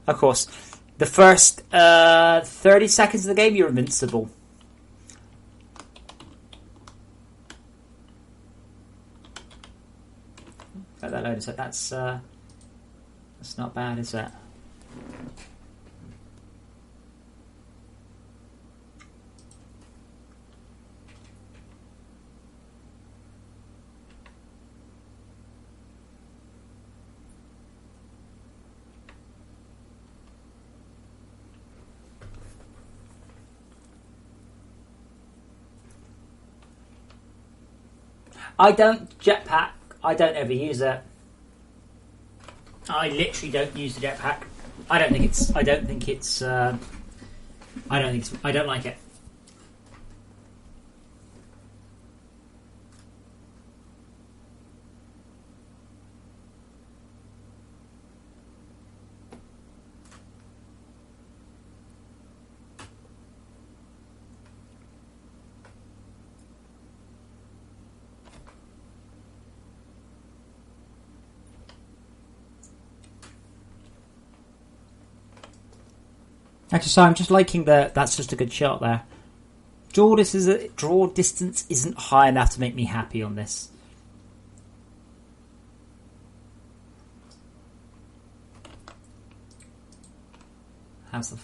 Speaker 1: of course. The first 30 seconds of the game, you're invincible. Let that load a sec. That's not bad, is it? I don't jetpack. I don't ever use it. I literally don't use the jetpack. I don't think it's. I don't like it. Actually, so I'm just liking that's just a good shot there. Draw distance isn't high enough to make me happy on this. How's the?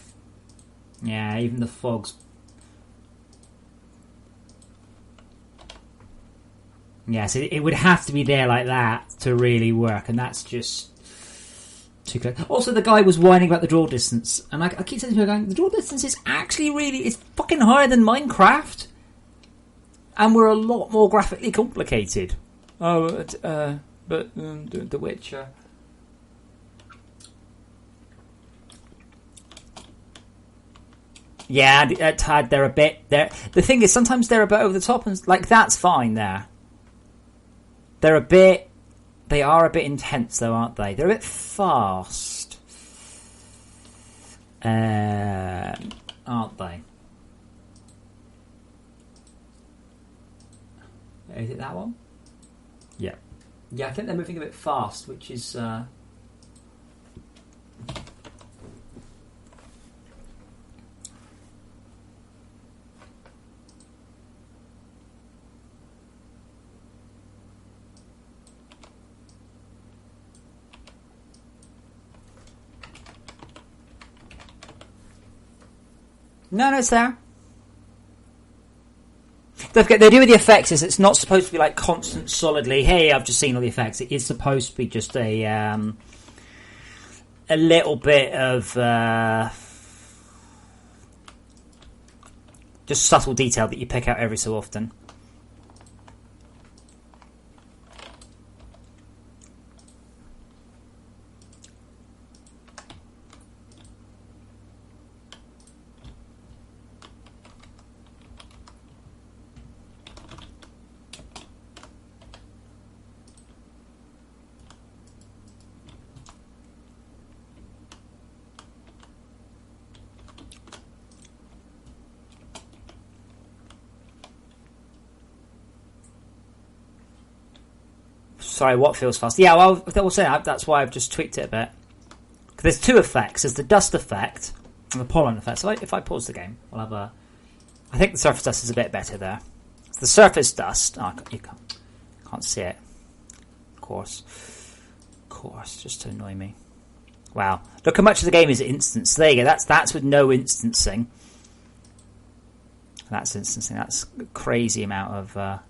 Speaker 1: Yeah, even the fog's. Yeah, so it would have to be there like that to really work, and that's just. Also, the guy was whining about the draw distance, and I keep saying to him, going, the draw distance is actually it's fucking higher than Minecraft, and we're a lot more graphically complicated. But The Witcher. Yeah, Tad, they're a bit. The thing is, sometimes they're a bit over the top, and like that's fine. They're a bit. They are a bit intense, though, aren't they? They're a bit fast, aren't they? Is it that one? Yeah. Yeah, I think they're moving a bit fast, which is... No, it's there. Don't forget, they do with the effects is it's not supposed to be like constant, solidly, hey, I've just seen all the effects. It is supposed to be just a little bit of just subtle detail that you pick out every so often. Sorry, what feels fast? Yeah, well, I will say that's why I've just tweaked it a bit. There's two effects. There's the dust effect and the pollen effect. So if I pause the game, we'll have a... I think the surface dust is a bit better there. It's the surface dust... Oh, you can't see it. Of course, just to annoy me. Wow. Look how much of the game is instanced. There you go. That's with no instancing. That's instancing. That's a crazy amount of...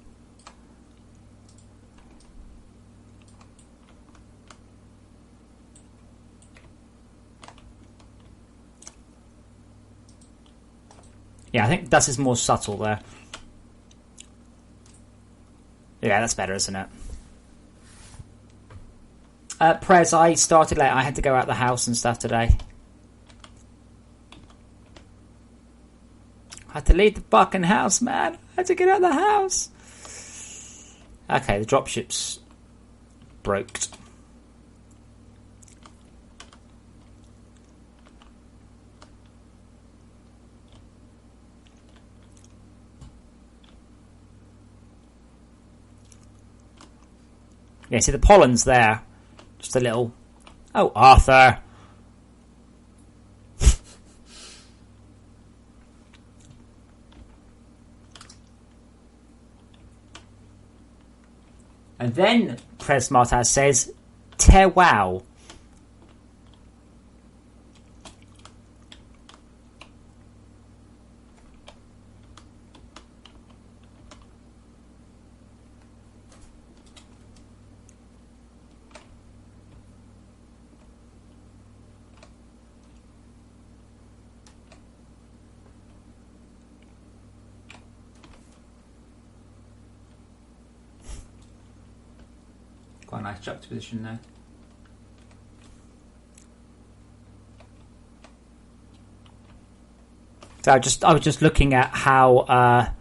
Speaker 1: Yeah, I think dust is more subtle there. Yeah, that's better, isn't it? Prez, I started late. I had to go out the house and stuff today. I had to leave the fucking house, man. I had to get out of the house. Okay, the dropship's broke. Yeah, see the pollen's there. Just a little... Oh, Arthur. And then Pres Martaz says, "Te wow." Quite a nice juxtaposition there. So I was just looking at how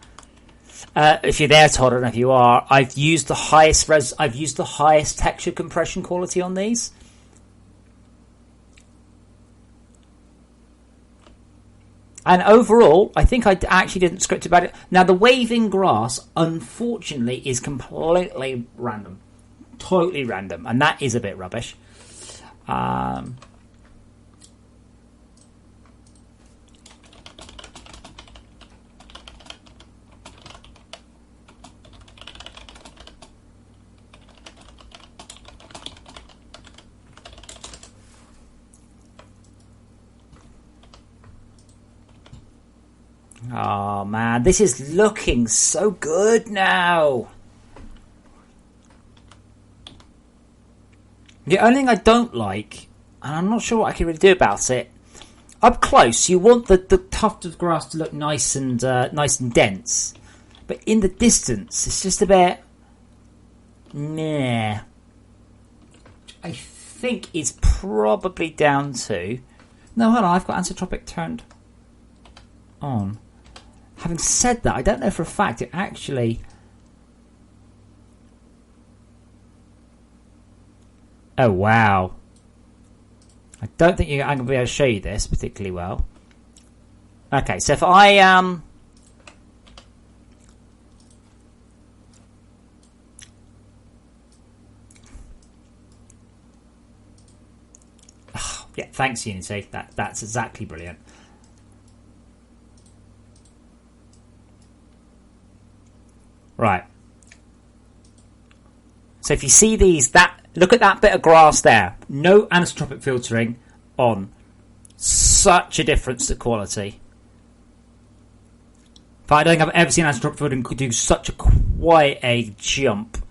Speaker 1: if you're there, Todd, I don't know if you are. I've used the highest texture compression quality on these. And overall, I think I actually didn't script about it. Now, the waving grass, unfortunately, is completely random. Totally random, and that is a bit rubbish. Oh man, this is looking so good now. The only thing I don't like, and I'm not sure what I can really do about it, up close you want the tuft of grass to look nice and dense, but in the distance it's just a bit meh. I think it's probably down to... No, hold on, I've got anisotropic turned on. Having said that, I don't know for a fact it actually... Oh, wow. I don't think I'm going to be able to show you this particularly well. Okay, so if I... yeah, thanks, Unity. That's exactly brilliant. Right. So if you see these, look at that bit of grass there. No anisotropic filtering on. Such a difference to quality. But I don't think I've ever seen anisotropic filtering do such quite a jump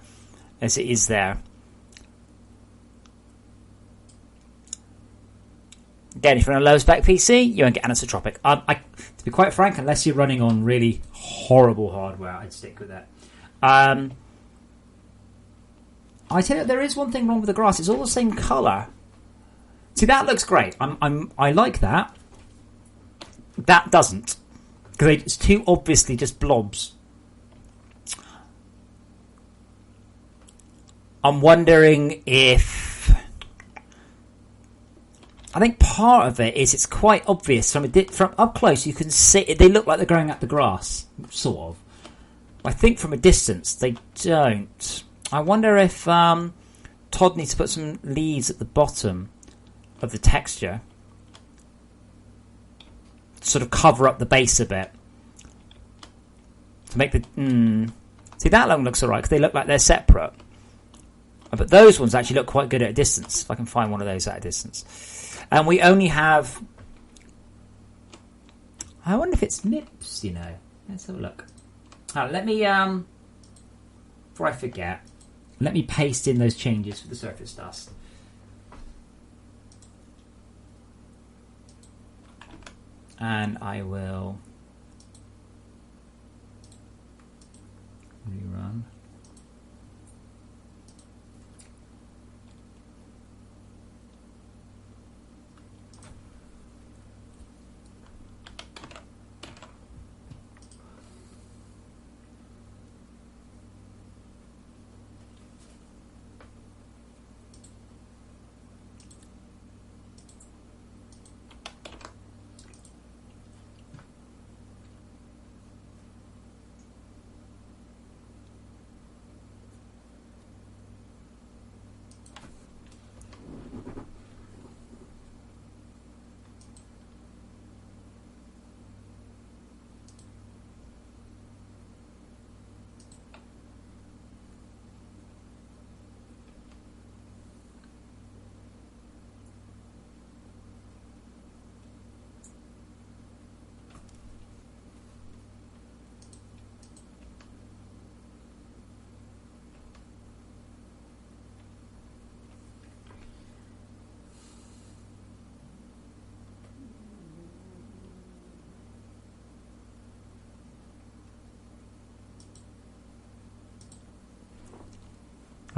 Speaker 1: as it is there. Again, if you're on a low spec PC, you won't get anisotropic. To be quite frank, unless you're running on really horrible hardware, I'd stick with that. I tell you, there is one thing wrong with the grass. It's all the same colour. See, that looks great. I like that. That doesn't, because it's too obviously just blobs. I'm wondering if... I think part of it is it's quite obvious from up close. You can see they look like they're growing out the grass, sort of. I think from a distance they don't. I wonder if Todd needs to put some leaves at the bottom of the texture to sort of cover up the base a bit to make the. See, that one looks alright because they look like they're separate, but those ones actually look quite good at a distance. If I can find one of those at a distance. And we only have... I wonder if it's nips, you know. Let's have a look. Let me... before I forget, let me paste in those changes for the surface dust. And I will... rerun.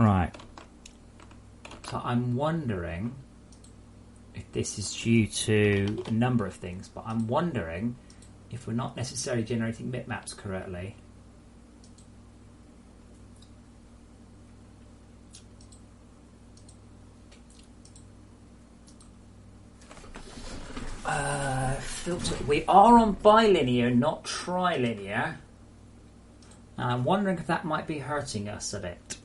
Speaker 1: Right. So I'm wondering if this is due to a number of things, but I'm wondering if we're not necessarily generating bitmaps correctly. Filter. We are on bilinear, not trilinear. And I'm wondering if that might be hurting us a bit.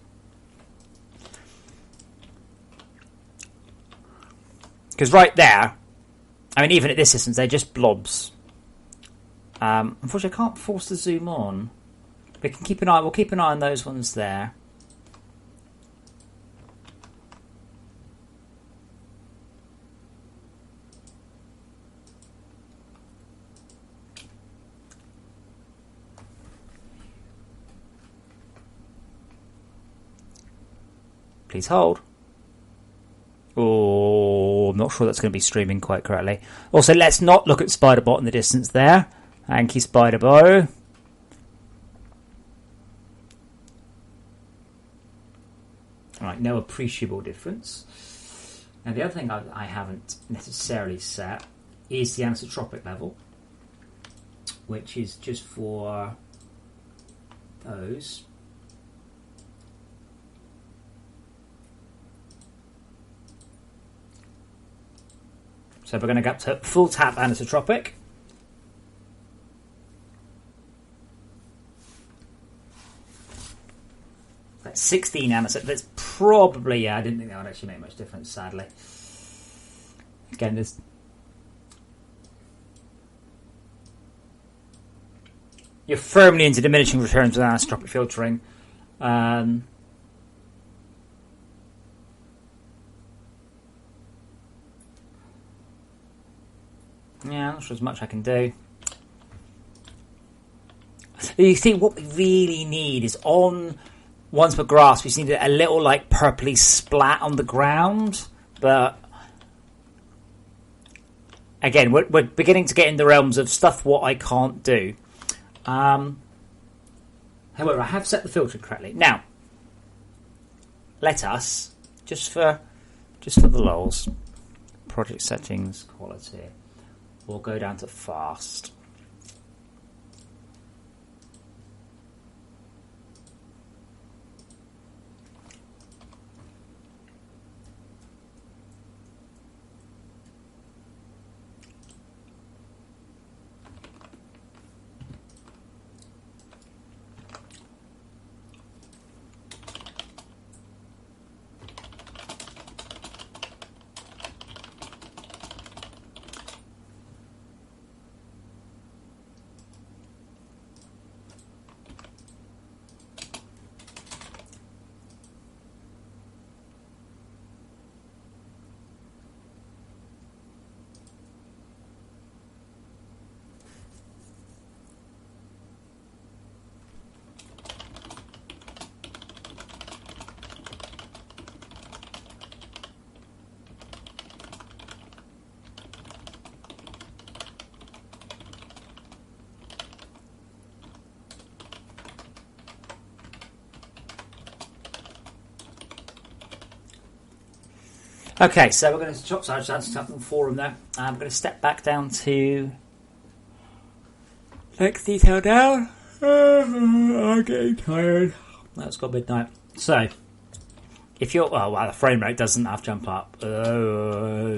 Speaker 1: Because right there, I mean, even at this distance, they're just blobs. Unfortunately, I can't force the zoom on. We can keep an eye. We'll keep an eye on those ones there. Please hold. Oh, I'm not sure that's going to be streaming quite correctly. Also, let's not look at Spiderbot in the distance there. Thank you, Spiderbo. Alright, no appreciable difference. Now, the other thing I haven't necessarily set is the anisotropic level, which is just for those. So we're going to go up to full tap anisotropic. That's 16 anisotropic. That's probably, yeah, I didn't think that would actually make much difference, sadly. Again, there's... You're firmly into diminishing returns with anisotropic filtering. Yeah, not sure as much I can do. You see, what we really need is on once per grass, we just need a little like purpley splat on the ground. But again, we're beginning to get in the realms of stuff what I can't do. However, I have set the filter correctly. Now, let us just for the lols, project settings, quality. We'll go down to fast. Okay, so we're going to chop sides down to something forum there. I'm going to step back down to next detail down. I'm getting tired. That's got midnight. So, if you're the frame rate doesn't have to jump up. There.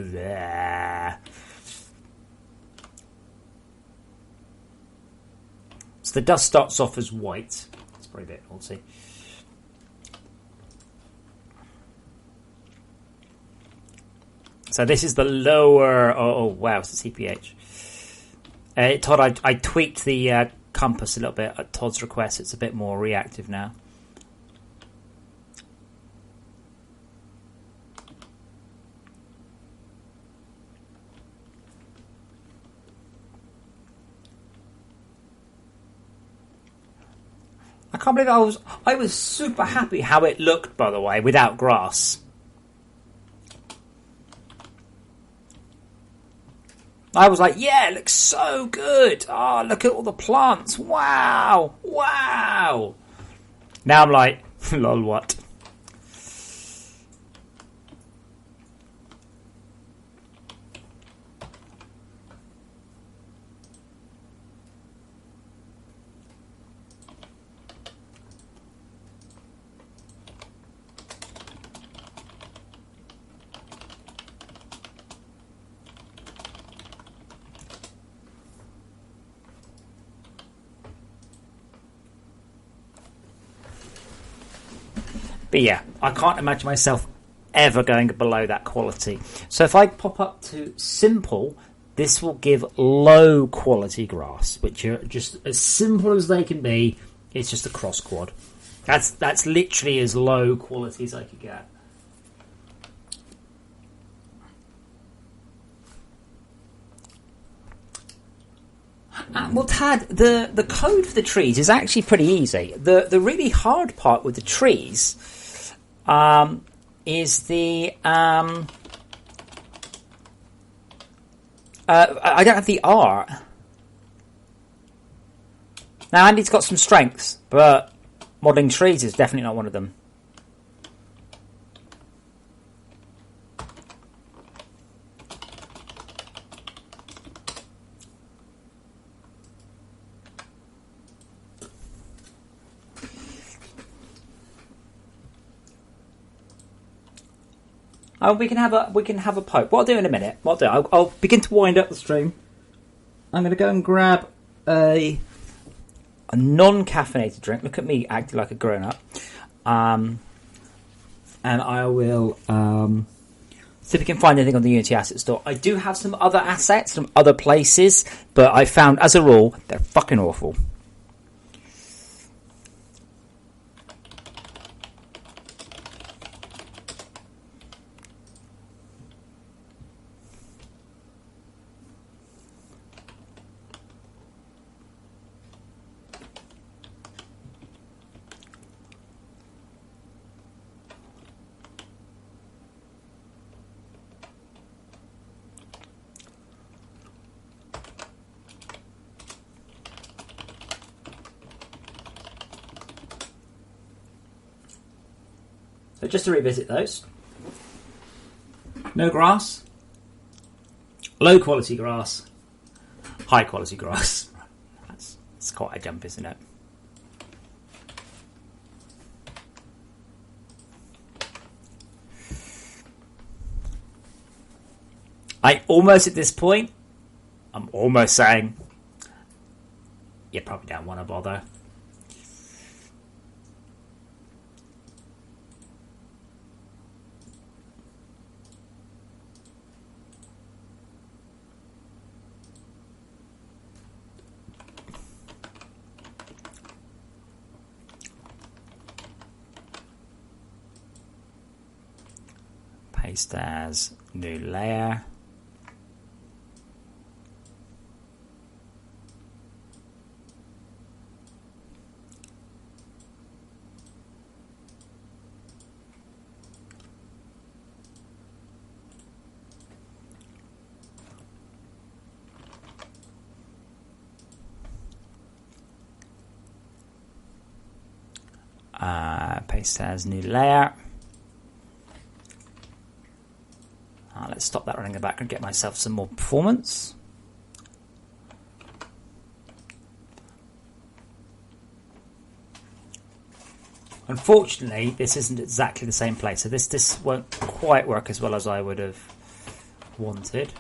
Speaker 1: So the dust starts off as white. It's probably a bit naughty. So this is the lower... Oh, wow, it's the CPH. Todd, I tweaked the compass a little bit at Todd's request. It's a bit more reactive now. I can't believe I was super happy how it looked, by the way, without grass. I was like, yeah, it looks so good. Oh, look at all the plants. Wow. Wow. Now I'm like, lol, what? But yeah, I can't imagine myself ever going below that quality. So if I pop up to simple, this will give low quality grass, which are just as simple as they can be. It's just a cross quad. That's literally as low quality as I could get. Well, Tad, the code for the trees is actually pretty easy. The really hard part with the trees is the I don't have the art. Now Andy's got some strengths, but modelling trees is definitely not one of them. Oh, we can have a poke. What I'll do in a minute. What I'll do, I'll begin to wind up the stream. I'm going to go and grab a non-caffeinated drink. Look at me acting like a grown-up. And I will see if we can find anything on the Unity Asset Store. I do have some other assets from other places, but I found, as a rule, they're fucking awful. So just to revisit those. No grass. Low quality grass. High quality grass. That's quite a jump, isn't it? I almost at this point, I'm almost saying, you probably don't want to bother. Paste as new layer. Paste as new layer. Let's stop that running in the background and get myself some more performance. Unfortunately, this isn't exactly the same place, so this won't quite work as well as I would have wanted.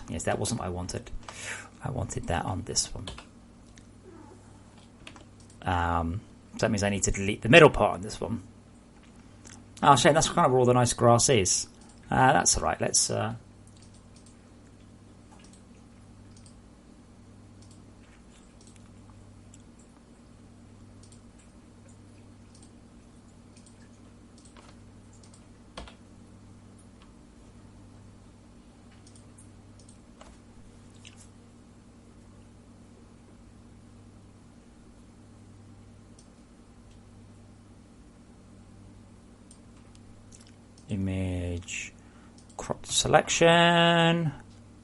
Speaker 1: Yes, that wasn't what I wanted. I wanted that on this one. So that means I need to delete the middle part on this one. Oh, shame, that's kind of where all the nice grass is. That's alright, let's... image, crop selection,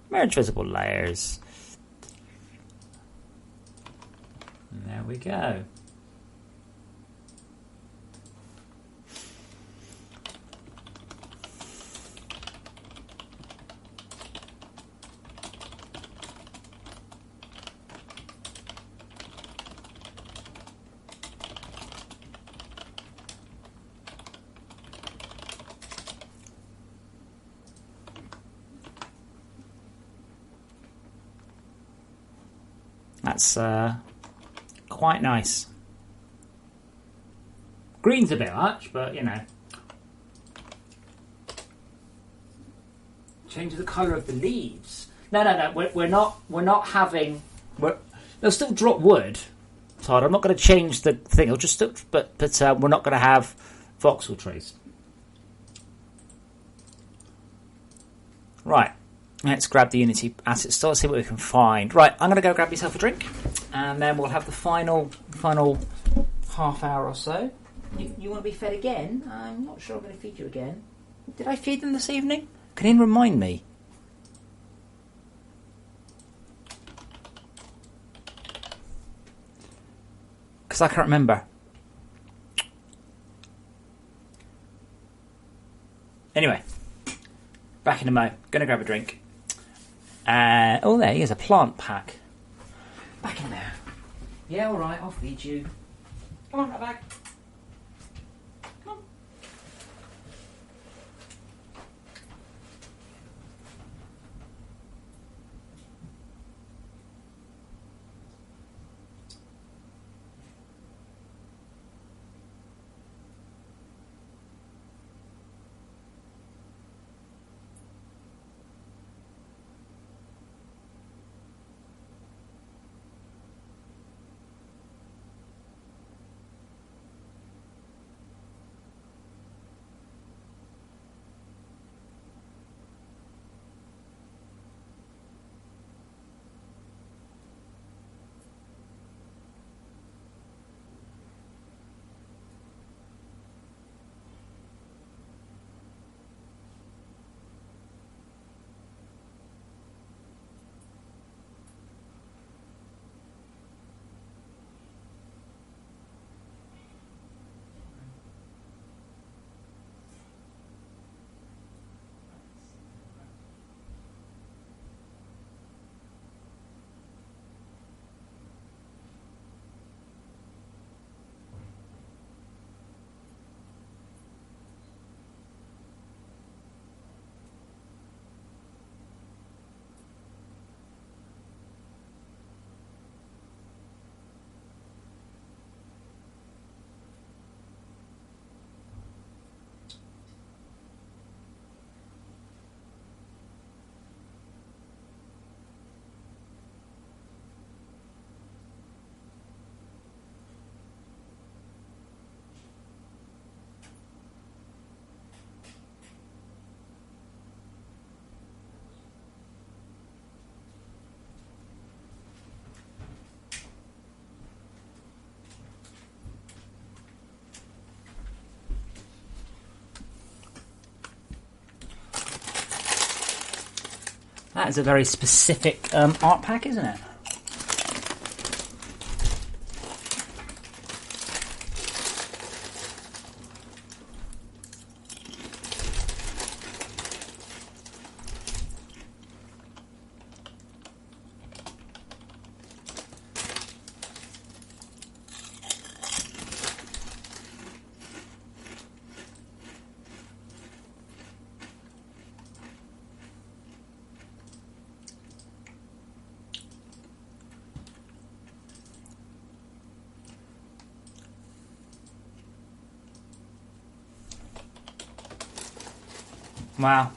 Speaker 1: merge visible layers. And there we go. That's quite nice. Green's a bit much, but you know. Change the colour of the leaves. No. We're not having. They'll still drop wood. So I'm not going to change the thing. It'll just but we're not going to have voxel trees. Right. Let's grab the Unity asset store. See what we can find. Right. I'm going to go grab myself a drink, and then we'll have the final half hour or so. You want to be fed again? I'm not sure I'm going to feed you again. Did I feed them this evening? Can you remind me? Because I can't remember. Anyway, back in a mo. Gonna grab a drink. Oh, there he is, a plant pack. Back in there. Yeah, all right. I'll feed you. Come on, right back. Come on. That is a very specific art pack, isn't it? Wow.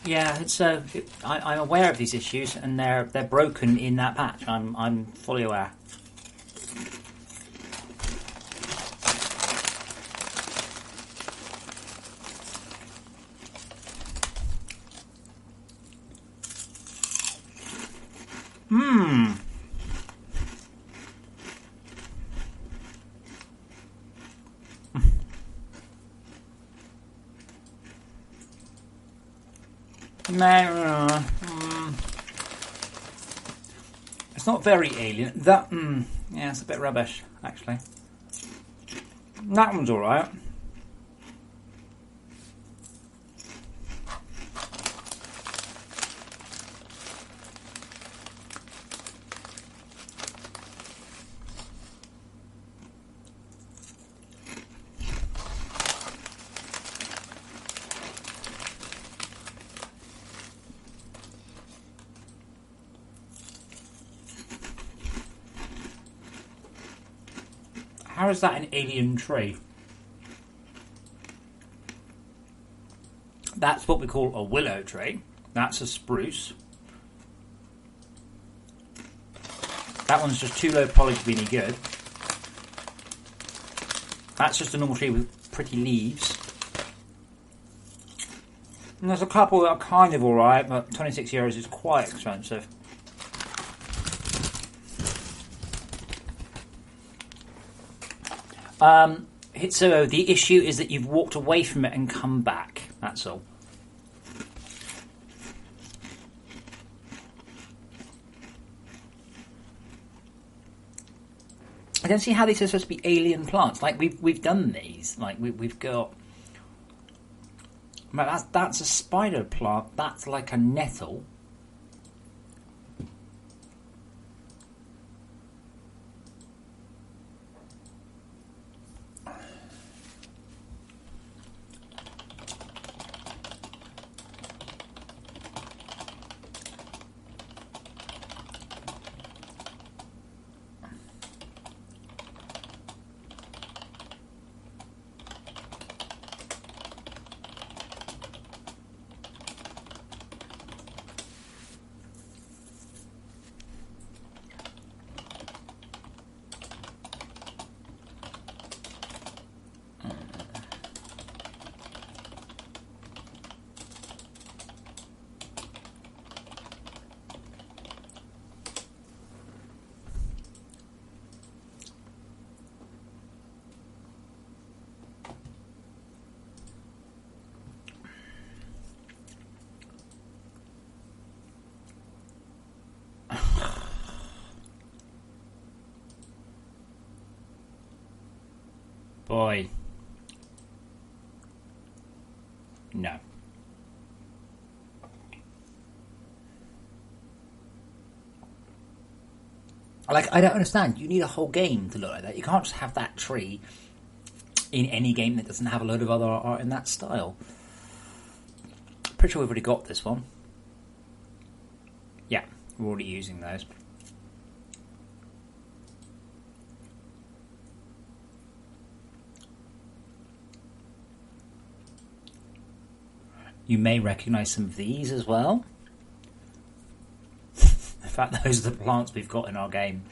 Speaker 1: Yeah, it's I'm aware of these issues, and they're broken in that patch. I'm fully aware. No, it's not very alien. That, yeah, it's a bit rubbish, actually. That one's alright. How is that an alien tree? That's what we call a willow tree. That's a spruce. That one's just too low poly to be any good. That's just a normal tree with pretty leaves. And there's a couple that are kind of alright, but €26 is quite expensive. So the issue is that you've walked away from it and come back. That's all. I don't see how these are supposed to be alien plants. Like we've done these. Like we've got. That's a spider plant. That's like a nettle. Boy. No. Like, I don't understand. You need a whole game to look like that. You can't just have that tree in any game that doesn't have a load of other art in that style. Pretty sure we've already got this one. Yeah, we're already using those. You may recognise some of these as well. In fact, those are the plants we've got in our game.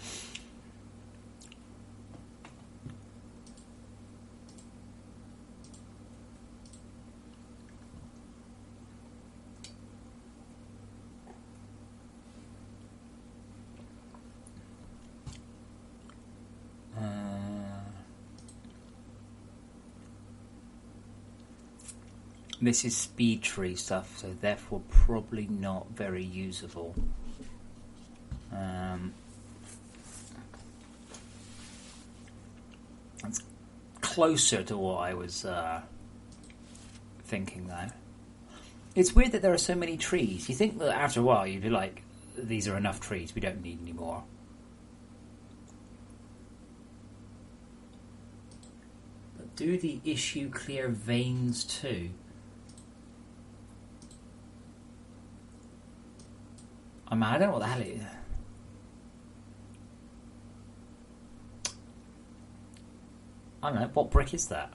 Speaker 1: This is speed tree stuff, so therefore probably not very usable. It's closer to what I was thinking though. It's weird that there are so many trees. You think that after a while you'd be like, these are enough trees, we don't need any more. But do the issue clear veins too? I mean, I don't know what the hell it is. I don't know, what brick is that?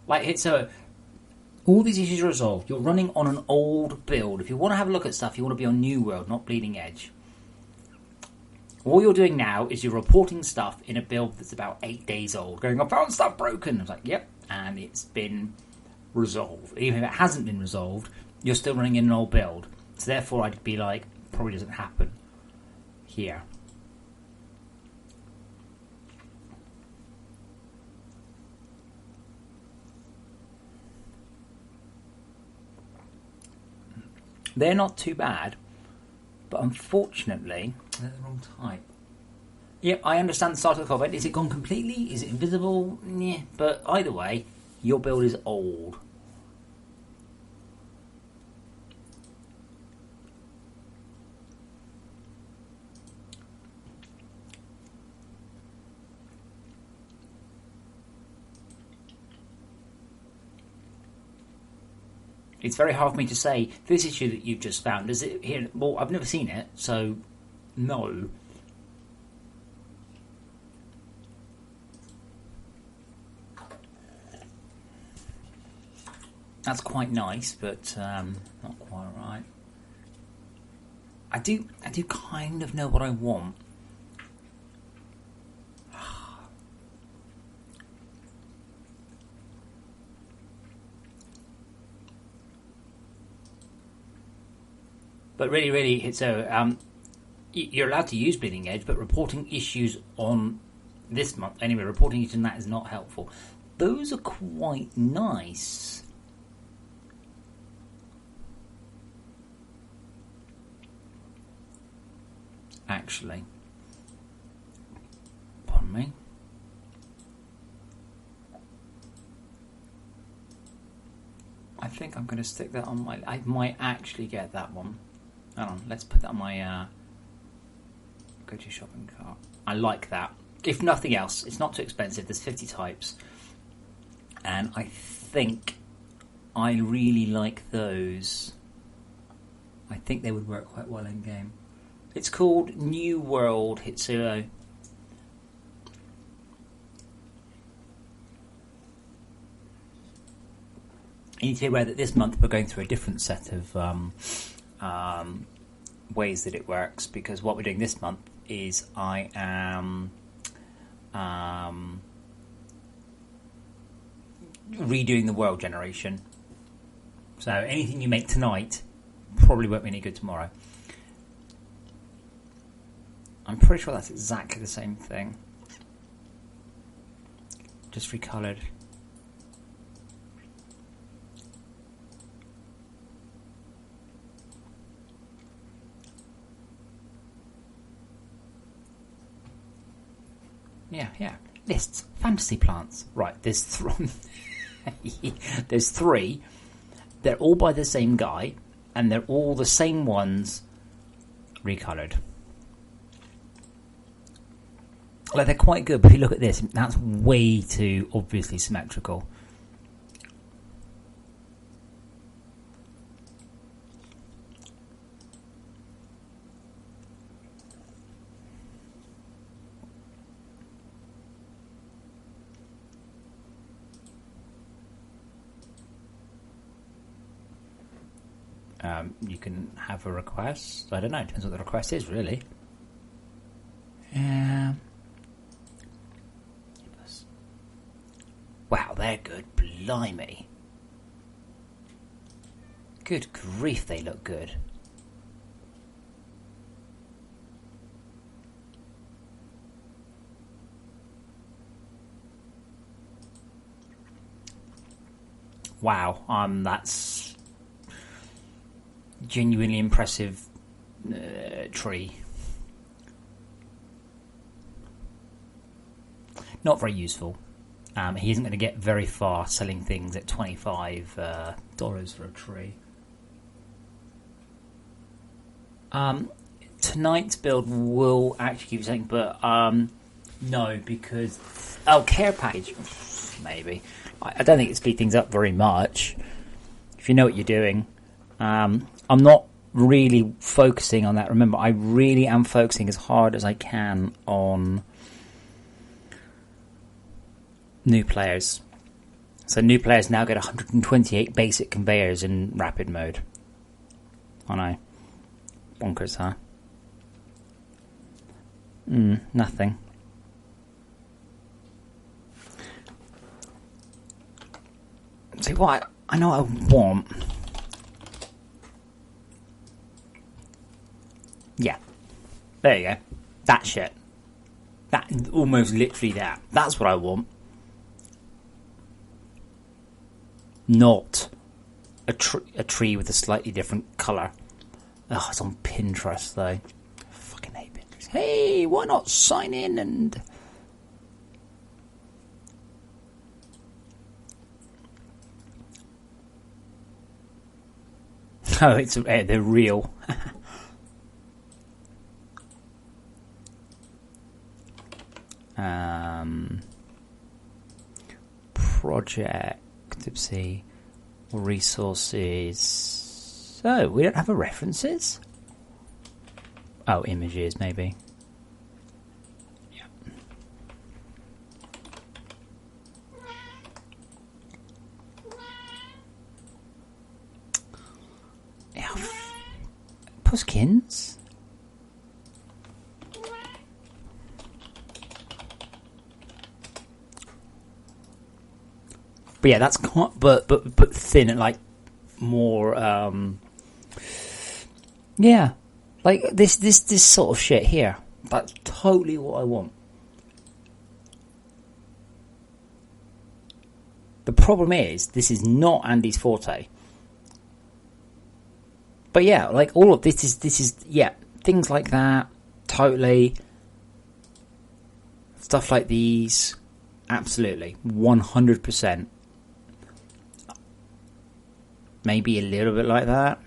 Speaker 1: Like, it's all these issues are resolved. You're running on an old build. If you want to have a look at stuff, you want to be on New World, not Bleeding Edge. All you're doing now is you're reporting stuff in a build that's about 8 days old. Going, I found stuff broken. I was like, yep, and it's been resolved. Even if it hasn't been resolved, you're still running in an old build. So therefore I'd be like, probably doesn't happen here. They're not too bad, but unfortunately, they're the wrong type. Yep, I understand the start of the comment. Is it gone completely? Is it invisible? Yeah, but either way, your build is old. It's very hard for me to say, this issue that you've just found, is it here? Well, I've never seen it, so no. That's quite nice, but not quite right. I do kind of know what I want. But really, so you're allowed to use Bleeding Edge, but reporting issues on this month, anyway, reporting issues on that is not helpful. Those are quite nice. Actually. Pardon me. I think I'm going to stick that on my... I might actually get that one. Hold on, let's put that on my go-to shopping cart. I like that. If nothing else, it's not too expensive. There's 50 types. And I think I really like those. I think they would work quite well in game. It's called New World Hitsuo. You need to be aware that this month we're going through a different set of ways that it works, because what we're doing this month is I am redoing the world generation. So anything you make tonight probably won't be any good tomorrow. I'm pretty sure that's exactly the same thing. Just recoloured. Yeah. Lists. Fantasy plants. Right, there's there's 3. They're all by the same guy, and they're all the same ones recoloured. Like, they're quite good, but if you look at this, that's way too obviously symmetrical. You can have a request. I don't know, depends what the request is, really. Wow, they're good. Blimey. Good grief, they look good. Wow, that's genuinely impressive tree. Not very useful. He isn't going to get very far selling things at $25 for a tree. Tonight's build will actually give you something, but no, because care package maybe. I don't think it speeds things up very much if you know what you're doing. I'm not really focusing on that. Remember, I really am focusing as hard as I can on new players. So new players now get 128 basic conveyors in rapid mode. I know. Bonkers, huh? Nothing. See what I know I want. Yeah. There you go. That shit. That, almost literally that. That's what I want. Not a tree with a slightly different colour. Oh, it's on Pinterest though. I fucking hate Pinterest. Hey, why not sign in and... Oh, it's they're real. Project, let's see, resources. Oh, we don't have a references. Oh, images maybe. Yeah. Puskins? But yeah, that's but thin and like more yeah, like this sort of shit here. That's totally what I want. The problem is this is not Andy's forte. But yeah, like all of this is yeah, things like that, totally. Stuff like these, absolutely, 100%. Maybe a little bit like that.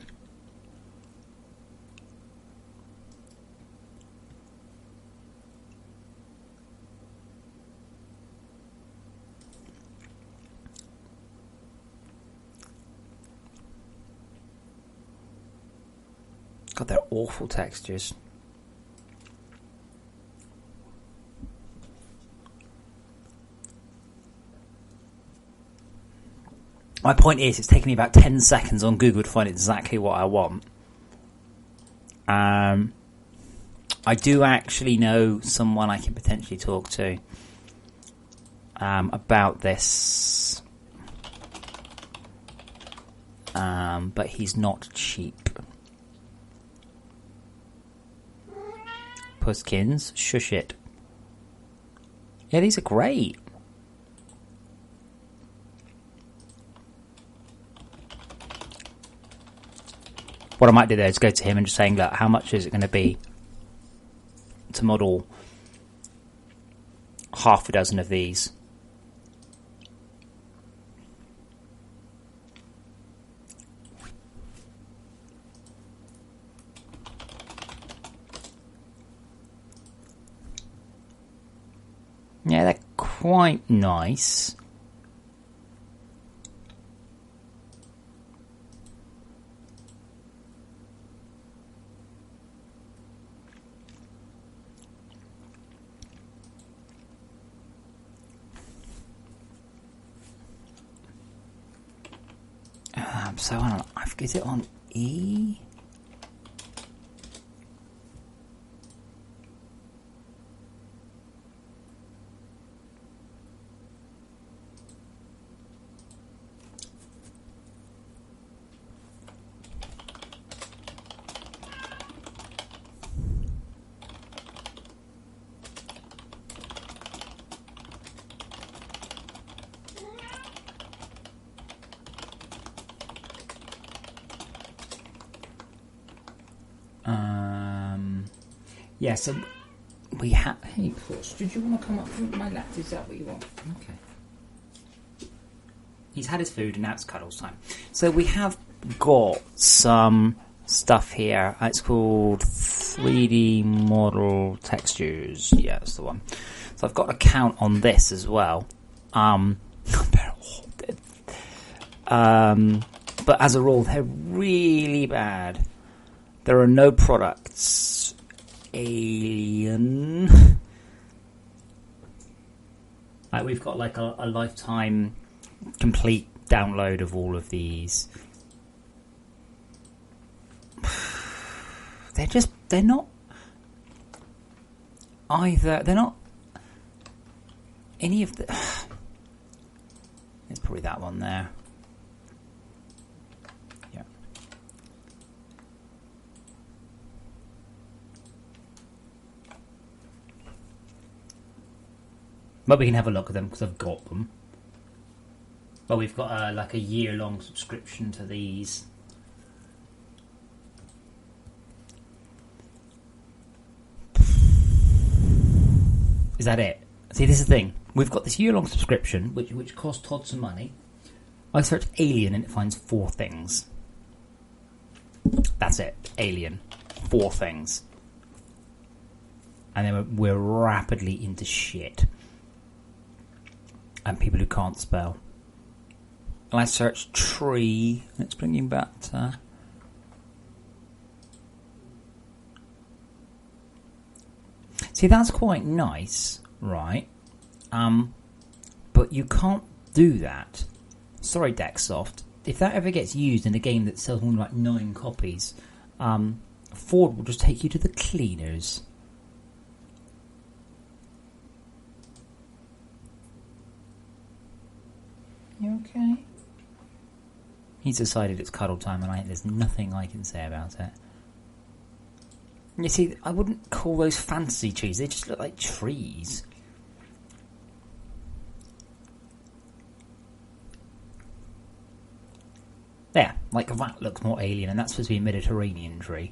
Speaker 1: God, they're awful textures. My point is, it's taken me about 10 seconds on Google to find exactly what I want. I do actually know someone I can potentially talk to about this. But he's not cheap. Puskins, shush it. Yeah, these are great. What I might do there is go to him and just saying, look, how much is it going to be to model half a dozen of these? Yeah, they're quite nice. So is it on E? Yeah, so we have. Hey, Force, did you want to come up from my left? Is that what you want? Okay. He's had his food and now it's cuddles time. So we have got some stuff here. It's called 3D Model Textures. Yeah, that's the one. So I've got a count on this as well. But as a rule, they're really bad. There are no products. Alien. Like we've got like a lifetime complete download of all of these. They're not either. They're not any of the. It's probably that one there. Yeah. But we can have a look at them because I've got them. But we've got like a year-long subscription to these. Is that it? See, this is the thing. We've got this year-long subscription, which costs Todd some money. I search Alien and it finds 4 things. That's it. Alien. 4 things. And then we're rapidly into shit. And people who can't spell. And I search tree. It's bringing back See, that's quite nice, right? But you can't do that. Sorry, Dexsoft. If that ever gets used in a game that sells only like 9 copies, Ford will just take you to the cleaners. You okay? He's decided it's cuddle time and there's nothing I can say about it. You see, I wouldn't call those fantasy trees, they just look like trees. There, like that looks more alien, and that's supposed to be a Mediterranean tree.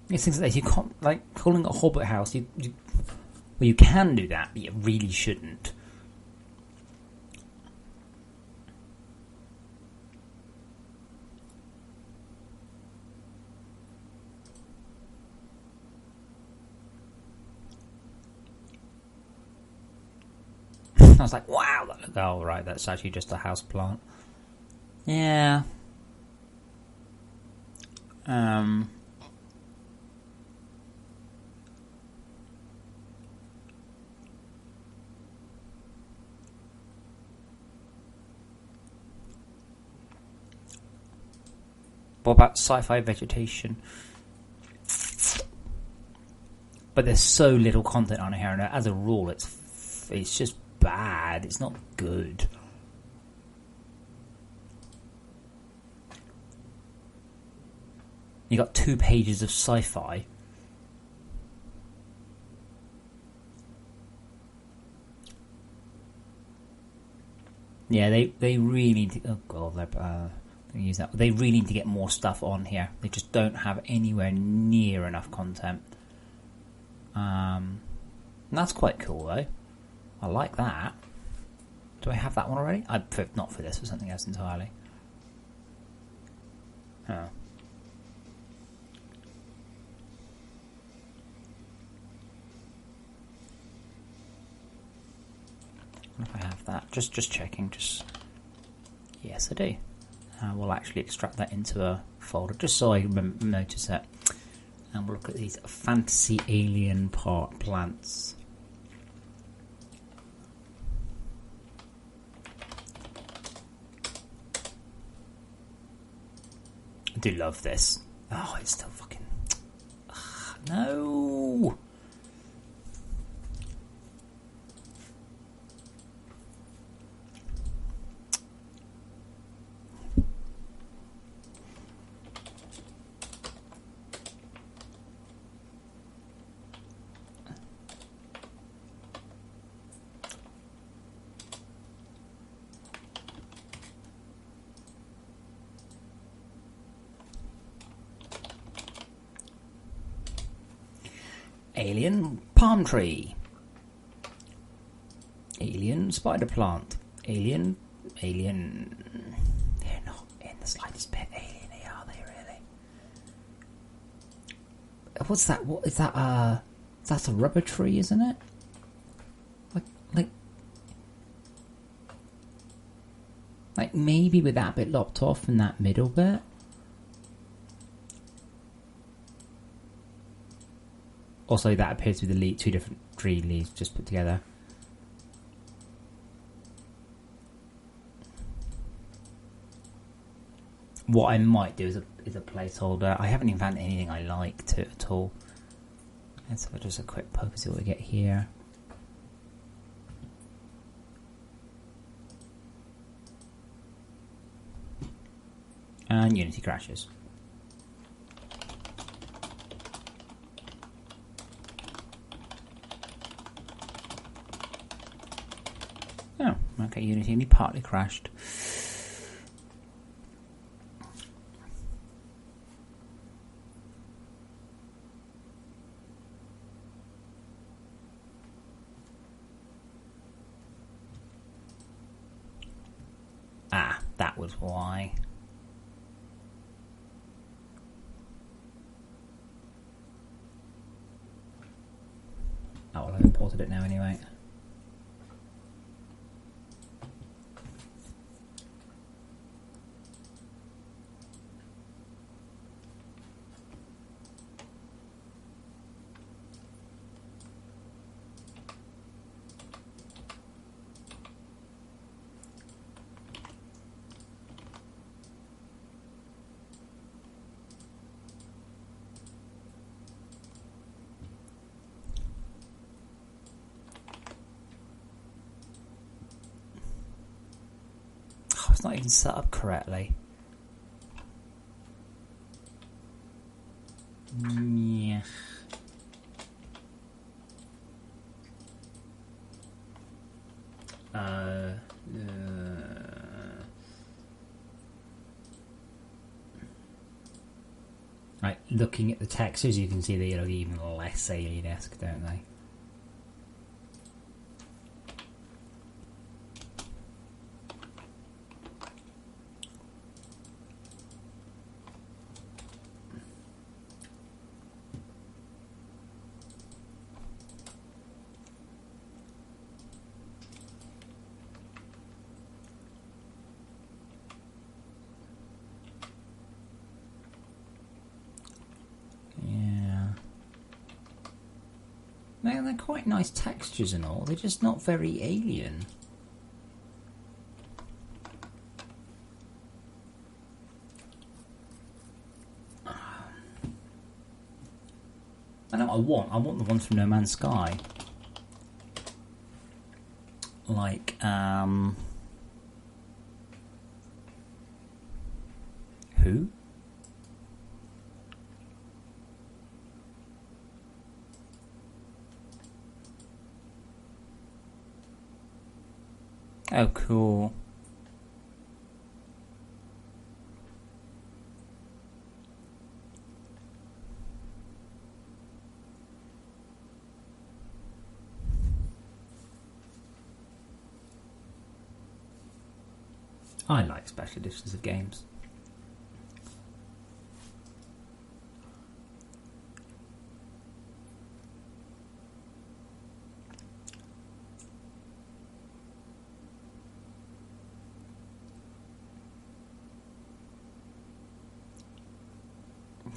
Speaker 1: It's things like this, you can't, like, calling it a hobbit house, well, you can do that, but you really shouldn't. I was like, wow, oh right, that's actually just a house plant. Yeah. What about sci-fi vegetation? But there's so little content on here, and as a rule, it's just bad. It's not good. You got 2 pages of sci-fi. Yeah, they really need to. Oh god, use that. They really need to get more stuff on here. They just don't have anywhere near enough content. That's quite cool though. I like that. Do I have that one already? Not for this, for something else entirely. Oh. What if I have that? Just checking. Yes, I do. We'll actually extract that into a folder just so I notice it. And we'll look at these fantasy alien part plants. I do love this. Oh, it's still fucking... no! Alien palm tree. Alien spider plant. Alien. They're not in the slightest bit alien, are they really? What's that? What is that? That's a rubber tree, isn't it? Like maybe with that bit lopped off and that middle bit. Also, that appears to be the 2 different tree leaves just put together. What I might do is a placeholder. I haven't even found anything I like to it at all. Let's have just a quick poke and see what we get here. And Unity crashes. Oh, okay, Unity only partly crashed. Ah, that was why. Oh, well, I've imported it now anyway. not even set up correctly. Yeah. Right, looking at the textures, you can see they look even less alien-esque, don't they? They're quite nice textures and all, they're just not very alien. I know what I want the ones from No Man's Sky. Like, who? Oh, cool. I like special editions of games.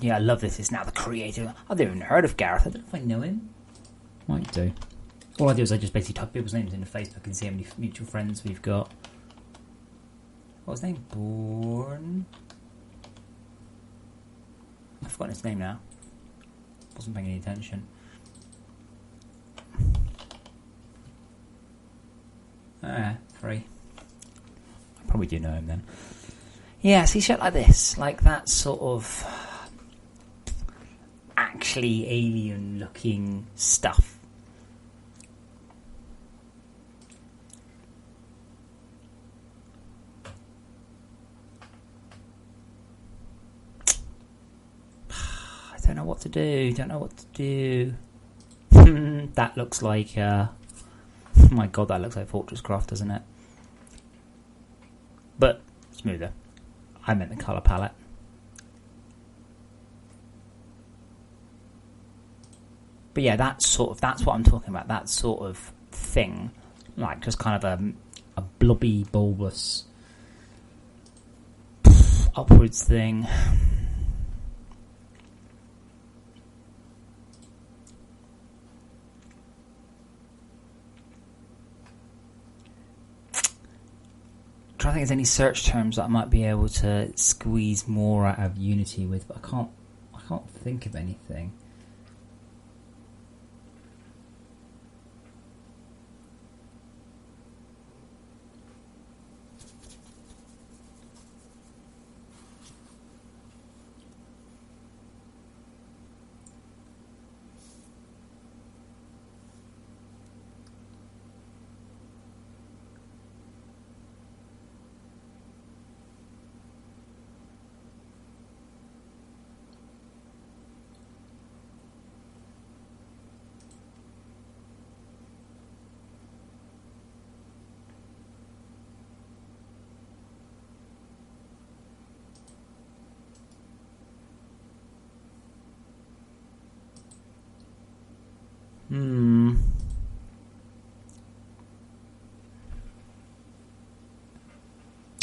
Speaker 1: Yeah, I love this. It's now the creator. I've never even heard of Gareth. I don't know if I know him. Might do. All I do is I just basically type people's names into Facebook and see how many mutual friends we've got. What was his name? Born? I've forgotten his name now. Wasn't paying any attention. Free. I probably do know him then. Yeah, see shit like this. Like that sort of actually alien looking stuff. I don't know what to do. That looks like my god, that looks like FortressCraft, doesn't it? But smoother. I meant the colour palette. But yeah, that's what I'm talking about. That sort of thing, like just kind of a blobby, bulbous upwards thing. I'm trying to think if there's any search terms that I might be able to squeeze more out of Unity with, but I can't think of anything.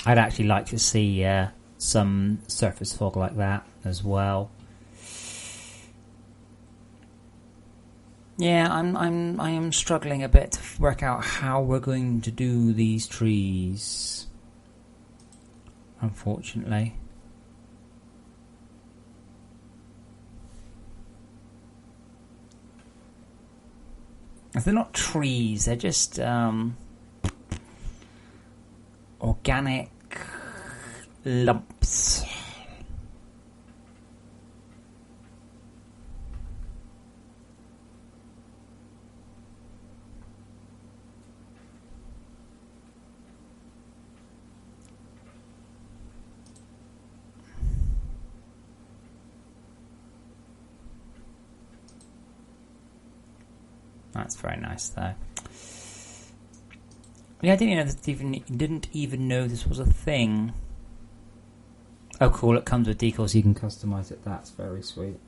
Speaker 1: I'd actually like to see some surface fog like that as well. Yeah, I am struggling a bit to work out how we're going to do these trees. Unfortunately. They're not trees, they're just organic lumps. That's very nice, though. Yeah, I didn't even know this was a thing. Oh, cool! It comes with decals, so you can customize it. That's very sweet.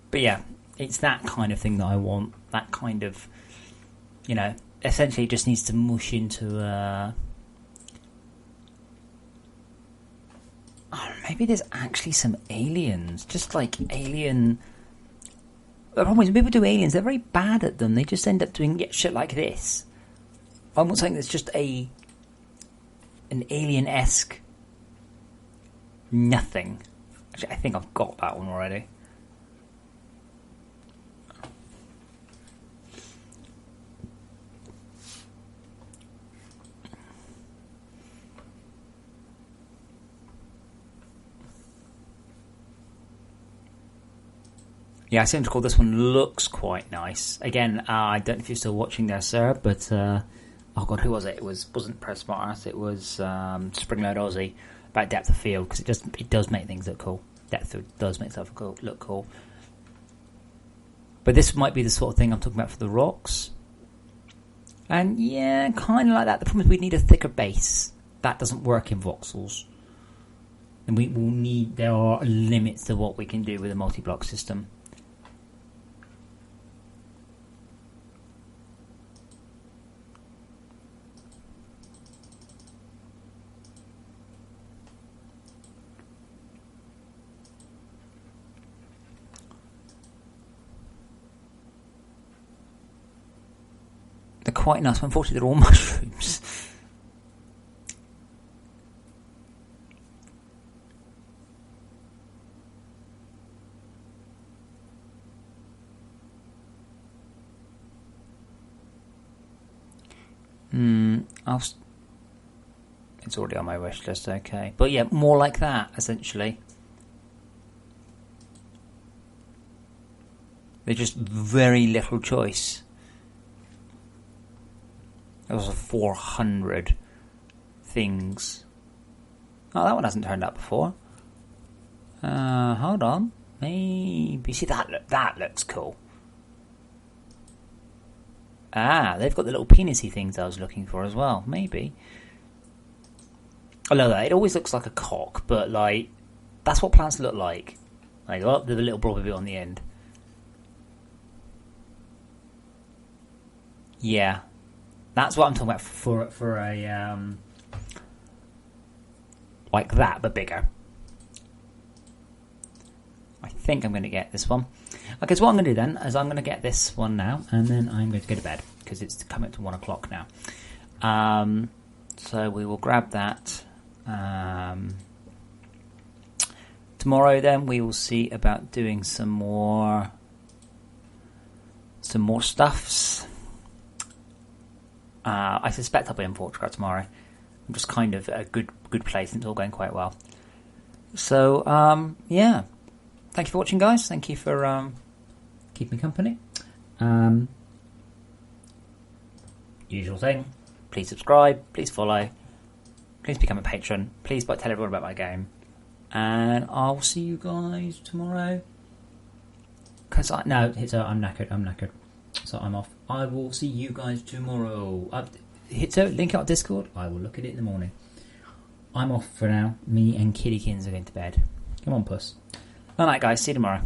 Speaker 1: But yeah, it's that kind of thing that I want. That kind of, you know, essentially it just needs to mush into maybe there's actually some aliens. Just like alien. The problem is when people do aliens, they're very bad at them. They just end up doing shit like this. I want something that's just an alien-esque nothing. Actually, I think I've got that one already. Yeah, I seem to call this one looks quite nice. Again, I don't know if you're still watching there, sir, but oh god, who was it? It wasn't Press Smart Art, it was Springload Aussie about depth of field, because it does make things look cool. Depth does make stuff look cool. But this might be the sort of thing I'm talking about for the rocks. And yeah, kind of like that. The problem is we need a thicker base. That doesn't work in voxels. And we will need, there are limits to what we can do with a multi-block system. They're quite nice, but unfortunately they're all mushrooms. It's already on my wish list, okay. But yeah, more like that, essentially. There's just very little choice. There was 400 things. Oh, that one hasn't turned up before. Hold on. Maybe. See, that looks cool. Ah, they've got the little penisy things I was looking for as well. Maybe. I love that. It always looks like a cock, but like that's what plants look like. Like, oh, there's a little blobby bit on the end. Yeah, that's what I'm talking about for a like that, but bigger. I think I'm going to get this one. Okay, so what I'm going to do then is I'm going to get this one now, and then I'm going to go to bed because it's coming up to 1 o'clock now. So we will grab that. Tomorrow then we will see about doing some more stuffs. I suspect I'll be in FortressCraft tomorrow. I'm just kind of at a good place and it's all going quite well. So yeah, thank you for watching, guys. Thank you for keeping me company. Usual thing, please subscribe, please follow, please become a patron, please tell everyone about my game, and I'll see you guys tomorrow. Because I'm knackered, so I'm off. I will see you guys tomorrow. Link out Discord, I will look at it in the morning. I'm off for now. Me and Kiddykins are going to bed. Come on, puss. Alright guys, see you tomorrow.